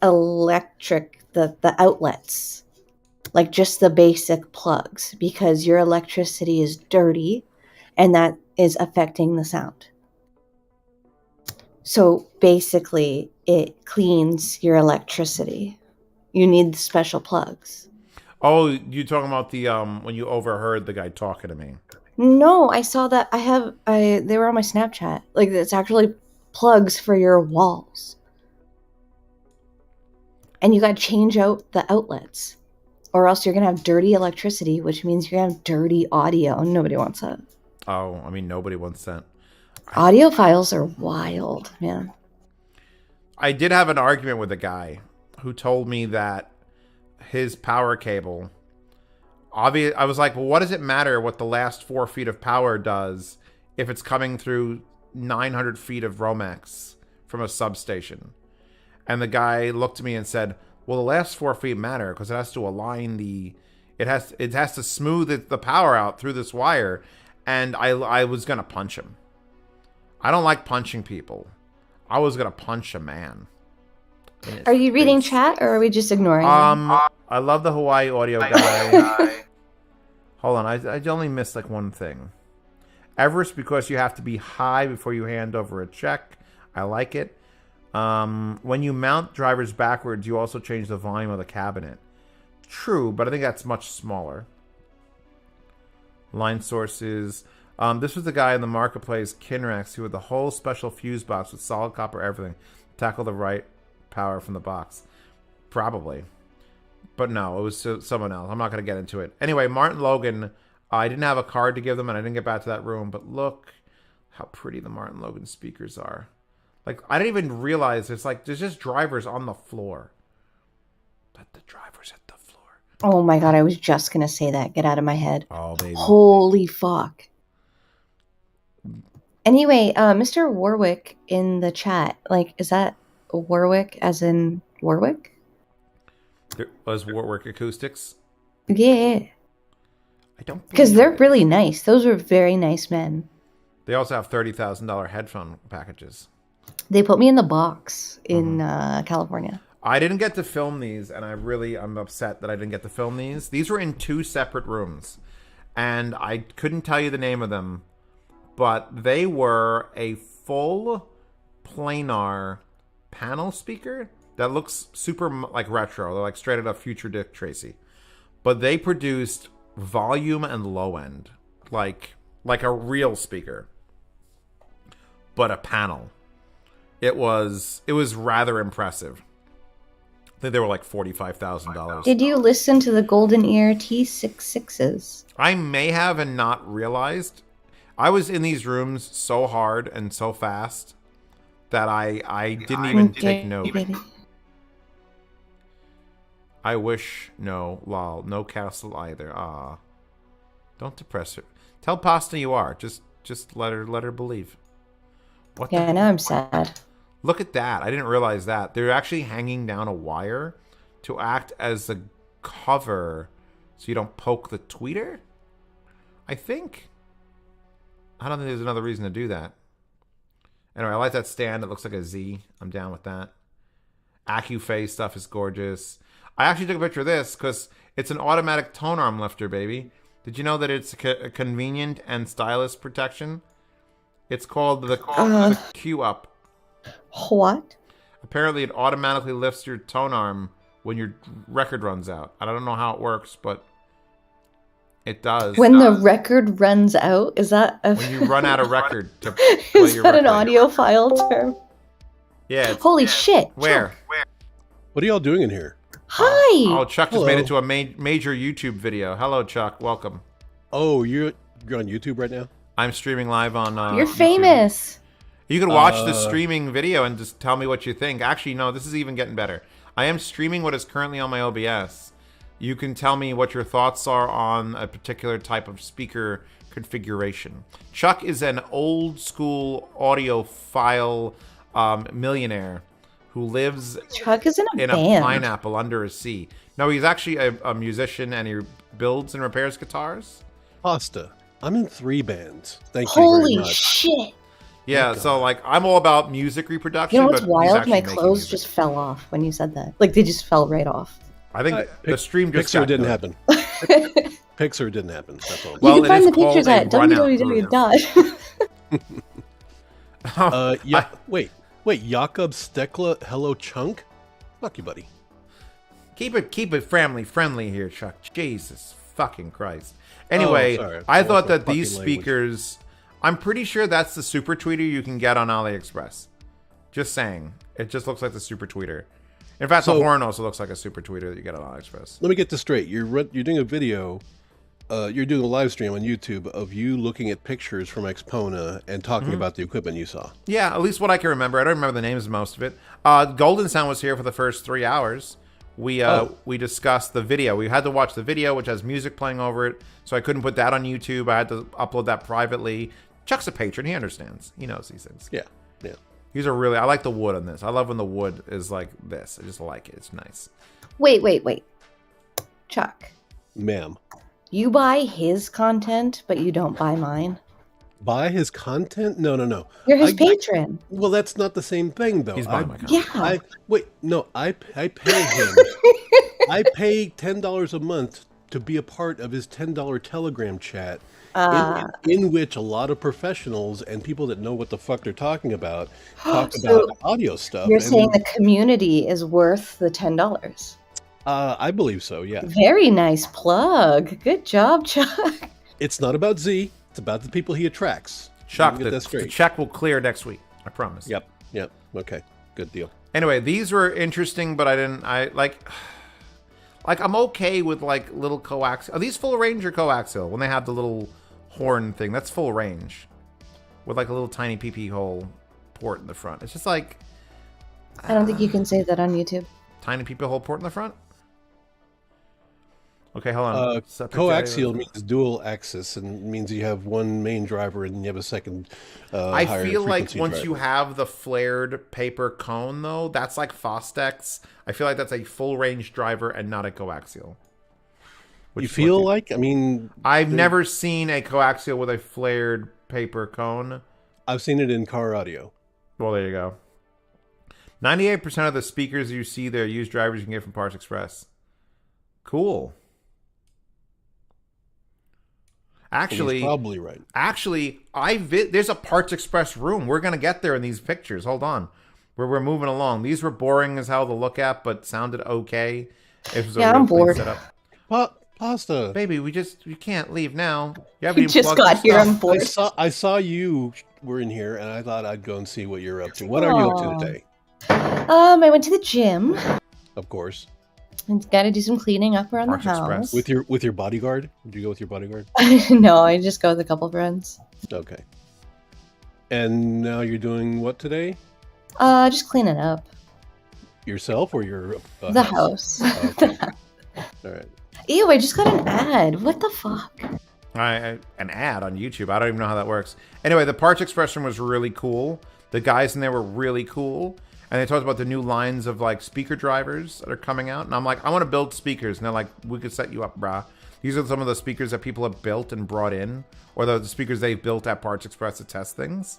electric, the outlets, like just the basic plugs, because your electricity is dirty and that is affecting the sound. So basically it cleans your electricity. You need special plugs. Oh, you talking about the when you overheard the guy talking to me? No, I saw that. They were on my Snapchat. Like, it's actually plugs for your walls. And you got to change out the outlets. Or else you're going to have dirty electricity, which means you're going to have dirty audio. Nobody wants that. Oh, I mean, nobody wants that. Audiophiles are wild, man. I did have an argument with a guy who told me that his power cable... I was like, well, what does it matter what the last 4 feet of power does if it's coming through 900 feet of Romex from a substation? And the guy looked at me and said, well, the last 4 feet matter because it has to align it has to smooth the power out through this wire. And I was going to punch him. I don't like punching people. I was going to punch a man. Are you reading chat or are we just ignoring him? I love the Hawaii audio guy. Hold on, I only missed like one thing. Everest, because you have to be high before you hand over a check. I like it. When you mount drivers backwards, you also change the volume of the cabinet. True, but I think that's much smaller. Line sources. This was the guy in the marketplace, Kinrex, who had the whole special fuse box with solid copper everything. Tackle the right power from the box. Probably. But no, it was someone else. I'm not going to get into it. Anyway, Martin Logan, I didn't have a card to give them, and I didn't get back to that room. But look how pretty the Martin Logan speakers are. Like, I didn't even realize there's just drivers on the floor. But the drivers at the floor. Oh my god, I was just going to say that. Get out of my head. Oh, baby. Holy fuck. Anyway, Mr. Warwick in the chat, like, is that Warwick as in Warwick? There was Warwick Acoustics? Yeah. I don't, because they're really nice. Those are very nice men. They also have $30,000 headphone packages. They put me in the box in California. I didn't get to film these, and I'm upset that I didn't get to film these. These were in 2 separate rooms, and I couldn't tell you the name of them, but they were a full planar panel speaker that looks super like retro. They're like straight out of future Dick Tracy, but they produced volume and low end like a real speaker. but a panel. It was rather impressive. I think they were like $45,000. Did you listen to the Golden Ear T66s? I may have and not realized. I was in these rooms so hard and so fast that I didn't even take note. I wish lol, no castle either. Ah, don't depress her. Tell Pasta you are. Just let her believe. What? Yeah, now I'm sad. Look at that. I didn't realize that. They're actually hanging down a wire to act as the cover so you don't poke the tweeter? I think. I don't think there's another reason to do that. Anyway, I like that stand. It looks like a Z. I'm down with that. Acuphase stuff is gorgeous. I actually took a picture of this because it's an automatic tone arm lifter, baby. Did you know that it's a convenient and stylish protection? It's called the Q Up. What? Apparently, it automatically lifts your tone arm when your record runs out. I don't know how it works, but it does. When the record runs out? Is that a... when you run out of record to play Is your that an record. audiophile term? Yeah. Holy shit. Where? What are y'all doing in here? Hi. Oh, Chuck just made it to a major YouTube video. Hello, Chuck. Welcome. Oh, you're on YouTube right now? I'm streaming live on You're YouTube. famous. You can watch the streaming video and just tell me what you think. Actually, no, this is even getting better. I am streaming what is currently on my OBS. You can tell me what your thoughts are on a particular type of speaker configuration. Chuck is an old school audiophile millionaire who lives Chuck is in a a band. pineapple under a sea. No, he's actually a musician and he builds and repairs guitars. Pasta. I'm in 3 bands. Thank you Holy very much. shit. Yeah, so like I'm all about music reproduction. You know what's but he's wild? actually My making clothes music. just fell off when you said that. Like, they just fell right off. I think the stream just Pixar got didn't good. happen. Pixar didn't happen. That's all. Well, You can it find is the pictures called a at runout www. Wait, Jakob Stekla, hello chunk? Fuck you, buddy. Keep it friendly here, Chuck. Jesus fucking Christ. Anyway, sorry. I What's thought the that these fucking language? speakers, I'm pretty sure that's the super tweeter you can get on AliExpress. Just saying. It just looks like the super tweeter. In fact, the So- horn also looks like a super tweeter that you get on AliExpress. Let me get this straight. You're doing a video, you're doing a live stream on YouTube of you looking at pictures from Axpona and talking about the equipment you saw. Yeah, at least what I can remember. I don't remember the names of most of it. Golden Sound was here for the first 3 hours. We discussed the video. We had to watch the video, which has music playing over it, so I couldn't put that on YouTube. I had to upload that privately. Chuck's a patron. He understands. He knows these things. Yeah. I like the wood on this. I love when the wood is like this. I just like it. It's nice. Wait. Chuck, Ma'am. you buy his content, but you don't buy mine. Buy his content? No. You're his patron. Well, that's not the same thing, though. He's buying my content. Yeah. I pay him. I pay $10 a month to be a part of his $10 Telegram chat, in which a lot of professionals and people that know what the fuck they're talking about talk So about audio stuff. You're and, saying the community is worth the $10. I believe so, yeah. Very nice plug. Good job, Chuck. It's not about Z. It's about the people he attracts. Chuck, Let me get that the straight. check will clear next week. I promise. Yep. Okay, good deal. Anyway, these were interesting, but I'm okay with like little coaxial. Are these full range or coaxial? When they have the little horn thing, that's full range with like a little tiny PP hole port in the front. It's just like I don't think you can say that on YouTube. tiny PP hole port in the front. Okay, hold on. Coaxial means dual axis and means you have one main driver and you have a second. I higher feel like frequency once driver. you have the flared paper cone, though, that's like Fostex. I feel like that's a full range driver and not a coaxial. You feel like? I mean, I've never seen a coaxial with a flared paper cone. I've seen it in car audio. Well, there you go. 98% of the speakers you see there use drivers you can get from Parts Express. Cool. Actually, He's probably right. Actually, there's a Parts Express room. We're gonna get there in these pictures. Hold on, we're moving along. These were boring as hell to look at, but sounded okay. It was a Yeah, real I'm clean bored. setup. Pasta. Baby, you can't leave now. You We just got here on force. I saw you were in here, and I thought I'd go and see what you're up to. What are you up to today? I went to the gym. Of course. And got to do some cleaning up around Parks the house. Express. With your bodyguard? Did you go with your bodyguard? No, I just go with a couple friends. Okay. And now you're doing what today? Just cleaning up. Yourself or your the house. Oh, okay. All right. Ew, I just got an ad. What the fuck? An ad on YouTube. I don't even know how that works. Anyway, the Parts Express room was really cool. The guys in there were really cool. And they talked about the new lines of like speaker drivers that are coming out. And I'm like, I want to build speakers. And they're like, we could set you up, brah. These are some of the speakers that people have built and brought in. Or the speakers they've built at Parts Express to test things.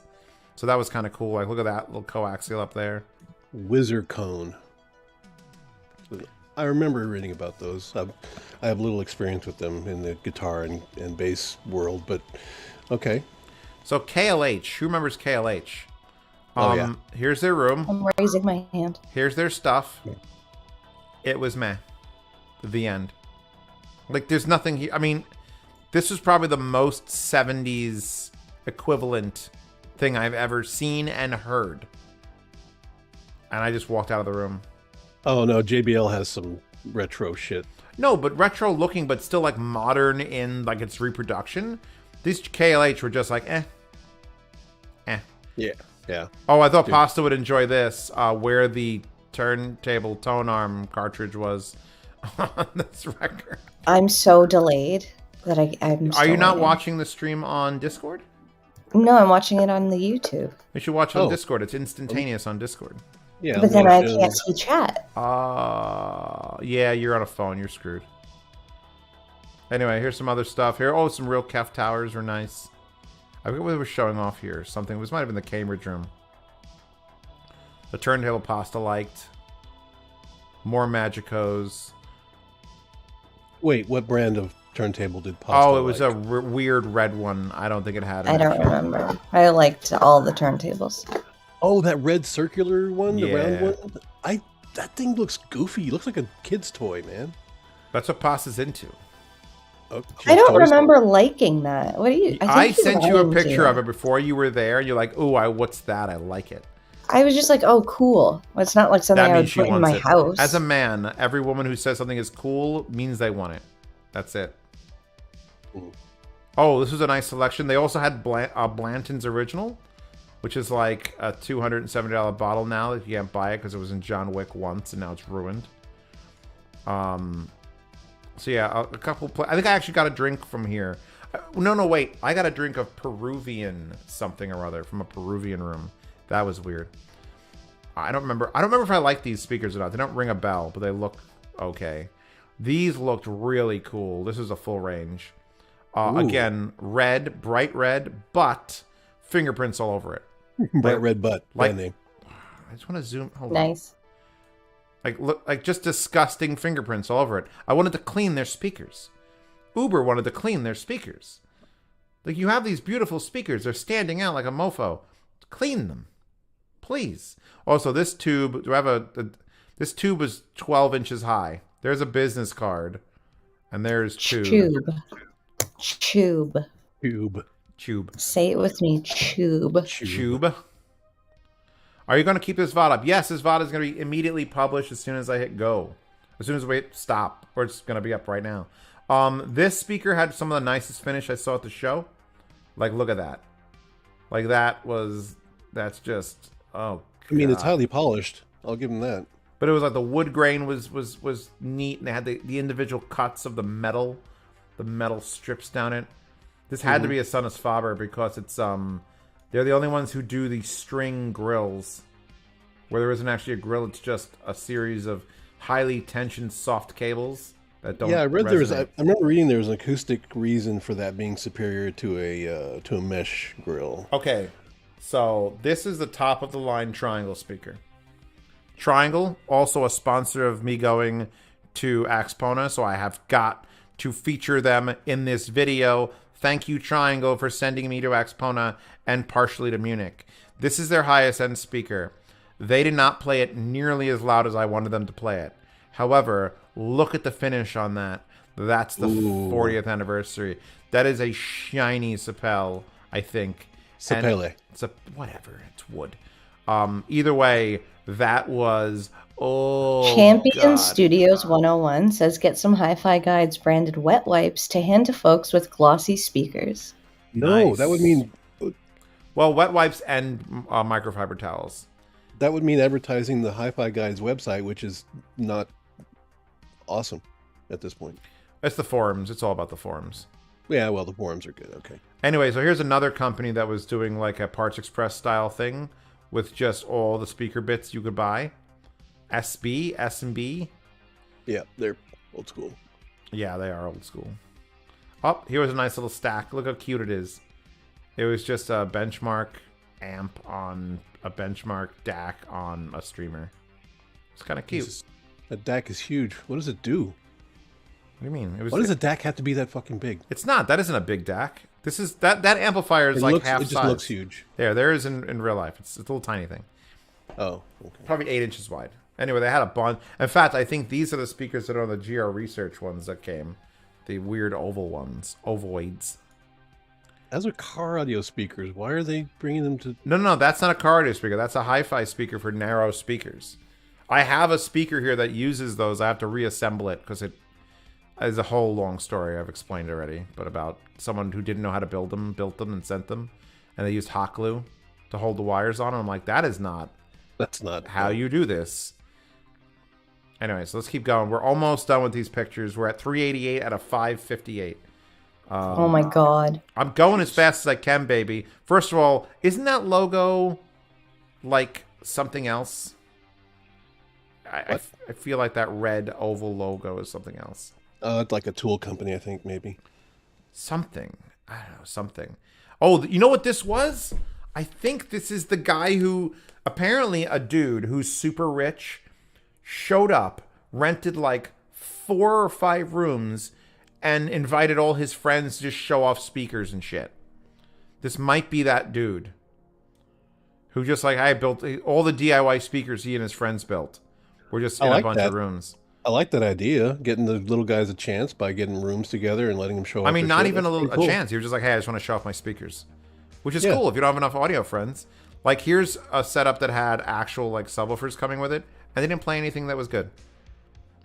So that was kind of cool. Like, look at that little coaxial up there. Whizzer Cone. I remember reading about those. I have little experience with them in the guitar and bass world, but okay. So KLH, who remembers KLH? Oh, yeah. Here's their room. I'm raising my hand. Here's their stuff. It was meh. The end. Like, there's nothing here. I mean, this was probably the most 70s equivalent thing I've ever seen and heard. And I just walked out of the room. Oh, no, JBL has some retro shit. No, but retro looking, but still, like, modern in, like, its reproduction. These KLH were just like, eh. Yeah. Yeah. Oh, I thought Pasta would enjoy this, where the turntable tone arm cartridge was on this record. I'm so delayed that I'm Are you not waiting. watching the stream on Discord? No, I'm watching it on the YouTube. You should watch it on Discord. It's instantaneous on Discord. Yeah, But then I can't see chat. Yeah, you're on a phone. You're screwed. Anyway, here's some other stuff here. Oh, some real Kef towers are nice. I forget what they were showing off here. Something. This might have been the Cambridge room. The turntable Pasta liked. More Magicos. Wait, what brand of turntable did Pasta Oh, it was like? a weird red one. I don't think it had. I don't remember. I liked all the turntables. Oh, that red circular one, the round Yeah. one. That thing looks goofy. It looks like a kid's toy, man. That's what Pasta's into. Oh, I don't remember liking that. What do you? I sent you a lied picture to of it before you were there. You're like, "Ooh, what's that? I like it." I was just like, oh, cool. Well, it's not like something I would put in my house. As a man, every woman who says something is cool means they want it. That's it. Oh, this was a nice selection. They also had Blanton's Original, which is like a $270 bottle now. If you can't buy it because it was in John Wick once and now it's ruined. So yeah, a couple. I think I actually got a drink from here. No, wait. I got a drink of Peruvian something or other from a Peruvian room. That was weird. I don't remember. I don't remember if I like these speakers or not. They don't ring a bell, but they look okay. These looked really cool. This is a full range. Again, red, bright red, but fingerprints all over it. Bright red butt. Like, name. I just want to zoom. Hold nice. on. Like just disgusting fingerprints all over it. I wanted to clean their speakers. Uber wanted to clean their speakers. Like, you have these beautiful speakers. They're standing out like a mofo. Clean them, please. Also, this tube. Do I have this tube is 12 inches high. There's a business card, and there's tube. Tube. Say it with me. Tube. Tube. Are you going to keep this VOD up? Yes, this VOD is going to be immediately published as soon as I hit go. As soon as we hit stop, or it's going to be up right now. This speaker had some of the nicest finish I saw at the show. Like, look at that. Like, that's just, oh, I mean, it's God. highly polished. I'll give them that. But it was like the wood grain was neat, and they had the individual cuts of the metal strips down it. This had to be a Sonus Faber because it's they're the only ones who do the string grills, where there isn't actually a grill. It's just a series of highly tensioned soft cables that don't. Yeah, I read resonate. I remember reading there was an acoustic reason for that being superior to a mesh grill. Okay, so this is the top of the line Triangle speaker. Triangle, also a sponsor of me going to Axpona, so I have got to feature them in this video. Thank you, Triangle, for sending me to Axpona and partially to Munich. This is their highest end speaker. They did not play it nearly as loud as I wanted them to play it. However, look at the finish on that. That's the 40th anniversary. That is a shiny Sapele, I think. Sapele. It's whatever. It's wood. Either way, that was Champion God. Studios 101 says get some Hi-Fi Guides branded wet wipes to hand to folks with glossy speakers. No, Nice. that would mean... Well, wet wipes and microfiber towels. That would mean advertising the Hi-Fi Guides website, which is not awesome at this point. It's the forums. It's all about the forums. Yeah, well, the forums are good. Okay. Anyway, so here's another company that was doing like a Parts Express style thing with just all the speaker bits you could buy. S&B. Yeah, they're old school. Yeah, they are old school. Oh, here was a nice little stack. Look how cute it is. It was just a benchmark amp on a benchmark DAC on a streamer. It's kind of cute. That DAC is huge. What does it do? What do you mean? Why does a DAC have to be that fucking big? It's not. That isn't a big DAC. This is that amplifier is like half size. It just looks huge. There is in real life. It's a little tiny thing. Oh, okay. Probably 8 inches wide. Anyway, they had a bunch. In fact, I think these are the speakers that are on the GR Research ones that came. The weird oval ones. Ovoids. Those are car audio speakers. Why are they bringing them to... No, that's not a car audio speaker. That's a hi-fi speaker for narrow speakers. I have a speaker here that uses those. I have to reassemble it because it is a whole long story. I've explained already. But about someone who didn't know how to build them, built them and sent them. And they used hot glue to hold the wires on. And I'm like, that is not... That's not how you do this. Anyway, so let's keep going. We're almost done with these pictures. We're at 388 out of 558. Oh my God. I'm going as fast as I can, baby. First of all, isn't that logo like something else? I feel like that red oval logo is something else. It's like a tool company, I think, maybe. Something. I don't know, something. Oh, you know what this was? I think this is the guy who, apparently a dude who's super rich, showed up, rented like 4 or 5 rooms, and invited all his friends to just show off speakers and shit. This might be that dude. Who just like, I built all the DIY speakers he and his friends built. We're just in a bunch of rooms. I like that idea, getting the little guys a chance by getting rooms together and letting them show off. I mean, not even a chance. He was just like, hey, I just want to show off my speakers. Which is cool if you don't have enough audio friends. Like, here's a setup that had actual like subwoofers coming with it, and they didn't play anything that was good.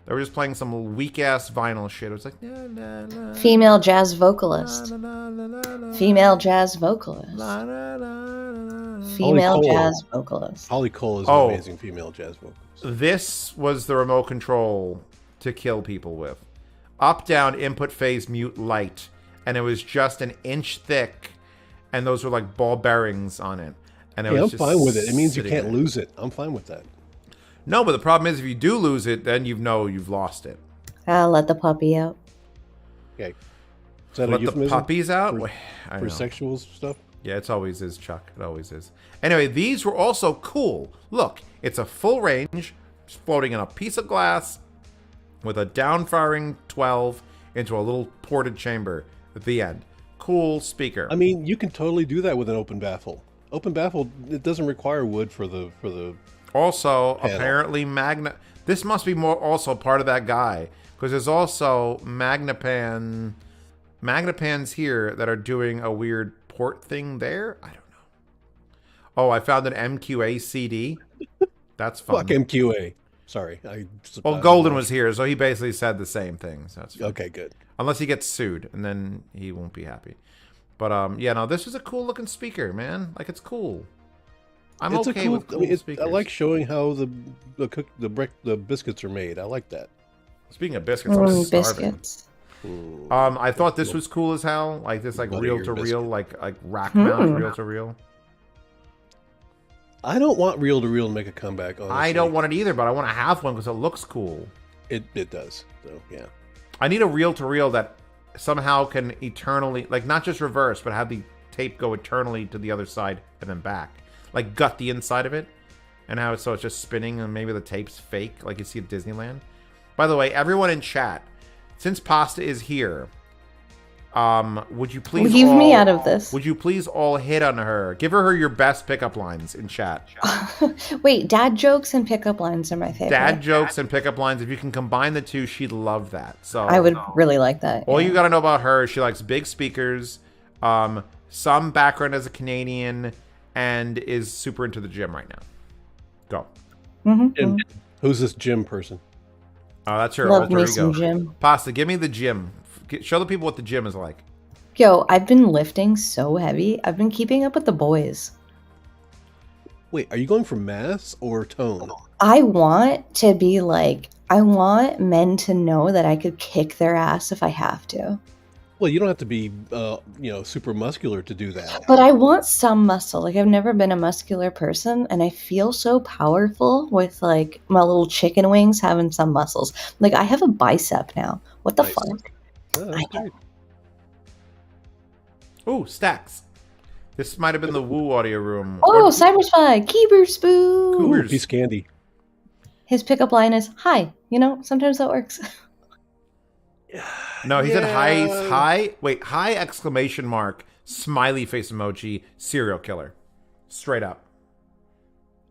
They were just playing some weak-ass vinyl shit. It was like... Na, na, na, female jazz vocalist. Female jazz vocalist. Female jazz vocalist. Holly Cole is an amazing female jazz vocalist. This was the remote control to kill people with. Up, down, input, phase, mute, light. And it was just an inch thick. And those were like ball bearings on it. And it was I'm fine with it. It means you can't lose it. I'm fine with that. No, but the problem is if you do lose it, then you know you've lost it. I'll let the puppy out. Okay. Is that let the puppies out? For sexual stuff? Yeah, it always is, Chuck. It always is. Anyway, these were also cool. Look, it's a full range, floating in a piece of glass with a downfiring 12 into a little ported chamber at the end. Cool speaker. I mean, you can totally do that with an open baffle. Open baffle, it doesn't require wood for the Also, panel. apparently this must be more also part of that guy, because there's also Magnapans here that are doing a weird port thing there. I don't know. Oh, I found an MQA CD. That's fun. Fuck MQA. Sorry. Well, Golden was here, so he basically said the same thing. So that's fun. Okay, good. Unless he gets sued, and then he won't be happy. But yeah, no, this is a cool looking speaker, man. Like, it's cool. It's okay with cool speakers. I like showing how the biscuits are made. I like that. Speaking of biscuits, I'm starving. Biscuits. I thought this was cool as hell. Like this, like reel to reel, like rack mount reel to reel. I don't want reel to reel to make a comeback. Honestly. I don't want it either, but I want to have one because it looks cool. It does. So yeah. I need a reel to reel that somehow can eternally, like not just reverse, but have the tape go eternally to the other side and then back. Like gut the inside of it, and how it's just spinning, and maybe the tape's fake, like you see at Disneyland. By the way, everyone in chat, since Pasta is here, Would you please leave me out of this? Would you please all hit on her? Give her your best pickup lines in chat. Wait, dad jokes and pickup lines are my favorite. Dad jokes and pickup lines. If you can combine the two, she'd love that. So I would really like that. All you got to know about her is she likes big speakers, some background as a Canadian, and is super into the gym right now. Go. Mm-hmm. Who's this gym person? Oh, that's her Love alter me ego. some gym. Pasta, give me the gym. Show the people what the gym is like. Yo, I've been lifting so heavy. I've been keeping up with the boys. Wait, are you going for mass or tone? I want to be like, I want men to know that I could kick their ass if I have to. Well, you don't have to be, super muscular to do that. But I want some muscle. Like, I've never been a muscular person, and I feel so powerful with, like, my little chicken wings having some muscles. Like, I have a bicep now. What the fuck? Ooh, stacks. This might have been the Woo audio room. Oh, Cyberspy! Keeper Spoon! Cougars. Piece candy. His pickup line is, hi. You know, sometimes that works. No, he said hi. Wait, hi exclamation mark, smiley face emoji, serial killer. Straight up.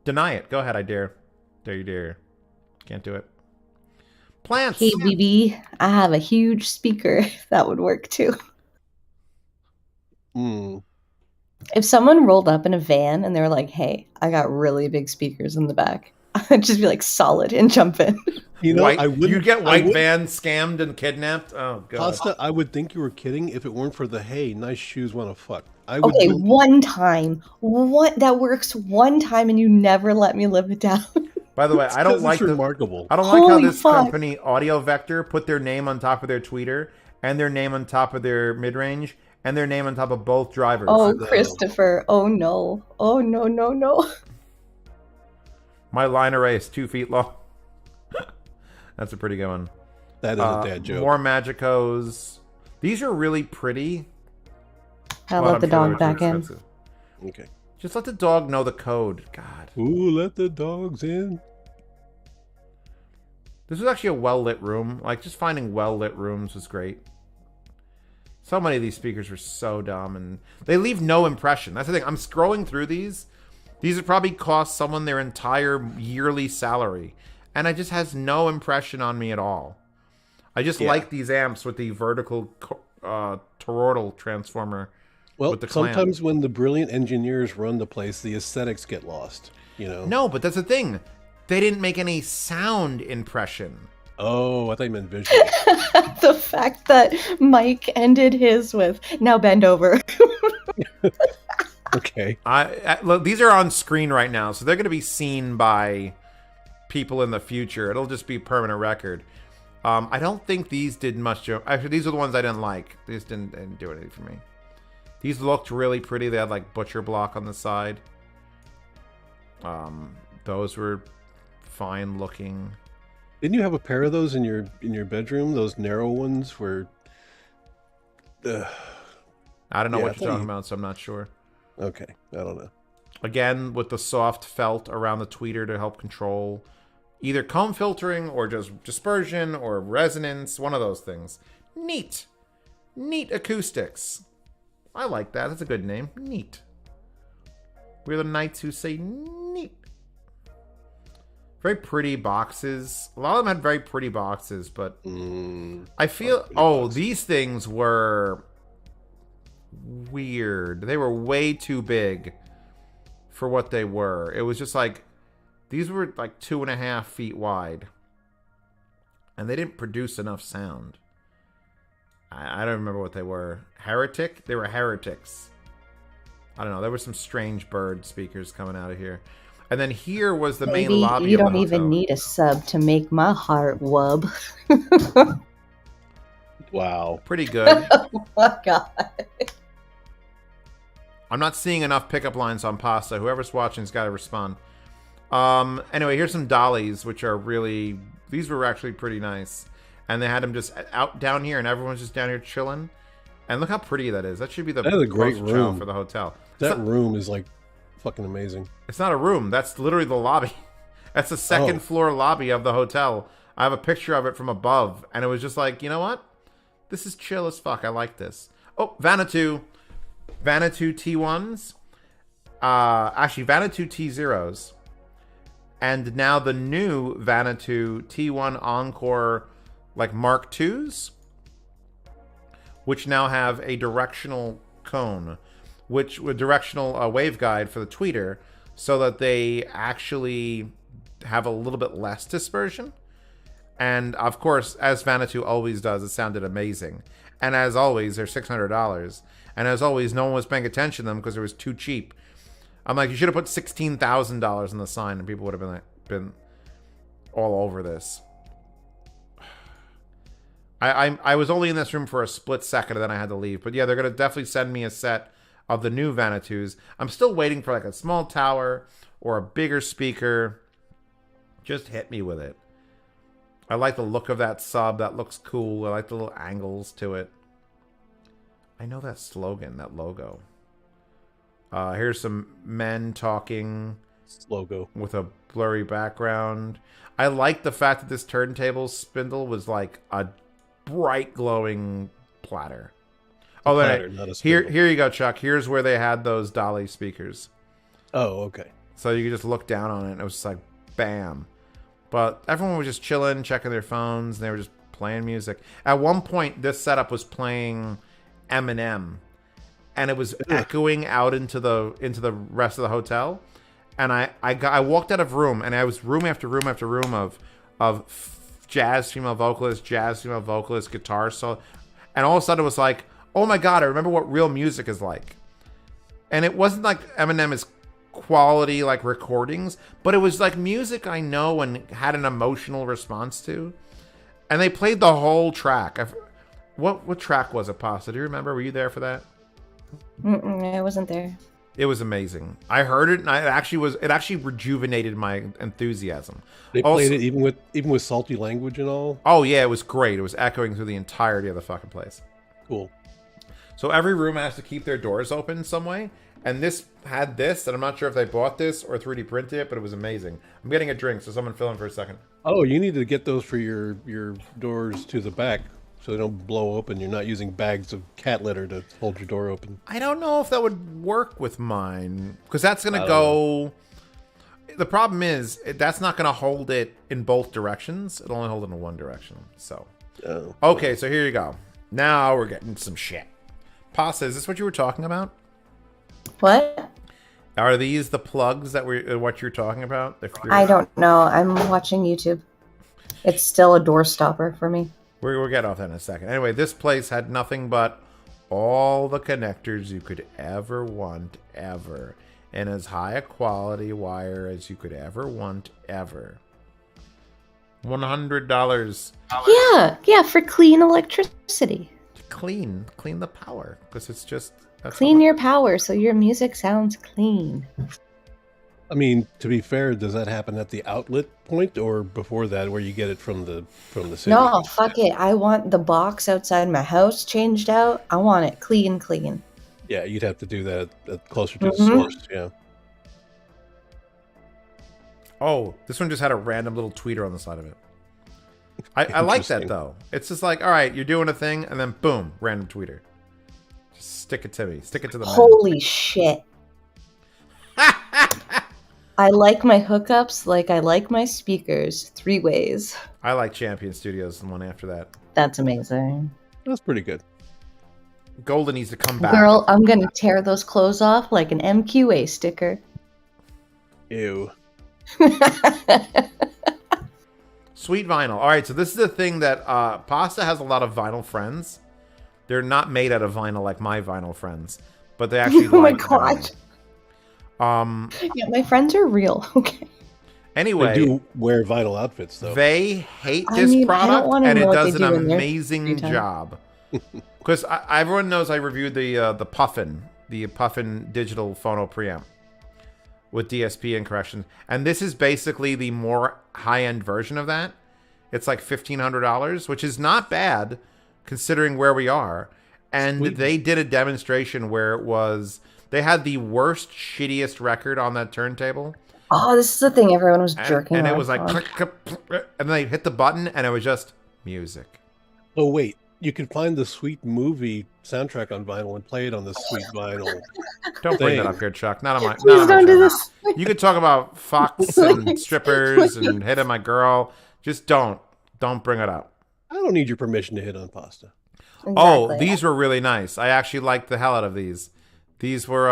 Deny it. Go ahead, I dare. Dare you dare. Can't do it. Plants. Hey, BB, I have a huge speaker. That would work too. If someone rolled up in a van and they were like, hey, I got really big speakers in the back, I'd just be like, solid, and jump in. You know, you get white van scammed and kidnapped? Oh, God. Pasta, I would think you were kidding if it weren't for the, hey, nice shoes, wanna fuck. Okay, one time. That works one time and you never let me live it down. By the way, I don't like remarkable. I don't like how this company, Audio Vector, put their name on top of their tweeter, and their name on top of their mid-range, and their name on top of both drivers. Oh, Christopher. Oh, no. Oh, no, no, no. My line array is 2 feet long. That's a pretty good one. That is a dad joke. More Magicos. These are really pretty. I'll let the dog back in. Okay. Just let the dog know the code. God. Ooh, let the dogs in. This was actually a well-lit room. Like, just finding well-lit rooms was great. So many of these speakers were so dumb, and they leave no impression. That's the thing. I'm scrolling through these. These would probably cost someone their entire yearly salary, and it just has no impression on me at all. I just like these amps with the vertical toroidal transformer. Well, with the clamp. sometimes when the brilliant engineers run the place, the aesthetics get lost. You know. No, but that's the thing. They didn't make any sound impression. Oh, I thought you meant visual. The fact that Mike ended his with, now bend over. Okay. Look, these are on screen right now, so they're going to be seen by people in the future. It'll just be permanent record. I don't think these did much. Actually, these are the ones I didn't like. These didn't do anything for me. These looked really pretty. They had like butcher block on the side. Those were fine looking. Didn't you have a pair of those in your bedroom? Those narrow ones where. I don't know what you're talking about, so I'm not sure. Okay, I don't know. Again, with the soft felt around the tweeter to help control either comb filtering or just dispersion or resonance, one of those things. Neat. Neat acoustics. I like that. That's a good name. Neat. We're the knights who say neat. Very pretty boxes. A lot of them had very pretty boxes, but I feel... these things were weird. They were way too big for what they were. It was just like... These were like 2.5 feet wide. And they didn't produce enough sound. I don't remember what they were. Heretic? They were heretics. I don't know. There were some strange bird speakers coming out of here. And then here was the main lobby. You don't even need a sub to make my heart wub. Wow. Pretty good. Oh my god. I'm not seeing enough pickup lines on Pasta. Whoever's watching's got to respond. Anyway, here's some dollies, which are really... These were actually pretty nice. And they had them just out down here, and everyone's just down here chilling. And look how pretty that is. That should be the That is a great poster child room for the hotel. That room is like fucking amazing. It's not a room. That's literally the lobby. That's the second floor lobby of the hotel. I have a picture of it from above, and it was just like, you know what? This is chill as fuck. I like this. Oh, Vanuatu T1s. Actually, Vanuatu T0s. And now the new Vanuatu T1 Encore, like Mark IIs, which now have a directional cone, which with directional waveguide for the tweeter, so that they actually have a little bit less dispersion. And of course, as Vanuatu always does, it sounded amazing. And as always, they're $600. And as always, no one was paying attention to them because it was too cheap. I'm like, you should have put $16,000 in the sign, and people would have been all over this. I was only in this room for a split second, and then I had to leave. But yeah, they're gonna definitely send me a set of the new Vanuatus. I'm still waiting for like a small tower or a bigger speaker. Just hit me with it. I like the look of that sub. That looks cool. I like the little angles to it. I know that slogan, that logo. Here's some men talking. Logo. With a blurry background. I like the fact that this turntable spindle was like a bright glowing platter. Oh, platter, not a spindle. here you go, Chuck. Here's where they had those Dolly speakers. Oh, okay. So you could just look down on it, and it was just like, bam. But everyone was just chilling, checking their phones, and they were just playing music. At one point, this setup was playing Eminem, and it was echoing out into the rest of the hotel. And I walked out of room, and I was room after room after room of jazz female vocalist, guitar solo, and all of a sudden it was like, oh my god, I remember what real music is like. And it wasn't like Eminem's quality like recordings, but it was like music I know and had an emotional response to. And they played the whole track. What track was it, Pasta? Do you remember? Were you there for that? I wasn't there. It was amazing. I heard it, and it actually rejuvenated my enthusiasm. They played it even with salty language and all. Oh yeah, it was great. It was echoing through the entirety of the fucking place. Cool. So every room has to keep their doors open some way, and this had this, and I'm not sure if they bought this or 3D printed it, but it was amazing. I'm getting a drink, so someone fill in for a second. Oh, you need to get those for your doors to the back, so they don't blow open. You're not using bags of cat litter to hold your door open. I don't know if that would work with mine, because that's going to go... The problem is, that's not going to hold it in both directions. It'll only hold it in one direction, so... Oh. Okay, so here you go. Now we're getting some shit. Pasta, is this what you were talking about? What? Are these the plugs that what you're talking about? I don't know. I'm watching YouTube. It's still a door stopper for me. We'll get off that in a second. Anyway, this place had nothing but all the connectors you could ever want, ever. And as high a quality wire as you could ever want, ever. $100. Yeah, for clean electricity. Clean the power, because it's just... Clean your power so your music sounds clean. I mean, to be fair, does that happen at the outlet point or before that, where you get it from the city? No, fuck it. I want the box outside my house changed out. I want it clean. Yeah, you'd have to do that closer to the source. Yeah. Oh, this one just had a random little tweeter on the side of it. I like that though. It's just like, all right, you're doing a thing, and then boom, random tweeter. Just stick it to me. Stick it to the man. Holy shit. I like my hookups like I like my speakers 3 ways. I like Champion Studios and one after that. That's amazing. That's pretty good. Golden needs to come back. Girl, I'm going to tear those clothes off like an MQA sticker. Ew. Sweet vinyl. All right, so this is the thing that Pasta has a lot of vinyl friends. They're not made out of vinyl like my vinyl friends, but they actually oh like my god. Yeah, my friends are real. Okay. Anyway, they do wear vinyl outfits though. They hate this product, and it does an amazing job. Because everyone knows I reviewed the Puffin digital phono preamp with DSP and corrections, and this is basically the more high-end version of that. It's like $1,500, which is not bad considering where we are. And Sweet. They did a demonstration where it was they had the worst, shittiest record on that turntable. Oh, this is the thing everyone was jerking and it off was like on. click, click, click, and then they hit the button, and it was just music. Oh wait, you can find the sweet movie soundtrack on vinyl and play it on the sweet vinyl. Don't bring that up here, Chuck. Not on my. Please Not on my don't do channel. this. You could talk about Fox and strippers and hitting my girl. Just don't bring it up. I don't need your permission to hit on pasta. Exactly. Oh, these were really nice. I actually liked the hell out of these. These were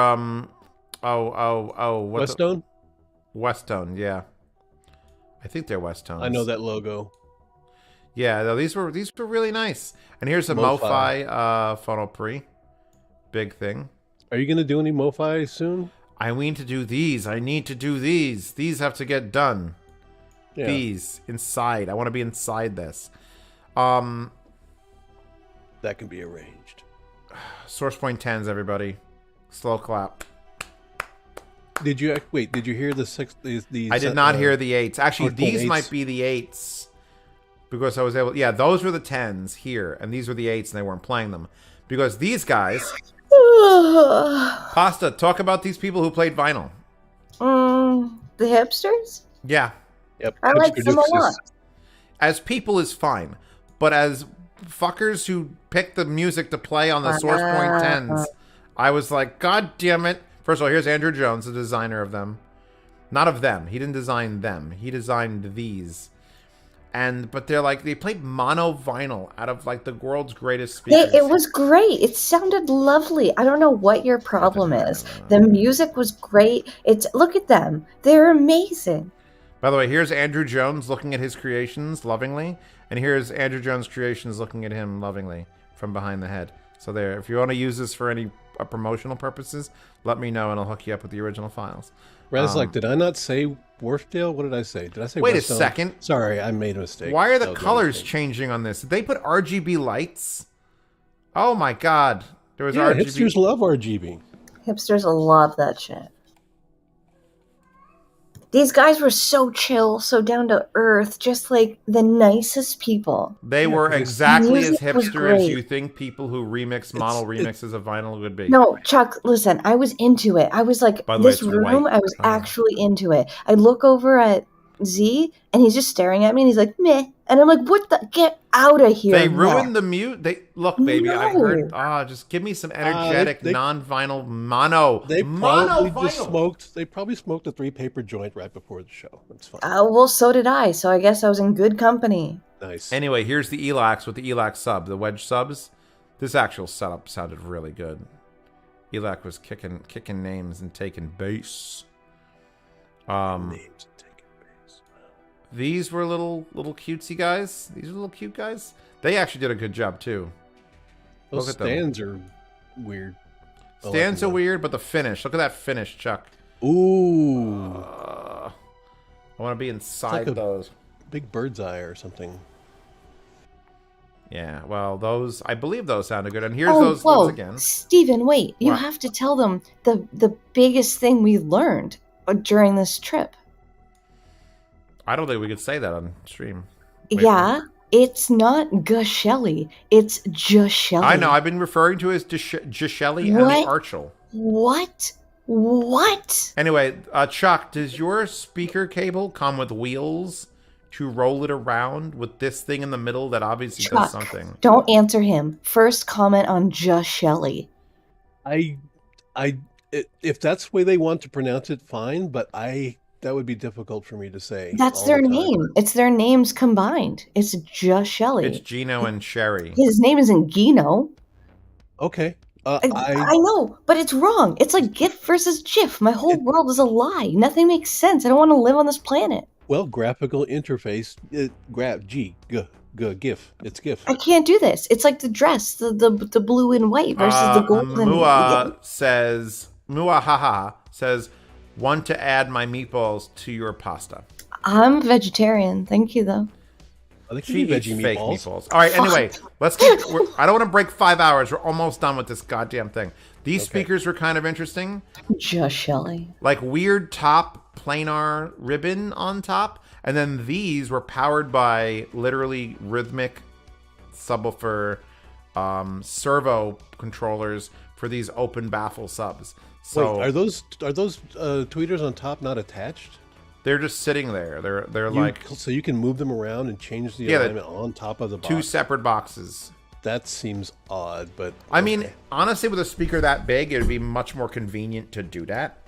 Westone? Westone, yeah. I think they're Westones. I know that logo. Yeah, no, these were really nice. And here's a MoFi phono pre. Big thing. Are you going to do any MoFi soon? I need to do these. I need to do these. These have to get done. Yeah. These inside. I want to be inside this. That can be arranged. Source point 10s, everybody. Slow clap. Did you hear the six? I did not hear the 8s. Actually, these might be the 8s. Because I was able... Yeah, those were the 10s here. And these were the 8s, and they weren't playing them. Because these guys... Pasta, talk about these people who played vinyl. The hipsters? Yeah. Yep. I like them a lot. As people is fine. But as fuckers who picked the music to play on the Source Point 10s, I was like, God damn it. First of all, here's Andrew Jones, the designer of them. Not of them. He didn't design them. He designed these. But they're like, they played mono vinyl out of like the world's greatest speakers. It was great. It sounded lovely. I don't know what your problem is. The music was great. Look at them. They're amazing. By the way, here's Andrew Jones looking at his creations lovingly. And here's Andrew Jones' creations looking at him lovingly from behind the head. So there, if you want to use this for any promotional purposes, let me know and I'll hook you up with the original files. Razlek, did I not say Wharfdale? What did I say? Did I say Wait Westone? a second. Sorry, I made a mistake. Why are the colors changing on this? Did they put RGB lights? Oh my god. There was RGB. Hipsters love RGB. Hipsters love that shit. These guys were so chill, so down to earth, just like the nicest people. They were exactly as Music was hipster as great. you think people who remix model remixes of vinyl would be. No, Chuck, listen, I was into it. I was like, By the way, this it's room, white. I was actually into it. I look over at Z, and he's just staring at me, and he's like, meh. And I'm like, what the? Get out of here. They now. ruined the mute. Look, baby, I No. heard. Just give me some energetic, non-vinyl mono. They mono probably just vinyl. smoked. They probably smoked a 3-paper joint right before the show. That's fine. Well, so did I, so I guess I was in good company. Nice. Anyway, here's the Elax with the Elax sub, the wedge subs. This actual setup sounded really good. Elax was kicking names and taking bass. These were little cutesy guys. These are little cute guys. They actually did a good job too. Those Look at them. stands are weird. Stands are weird, but the finish. Look at that finish, Chuck. Ooh. I want to be inside It's like a those. Big bird's eye or something. Yeah, well, those, I believe those sounded good. And here's those whoa. once again. Steven, wait. You What? have to tell them the biggest thing we learned during this trip. I don't think we could say that on stream. Yeah, it's not Gushelli. It's Jushelli. I know. I've been referring to it as Gishelli and What? the Archel. What? Anyway, Chuck, does your speaker cable come with wheels to roll it around with this thing in the middle that obviously does Chuck, something? don't answer him. First comment on Jushelli. If that's the way they want to pronounce it, fine. But that would be difficult for me to say. That's all their the time. name. It's their names combined. It's Jushelli. It's Gino and Sherry. His name isn't Gino. Okay. I know, but it's wrong. It's like GIF versus GIF. My whole world is a lie. Nothing makes sense. I don't want to live on this planet. Well, graphical interface. GIF. It's GIF. I can't do this. It's like the dress, the blue and white versus the gold and Mua says, want to add my meatballs to your pasta. I'm vegetarian. Thank you, though. She eats fake meatballs. All right, anyway, let's keep... I don't want to break 5 hours. We're almost done with this goddamn thing. These speakers were kind of interesting. Just Shelly. Like weird top planar ribbon on top. And then these were powered by literally rhythmic subwoofer servo controllers for these open baffle subs. So wait, are those tweeters on top not attached? They're just sitting there. They're like, so you can move them around and change the alignment on top of the box. Two separate boxes. that seems odd, but I mean, honestly, with a speaker that big, it would be much more convenient to do that.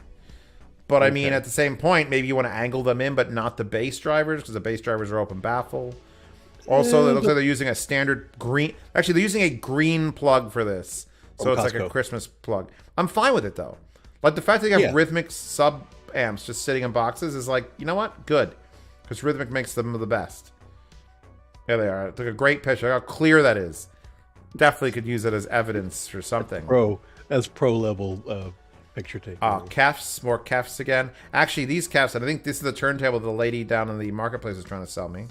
But I mean, at the same point, maybe you want to angle them in, but not the bass drivers, because the bass drivers are open baffle. Also, it looks like they're using a standard green. Actually, they're using a green plug for this, so it's like a Christmas plug. I'm fine with it though. Like the fact that you have Rhythmic sub amps just sitting in boxes is like, you know what? Good, because Rhythmic makes them the best. There they are. It's like a great picture. Look how clear that is. Definitely could use it as evidence for something. Pro level picture taking. Kefs, more Kefs again. Actually, these Kefs, and I think this is the turntable the lady down in the marketplace is trying to sell me.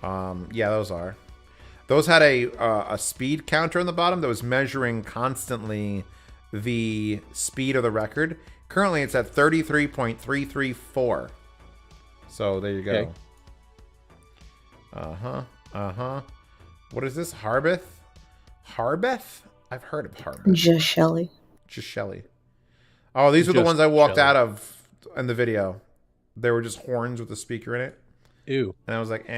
Yeah, those are. Those had a speed counter on the bottom that was measuring constantly the speed of the record. Currently, it's at 33.334. So there you go. Okay. What is this? Harbeth? I've heard of Harbeth. Just Shelly. Oh, these were the ones I walked out of in the video. They were just horns with a speaker in it. Ew. And I was like,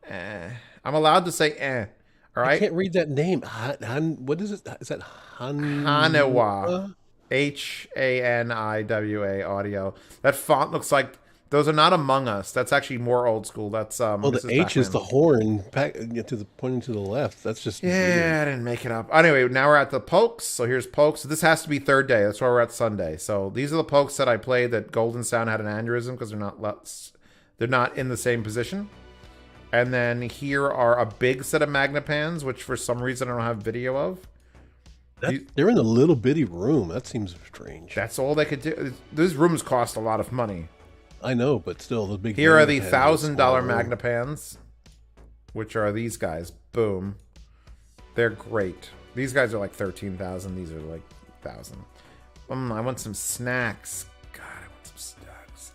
I'm allowed to say all right? I can't read that name. What is it? Is that Haniwa. Haniwa audio. That font looks like those are not Among Us. That's actually more old school. That's the H is the horn pointing to the left. That's just weird. I didn't make it up. Anyway, now we're at the Pokes. So here's Pokes. So this has to be third day. That's why we're at Sunday. So these are the Pokes that I played that Golden Sound had an aneurysm because they're not in the same position. And then here are a big set of Magnapans, which for some reason I don't have video of. They're in a little bitty room. That seems strange. That's all they could do. These rooms cost a lot of money. I know, but still, the big. Here are the $1,000 Magnapans, which are these guys. Boom, they're great. These guys are like 13,000. These are like 1,000. I want some snacks. God, I want some snacks.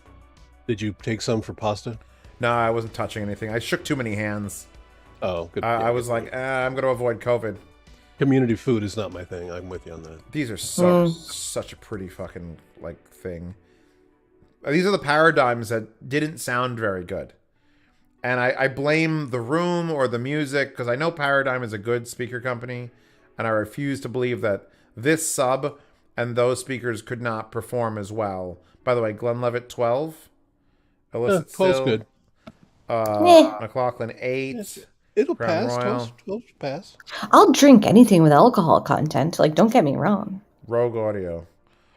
Did you take some for pasta? No, I wasn't touching anything. I shook too many hands. Oh, good. I was like, I'm going to avoid COVID. Community food is not my thing. I'm with you on that. These are such a pretty fucking like thing. These are the paradigms that didn't sound very good. And I blame the room or the music because I know Paradigm is a good speaker company. And I refuse to believe that this sub and those speakers could not perform as well. By the way, Glenlivet 12. Illicit 12's good. McLaughlin 8. It'll Crown pass. Royal. 12's pass. I'll drink anything with alcohol content. Like, don't get me wrong. Rogue Audio.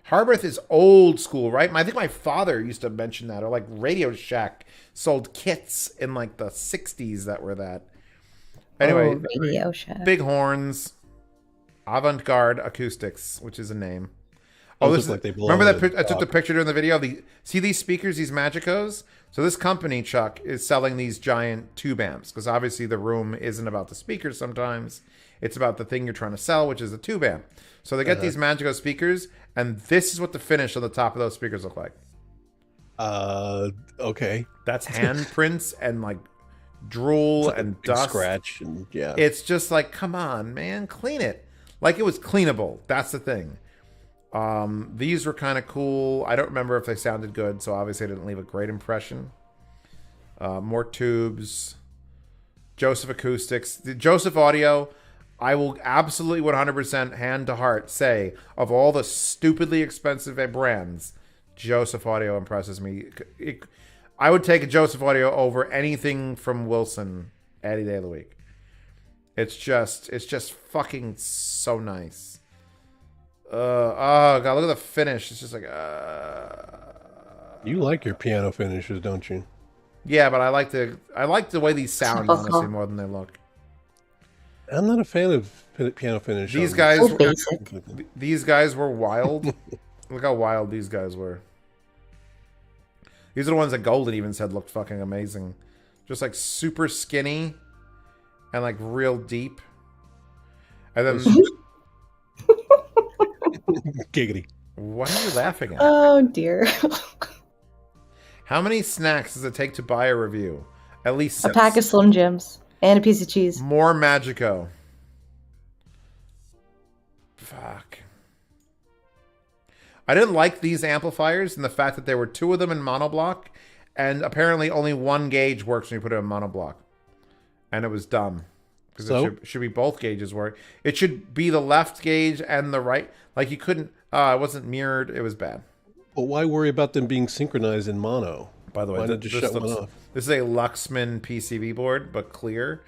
Harbeth is old school, right? I think my father used to mention that. Or like Radio Shack sold kits in like the 60s that were that. Anyway, Radio Shack. Big horns. Avant-garde acoustics, which is a name. Oh, this is like remember that I took the picture during the video? See these speakers, these Magicos? So this company, Chuck, is selling these giant tube amps because obviously the room isn't about the speakers sometimes. It's about the thing you're trying to sell, which is a tube amp. So they get these Magico speakers, and this is what the finish on the top of those speakers look like. Okay. That's handprints and like drool and dust. Scratch and yeah. It's just like, come on, man, clean it. Like it was cleanable. That's the thing. These were kind of cool. I don't remember if they sounded good, so obviously I didn't leave a great impression. More tubes. Joseph Acoustics. The Joseph Audio, I will absolutely 100% hand to heart say, of all the stupidly expensive brands, Joseph Audio impresses me. I would take a Joseph Audio over anything from Wilson any day of the week. It's just fucking so nice. Oh god, look at the finish. It's just like You like your piano finishes, don't you? Yeah, but I like the way these sound honestly more than they look. I'm not a fan of piano finish. These guys were wild. Look how wild these guys were. These are the ones that Golden even said looked fucking amazing. Just like super skinny and like real deep. And then giggity. What are you laughing at? Oh dear. How many snacks does it take to buy a review? At least 6. A pack of Slim Jims and a piece of cheese. More Magico. Fuck. I didn't like these amplifiers and the fact that there were 2 of them in monoblock, and apparently only 1 gauge works when you put it in monoblock. And it was dumb. Because So? it should be both gauges work. It should be the left gauge and the right. Like you couldn't. It wasn't mirrored. It was bad. But why worry about them being synchronized in mono? By the way, why not just shut one off? This is a Luxman PCB board, but clear,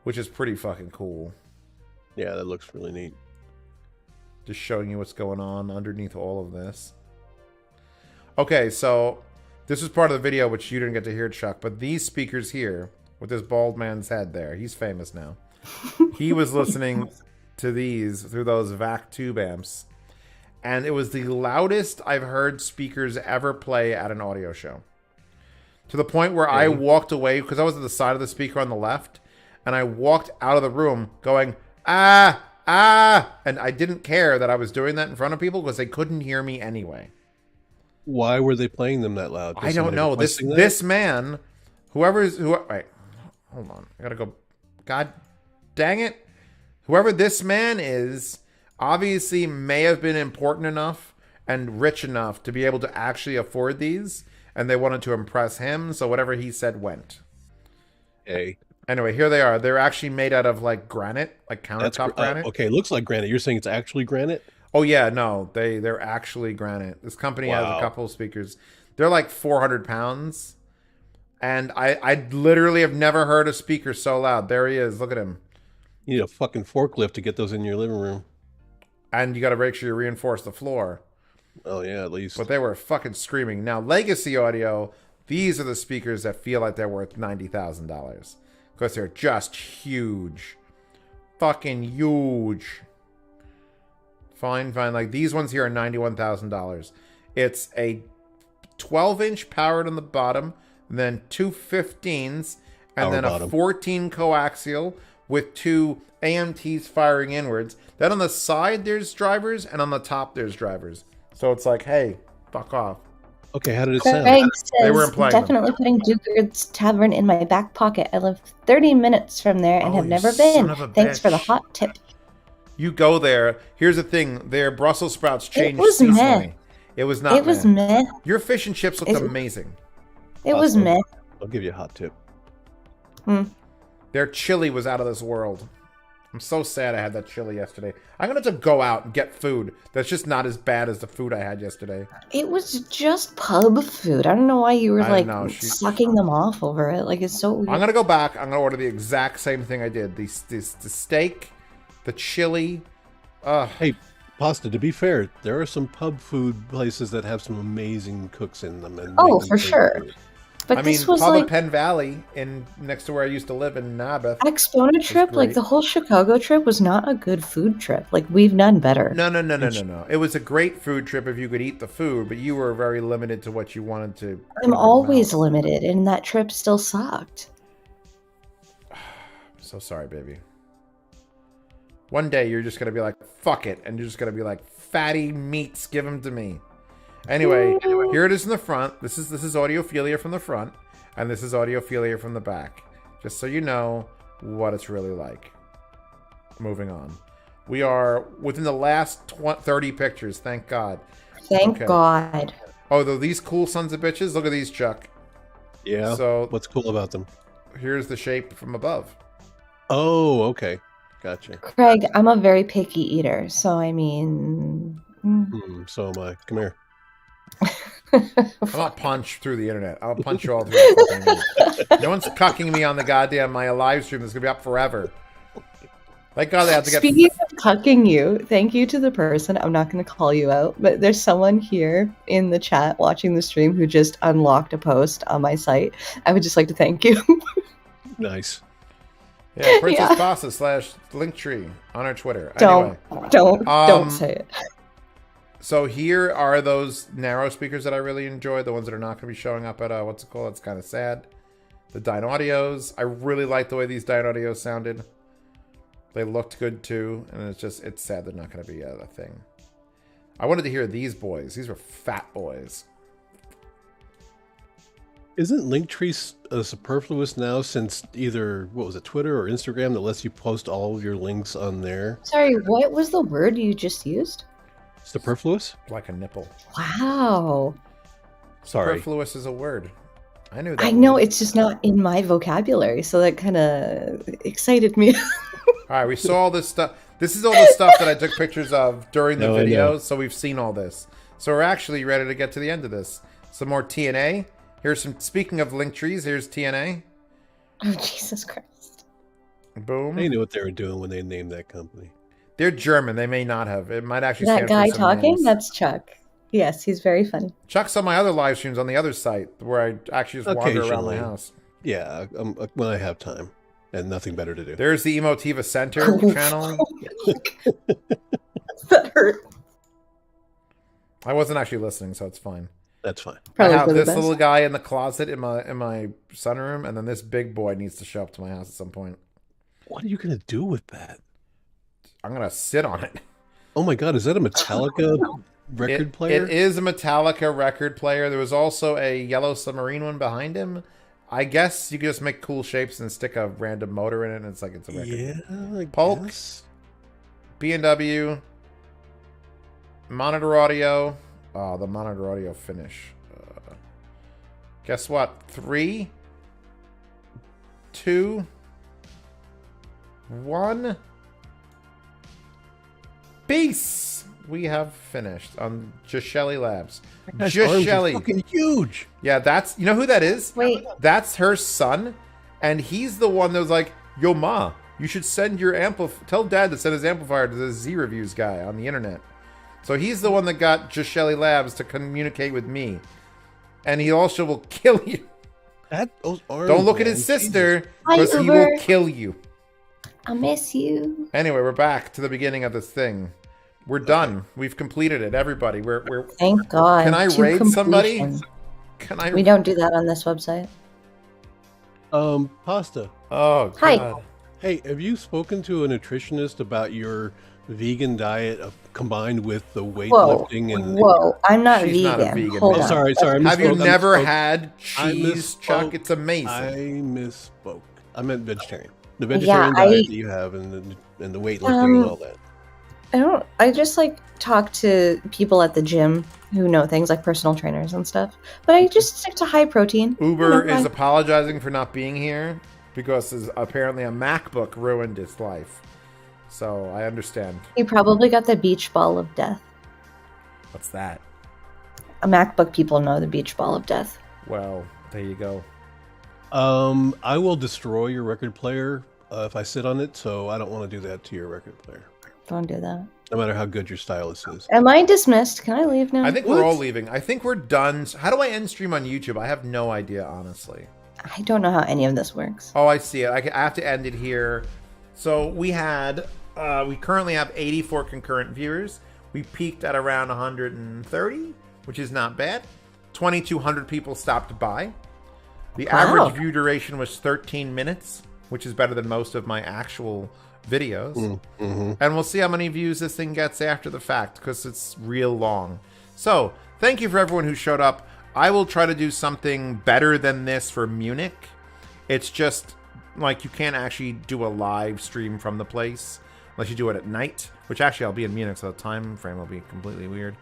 which is pretty fucking cool. Yeah, that looks really neat. Just showing you what's going on underneath all of this. Okay, so this was part of the video, which you didn't get to hear, Chuck, but these speakers here, with this bald man's head there, he's famous now. He was listening to these through those VAC tube amps, and it was the loudest I've heard speakers ever play at an audio show. To the point where I walked away, because I was at the side of the speaker on the left, and I walked out of the room going, ah, and I didn't care that I was doing that in front of people because they couldn't hear me anyway. Why were they playing them that loud? I don't know. This man, wait, hold on. I gotta go. God dang it. Whoever this man is, obviously may have been important enough and rich enough to be able to actually afford these, and they wanted to impress him, so whatever he said went. Hey. Anyway, here they are. They're actually made out of like granite, like countertop granite. Okay, looks like granite. You're saying it's actually granite? Oh yeah, no, they're actually granite. This company has a couple of speakers. They're like 400 pounds, and I literally have never heard a speaker so loud. There he is. Look at him. You need a fucking forklift to get those in your living room. And you got to make sure you reinforce the floor. Oh yeah, at least. But they were fucking screaming. Now, Legacy Audio, these are the speakers that feel like they're worth $90,000 because they're just huge, fucking huge. Fine. Like these ones here are $91,000. It's a 12-inch powered on the bottom, then two 15s, and then a 14 coaxial with two AMTs firing inwards. Then on the side there's drivers, and on the top there's drivers. So it's like, hey, fuck off. Okay, how did it sound? Craig They were says, implying definitely putting Dugard's Tavern in my back pocket. I live 30 minutes from there and have never been. Thanks for the hot tip. You go there. Here's the thing. Their Brussels sprouts changed was seasonally. meh. It was not It was meh. Your fish and chips looked amazing. It was meh. I'll give you a hot tip. Their chili was out of this world. I'm so sad I had that chili yesterday. I'm going to have to go out and get food that's just not as bad as the food I had yesterday. It was just pub food. I don't know why you were sucking them off over it. Like, it's so weird. I'm going to go back. I'm going to order the exact same thing I did. The steak, the chili. Hey, Pasta, to be fair, there are some pub food places that have some amazing cooks in them. And for sure. But I this mean, was Pub like in Penn Valley, next to where I used to live in Naboth. Axpona trip, like the whole Chicago trip was not a good food trip. Like, we've done better. No. It was a great food trip if you could eat the food, but you were very limited to what you wanted to. I'm always limited, and that trip still sucked. I'm so sorry, baby. One day you're just going to be like, fuck it, and you're just going to be like, fatty meats, give them to me. Anyway, here it is in the front. This is Audiophilia from the front, and this is Audiophilia from the back. Just so you know what it's really like. Moving on. We are within the last 30 pictures, thank God. Thank God. Oh, these cool sons of bitches. Look at these, Chuck. Yeah. So what's cool about them? Here's the shape from above. Oh, okay. Gotcha. Craig, I'm a very picky eater, so I mean... So am I. Come here. I'll punch through the internet. I'll punch you all through the fucking internet. No one's cucking me on the goddamn my live stream that's gonna be up forever. Thank God they have to get. Speaking of cucking you, thank you to the person. I'm not going to call you out, but there's someone here in the chat watching the stream who just unlocked a post on my site. I would just like to thank you. Nice. Yeah, Princess Pasta / Linktree on our Twitter. Don't say it. So here are those narrow speakers that I really enjoy. The ones that are not going to be showing up at what's it called? It's kind of sad. The Dynaudios. I really like the way these Dynaudios sounded. They looked good too, and it's sad they're not going to be a thing. I wanted to hear these boys. These were fat boys. Isn't Linktree superfluous now since either, Twitter or Instagram that lets you post all of your links on there? Sorry, what was the word you just used? Superfluous? Like a nipple. Wow. Sorry. Superfluous is a word. I knew that. I know it's just not in my vocabulary, so that kind of excited me. All right, we saw all this stuff. This is all the stuff that I took pictures of during the videos, so we've seen all this. So we're actually ready to get to the end of this. Some more TNA. Here's some. Speaking of link trees, here's TNA. Oh, Jesus Christ! Boom. They knew what they were doing when they named that company. They're German. They may not have. It might actually. That stand guy for some talking? names. That's Chuck. Yes, he's very funny. Chuck's on my other live streams on the other site where I actually just wander around my house. Yeah, when I have time and nothing better to do. There's the Emotiva Center channel. That hurt. I wasn't actually listening, so it's fine. That's fine. I have this little guy in the closet in my sunroom, and then this big boy needs to show up to my house at some point. What are you gonna do with that? I'm gonna sit on it. Oh my god, is that a Metallica record player? It is a Metallica record player. There was also a Yellow Submarine one behind him. I guess you could just make cool shapes and stick a random motor in it, and it's like it's a record. Yeah, I Polk, guess. B&W, monitor audio. Oh, the monitor audio finish. Guess what? 3, 2, 1. Peace. We have finished on Gishelli Labs. Gishelli, fucking huge. Yeah, that's, you know who that is? Wait, that's her son, and he's the one that was like, "Yo, ma, you should send your tell Dad to send his amplifier to the Z Reviews guy on the internet." So he's the one that got Gishelli Labs to communicate with me, and he also will kill you. Don't look at his sister, because he will kill you. I miss you. Anyway, we're back to the beginning of this thing. We're done. We've completed it. Everybody, we're. Thank God. Can I raid somebody? Can I? We don't do that on this website. Pasta. Oh, God. Hi. Hey, have you spoken to a nutritionist about your vegan diet combined with the weightlifting and? Whoa, I'm not She's vegan. not a vegan. Hold Oh, on. Sorry. Have you never had I cheese, Chuck? It's amazing. I misspoke. I meant vegetarian. The vegetarian diet that you have and the weightlifting and all that. I just like talk to people at the gym who know things like personal trainers and stuff. But I just stick to high protein. Uber is apologizing for not being here because apparently a MacBook ruined his life. So I understand. He probably got the beach ball of death. What's that? A MacBook people know the beach ball of death. Well, there you go. I will destroy your record player if I sit on it, so I don't want to do that to your record player. Don't do that. No matter how good your stylus is. Am I dismissed? Can I leave now? I think we're all leaving. I think we're done. How do I end stream on YouTube? I have no idea, honestly. I don't know how any of this works. Oh, I see it. I have to end it here. So we currently have 84 concurrent viewers. We peaked at around 130, which is not bad. 2,200 people stopped by. The average view duration was 13 minutes, which is better than most of my actual videos. Mm-hmm. And we'll see how many views this thing gets after the fact, because it's real long. So, thank you for everyone who showed up. I will try to do something better than this for Munich. It's just, like, you can't actually do a live stream from the place unless you do it at night, which actually I'll be in Munich, so the time frame will be completely weird.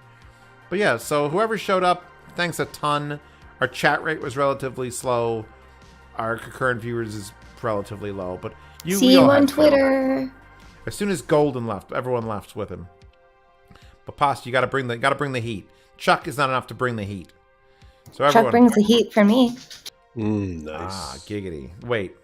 But yeah, so whoever showed up, thanks a ton. Our chat rate was relatively slow. Our concurrent viewers is relatively low, but See you on Twitter. As soon as Golden left, everyone left with him. But Pasta, you gotta bring the heat. Chuck is not enough to bring the heat. So everyone, Chuck brings the heat for me. Nice. Ah, giggity. Wait.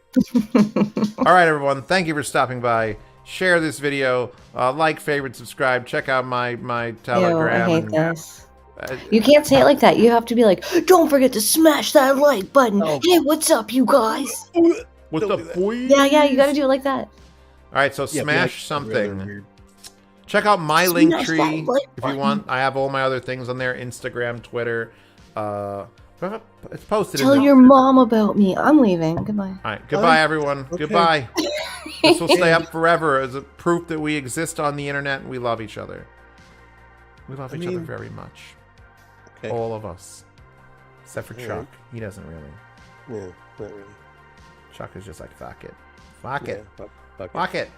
All right, everyone. Thank you for stopping by. Share this video. Like, favorite, subscribe. Check out my Telegram. Ew, I hate this. You can't say it like that. You have to be like, don't forget to smash that like button. Hey, what's up, you guys? What's up, boys? Yeah, you gotta do it like that. All right, so smash something. Check out my link tree if you want. I have all my other things on there: Instagram, Twitter. It's posted. Tell your mom about me. I'm leaving. Goodbye. All right, goodbye, everyone. Okay. Goodbye. This will stay up forever as a proof that we exist on the internet and we love each other. We love each other very much. Okay. All of us, except for Chuck. He doesn't really. Yeah, not really. Chuck is just like, fuck it. Fuck it. Fuck Fuck it.